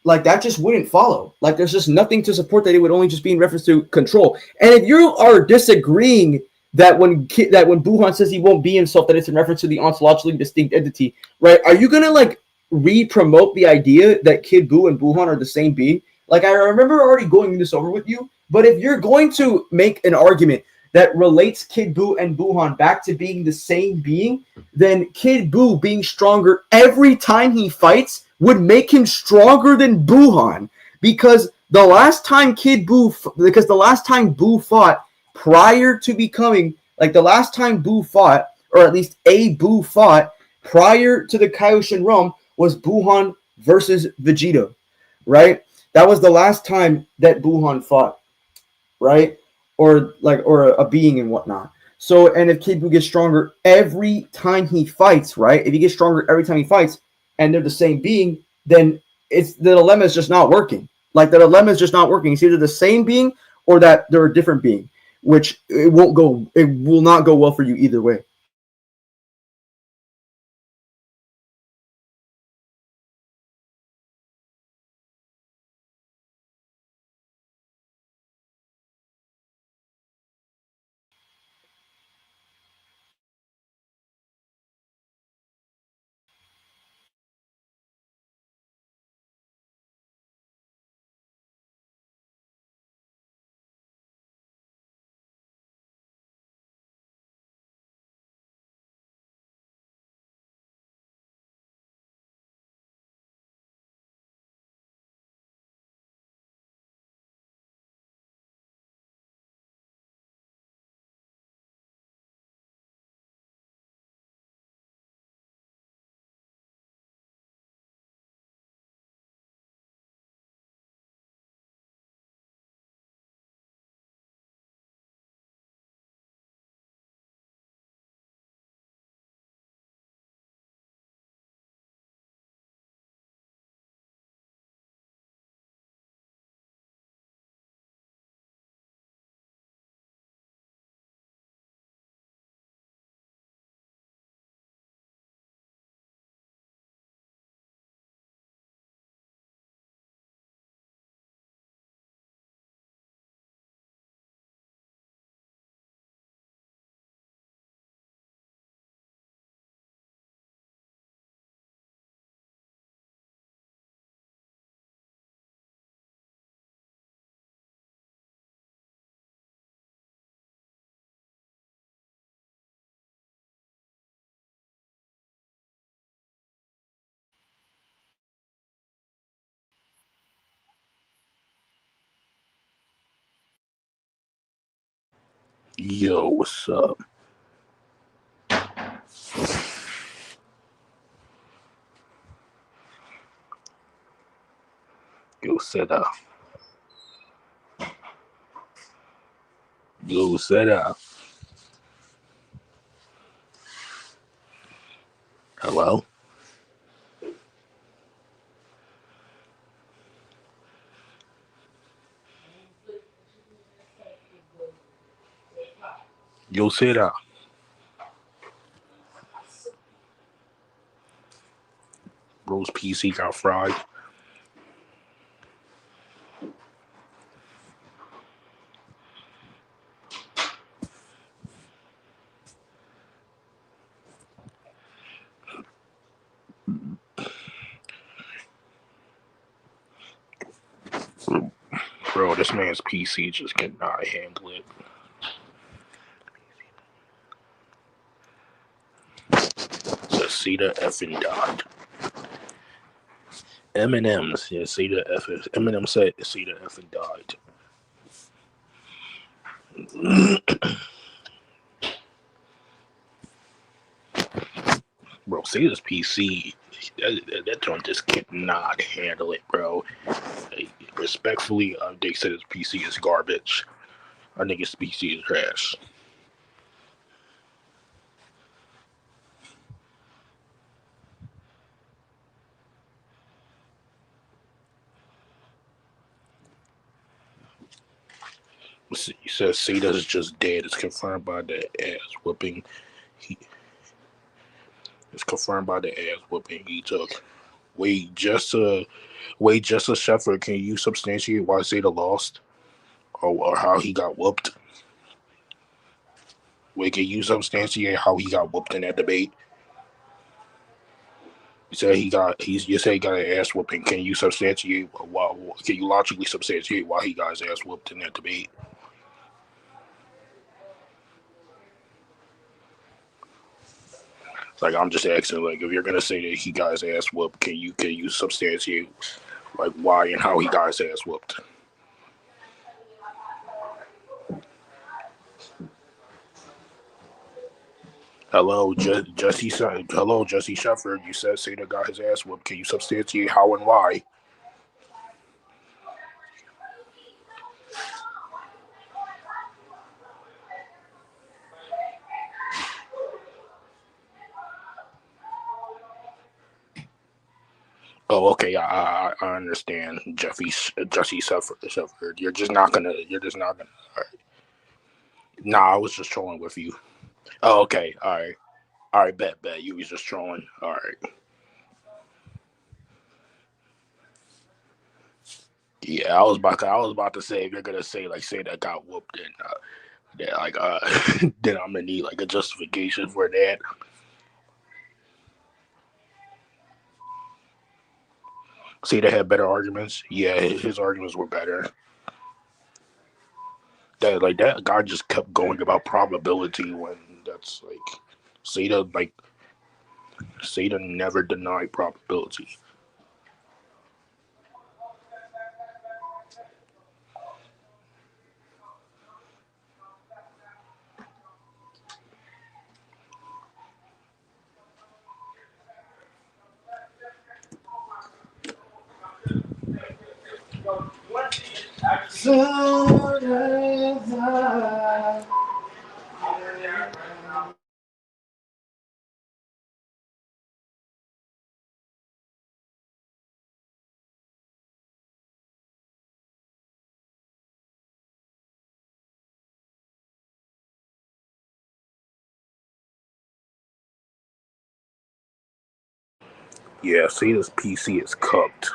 like that just wouldn't follow. Like there's just nothing to support that. It would only just be in reference to control. And if you are disagreeing that when Buhan says he won't be himself, that it's in reference to the ontologically distinct entity, right? Are you gonna like re-promote the idea that Kid Buu and Buhan are the same being? Like I remember already going this over with you, but if you're going to make an argument that relates Kid Buu and Buhan back to being the same being, then Kid Buu being stronger every time he fights would make him stronger than Buhan, because the last time Buu fought prior to becoming, like the last time Buu fought, or at least a Buu fought prior to the Kaioshin realm, was Buhan versus Vegeta, right? That was the last time that Buhan fought, right? Or a being and whatnot. So, and if Kid Buu gets stronger every time he fights, right? If he gets stronger every time he fights, and they're the same being, then the dilemma is just not working. Like the dilemma is just not working. It's either the same being or that they're a different being, which it will not go well for you either way. Yo, what's up? Yo, set up. Yo, set up. Hello? Yo, set up. Bro's PC got fried. Bro, this man's PC just cannot handle it. Cedar effing died. Eminem's, yeah, Cedar effing. Eminem said Cedar effing died. Bro, Cedar's PC, that joint just cannot handle it, bro. Respectfully, they said his PC is garbage. I think his PC is trash. He says Cedar is just dead. It's confirmed by the ass whooping. It's confirmed by the ass whooping he took Wait, just a Sheffield. Can you substantiate why Zeta lost, or how he got whooped? Wait, can you substantiate how he got whooped in that debate? You said he got an ass whooping. Can you substantiate why? Can you logically substantiate why he got his ass whooped in that debate? Like, I'm just asking, like, if you're gonna say that he got his ass whooped, can you substantiate like why and how he got his ass whooped? Hello, hello, Jesse Shepard. You said Cena got his ass whooped. Can you substantiate how and why? Oh, okay. I understand, Jesse Shepard. You're just not gonna. All right. Nah, I was just trolling with you. Oh, okay. All right. All right. Bet. You was just trolling. All right. Yeah, I was about to say if you're gonna say that got whooped, then then I'm gonna need like a justification for that. See, they had better arguments. Yeah, his arguments were better. That guy just kept going about probability when that's like Seda never denied probability. Yeah, Seda's PC is cooked.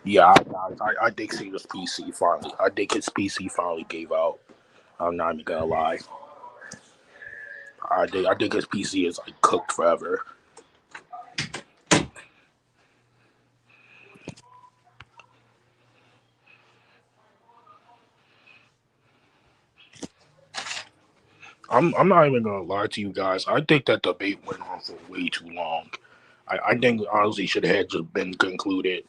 Yeah, I think Seda's PC finally. I think his PC finally gave out. I'm not even gonna lie. I think his PC is like cooked forever. I'm not even gonna lie to you guys. I think that debate went on for way too long. I think honestly should have just been concluded.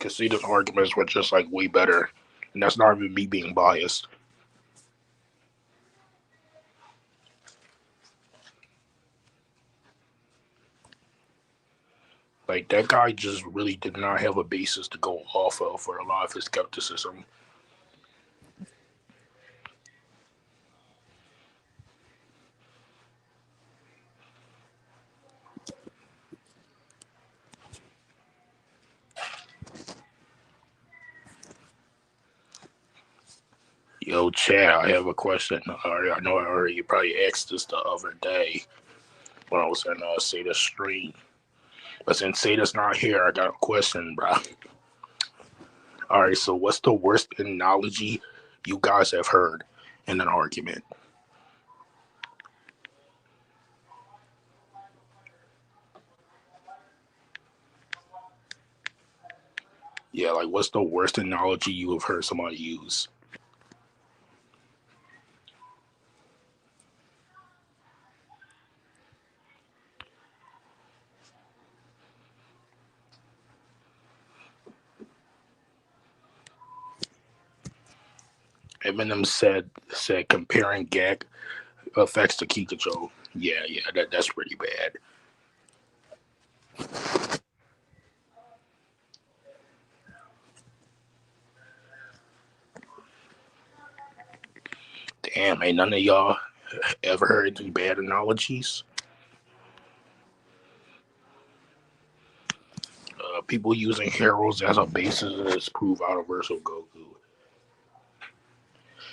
Casitas arguments were just like way better, and that's not even me being biased. Like that guy just really did not have a basis to go off of for a lot of his skepticism. Yo, Chad, I have a question. I know I already you probably asked this the other day when I was in Sada's stream. But since Sada's not here, I got a question, bro. All right, so what's the worst analogy you guys have heard in an argument? Yeah, like what's the worst analogy you have heard somebody use? Eminem said comparing gag effects to Kikacho. Yeah, that's pretty bad. Damn, ain't none of y'all ever heard any bad analogies? People using heroes as a basis to disprove universal Goku.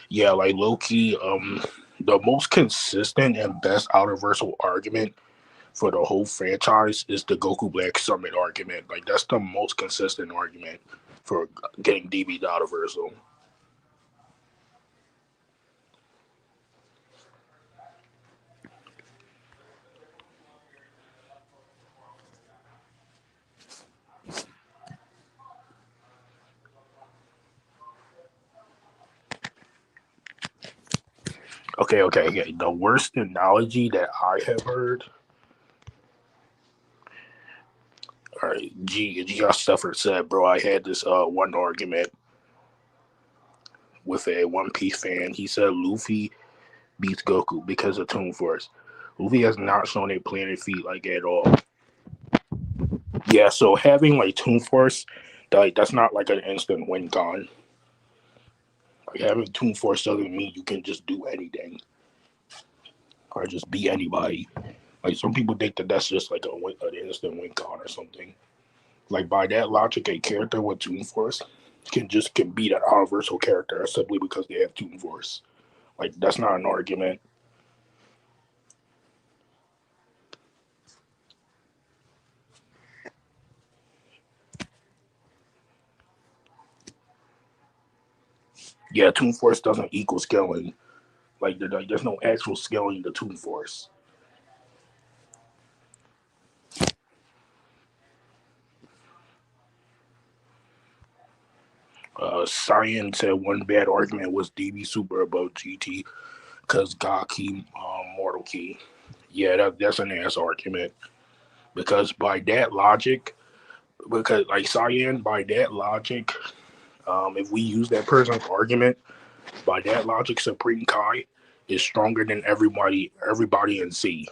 Yeah, like low-key, the most consistent and best universal argument for the whole franchise is the Goku Black Summit argument. Like, that's the most consistent argument for getting DB to universal. Okay. The worst analogy that I have heard. All right, G Stuffer said, bro, I had this one argument with a One Piece fan. He said Luffy beats Goku because of Toon Force. Luffy has not shown a planet feat like at all. Yeah, so having like Toon Force, that's not like an instant win con. Like having Toon Force doesn't mean you can just do anything or just be anybody. Like some people think that that's just like an instant win con or something. Like by that logic, a character with Toon Force can beat an universal character simply because they have Toon Force. Like that's not an argument. Yeah, Toon Force doesn't equal scaling. Like there's no actual scaling to Toon Force. Science said one bad argument was DB Super above GT because God Key, Mortal Key. Yeah, that's an ass argument. Because by that logic, if we use that person's argument, by that logic, Supreme Kai is stronger than everybody in C.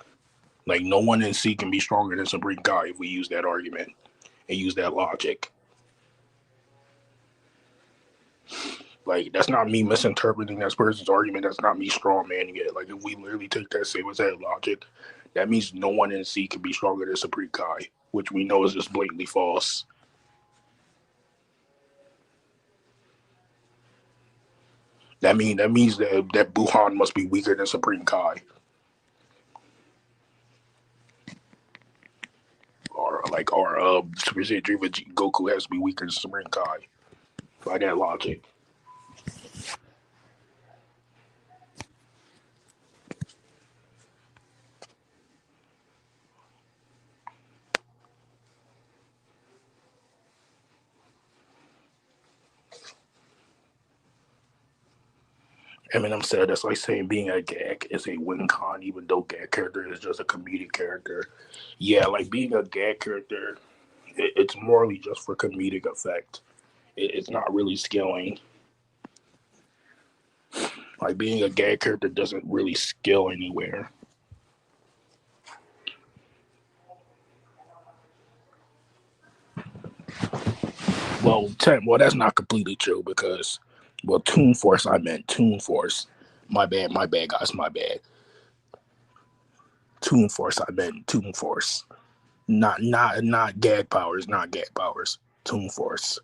Like no one in C can be stronger than Supreme Kai if we use that argument and use that logic. Like that's not me misinterpreting that person's argument. That's not me straw manning it. Like if we literally take that same as that logic, that means no one in C can be stronger than Supreme Kai, which we know is just blatantly false. That means that Buhan must be weaker than Supreme Kai. Or Super Saiyan 3 Goku has to be weaker than Supreme Kai. By that logic. Eminem said that's like saying being a gag is a win con, even though gag character is just a comedic character. Yeah, like being a gag character, it's morally just for comedic effect. It's not really scaling. Like being a gag character doesn't really scale anywhere. Well, that's not completely true because, Toon Force, I meant Toon Force. My bad, guys, my bad. Toon Force, I meant Toon Force. Not gag powers, Toon Force.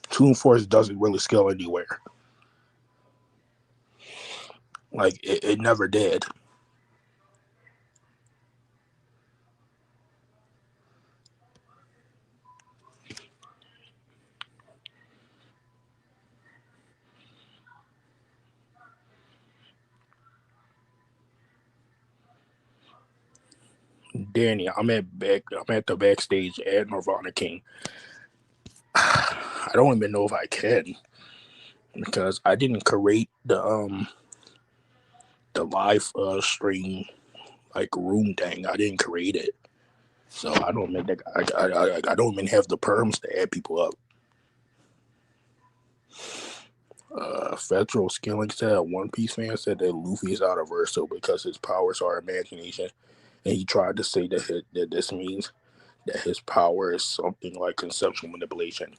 Toon Force doesn't really scale anywhere. Like, it never did. Danny, I'm at the backstage at Nirvana King. I don't even know if I can because I didn't create the live stream like room thing. I didn't create it, so I don't I don't even have the perms to add people up. Federal Skilling said, One Piece fan said that Luffy is out of Verso because his powers are imagination, and he tried to say that this means that his power is something like conceptual manipulation.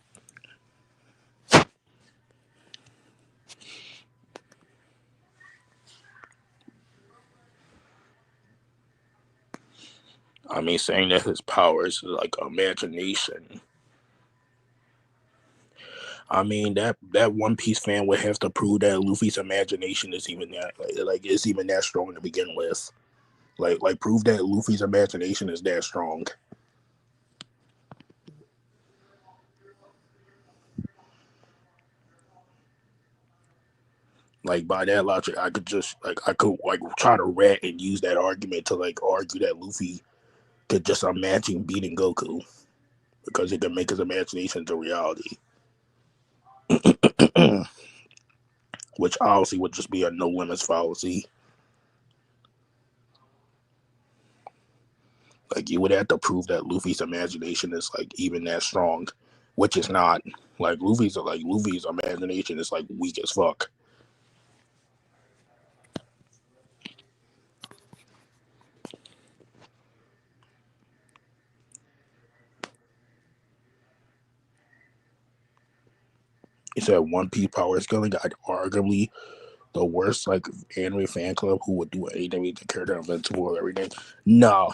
I mean, saying that his power is like imagination. I mean, that One Piece fan would have to prove that Luffy's imagination is even that like it's even that strong to begin with. Like prove that Luffy's imagination is that strong. Like by that logic, I could try to rat and use that argument to like argue that Luffy could just imagine beating Goku because it can make his imagination into reality. Which obviously would just be a no limits fallacy. Like you would have to prove that Luffy's imagination is like even that strong, which is not. Like Luffy's imagination is like weak as fuck. He said One Piece power scaling got arguably the worst like anime fan club who would do anything to character invincible or everything. No,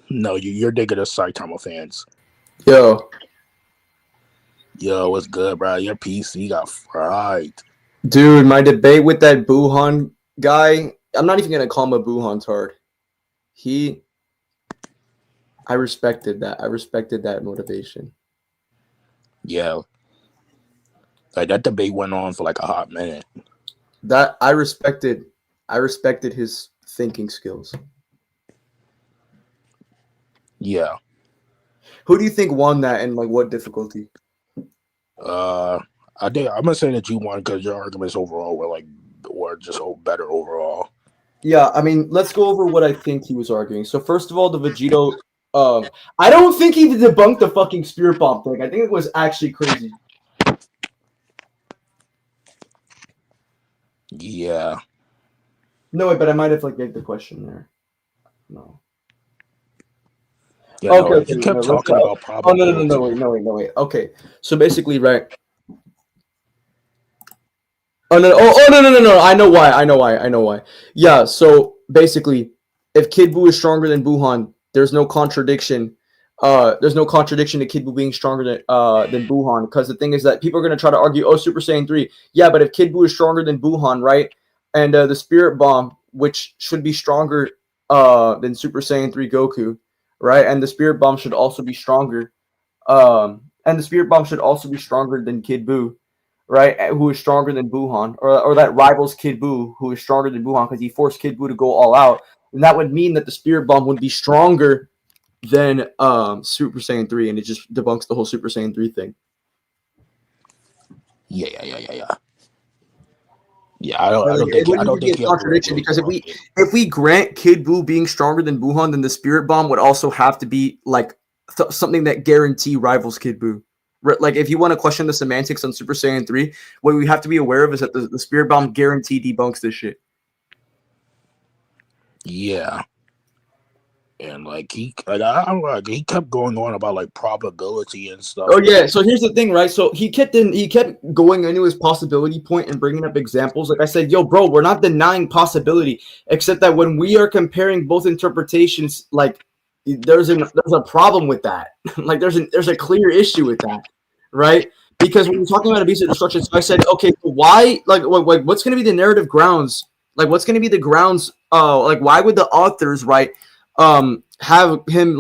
you're digging the Saitama fans. Yo, what's good, bro? Your PC got fried. Dude, my debate with that Buhan guy, I'm not even gonna call him a Buhan tard. I respected that. I respected that motivation. Yeah. Like that debate went on for like a hot minute. That I respected his thinking skills. Yeah. Who do you think won that and like what difficulty? I think I'm gonna say that you won because your arguments overall were just better overall. Yeah, I mean, let's go over what I think he was arguing. So first of all, the Vegito, I don't think he debunked the fucking spirit bomb thing. I think it was actually crazy. Yeah. No, wait, but I might have like made the question there. No. Yeah, okay, you kept talking about problems. Oh, no, wait. Okay, so basically, right. Oh no! I know why. Yeah, so basically, if Kid Buu is stronger than Buhan, there's no contradiction. There's no contradiction to Kid Buu being stronger than Buhan, because the thing is that people are gonna try to argue, oh, Super Saiyan 3. Yeah, but if Kid Buu is stronger than Buhan, right, and the Spirit Bomb, which should be stronger than Super Saiyan 3 Goku, right, and the Spirit Bomb should also be stronger, than Kid Buu, right, who is stronger than Buhan, or that rivals Kid Buu, who is stronger than Buhan, because he forced Kid Buu to go all out, and that would mean that the Spirit Bomb would be stronger than Super Saiyan 3, and it just debunks the whole Super Saiyan 3 thing. Yeah. I don't think contradiction, because if we grant Kid Buu being stronger than Buhan, then the Spirit Bomb would also have to be like something that guarantee rivals Kid Buu. Like if you want to question the semantics on Super Saiyan 3, what we have to be aware of is that the Spirit Bomb guarantee debunks this shit. Yeah. And he kept going on about like probability and stuff. Oh yeah, so here's the thing, right? So he kept going into his possibility point and bringing up examples. Like I said, yo, bro, we're not denying possibility, except that when we are comparing both interpretations, like there's a problem with that. Like there's a clear issue with that, right? Because when we're talking about Abyss of Destruction, so I said, okay, so why, like what's going to be the narrative grounds? Like what's going to be the grounds? Like why would the authors, right? Have him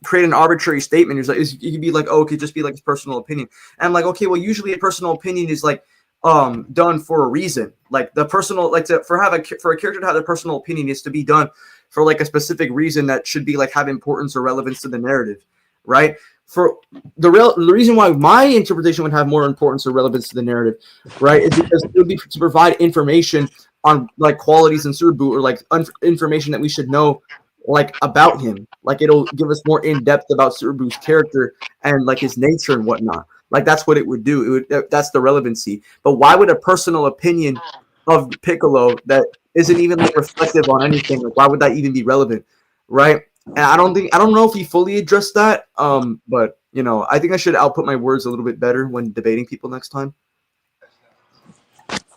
create an arbitrary statement. It could be like, oh, it could just be like his personal opinion. And I'm like, okay, well, usually a personal opinion is like done for a reason. Like the personal, for a character to have their personal opinion is to be done for like a specific reason that should be like have importance or relevance to the narrative, right? For the reason why my interpretation would have more importance or relevance to the narrative, right, is because it would be to provide information on like qualities in Surubu, or like information that we should know like about him. Like it'll give us more in depth about Surubu's character and like his nature and whatnot. Like that's what it would do. That's the relevancy. But why would a personal opinion of Piccolo that isn't even like reflective on anything, like why would that even be relevant, right? And I don't know if he fully addressed that. But you know, I think I should output my words a little bit better when debating people next time.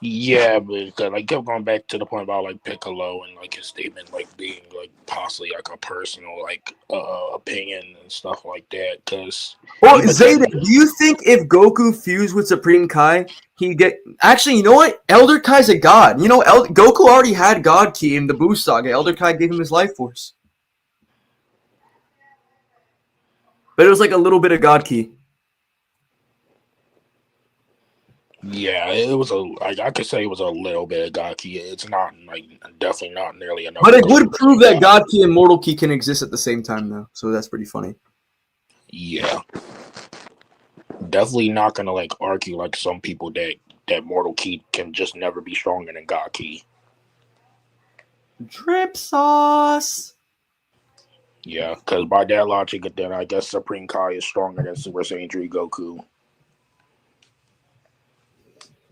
Yeah, but I kept going back to the point about like Piccolo and like his statement like being like possibly like a personal like opinion and stuff like that. Because Zayden, do you think if Goku fused with Supreme Kai, he'd get? Actually, you know what? Elder Kai's a god. You know, Goku already had God Ki in the Buu Saga. Elder Kai gave him his life force, but it was like a little bit of God Ki. Yeah, it was I could say it was a little bit of God Ki. It's not like definitely not nearly enough. But it would prove that God Ki and Mortal Ki can exist at the same time, though. So that's pretty funny. Yeah, definitely not gonna like argue like some people that Mortal Ki can just never be stronger than God Ki. Drip sauce. Yeah, because by that logic, then I guess Supreme Kai is stronger than Super Saiyan 3 Goku.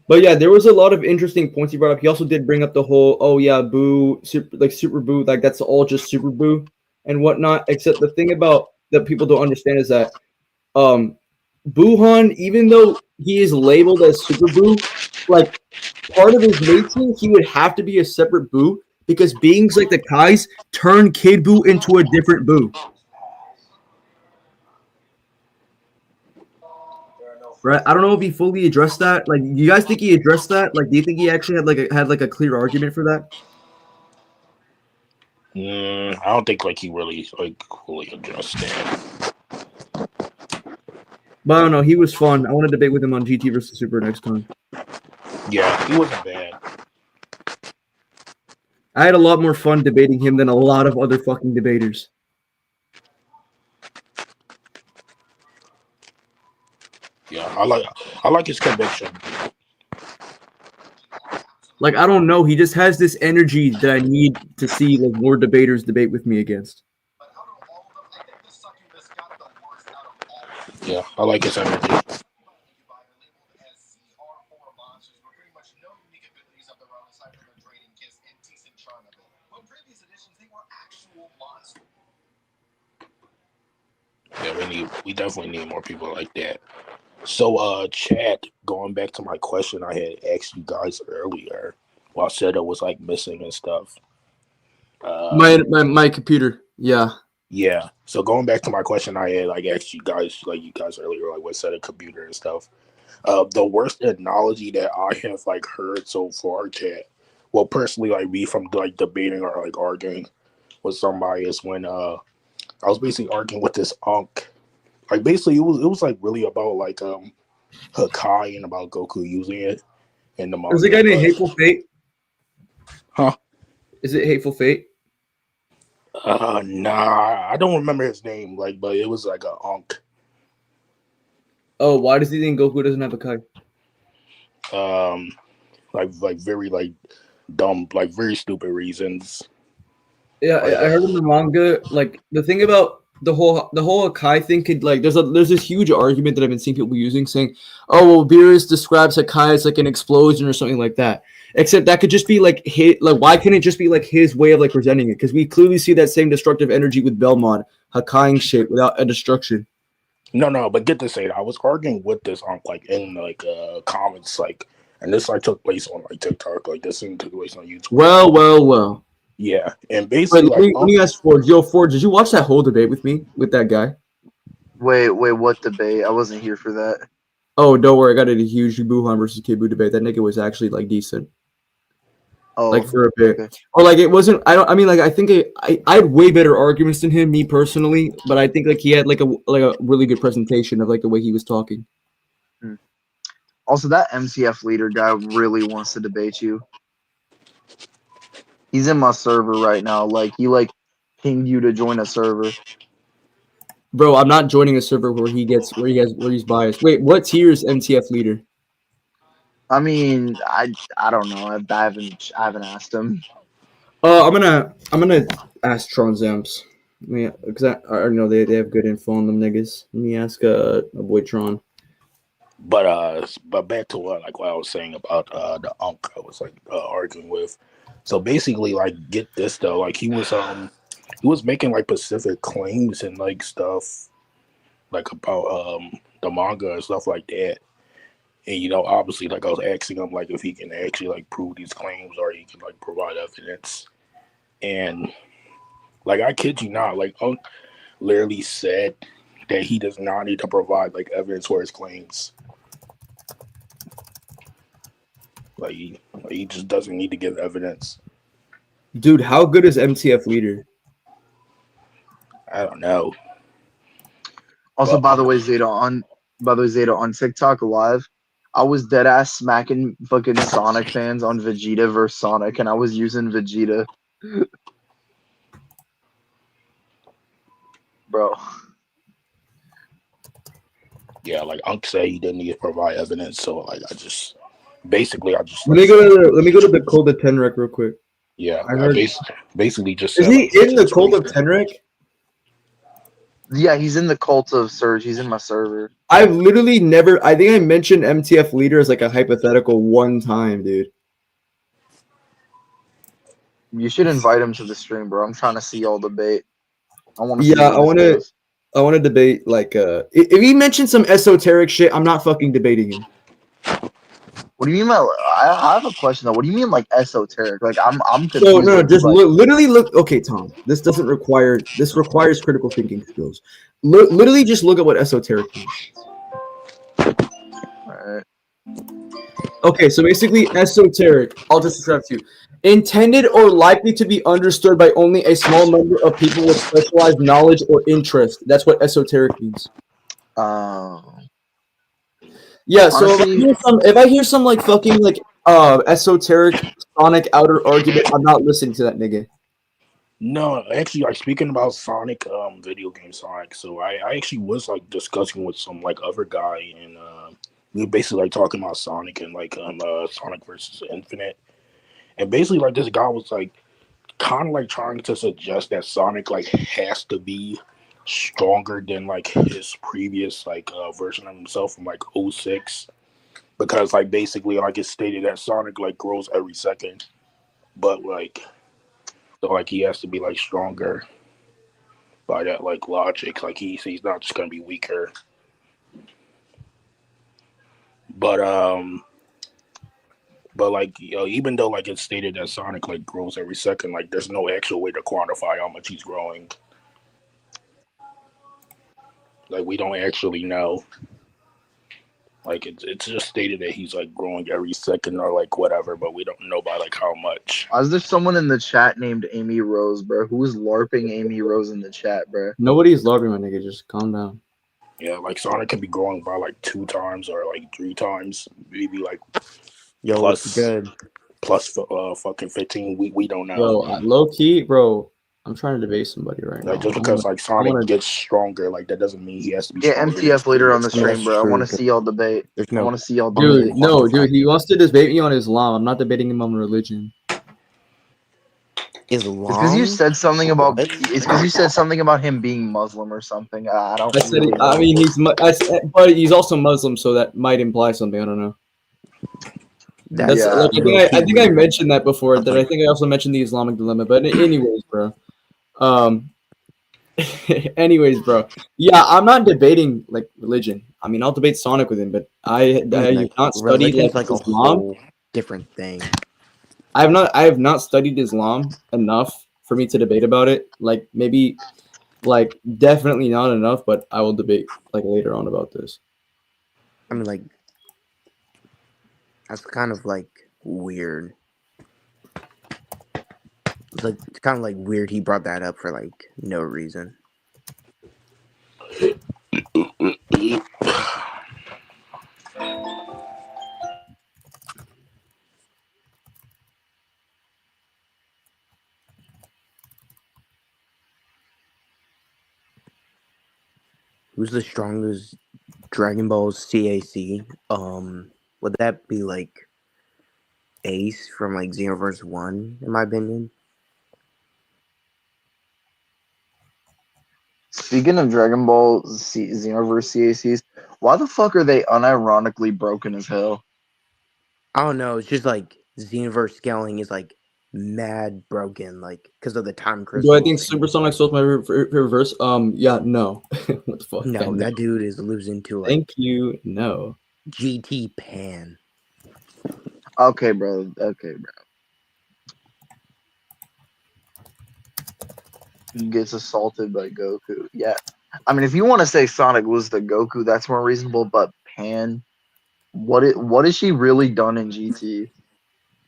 But yeah, there was a lot of interesting points he brought up. He also did bring up the whole, oh yeah, Buu, Super Buu, like that's all just Super Buu and whatnot. Except the thing about that people don't understand is that Buuhan, even though he is labeled as Super Buu, like part of his nature, he would have to be a separate Buu because beings like the Kais turn Kid Buu into a different Buu. Right, I don't know if he fully addressed that. Like, do you guys think he addressed that? Like, do you think he actually had a clear argument for that? I don't think like he really like fully addressed that. But I don't know. He was fun. I want to debate with him on GT versus Super next time. Yeah, he wasn't bad. I had a lot more fun debating him than a lot of other fucking debaters. Yeah, I like his conviction. Like, I don't know. He just has this energy that I need to see like more debaters debate with me against. Yeah, I like his energy. Yeah, we definitely need more people like that. So, chat, going back to my question I had asked you guys earlier, while Seta was like missing and stuff. My computer, yeah. Yeah. So going back to my question I had like asked you guys earlier, like what Seta computer and stuff. The worst analogy that I have like heard so far, chat, well personally like me from like debating or like arguing with somebody is when I was basically arguing with this Ankh. Like basically it was like really about like Hakai and about Goku using it in the manga. Is the guy named Hateful Fate? Huh? Is it Hateful Fate? Nah, I don't remember his name, like, but it was like a Ankh. Oh, why does he think Goku doesn't have a Kai? Like very like dumb, like very stupid reasons. Yeah, I heard in the manga, like the thing about the whole Hakai thing could like there's this huge argument that I've been seeing people using saying, oh well, Beerus describes Hakai as like an explosion or something like that. Except that could just be like why couldn't it just be like his way of like presenting it? Because we clearly see that same destructive energy with Belmont, Hakaiing shit without a destruction. No, but get this, I was arguing with this on like in like comments, like, and this like took place on like TikTok, like this thing took place on YouTube. Well. Yeah, and basically, let me ask Forge. Yo, Forge, did you watch that whole debate with me with that guy? Wait, what debate? I wasn't here for that. Oh, don't worry, I got a huge Buuhan versus Kid Buu debate. That nigga was actually like decent. Oh, like for a bit, okay. Or like it wasn't. I think I had way better arguments than him, me personally. But I think like he had like a really good presentation of like the way he was talking. Also, that MCF leader guy really wants to debate you. He's in my server right now. Like he like pinged you to join a server. Bro, I'm not joining a server where he's biased. Wait, what tier is MCF leader? I mean, I don't know. I haven't asked him. I'm gonna ask Tron Zamps. Yeah, because I know they have good info on them niggas. Let me ask a boy Tron. But back to what I was saying about the unk I was like arguing with. So basically, like, get this though, like he was making like specific claims and like stuff like about the manga and stuff like that. And obviously, like I was asking him like if he can actually like prove these claims or he can like provide evidence. And like I kid you not, like Unk literally said that he does not need to provide like evidence for his claims. Like he just doesn't need to give evidence. Dude, how good is MTF Leader? I don't know. Also, by the way, Zeta, on TikTok Live, I was dead ass smacking fucking Sonic fans on Vegeta versus Sonic, and I was using Vegeta. Bro. Yeah, like Unk said he didn't need to provide evidence, so like I just let me go to the Cult of Tenrec real quick. Yeah, I heard, basically just is he in the Cult of Tenrec? Yeah, he's in the Cult of Surge. He's in my server. I've literally never. I think I mentioned MTF Leader as like a hypothetical one time, dude. You should invite him to the stream, bro. I'm trying to see y'all debate. I want to. Yeah, I want to debate. Like, if he mentions some esoteric shit, I'm not fucking debating him. What do you mean by? I have a question though. What do you mean like esoteric? Like I'm confused. So no, just literally look. Okay, Tom. This doesn't require. This requires critical thinking skills. Literally, just look at what esoteric means. Alright. Okay, so basically, esoteric. I'll just describe to you. Intended or likely to be understood by only a small number of people with specialized knowledge or interest. That's what esoteric means. Yeah, so honestly, if I hear some like fucking like esoteric Sonic outer argument, I'm not listening to that nigga. No, actually, like speaking about Sonic, video game Sonic. So I actually was like discussing with some like other guy, and we were basically like talking about Sonic and like Sonic versus Infinite, and basically like this guy was like kind of like trying to suggest that Sonic like has to be stronger than like his previous like version of himself from like 06, because like basically like it's stated that Sonic like grows every second, but like so like he has to be like stronger by that like logic. Like he's not just gonna be weaker. But like even though like it's stated that Sonic like grows every second, like there's no actual way to quantify how much he's growing. Like we don't actually know. Like it's just stated that he's like growing every second or like whatever, but we don't know by like how much. Is there someone in the chat named Amy Rose, bro? Who's LARPing Amy Rose in the chat, bro? Nobody's LARPing, my nigga. Just calm down. Yeah, like Sonic can be growing by like 2 times or like 3 times, maybe like plus fucking 15. We don't know. Yo, low key, bro. I'm trying to debate somebody right now. Like just because like Sonic gets stronger, like that doesn't mean he has to be. Yeah, MTF Leader on the stream, bro. I want to see y'all debate. I want to see y'all debate. Dude, he wants to debate me on Islam. I'm not debating him on religion. Islam? It's because you said something about. It's because you said something about him being Muslim or something. I don't. I mean, but he's also Muslim, so that might imply something. I don't know. I think I mentioned that before. That I think I also mentioned the Islamic dilemma. But anyways, bro. Anyways, bro. Yeah, I'm not debating like religion. I mean, I'll debate Sonic with him, but I have not studied like a Islam. whole different thing. I have not studied Islam enough for me to debate about it. Like maybe, like definitely not enough, but I will debate like later on about this. I mean, like that's kind of like weird. It's like kind of like weird he brought that up for like no reason. Who's the strongest Dragon Ball CAC? Would that be like Ace from like Xenoverse 1, in my opinion? Speaking of Dragon Ball Xenoverse CACs, Why the fuck are they unironically broken as hell? I don't know. It's just like Xenoverse scaling is like mad broken, like because of the time crystal. Do I think Supersonic stole my reverse? Yeah, no. What the fuck? No, that dude is losing to like. Thank you. No. GT Pan. Okay, bro. Okay, bro. Gets assaulted by Goku. Yeah. I mean, if you want to say Sonic was the Goku, that's more reasonable. But Pan, what has she really done in GT?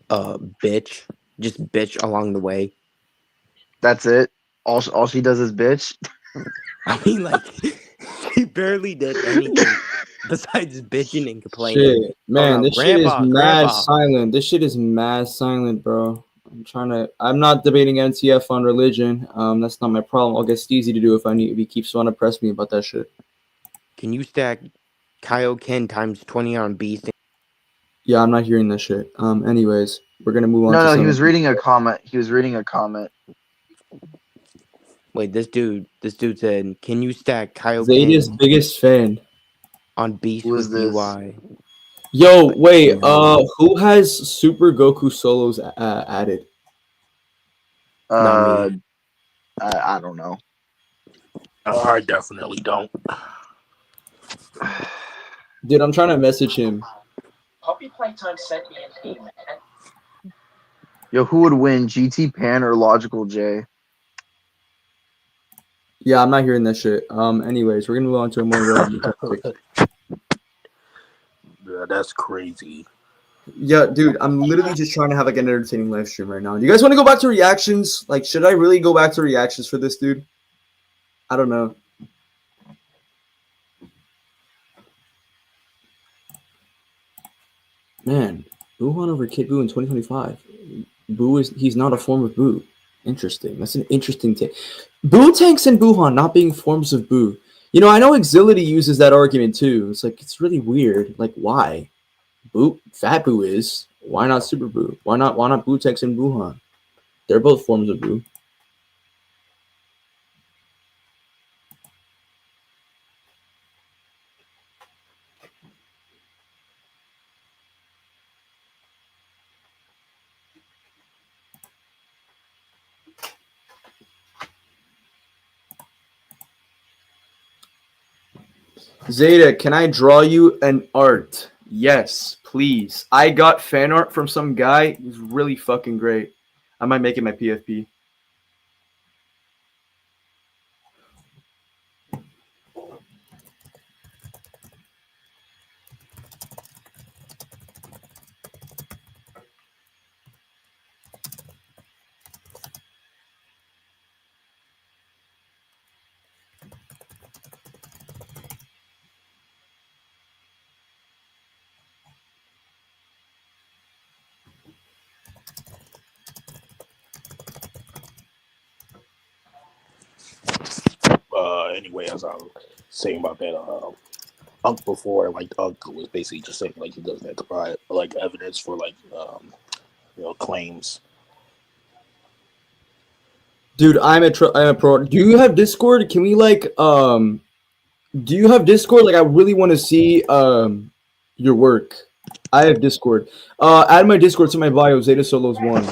Bitch. Just bitch along the way. That's it. All she does is bitch. I mean, like, she barely did anything besides bitching and complaining. Shit, man, this shit is mad grandpa. silent. This shit is mad silent, bro. I'm not debating NTF on religion. That's not my problem. I'll get Steezy to do if he keeps wanting to press me about that shit. Can you stack Kaioken times 20 on Beast? Yeah, I'm not hearing that shit. Anyways, we're gonna move on. No, he was reading a comment. He was reading a comment. Wait, this dude said, "Can you stack Kaioken?" Zeta's biggest fan on Beast with UI. Yo, wait. Who has Super Goku solos added? I don't know. I definitely don't. Dude, I'm trying to message him. Poppy Playtime sent me an email. Yo, who would win, GT Pan or Logical J? Yeah, I'm not hearing that shit. Anyways, we're gonna move on to a more relevant topic. Yeah, that's crazy. Yeah, dude, I'm literally just trying to have like an entertaining live stream right now. Do you guys want to go back to reactions? Like, should I really go back to reactions for this, dude? I don't know. Man, Buuhan over Kid Buu in 2025. He's not a form of Buu. Interesting. That's an interesting take. Buu tanks and Buuhan not being forms of Buu. You know, I know Exility uses that argument too. It's like, it's really weird. Like, why? Fat Buu is. Why not Super Buu? Why not Buu tanks and Buuhan? They're both forms of Buu. Zeta, can I draw you an art? Yes, please. I got fan art from some guy who's really fucking great. I might make it my PFP. Anyway, as I was saying about that, Unk before, like Unk was basically just saying like he doesn't have to provide like evidence for like claims. Dude, I'm a pro. Do you have Discord? Can we like do you have Discord? Like, I really want to see your work. I have Discord. Add my Discord to my bio, Zeta Solos 1.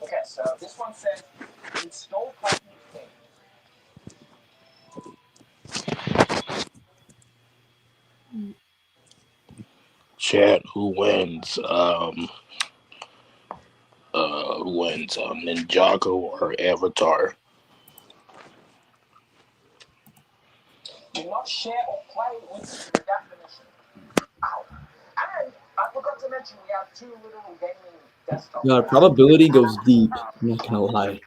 Okay, so this one says install Chat, who wins? Ninjago or Avatar? Do not share or play with the definition. Ow. And I forgot to mention we have 2 literal gaming desktops. God, probability goes deep. I'm not gonna lie.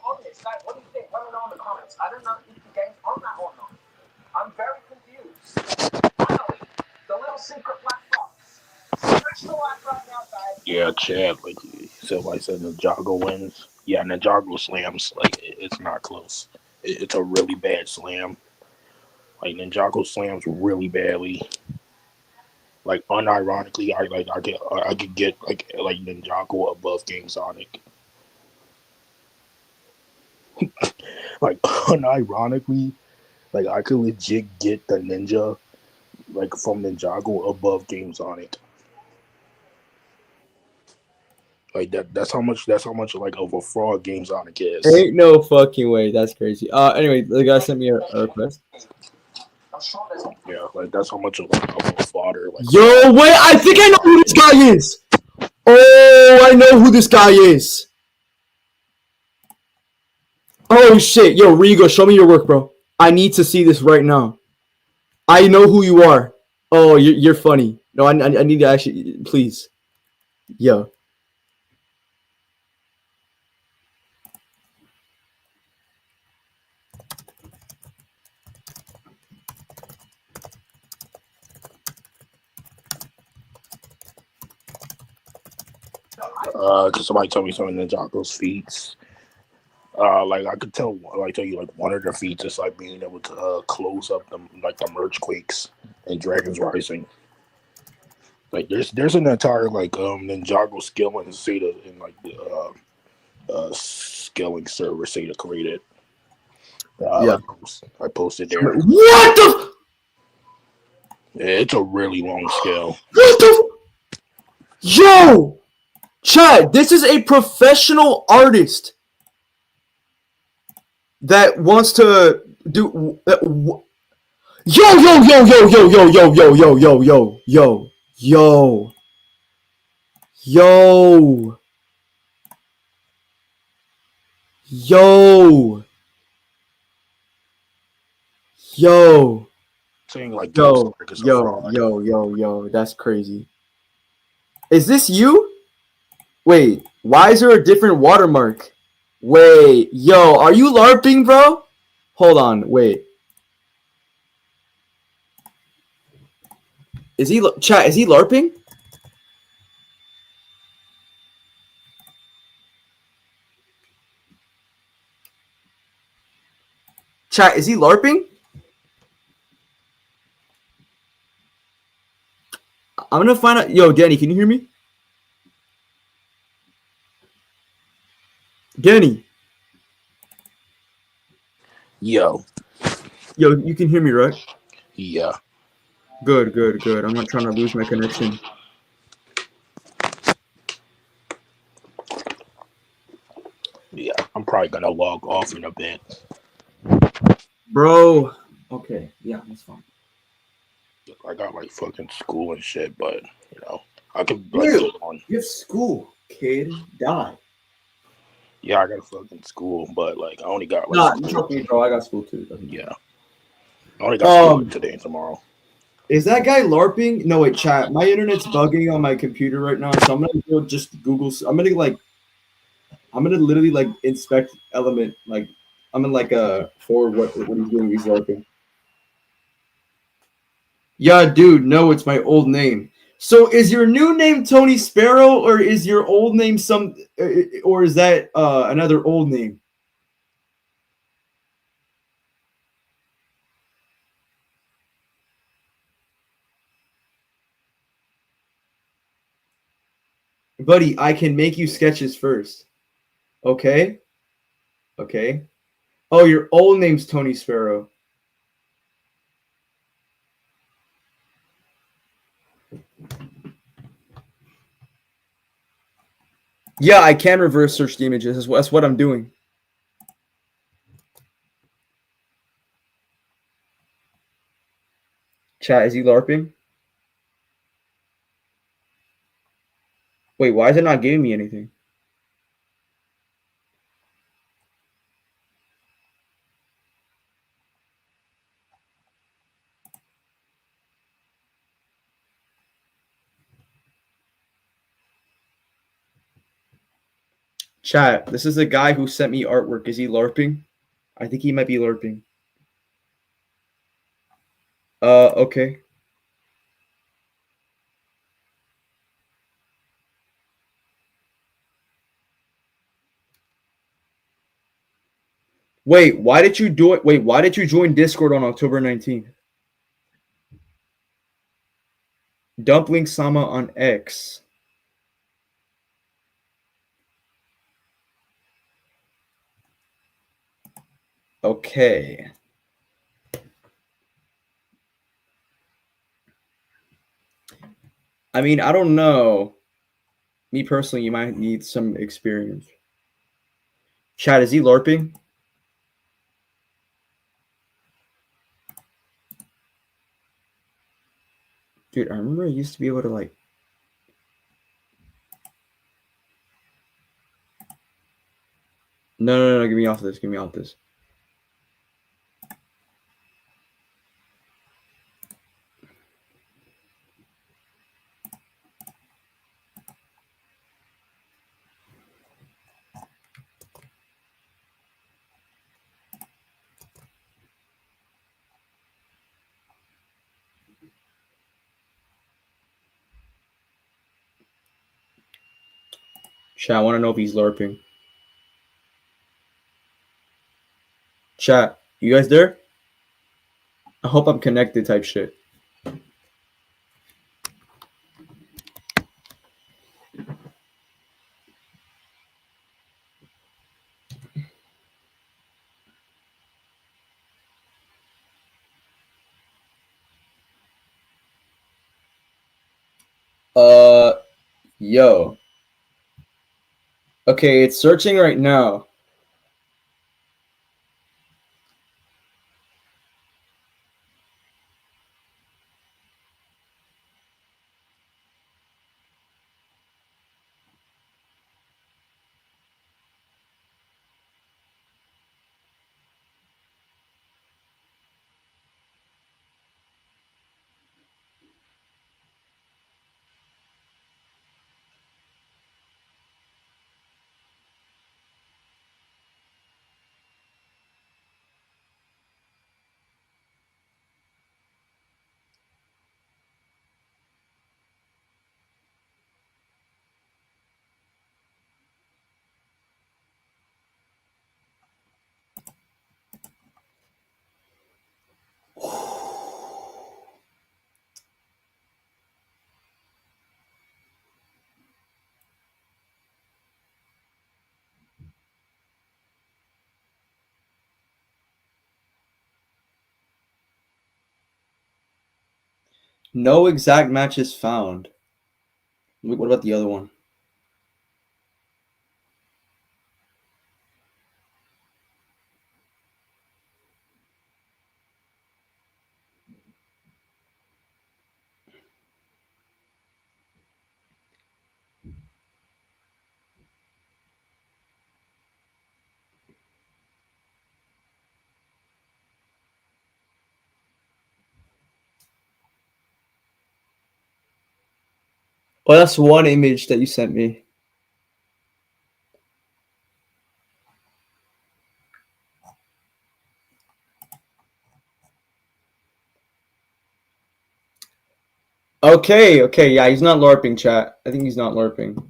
On this, like, what do you think? Let me know in the comments. I don't know if the game's on that or not. I'm very confused. Finally, the little secret black box. Switch the light right now, guys. Yeah, Chad, like I said, Ninjago wins. Yeah, Ninjago slams. Like it's not close. It's a really bad slam. Like Ninjago slams really badly. Like unironically, I could get like Ninjago above Game Sonic. Like unironically, like I could legit get the Ninja like from Ninjago above Game Sonic. Like that's how much like of a fraud Game Sonic is. Ain't no fucking way. That's crazy. Anyway, the guy sent me a request. Yeah, like that's how much of a fodder. Like, Yo, wait, I think I know who this guy is. Oh, I know who this guy is. Oh shit, yo, Rigo, show me your work, bro. I need to see this right now. I know who you are. Oh, you're funny. No, I need to actually, please. Yo. Cause somebody told me some of Ninjago's feats. Like I could tell you like one of their feats is like being able to close up the merge quakes in Dragon's Rising. Like there's an entire like Ninjago skill in Seta in like the scaling server Seta created. Yeah, I posted there. What the? Yeah, it's a really long scale. What the? Yo, Chad, this is a professional artist that wants to do. Yo, yo, yo, yo, yo, yo, yo, yo, yo, yo, yo, yo, yo, yo, yo, yo. Saying like Yo, yo, that's crazy. Is this you? Wait, why is there a different watermark? Wait, yo, are you LARPing, bro? Hold on, wait. Is he chat? Is he LARPing? Chat, is he LARPing? I'm gonna find out. Yo, Danny, can you hear me? Danny. Yo, you can hear me, right? Yeah. Good. I'm not trying to lose my connection. Yeah, I'm probably gonna log off in a bit. Bro. Okay, yeah, that's fine. I got like fucking school and shit, but you know, I can Dude, get on. you have school, kid. Die. Yeah, I got fucking school, but like I only got like. Nah, you trust me, bro. I got school too. Yeah. I only got school today and tomorrow. Is that guy LARPing? No, wait, chat. My internet's bugging on my computer right now, so I'm gonna go just Google. I'm gonna literally like inspect Element. Like I'm in like for what he's doing. He's LARPing. Yeah, dude. No, it's my old name. So is your new name Tony Sparrow, or is your old name or is that another old name? Buddy, I can make you sketches first. Okay? Okay. Oh, your old name's Tony Sparrow. Yeah, I can reverse search the images. That's what I'm doing. Chat, is he LARPing? Wait, why is it not giving me anything? Chat, this is the guy who sent me artwork. Is he LARPing? I think he might be LARPing. Okay. Wait, why did you do it? Wait, why did you join Discord on October 19th? Dumpling Sama on X. Okay. I mean, I don't know. Me personally, you might need some experience. Chad, is he LARPing? Dude, I remember I used to be able to like. No, get me off this. Get me off this. Chat, I want to know if he's LARPing. Chat, you guys there? I hope I'm connected type shit. Yo. Okay, it's searching right now. No exact matches found. What about the other one? Oh, that's one image that you sent me. Okay, yeah, he's not LARPing, chat. I think he's not LARPing.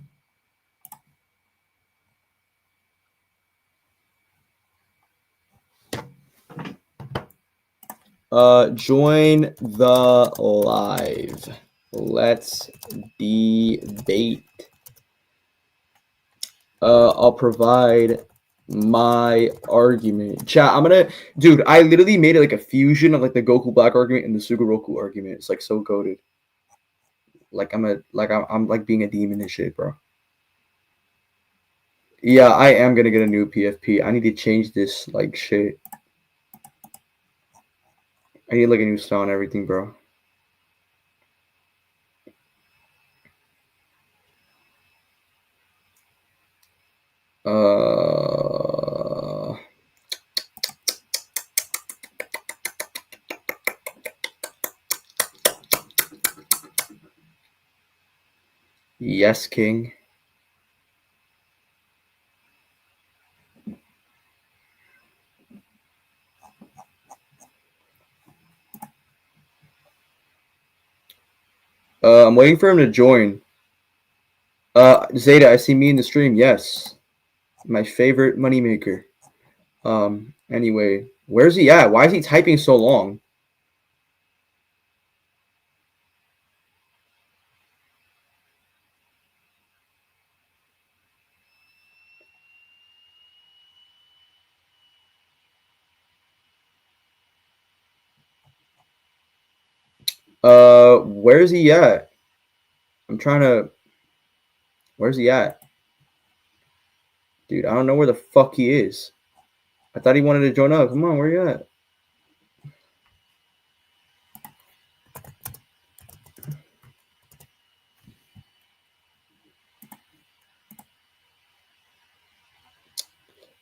Join the live. Let's debate. I'll provide my argument. Chat, dude, I literally made it like a fusion of like the Goku Black argument and the Sugoroku argument. It's like so goated. Like I'm like being a demon and shit, bro. Yeah, I am gonna get a new PFP. I need to change this like shit. I need like a new style and everything, bro. Yes, King. I'm waiting for him to join. Zeta, I see me in the stream. Yes. My favorite moneymaker. Anyway, where's he at? Why is he typing so long? Where's he at? I'm trying to. Where's he at? Dude, I don't know where the fuck he is. I thought he wanted to join up. Come on, where you at?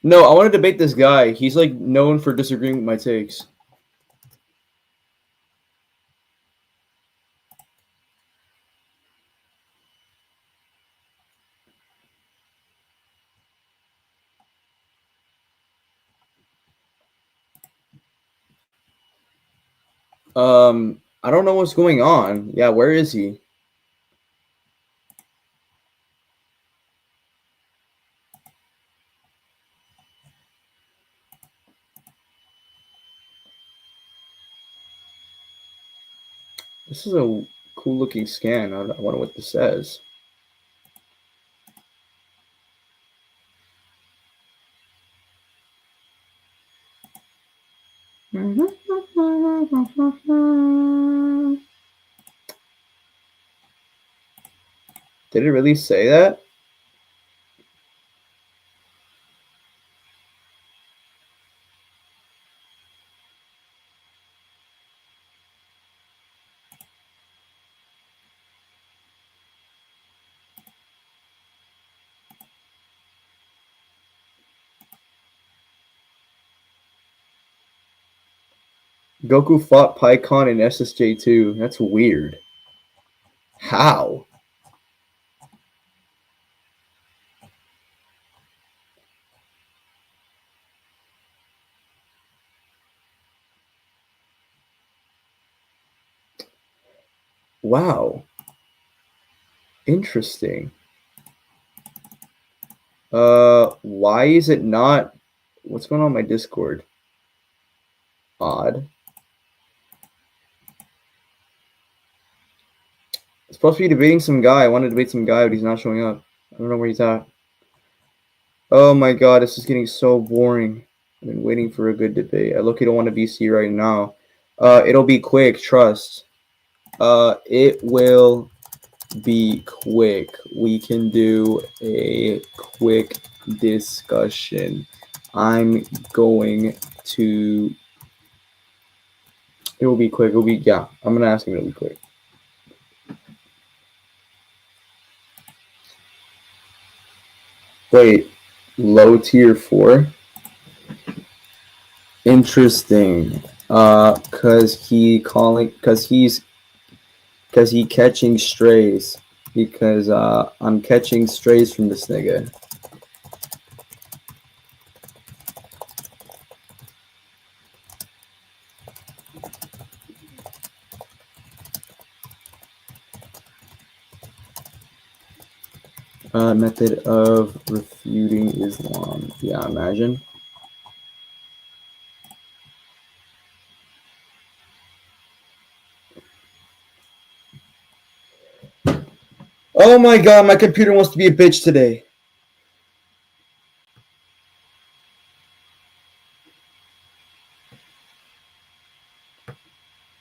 No, I want to debate this guy. He's like known for disagreeing with my takes. I don't know what's going on. Yeah, where is he? This is a cool looking scan. I wonder what this says. Did it really say that? Goku fought PyCon in SSJ2. That's weird. How? Wow. Interesting. Why is it not? What's going on my Discord? Odd. It's supposed to be debating some guy. I want to debate some guy, but he's not showing up. I don't know where he's at. Oh my god, this is getting so boring. I've been waiting for a good debate. I look, I don't want to BC right now. It'll be quick, trust. It will be quick. We can do a quick discussion. I'm going to. It will be quick. It'll be, yeah. I'm gonna ask him. It'll be quick. Wait, low tier 4. Interesting. Cause he catching strays. Because I'm catching strays from this nigga. Method of refuting Islam. Yeah, imagine. Oh my god, my computer wants to be a bitch today.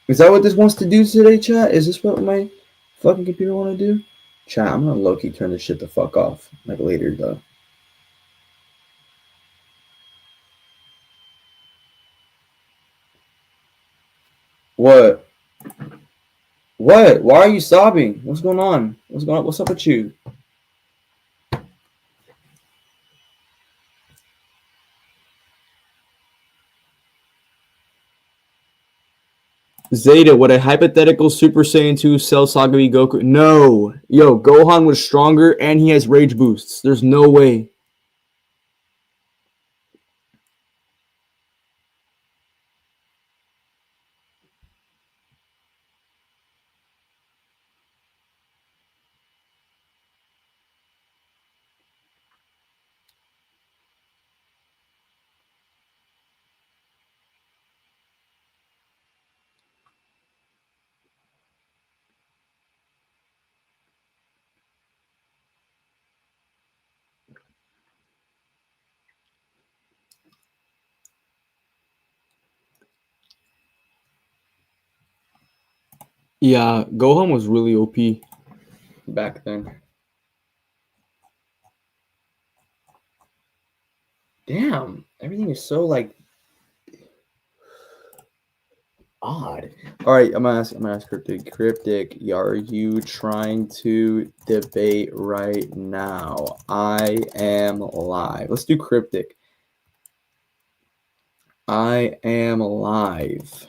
Is that what this wants to do today, chat? Is this what my fucking computer want to do? Chat, I'm gonna low-key turn this shit the fuck off. Like later, though. What? What? Why are you sobbing? What's going on? What's going on? What's up with you? Zeta, would a hypothetical Super Saiyan 2 Cell Saga be Goku? No. Yo, Gohan was stronger and he has rage boosts. There's no way. Yeah, Gohan was really OP back then. Damn, everything is so like odd. All right, I'm gonna ask Cryptic. Cryptic, are you trying to debate right now? I am live. Let's do Cryptic. I am live.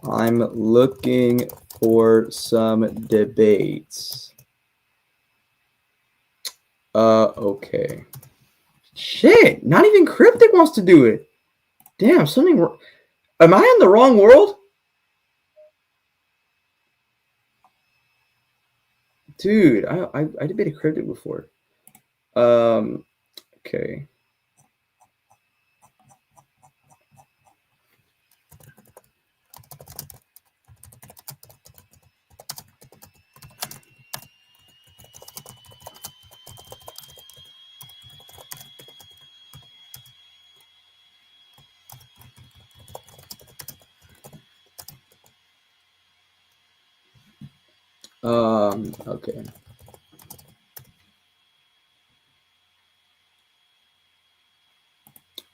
I'm looking for some debates. Okay. Shit, not even Cryptic wants to do it. Damn, something. Am I in the wrong world? Dude, I debated Cryptic before. Okay. Okay.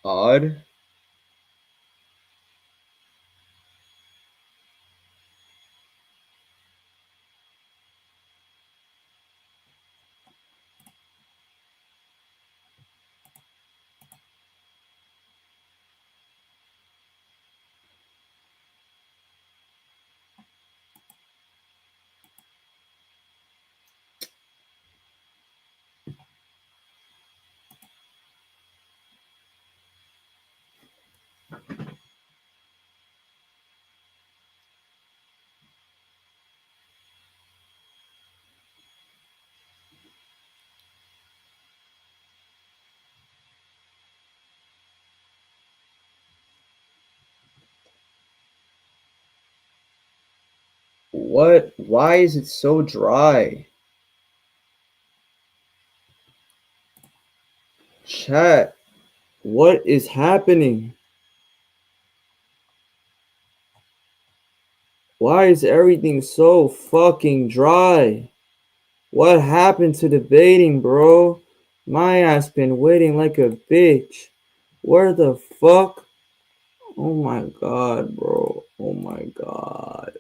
Odd. What? Why is it so dry? Chat, what is happening? Why is everything so fucking dry? What happened to debating, bro? My ass been waiting like a bitch. Where the fuck? Oh my god, bro. Oh my god.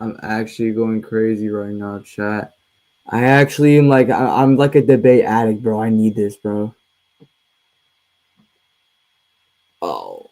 I'm actually going crazy right now, chat. I actually am like, I'm like a debate addict, bro. I need this, bro. Oh.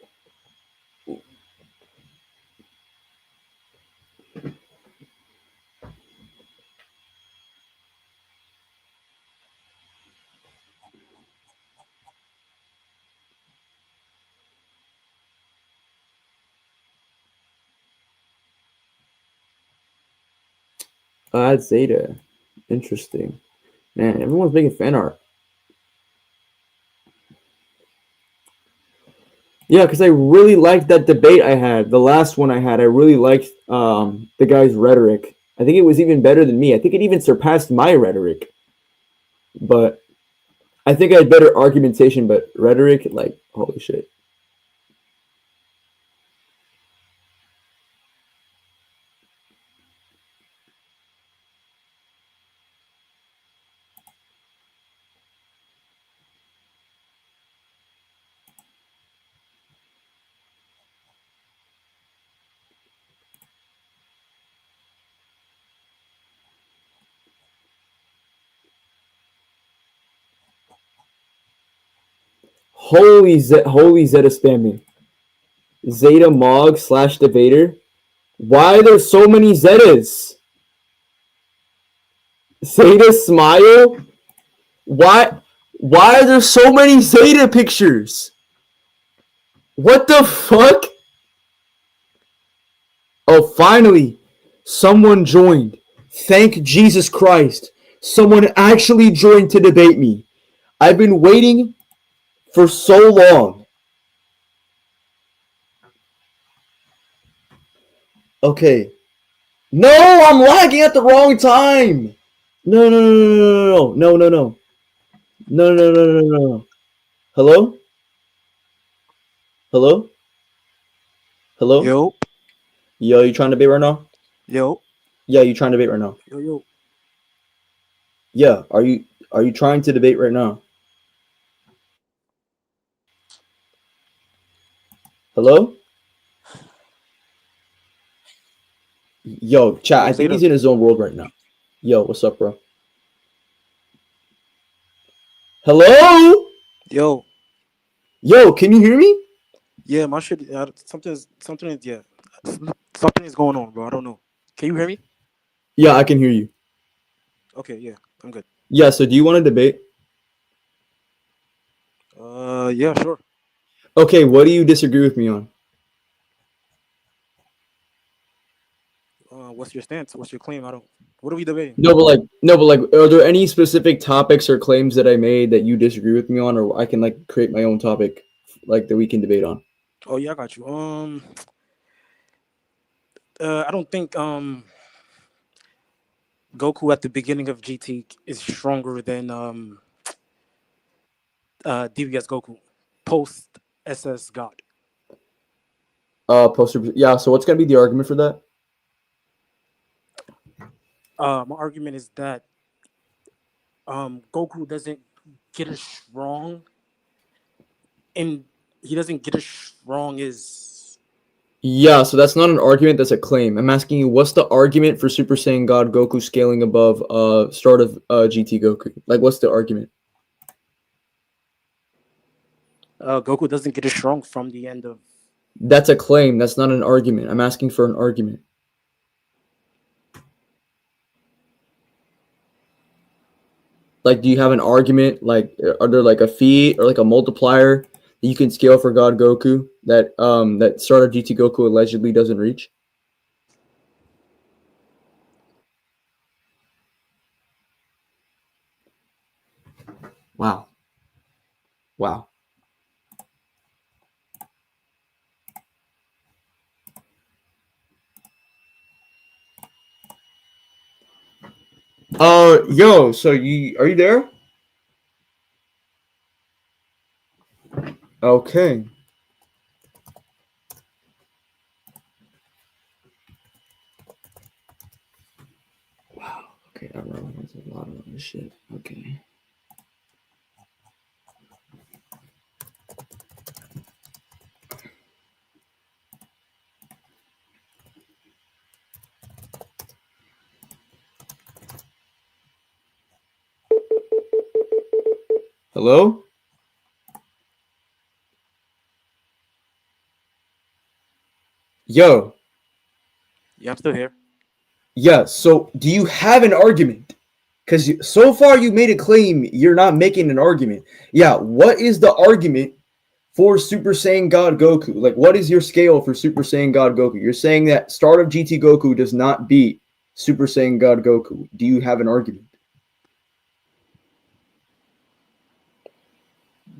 That's Zeta. Interesting. Man, everyone's making fan art. Yeah, because I really liked that debate I had. The last one I had, I really liked the guy's rhetoric. I think it was even better than me. I think it even surpassed my rhetoric. But I think I had better argumentation, but rhetoric, like, holy shit. Holy Zeta spamming. Zeta Mog / debater. Why are there so many Zetas? Zeta Smile? Why are there so many Zeta pictures? What the fuck? Oh, finally, someone joined. Thank Jesus Christ. Someone actually joined to debate me. I've been waiting for so long. Okay. No, I'm lagging at the wrong time. No. No. Hello? Yo. Yo, you trying to debate right now? Yo. Yeah, you trying to debate right now? Yo. Yeah, are you trying to debate right now? Hello? Yo, chat, I think he's in his own world right now. Yo, what's up, bro? Hello? Yo. Yo, can you hear me? Yeah, my shit. Something is something is going on, bro. I don't know. Can you hear me? Yeah, I can hear you. Okay, yeah, I'm good. Yeah, so do you want to debate? Yeah, sure. Okay, what do you disagree with me on? What's your stance? What's your claim? What are we debating? No, but like, are there any specific topics or claims that I made that you disagree with me on, or I can like create my own topic, like that we can debate on? Oh yeah, I got you. I don't think Goku at the beginning of GT is stronger than DBS Goku post SS God. Poster. Yeah. So what's gonna be the argument for that? My argument is that Goku doesn't get as strong, and he doesn't get as strong as. Yeah. So that's not an argument. That's a claim. I'm asking you, what's the argument for Super Saiyan God Goku scaling above start of GT Goku? Like, what's the argument? Goku doesn't get as strong from the end of. That's a claim. That's not an argument. I'm asking for an argument. Like, do you have an argument? Like, are there like a feat or like a multiplier that you can scale for God Goku that that start of GT Goku allegedly doesn't reach? Wow. Wow. Yo, so are you there? Okay. Wow. Okay, I remember there's a lot of this shit. Okay. Hello? Yo. Yeah, I'm still here. Yeah, so do you have an argument? Because so far you made a claim, you're not making an argument. Yeah, what is the argument for Super Saiyan God Goku? Like, what is your scale for Super Saiyan God Goku? You're saying that start of GT Goku does not beat Super Saiyan God Goku. Do you have an argument?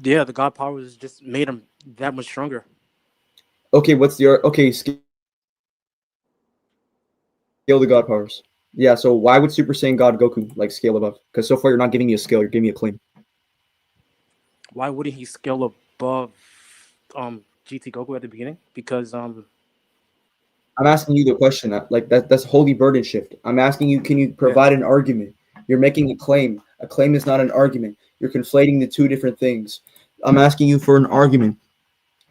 Yeah, the God powers just made him that much stronger. Okay, what's the okay? Scale the God powers. Yeah, so why would Super Saiyan God Goku like scale above? Because so far you're not giving me a scale, you're giving me a claim. Why wouldn't he scale above GT Goku at the beginning? Because I'm asking you the question. Like that's holy burden shift. I'm asking you, can you provide an argument? You're making a claim. A claim is not an argument. You're conflating the two different things. I'm asking you for an argument.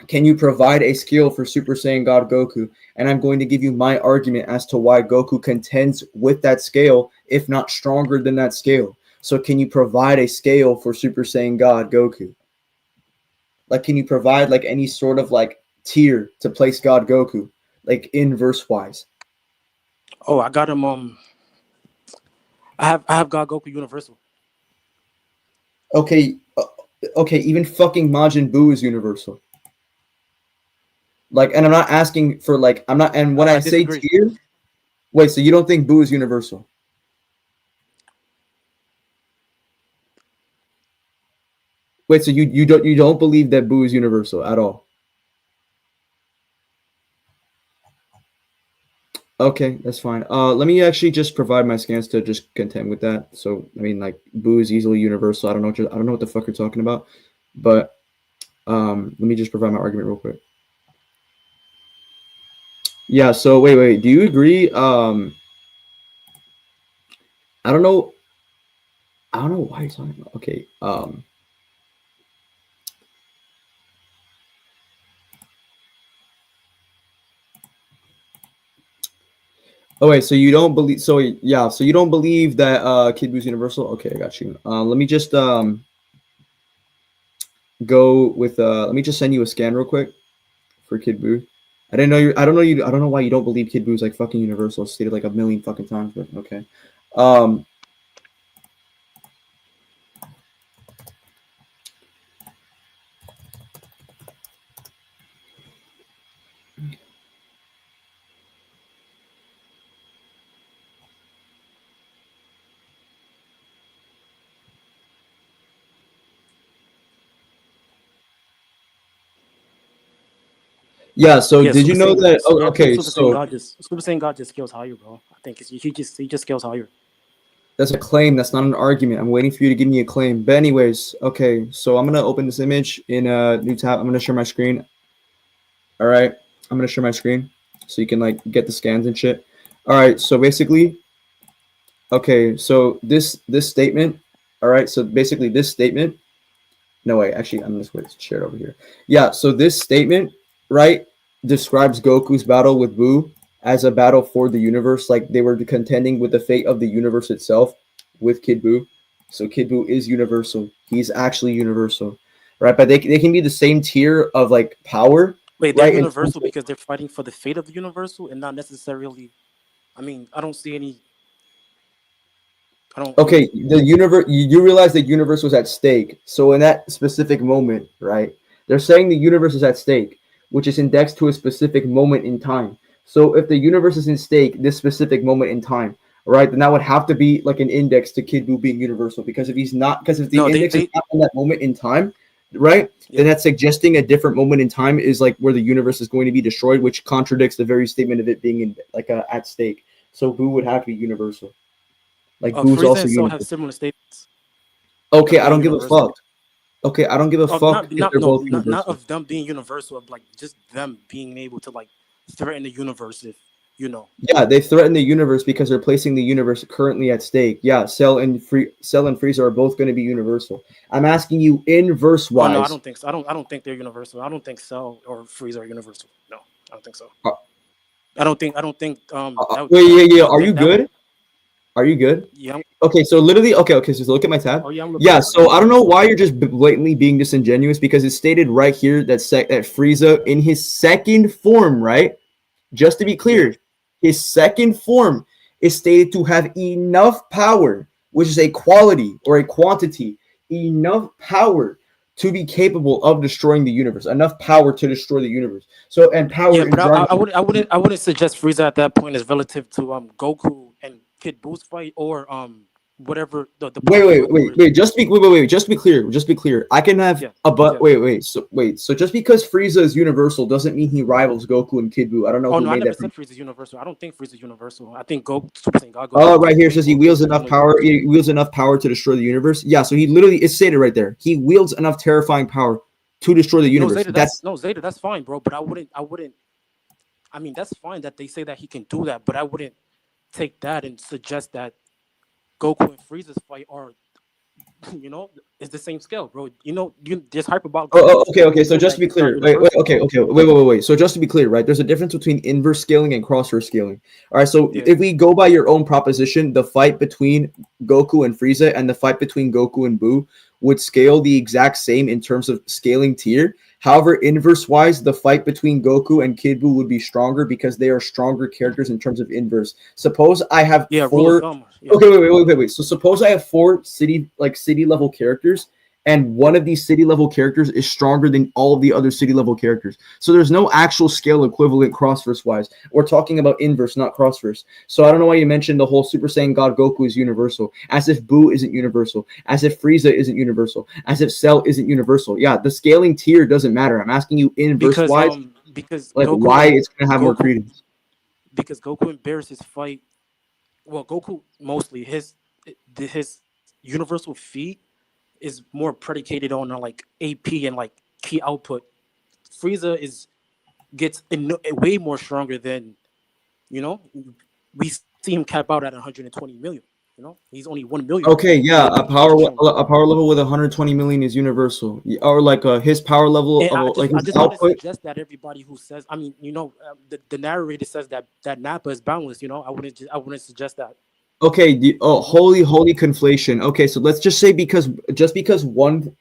Can you provide a skill for Super Saiyan God Goku? And I'm going to give you my argument as to why Goku contends with that scale, if not stronger than that scale. So can you provide a scale for Super Saiyan God Goku? Like, can you provide like any sort of like tier to place God Goku, like inverse wise? Oh, I got him. I have God Goku Universal. Okay, okay. Even fucking Majin Buu is universal. Like, and I'm not asking for like I'm not. And when I say tier, wait. So you don't think Buu is universal? Wait. So you don't believe that Buu is universal at all? Okay, that's fine. Let me actually just provide my scans to just contend with that. So I mean, like, Buu is easily universal. I don't know what the fuck you're talking about, but let me just provide my argument real quick. Yeah. So wait. Do you agree? I don't know. I don't know why you're talking about. Okay. Oh wait. So you don't believe? So yeah. So you don't believe that Kid Boo's universal? Okay, I got you. Let me just go with let me just send you a scan real quick for Kid Buu. I didn't know you. I don't know you. I don't know why you don't believe Kid Buu is like fucking universal. It's stated like a million fucking times, but okay. Um. Yeah. So Yeah, did you Super know Saiyan. that? Oh, Yeah, I think okay. So Super Saiyan God just scales higher, bro. I think he just scales higher. that's a claim. That's not an argument. I'm waiting for you to give me a claim. But anyways, okay. So I'm gonna open this image in a new tab. I'm gonna share my screen. All right. I'm gonna share my screen so you can like get the scans and shit. All right. So basically, okay. So this statement. All right. So basically, this statement. No way. Actually, I'm just going to share it over here. Yeah. So this statement, right, describes Goku's battle with Buu as a battle for the universe. Like they were contending with the fate of the universe itself with Kid Buu. So Kid Buu is universal. He's actually universal, right? But they can be the same tier of like power, Wait, they're right? universal because they're fighting for the fate of the universal and not necessarily. I mean, I don't see any. I don't. I Okay, mean, the universe. You realize the universe was at stake. So in that specific moment, right? They're saying the universe is at stake, which is indexed to a specific moment in time. So if the universe is in stake, this specific moment in time, right? Then that would have to be like an index to Kid Buu being universal. Because if he's not, because if the no, index is not in that moment in time, right? Yeah. Then that's suggesting a different moment in time is like where the universe is going to be destroyed, which contradicts the very statement of it being in like at stake. So Buu would have to be universal. Like Boo's Frieza also and Cell have universal. similar statements Okay, of I being don't give a universal. fuck. Okay, I don't give a Of fuck if they're both not universal. of them being universal, of like just them being able to like threaten the universe if you know. Yeah, they threaten the universe because they're placing the universe currently at stake. Yeah, Cell and Frieza are both going to be universal. I'm asking you inverse Oh no, I wise. don't think so. I don't think they're universal. I don't think Cell or Frieza are universal. No, I don't think so. I don't think Wait, yeah. Are that, you that would, good? Are you good? yeah. Okay, so literally, okay. So look at my tab. Oh yeah, I'm looking Yeah, at it. so I don't know why you're just blatantly being disingenuous because it's stated right here that that Frieza in his second form, right? Just to be clear, his second form is stated to have enough power, which is a quality or a quantity, enough power to be capable of destroying the universe, enough power to destroy the universe. So, and power Yeah, in but jargon. I wouldn't suggest Frieza at that point is relative to Goku and Kid Buu's fight or whatever the part of Goku is. Wait. Just be clear. I can have a but. Wait. So just because Frieza is universal doesn't mean he rivals Goku and Kid Buu. I don't know Oh who no, I made never that. said Frieza's universal. I don't think Frieza's universal. I think Super Saiyan God. Oh, right here says he wields enough power. He wields enough power to destroy the universe. Yeah, so he literally is stated right there. He wields enough terrifying power to destroy the universe. Zeta, that's fine, bro. But I wouldn't. I mean, that's fine that they say that he can do that, but I wouldn't take that and suggest that Goku and Frieza's fight are, you know, is the same scale, bro. You know, there's hype about. Okay. So just to be clear, wait. So just to be clear, right? There's a difference between inverse scaling and cross-verse scaling. All right. So if we go by your own proposition, the fight between Goku and Frieza and the fight between Goku and Buu would scale the exact same in terms of scaling tier. However, inverse-wise, the fight between Goku and Kid Buu would be stronger because they are stronger characters in terms of inverse. Suppose I have four. Okay, wait. So suppose I have four city level characters, and one of these city level characters is stronger than all of the other city level characters. So there's no actual scale equivalent cross-verse wise. We're talking about inverse, not cross-verse. So I don't know why you mentioned the whole Super Saiyan God Goku is universal, as if Buu isn't universal, as if Frieza isn't universal, as if Cell isn't universal. Yeah, the scaling tier doesn't matter. I'm asking you inverse wise, because like Goku, why it's gonna have more credence. Because Goku and Beerus' fight. Well, Goku mostly his universal feat is more predicated on like AP and like key output. Frieza is gets way more stronger than, you know, we see him cap out at 120 million. You know, he's only 1 million. Okay, yeah, a power level with 120 million is universal, or like his power level, And I like just his want to output. suggest that everybody who says, I mean, you know, the narrator says that Nappa is boundless. You know, I wouldn't suggest that. Okay, holy conflation. Okay, so let's just say because one,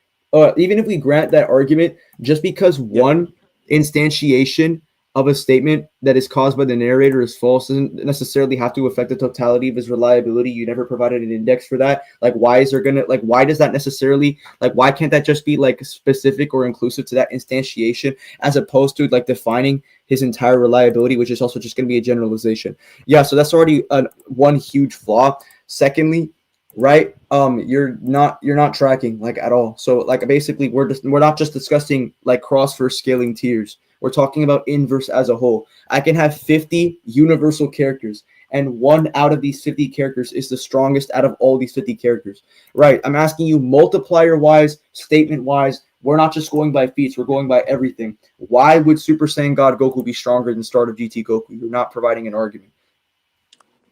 even if we grant that argument, just because one instantiation of a statement that is caused by the narrator is false doesn't necessarily have to affect the totality of his reliability. You never provided an index for that. Like, why is there gonna why does that necessarily why can't that just be like specific or inclusive to that instantiation as opposed to like defining his entire reliability, which is also just going to be a generalization. Yeah, so that's already one huge flaw. Secondly, right, you're not tracking like at all. So like basically we're not just discussing like cross versus scaling tiers. We're talking about inverse as a whole. I can have 50 universal characters, and one out of these 50 characters is the strongest out of all these 50 characters. Right, I'm asking you multiplier wise, statement wise. We're not just going by feats, we're going by everything. Why would Super Saiyan God Goku be stronger than Start of GT Goku? You're not providing an argument.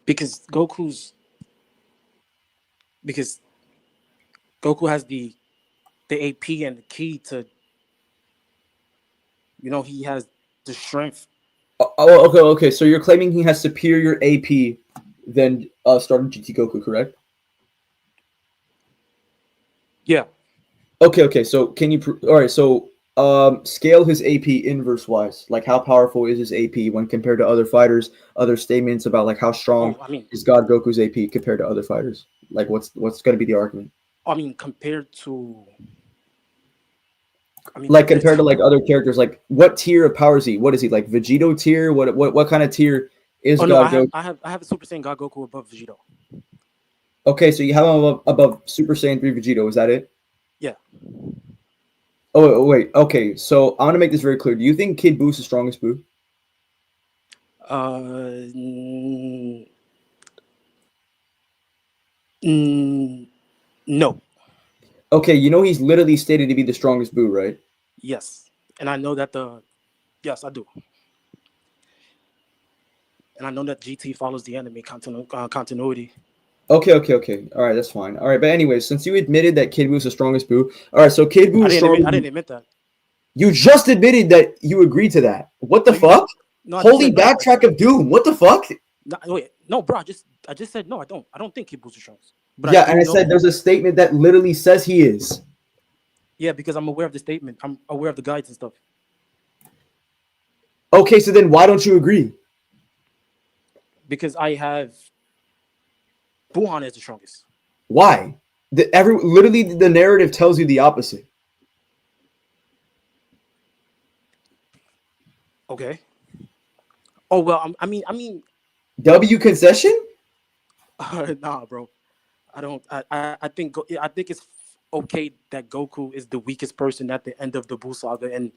Because Goku has the AP and the key to, you know, he has the strength. Oh, okay. So you're claiming he has superior AP than Start of GT Goku, correct? Yeah. Okay. So can you? All right. So scale his AP inverse wise. Like, how powerful is his AP when compared to other fighters? Other statements about like how strong is God Goku's AP compared to other fighters? Like, what's going to be the argument? I mean, compared to. Compared to like other characters, like what tier of power is he? What is he, like Vegito tier? What kind of tier is God Goku? I have a Super Saiyan God Goku above Vegito. Okay, so you have him above Super Saiyan 3 Vegito. Is that it? Yeah. Oh wait. Okay, so I want to make this very clear. Do you think Kid Buu is the strongest Buu? No. Okay, you know he's literally stated to be the strongest Buu, right? Yes, and I know that yes, I do. And I know that GT follows the anime continuity. Okay. All right, that's fine. All right, but anyways, since you admitted that Kid Buu is the strongest Buu, all right, so Kid Buu is strong. I didn't admit that. You just admitted that you agreed to that. What the fuck? No, Holy backtrack of doom. What the fuck? No, bro. I just said no. I don't think Kid Buu's the strongest. But yeah, and I said there's a statement that literally says he is. Yeah, because I'm aware of the statement. I'm aware of the guides and stuff. Okay, so then why don't you agree? Because I have Buhan as the strongest. Why? Literally the narrative tells you the opposite. Okay. Oh well, I mean. W concession? Nah, bro. I think it's okay that Goku is the weakest person at the end of the Buu saga, and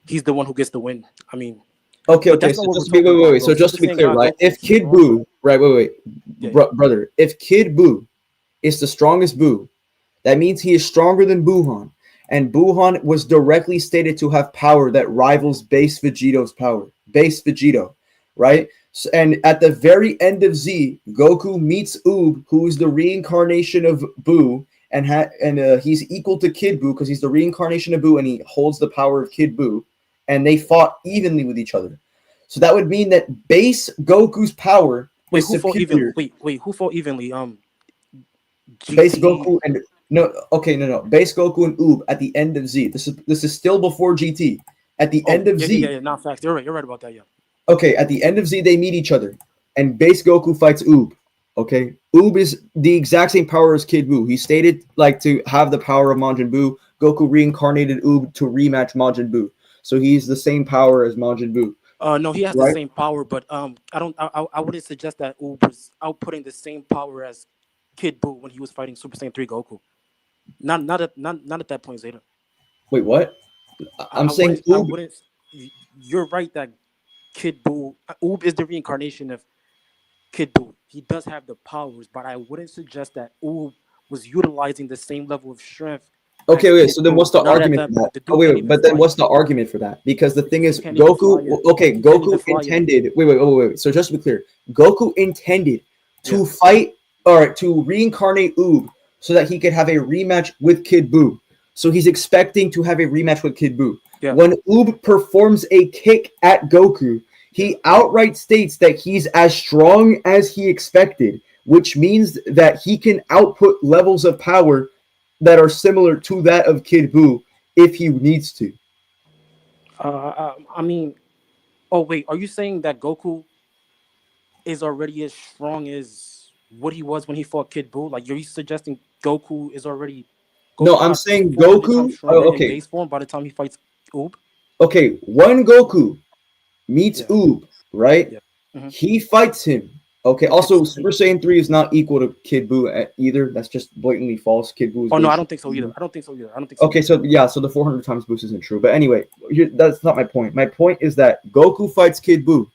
he's the one who gets the win. I mean. Okay. So just wait. So just to be clear, right? If Kid Buu, right? Wait. Yeah. Brother, if Kid Buu is the strongest Buu, that means he is stronger than Buhan, and Buhan was directly stated to have power that rivals Base Vegito's power. Base Vegito, right? So, and at the very end of Z, Goku meets Oob, who is the reincarnation of Buu, and he's equal to Kid Buu because he's the reincarnation of Buu, and he holds the power of Kid Buu, and they fought evenly with each other. So that would mean that base Goku's power is superior. Wait, who fought evenly? Base Goku and no. Base Goku and Oob at the end of Z. This is still before GT. At the end of Z. Yeah, not facts. You're right about that. Yeah. Okay, at the end of Z, they meet each other, and Base Goku fights Oob. Okay, Oob is the exact same power as Kid Buu. He stated like to have the power of Majin Buu. Goku reincarnated Oob to rematch Majin Buu, so he's the same power as Majin Buu. No, he has the same power, but I wouldn't suggest that Oob was outputting the same power as Kid Buu when he was fighting Super Saiyan 3 Goku. Not at that point, Zeta. Wait, what? I'm saying Oob. You're right that Kid Buu, Oob is the reincarnation of Kid Buu. He does have the powers, but I wouldn't suggest that Oob was utilizing the same level of strength Okay, as wait. Kid So then, Buu. what's the Not at argument that for that? point. The Oh, dude wait, can't wait. even But then, fly what's yet. the argument for that? Because the thing is, Can't even fly Goku. yet. Okay, He can't even Goku fly yet. intended. Wait. So just to be clear, Goku intended to Yeah. fight or to reincarnate Oob so that he could have a rematch with Kid Buu. So he's expecting to have a rematch with Kid Buu. Yeah. When Oob performs a kick at Goku, he outright states that he's as strong as he expected, which means that he can output levels of power that are similar to that of Kid Buu if he needs to. I mean, oh wait, are you saying that Goku is already as strong as what he was when he fought Kid Buu? Like, are you suggesting Goku is already No, Goku I'm got saying 400 times Goku. stronger in Okay, base form by the time he fights Oob? okay. When Goku meets Yeah. Oob, right? Yeah. Mhm. He fights him. Okay. He Also, gets Super Saiyan 3 is not equal to Kid Buu either. That's just blatantly false. Kid Buu is Oh no, way I don't think so either. stronger. I don't think so either. I don't think so. Okay, so yeah, so the 400 times boost isn't true. But anyway, that's not my point. My point is that Goku fights Kid Buu,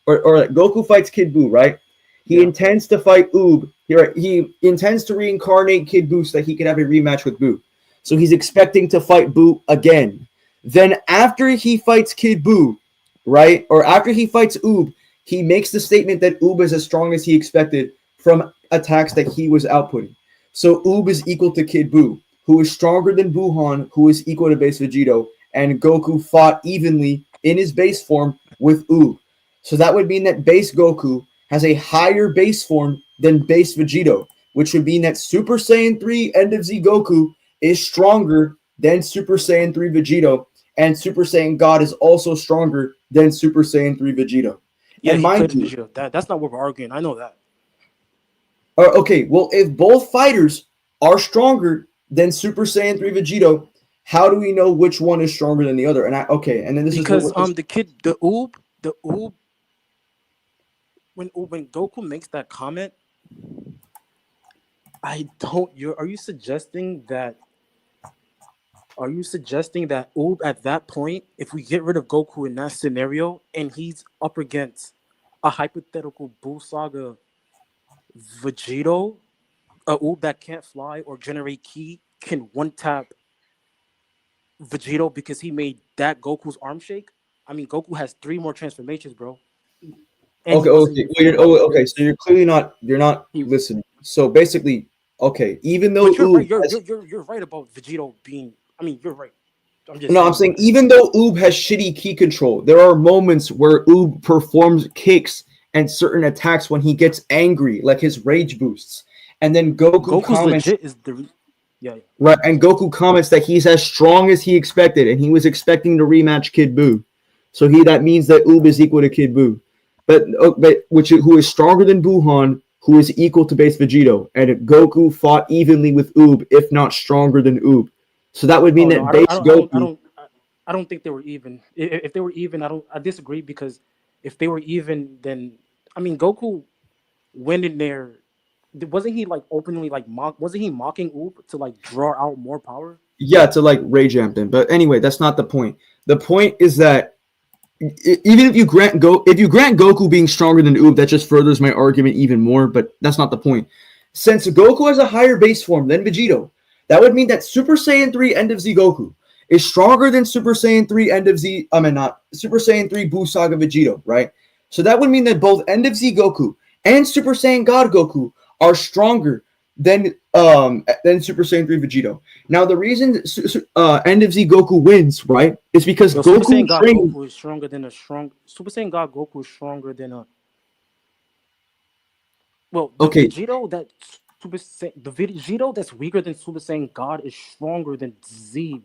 or Goku fights Kid Buu, right? He Yeah. intends to fight Oob. He intends to reincarnate Kid Buu so that he can have a rematch with Buu. So he's expecting to fight Buu again. Then after he fights Kid Buu, right, or after he fights Oob, he makes the statement that Oob is as strong as he expected from attacks that he was outputting. So Oob is equal to Kid Buu, who is stronger than Buhan, who is equal to base Vegito, and Goku fought evenly in his base form with Oob. So that would mean that base Goku has a higher base form than base Vegito, which would mean that Super Saiyan 3 End of Z Goku is stronger than Super Saiyan 3 Vegito, and Super Saiyan God is also stronger than Super Saiyan 3 Vegito. Yeah, And he mind could you, Vegeta. That's not what we're arguing. I know that. okay, well, if both fighters are stronger than Super Saiyan 3 Vegito, how do we know which one is stronger than the other? And and then this Because is what the Oob when Goku makes that comment, are you suggesting that Oob at that point, if we get rid of Goku in that scenario and he's up against a hypothetical Buu Saga Vegito, a Oob that can't fly or generate ki can one tap Vegito because he made that Goku's arm shake? I mean, Goku has 3 more transformations, bro. And he okay, wasn't okay, even well, fed by the okay. So base. you're not listening. So basically, okay, even though But you're right. Oob You're has, you're you're, you're right about Vegito being. I mean, you're right. I'm just no, I'm saying. saying even though Oob has shitty key control, there are moments where Oob performs kicks and certain attacks when he gets angry, like his rage boosts, and then Goku Goku's comments. legit is the. Yeah. Right, and Goku comments that he's as strong as he expected, and he was expecting to rematch Kid Buu. So that means that Oob is equal to Kid Buu, but who is stronger than Buhan, who is equal to base Vegito, and Goku fought evenly with Oob, if not stronger than Oob. So that would mean Oh no, that base Goku. I don't think they were even. If they were even, I disagree because if they were even, then I mean Goku went in there. Wasn't he like openly like Wasn't he mocking Oob to like draw out more power? Yeah, to like rage amp them. But anyway, that's not the point. The point is that even if you grant Goku being stronger than Oob, that just furthers my argument even more. But that's not the point. Since Goku has a higher base form than Vegito, that would mean that Super Saiyan 3 End of Z Goku is stronger than Super Saiyan 3 End of Z. I mean, not Super Saiyan 3 Buu Saga Vegito, right? So that would mean that both End of Z Goku and Super Saiyan God Goku are stronger than Super Saiyan 3 Vegito. Now the reason End of Z Goku wins, right, is because Yo, Super Goku Saiyan God trained. Goku is stronger than a strong. Super Saiyan God Goku is stronger than a. Well, the Okay, Vegito that the Vegito that's weaker than Super Saiyan God is stronger than Z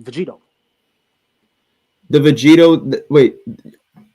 Vegito. the Vegito. Wait,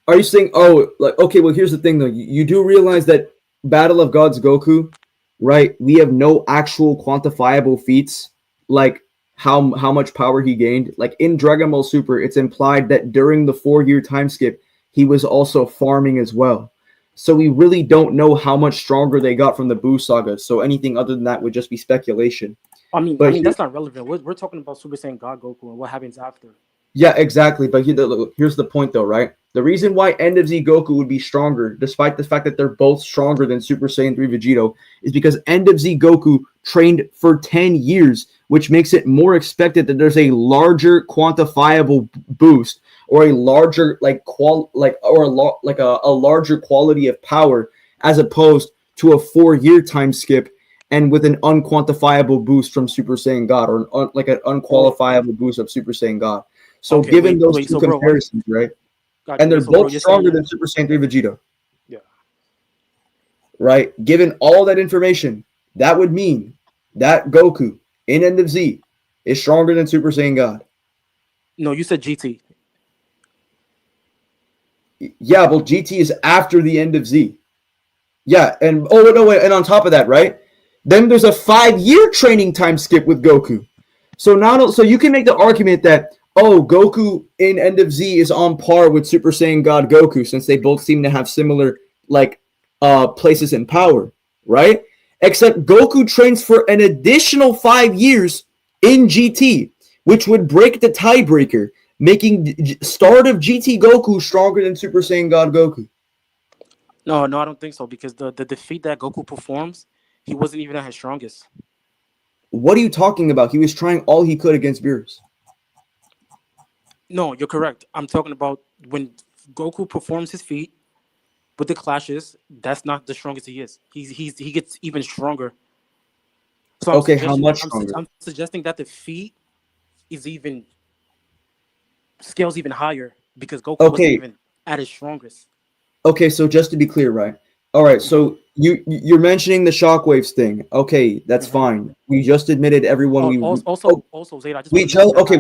are you saying? Oh, like okay. Well, here's the thing though. You do realize that Battle of Gods Goku, right? We have no actual quantifiable feats like how much power he gained. Like in Dragon Ball Super, it's implied that during the 4-year time skip, he was also farming as well. So we really don't know how much stronger they got from the Buu Saga. So anything other than that would just be speculation. I mean But that's not relevant. We're talking about Super Saiyan God Goku and what happens after. Yeah, exactly. But here's the point, though, right? The reason why End of Z Goku would be stronger, despite the fact that they're both stronger than Super Saiyan 3 Vegito, is because End of Z Goku trained for 10 years, which makes it more expected that there's a larger quantifiable boost or a larger a larger quality of power as opposed to a 4-year time skip and with an unquantifiable boost from Super Saiyan God or an unqualifiable boost of Super Saiyan God. So Okay, given those wait, two so bro, comparisons, right? got And you. they're So bro, both you're stronger saying than Super Saiyan 3 Vegeta, yeah. right? Given all that information, that would mean that Goku in End of Z is stronger than Super Saiyan God. No, you said GT. Yeah, well, GT is after the End of Z. Yeah, and oh no, wait, and on top of that, right? Then there's a 5-year training time skip with Goku. So you can make the argument that Goku in End of Z is on par with Super Saiyan God Goku since they both seem to have similar places in power, right? Except Goku trains for an additional 5 years in GT, which would break the tiebreaker, making start of GT Goku stronger than Super Saiyan God Goku. No, I don't think so because the defeat that Goku performs, he wasn't even at his strongest. What are you talking about? He was trying all he could against Beerus. No, you're correct. I'm talking about when Goku performs his feat with the clashes. That's not the strongest he is. He gets even stronger. So Okay, how much stronger? I'm suggesting that the feat is even scales even higher because Goku wasn't even at his strongest. Okay, so just to be clear, right? All right, so you're mentioning the shockwaves thing. Okay, that's fine. We just admitted everyone. Also, Zayda, I just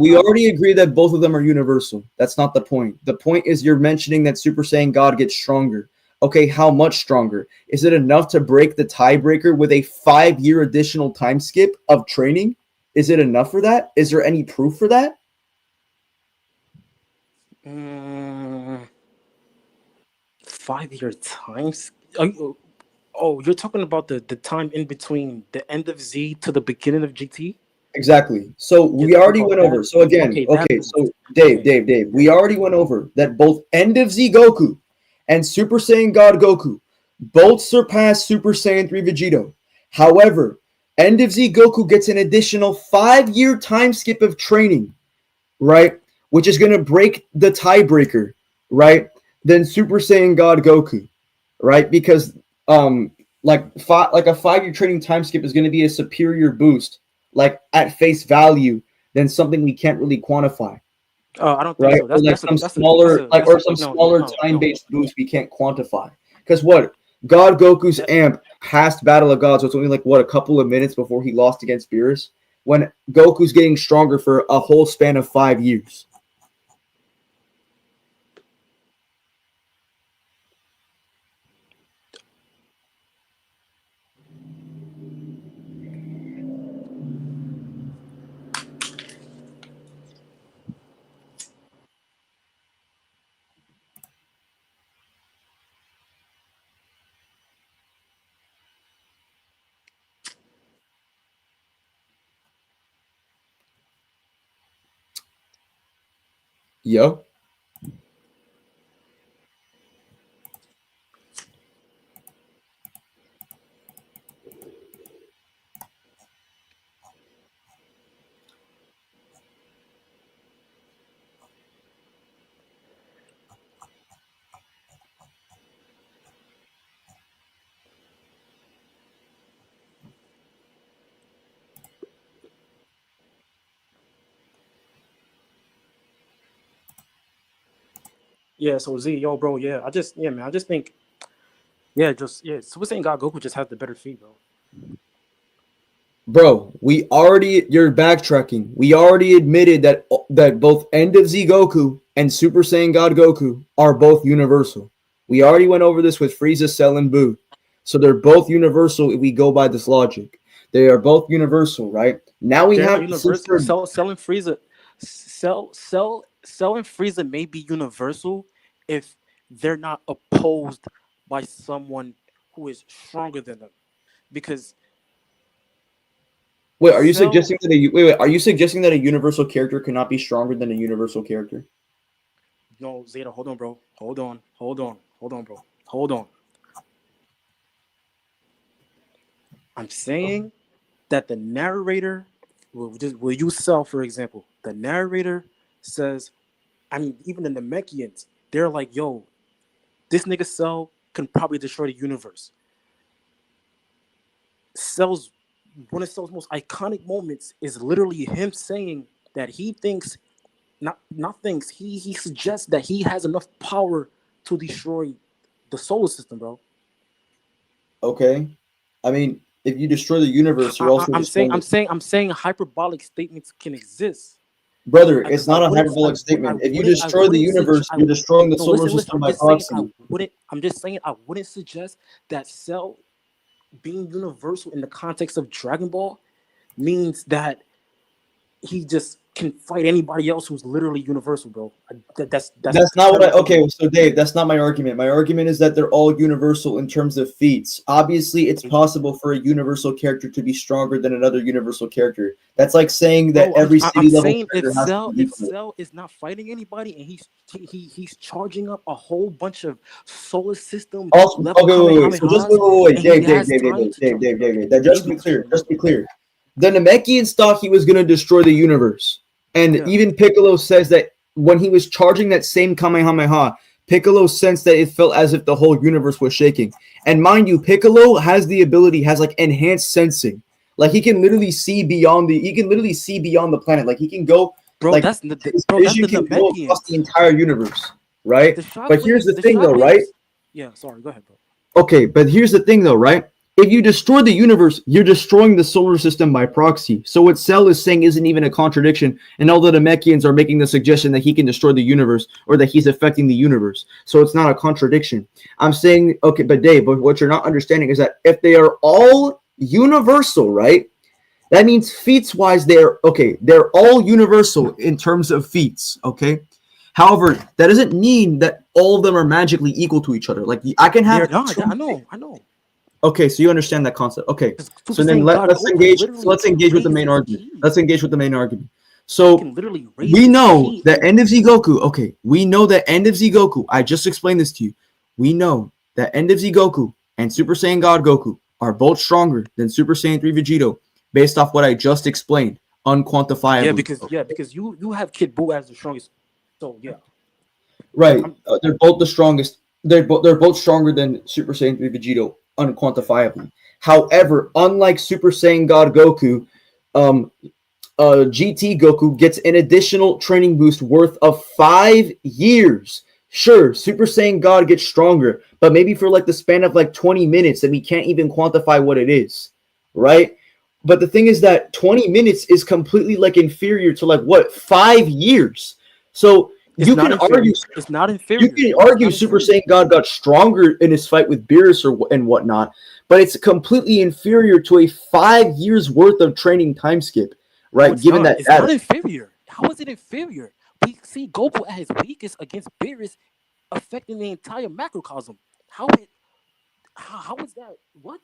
we already agree that both of them are universal. That's not the point. The point is you're mentioning that Super Saiyan God gets stronger. Okay, how much stronger? Is it enough to break the tiebreaker with a 5-year additional time skip of training? Is it enough for that? Is there any proof for that? 5-year times? You're talking about the time in between the end of Z to the beginning of GT? Exactly. So we already went over. So again, so Dave, we already went over that both End of Z Goku and Super Saiyan God Goku both surpass Super Saiyan 3 Vegito. However, End of Z Goku gets an additional 5-year time skip of training, right? Which is going to break the tiebreaker, right? Then Super Saiyan God Goku, right? Because a 5-year training time skip is going to be a superior boost, like at face value, than something we can't really quantify. I don't think so. That's some smaller time-based boost we can't quantify. Because what? God Goku's amp past Battle of Gods was only a couple of minutes before he lost against Beerus, when Goku's getting stronger for a whole span of 5 years. Yo. Yeah, so Z, yo, bro, I just think, Super Saiyan God Goku just has the better feat, bro. Bro, you're backtracking. We already admitted that both End of Z Goku and Super Saiyan God Goku are both universal. We already went over this with Frieza, Cell, and Buu. So they're both universal if we go by this logic. They are both universal, right? Now we have universal. Cell and Frieza. Cell and Frieza may be universal if they're not opposed by someone who is stronger than them, because Wait, are you suggesting that are you suggesting that a universal character cannot be stronger than a universal character? No, Zeta, hold on, bro. Hold on, bro. Hold on. I'm saying that the narrator will use Cell, for example. The narrator says, I mean, even the Namekians, they're like, yo, this nigga Cell can probably destroy the universe. Cell's one of Cell's most iconic moments is literally him saying that he thinks, he suggests that he has enough power to destroy the solar system, bro. Okay, I mean, if you destroy the universe, you're also. I'm saying hyperbolic statements can exist. Brother, it's not a hyperbolic statement. If you destroy the universe, you're destroying the solar system by proxy. I'm just saying I wouldn't suggest that Cell being universal in the context of Dragon Ball means that he just can fight anybody else who's literally universal, bro. That's not what okay, so Dave, that's not my argument. My argument is that they're all universal in terms of feats. Obviously, it's possible for a universal character to be stronger than another universal character. That's like saying that every city level if Cell is not fighting anybody and he's charging up a whole bunch of solar system also, wait. So just wait. Dave. Just be clear. The Namekians thought he was going to destroy the universe. And even Piccolo says that when he was charging that same Kamehameha, Piccolo sensed that it felt as if the whole universe was shaking. And mind you, Piccolo has like enhanced sensing. Like he can literally see beyond the planet. Like he can go, that's the Namekians. Across the entire universe, right? But here's the thing though, right? Yeah, sorry, go ahead, bro. Okay, but here's the thing though, right? If you destroy the universe, you're destroying the solar system by proxy. So what Cell is saying isn't even a contradiction, and all the Namekians are making the suggestion that he can destroy the universe or that he's affecting the universe. So it's not a contradiction. I'm saying, okay, but Dave, but what you're not understanding is that if they are all universal, right? That means feats-wise, they're all universal in terms of feats, okay? However, that doesn't mean that all of them are magically equal to each other. Like I can have. I know. Okay, so you understand that concept. Okay, so then let's engage with the main argument. So we know that End of Z Goku. Okay, we know that End of Z Goku. I just explained this to you. We know that End of Z Goku and Super Saiyan God Goku are both stronger than Super Saiyan 3 Vegito, based off what I just explained, unquantifiably. Yeah, because you have Kid Buu as the strongest. So yeah. Right, they're both the strongest. They're both stronger than Super Saiyan 3 Vegito, unquantifiably. However, unlike Super Saiyan God Goku, GT Goku gets an additional training boost worth of 5 years. Sure, Super Saiyan God gets stronger, but maybe for like the span of like 20 minutes that we can't even quantify what it is, right? But the thing is that 20 minutes is completely like inferior to like what, 5 years? So you can argue it's not inferior. You can argue Super Saiyan God got stronger in his fight with Beerus and whatnot, but it's completely inferior to a 5 years worth of training time skip, right? It's not inferior. How is it inferior? We see Goku at his weakest against Beerus, affecting the entire macrocosm. How is that? What?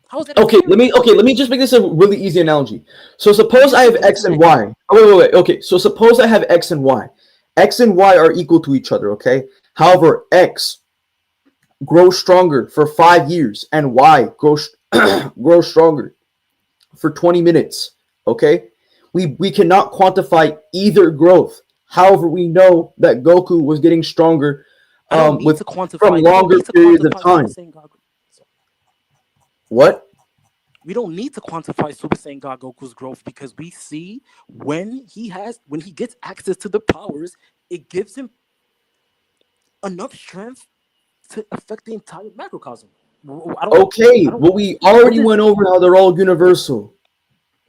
How is that? Okay, let me just make this a really easy analogy. So suppose I have X and Y. Wait. Okay, so suppose I have X and Y. X and Y are equal to each other, okay? However, X grows stronger for 5 years and Y grows stronger for 20 minutes, okay? We cannot quantify either growth. However, we know that Goku was getting stronger from longer periods of time. What? We don't need to quantify Super Saiyan God Goku's growth because we see when he gets access to the powers, it gives him enough strength to affect the entire macrocosm. We already went over how they're all universal.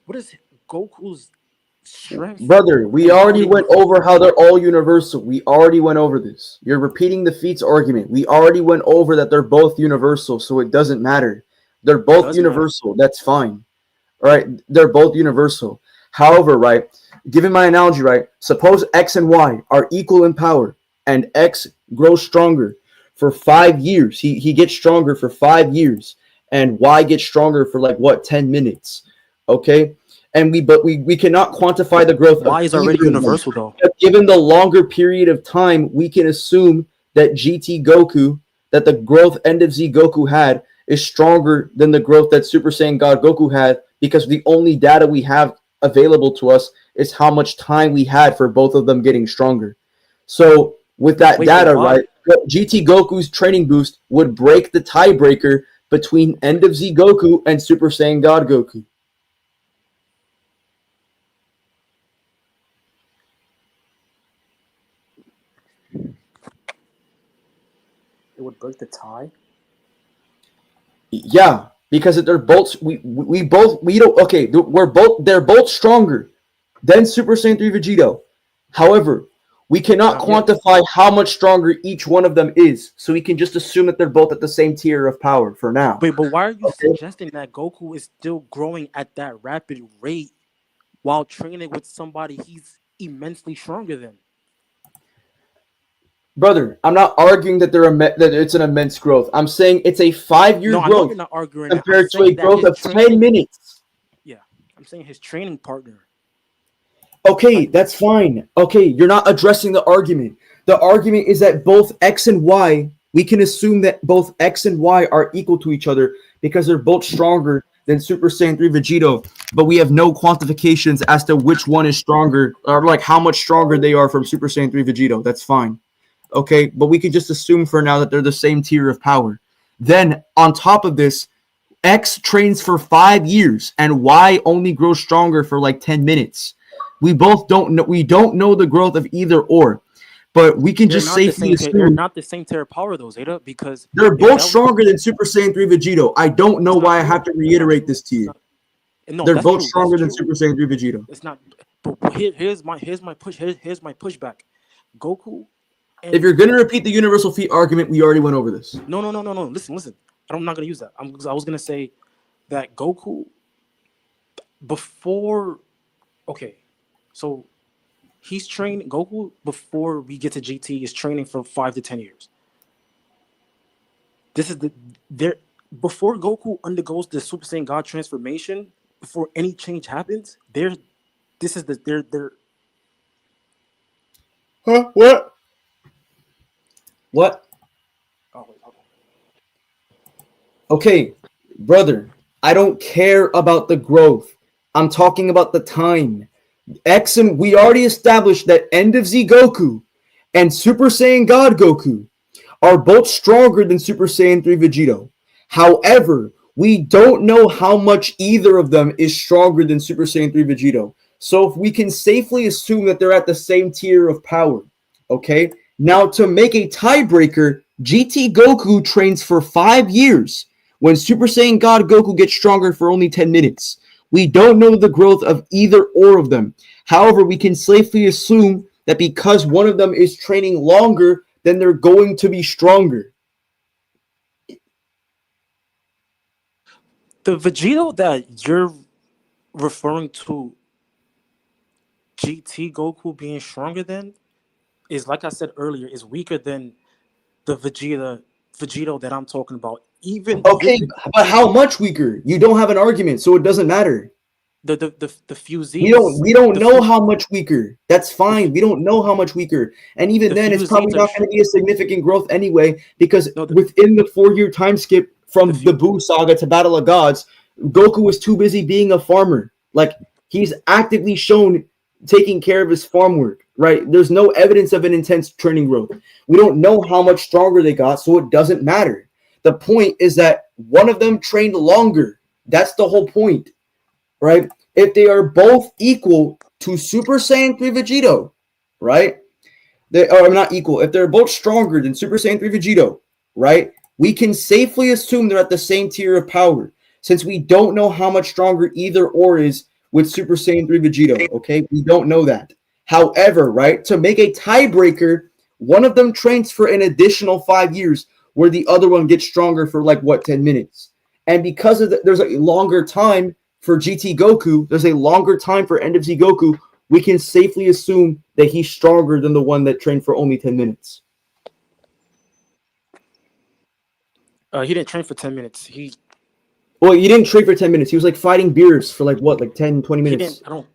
What is Goku's strength? Brother, we already went over how they're all universal. We already went over this. You're repeating the feats argument. We already went over that they're both universal, so it doesn't matter. They're both universal. That's fine. All right. They're both universal. However, right, given my analogy, right, suppose X and Y are equal in power and X grows stronger for 5 years. He gets stronger for 5 years and Y gets stronger for like what, 10 minutes. Okay, and we cannot quantify the growth. Y is already universal though. But given the longer period of time, we can assume that GT Goku, that the growth End of Z Goku had, is stronger than the growth that Super Saiyan God Goku had, because the only data we have available to us is how much time we had for both of them getting stronger. So with that data, right, GT Goku's training boost would break the tiebreaker between End of Z Goku and Super Saiyan God Goku. It would break the tie. Yeah, because they're both they're both stronger than Super Saiyan 3 Vegito. However, we cannot quantify how much stronger each one of them is, so we can just assume that they're both at the same tier of power for now. Wait, but why are you suggesting that Goku is still growing at that rapid rate while training with somebody he's immensely stronger than? Brother, I'm not arguing that that it's an immense growth. I'm saying it's a 5-year No, I know growth you're not arguing compared that. to a growth of 10 minutes. Yeah, I'm saying his training partner. Okay, that's fine. Okay, you're not addressing the argument. The argument is that both X and Y, we can assume that both X and Y are equal to each other because they're both stronger than Super Saiyan 3 Vegito, but we have no quantifications as to which one is stronger, or like how much stronger they are from Super Saiyan 3 Vegito. That's fine. Okay, but we could just assume for now that they're the same tier of power. Then, on top of this, X trains for 5 years, and Y only grows stronger for like 10 minutes. We both don't know. We don't know the growth of either or, but we can just safely assume they're not the same tier of power, though, Zeta, because they're both stronger than Super Saiyan 3 Vegito. I don't know why I have to reiterate this to you. No, they're both stronger than Super Saiyan 3 Vegito. It's not. But here's my pushback. Goku. If you're gonna repeat the universal feat argument, we already went over this. No. Listen. I'm not gonna use that. I was gonna say that Goku before. Okay, so he's trained. Goku before we get to GT is training for 5 to 10 years. This is before Goku undergoes the Super Saiyan God transformation. Before any change happens, Huh? What? What? Okay, brother, I don't care about the growth. I'm talking about the time. X and we already established that End of Z Goku and Super Saiyan God Goku are both stronger than Super Saiyan 3 Vegito. However, we don't know how much either of them is stronger than Super Saiyan 3 Vegito. So if we can safely assume that they're at the same tier of power, okay? Now, to make a tiebreaker, GT Goku trains for 5 years when Super Saiyan God Goku gets stronger for only 10 minutes. We don't know the growth of either or of them. However, we can safely assume that because one of them is training longer, then they're going to be stronger. The Vegito that you're referring to, GT Goku being stronger than, is, like I said earlier, is weaker than the Vegito that I'm talking about. Even but how much weaker? You don't have an argument, so it doesn't matter. The few Z's. We don't know how much weaker. That's fine. We don't know how much weaker, and even then, it's probably not going to be a significant growth anyway, because within the 4-year time skip from the Buu Saga to Battle of Gods, Goku was too busy being a farmer. Like, he's actively shown taking care of his farm work, right? There's no evidence of an intense training growth. We don't know how much stronger they got, so it doesn't matter. The point is that one of them trained longer. That's the whole point, right? If they are both equal to Super Saiyan 3 Vegito, right? They are not equal. If they're both stronger than Super Saiyan 3 Vegito, right? We can safely assume they're at the same tier of power, since we don't know how much stronger either or is with Super Saiyan 3 Vegito, okay? We don't know that. However, right, to make a tiebreaker, one of them trains for an additional 5 years, where the other one gets stronger for 10 minutes. And because of there's a longer time for GT Goku, there's a longer time for End of Z Goku, we can safely assume that he's stronger than the one that trained for only 10 minutes. He didn't train for 10 minutes. Well, he didn't train for 10 minutes. He was like fighting beers for like what, like 10, 20 He minutes. didn't.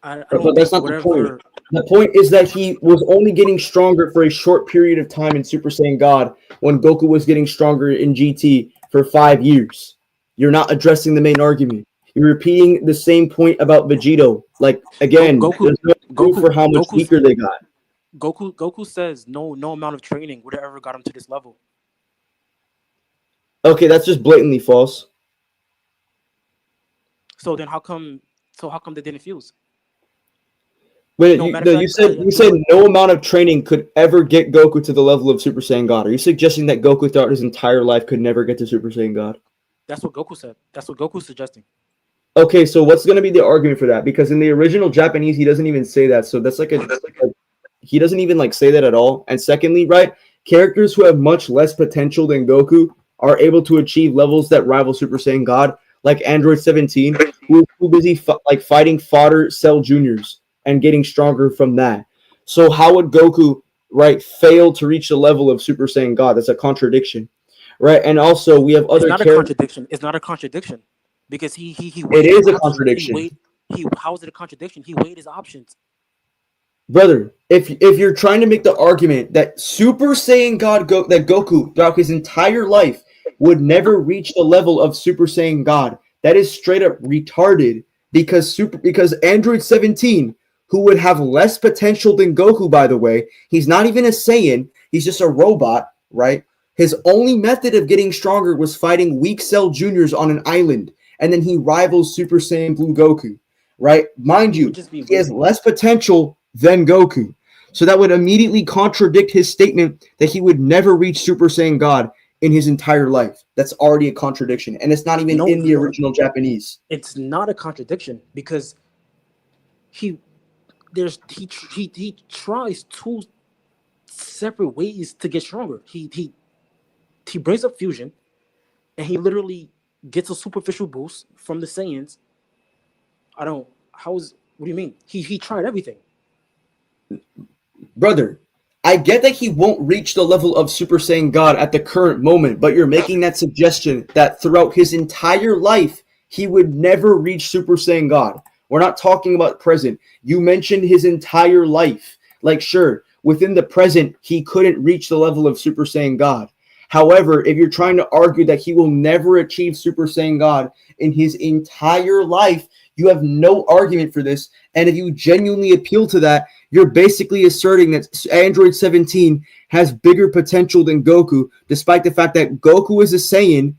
I don't But that's not the point. The point is that he was only getting stronger for a short period of time in Super Saiyan God when Goku was getting stronger in GT for 5 years. You're not addressing the main argument. You're repeating the same point about Vegito. Like, again, there's no proof for how much weaker they got. Goku says no amount of training would have ever got him to this level. Okay, that's just blatantly false. So then how come they didn't fuse? Wait, No, you said no amount of training could ever get Goku to the level of Super Saiyan God. Are you suggesting that Goku throughout his entire life could never get to Super Saiyan God? That's what Goku said. That's what Goku's suggesting. Okay, so what's going to be the argument for that? Because in the original Japanese, he doesn't even say that. So that's like he doesn't even like say that at all. And secondly, right, characters who have much less potential than Goku are able to achieve levels that rival Super Saiyan God, like Android 17, who is too busy fighting fodder Cell Juniors and getting stronger from that. So how would Goku, right, fail to reach the level of Super Saiyan God? That's a contradiction, right? And also we have other. It's not a contradiction. It's not a contradiction because he. It is a contradiction. How is it a contradiction? He weighed his options. Brother, if you're trying to make the argument that Super Saiyan God that Goku throughout his entire life would never reach the level of Super Saiyan God, that is straight up retarded. Because Android 17, who would have less potential than Goku, by the way, he's not even a Saiyan, he's just a robot, right? His only method of getting stronger was fighting weak Cell Juniors on an island, and then he rivals Super Saiyan Blue Goku, right? Mind you, he has less potential than Goku. So that would immediately contradict his statement that he would never reach Super Saiyan God in his entire life. That's already a contradiction, and it's not even in the original Japanese. It's not a contradiction because he tries two separate ways to get stronger. He brings up fusion, and he literally gets a superficial boost from the Saiyans. What do you mean? He tried everything. Brother, I get that he won't reach the level of Super Saiyan God at the current moment, but you're making that suggestion that throughout his entire life, he would never reach Super Saiyan God. We're not talking about present. You mentioned his entire life. Like, sure, within the present, he couldn't reach the level of Super Saiyan God. However, if you're trying to argue that he will never achieve Super Saiyan God in his entire life, you have no argument for this. And if you genuinely appeal to that, you're basically asserting that Android 17 has bigger potential than Goku, despite the fact that Goku is a Saiyan.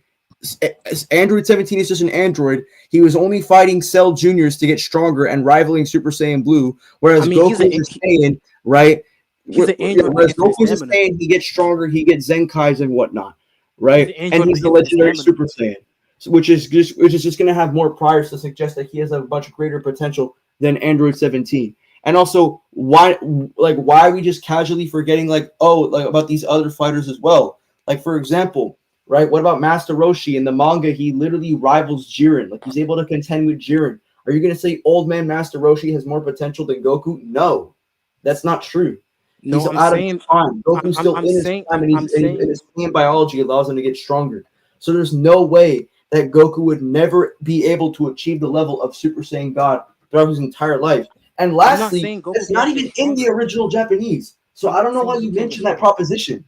Android 17 is just an android. He was only fighting Cell Juniors to get stronger and rivaling Super Saiyan Blue, whereas Goku is a Saiyan, right? He's an android. Whereas Goku is a Saiyan, he gets stronger, he gets Zenkais and whatnot, right? And he's the legendary Super Saiyan, which is just going to have more priors to suggest that he has a much greater potential than Android 17. And also, why are we just casually forgetting about these other fighters as well? Like, for example, right? What about Master Roshi? In the manga, he literally rivals Jiren. Like, he's able to contend with Jiren. Are you going to say old man Master Roshi has more potential than Goku? No, that's not true. No, he's I'm out saying, of time. Goku's still in his time, and his Saiyan biology allows him to get stronger. So there's no way that Goku would never be able to achieve the level of Super Saiyan God throughout his entire life. And lastly, it's not even in the original Japanese. So I don't know why you mentioned that proposition.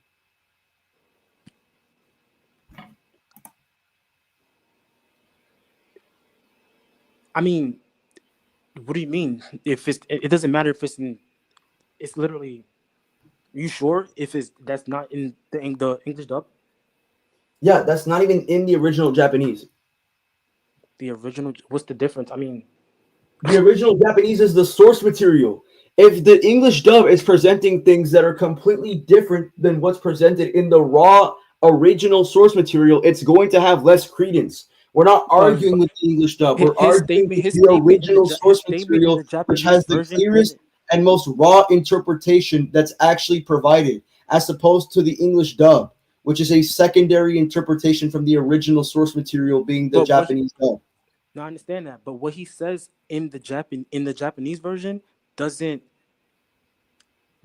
I mean, what do you mean? If it doesn't matter if it's literally. Are you sure that's not in the English dub? Yeah, that's not even in the original Japanese. The original, what's the difference? I mean, the original Japanese is the source material. If the English dub is presenting things that are completely different than what's presented in the raw original source material, it's going to have less credence. We're not arguing with the English dub. We're arguing with the original source material, which has the clearest and most raw interpretation that's actually provided, as opposed to the English dub, which is a secondary interpretation from the original source material being the Japanese dub. No, I understand that, but what he says in the Japanese version doesn't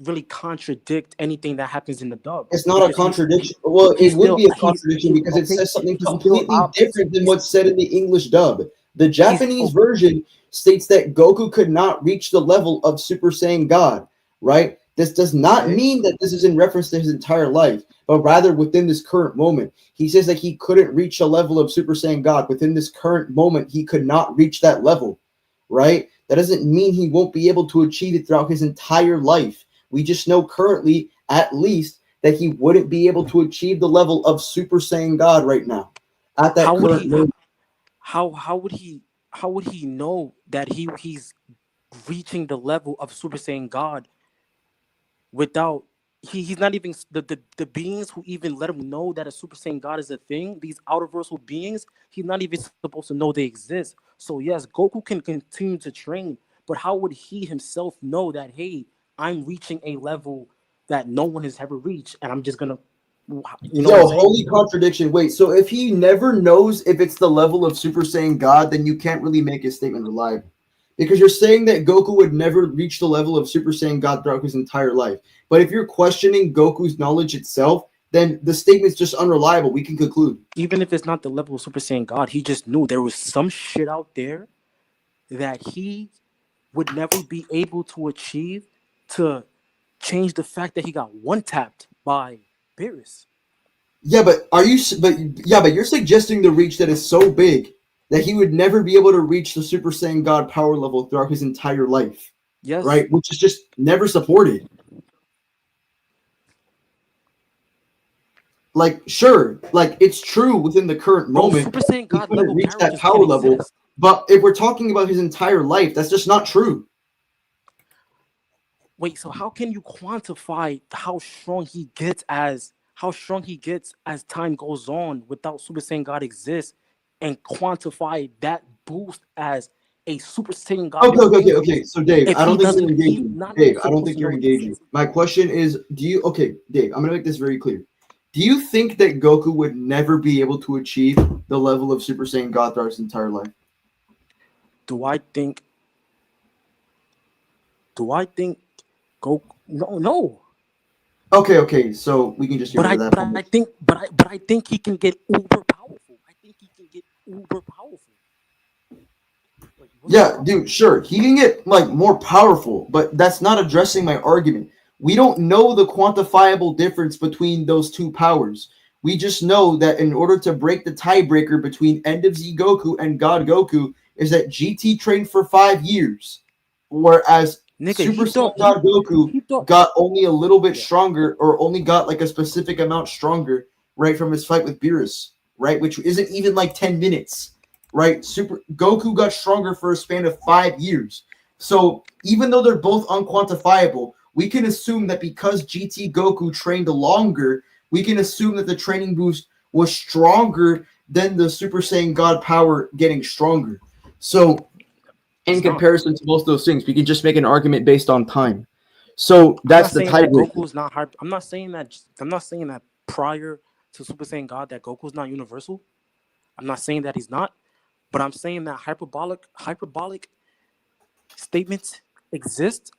really contradict anything that happens in the dub. It's not a contradiction. Well, it would be a contradiction because it says something completely different than what's said in the English dub. The Japanese version states that Goku could not reach the level of Super Saiyan God, right? This does not mean that this is in reference to his entire life, but rather within this current moment. He says that he couldn't reach a level of Super Saiyan God. Within this current moment, he could not reach that level, right? That doesn't mean he won't be able to achieve it throughout his entire life. We just know currently, at least, that he wouldn't be able to achieve the level of Super Saiyan God right now. At that current moment. How would he know that he's reaching the level of Super Saiyan God without he's not even the beings who even let him know that a Super Saiyan God is a thing, these outerversal beings, he's not even supposed to know they exist. So yes, Goku can continue to train, but how would he himself know that, hey, I'm reaching a level that no one has ever reached, and I'm just gonna, you know? Yo, holy contradiction. Wait, so if he never knows if it's the level of Super Saiyan God, then you can't really make his statement reliable. Because you're saying that Goku would never reach the level of Super Saiyan God throughout his entire life. But if you're questioning Goku's knowledge itself, then the statement's just unreliable. We can conclude. Even if it's not the level of Super Saiyan God, he just knew there was some shit out there that he would never be able to achieve to change the fact that he got one-tapped by Beerus. Yeah, but you're suggesting the reach that is so big that he would never be able to reach the Super Saiyan God power level throughout his entire life. Yes. Right? Which is just never supported. Like, sure, like it's true within the current moment. Super Saiyan God he couldn't level reach that just power can't level. exist. But if we're talking about his entire life, that's just not true. Wait, so how can you quantify how strong he gets as time goes on without Super Saiyan God exists, and quantify that boost as a Super Saiyan God? Okay. So Dave, I don't think you're engaging. Dave, I don't think you're engaging. My question is, Dave, I'm gonna make this very clear. Do you think that Goku would never be able to achieve the level of Super Saiyan God throughout his entire life? Do I think Goku? No. Okay. So we can just. But I think he can get uber powerful. Yeah, dude, sure. He can get like more powerful, but that's not addressing my argument. We don't know the quantifiable difference between those two powers. We just know that in order to break the tiebreaker between End of Z Goku and God Goku is that GT trained for 5 years, whereas Super Saiyan God Goku got only a little bit stronger, or only got like a specific amount stronger, right, from his fight with Beerus, right, which isn't even like 10 minutes. Right, Goku got stronger for a span of 5 years. So even though they're both unquantifiable, we can assume that because GT Goku trained longer, we can assume that the training boost was stronger than the Super Saiyan God power getting stronger. So in comparison to both those things, we can just make an argument based on time. So that's the tiebreaker. Goku's not hard. I'm not saying that prior to Super Saiyan God that Goku's not universal. I'm not saying that he's not. But I'm saying that hyperbolic statements exist,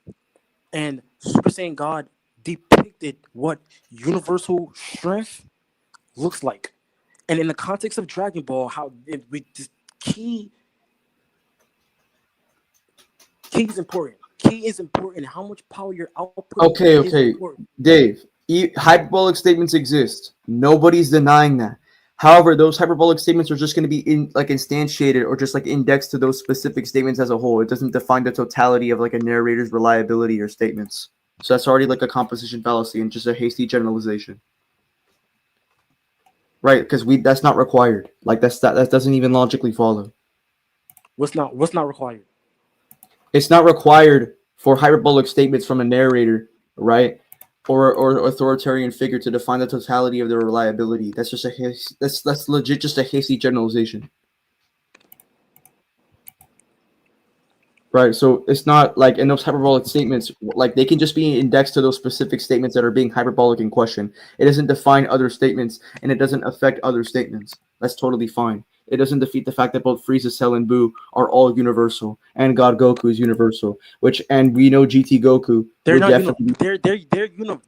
and Super Saiyan God depicted what universal strength looks like. And in the context of Dragon Ball, key is important. Key is important. How much power your output. Okay. Dave, hyperbolic statements exist. Nobody's denying that. However, those hyperbolic statements are just going to be instantiated or just like indexed to those specific statements as a whole. It doesn't define the totality of like a narrator's reliability or statements. So that's already like a composition fallacy and just a hasty generalization. Right? Because that's not required. Like that doesn't even logically follow. What's not required? It's not required for hyperbolic statements from a narrator, right? Or authoritarian figure to define the totality of their reliability. That's just that's legit just a hasty generalization. Right, so it's not like in those hyperbolic statements, like they can just be indexed to those specific statements that are being hyperbolic in question. It doesn't define other statements and it doesn't affect other statements. That's totally fine. it doesn't defeat the fact that both Frieza, Cell, and Buu are all universal, and God Goku is universal. And we know GT Goku. They're would not. definitely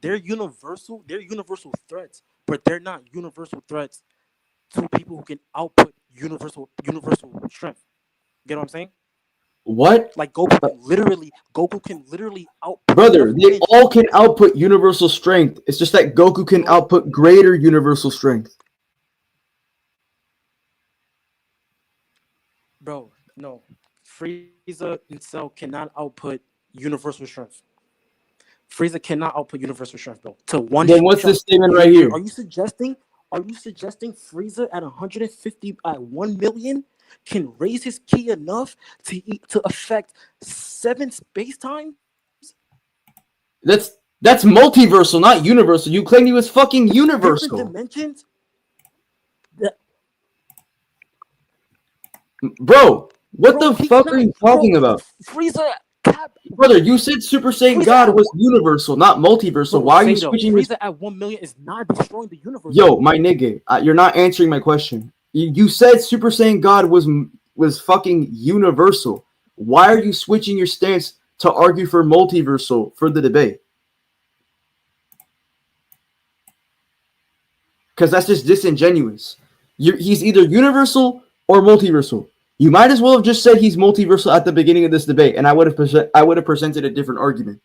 They're universal. They're universal threats, but they're not universal threats to people who can output universal strength. Get what I'm saying? What? Like Goku can literally output. Brother, they all can output universal strength. It's just that Goku can output greater universal strength. Bro, no. Frieza and Cell cannot output universal strength. Frieza cannot output universal strength, bro. To one. Then what's this statement right here? Are you suggesting Frieza at 150 at 1 million can raise his ki enough to affect 7 space time? That's multiversal, not universal. You claimed he was fucking universal. Different dimensions. Bro, what the fuck are you talking about? Frieza, brother, you said Super Saiyan God was universal, not multiversal. Why are you switching? Frieza at 1 million is not destroying the universe. Yo, my nigga, you're not answering my question. You said Super Saiyan God was fucking universal. Why are you switching your stance to argue for multiversal for the debate? Because that's just disingenuous. He's either universal or multiversal. You might as well have just said he's multiversal at the beginning of this debate, and I would have presented a different argument.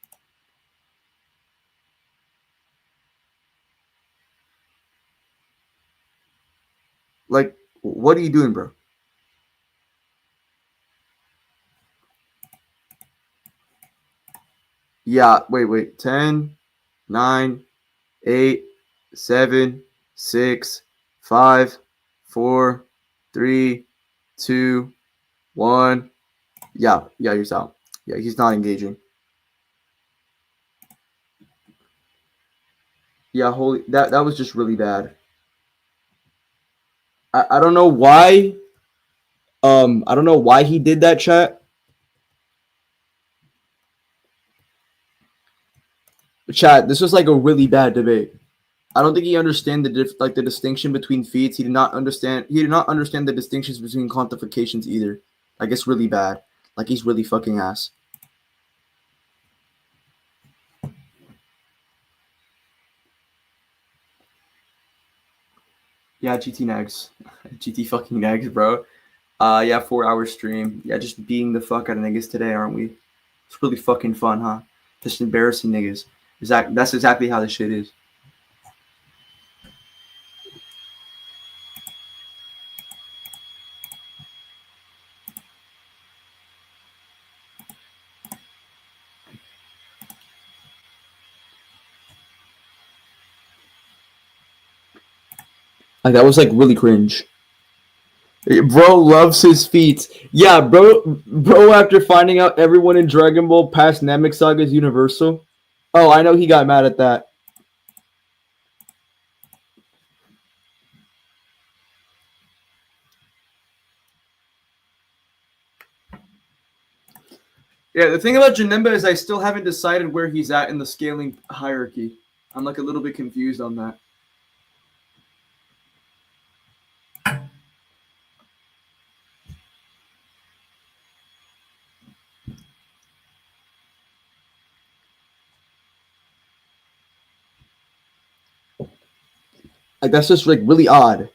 Like, what are you doing, bro? Yeah, wait. 10, 9, 8, 7, 6, 5, 4, 3, 2, 1. Yeah, he's out. Yeah, he's not engaging. Yeah, holy, that was just really bad. I don't know why. I don't know why he did that, chat. Chat, this was like a really bad debate. I don't think he understand the distinction between feats. He did not understand the distinctions between quantifications either. Like, it's really bad. Like, he's really fucking ass. Yeah, GT Nags. GT fucking Nags, bro. Yeah, 4-hour stream. Yeah, just beating the fuck out of niggas today, aren't we? It's really fucking fun, huh? Just embarrassing niggas. That's exactly how this shit is. Like, that was like really cringe. Bro loves his feats. Yeah, bro after finding out everyone in Dragon Ball past Namek Saga is universal. Oh, I know he got mad at that. Yeah, the thing about Janemba is I still haven't decided where he's at in the scaling hierarchy. I'm like a little bit confused on that. Like, that's just like really odd.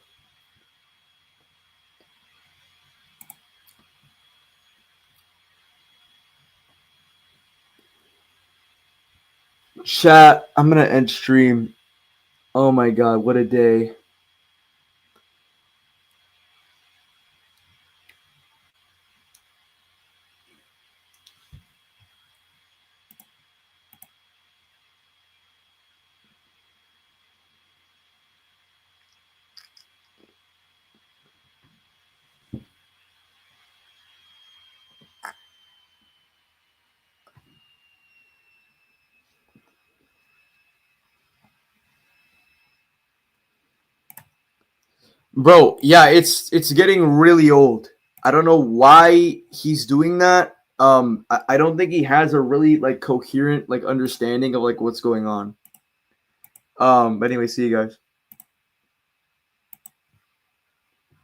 Chat, I'm gonna end stream. Oh my god, what a day. Bro, yeah, it's getting really old. I don't know why he's doing that. I don't think he has a really like coherent like understanding of like what's going on. But anyway, see you guys.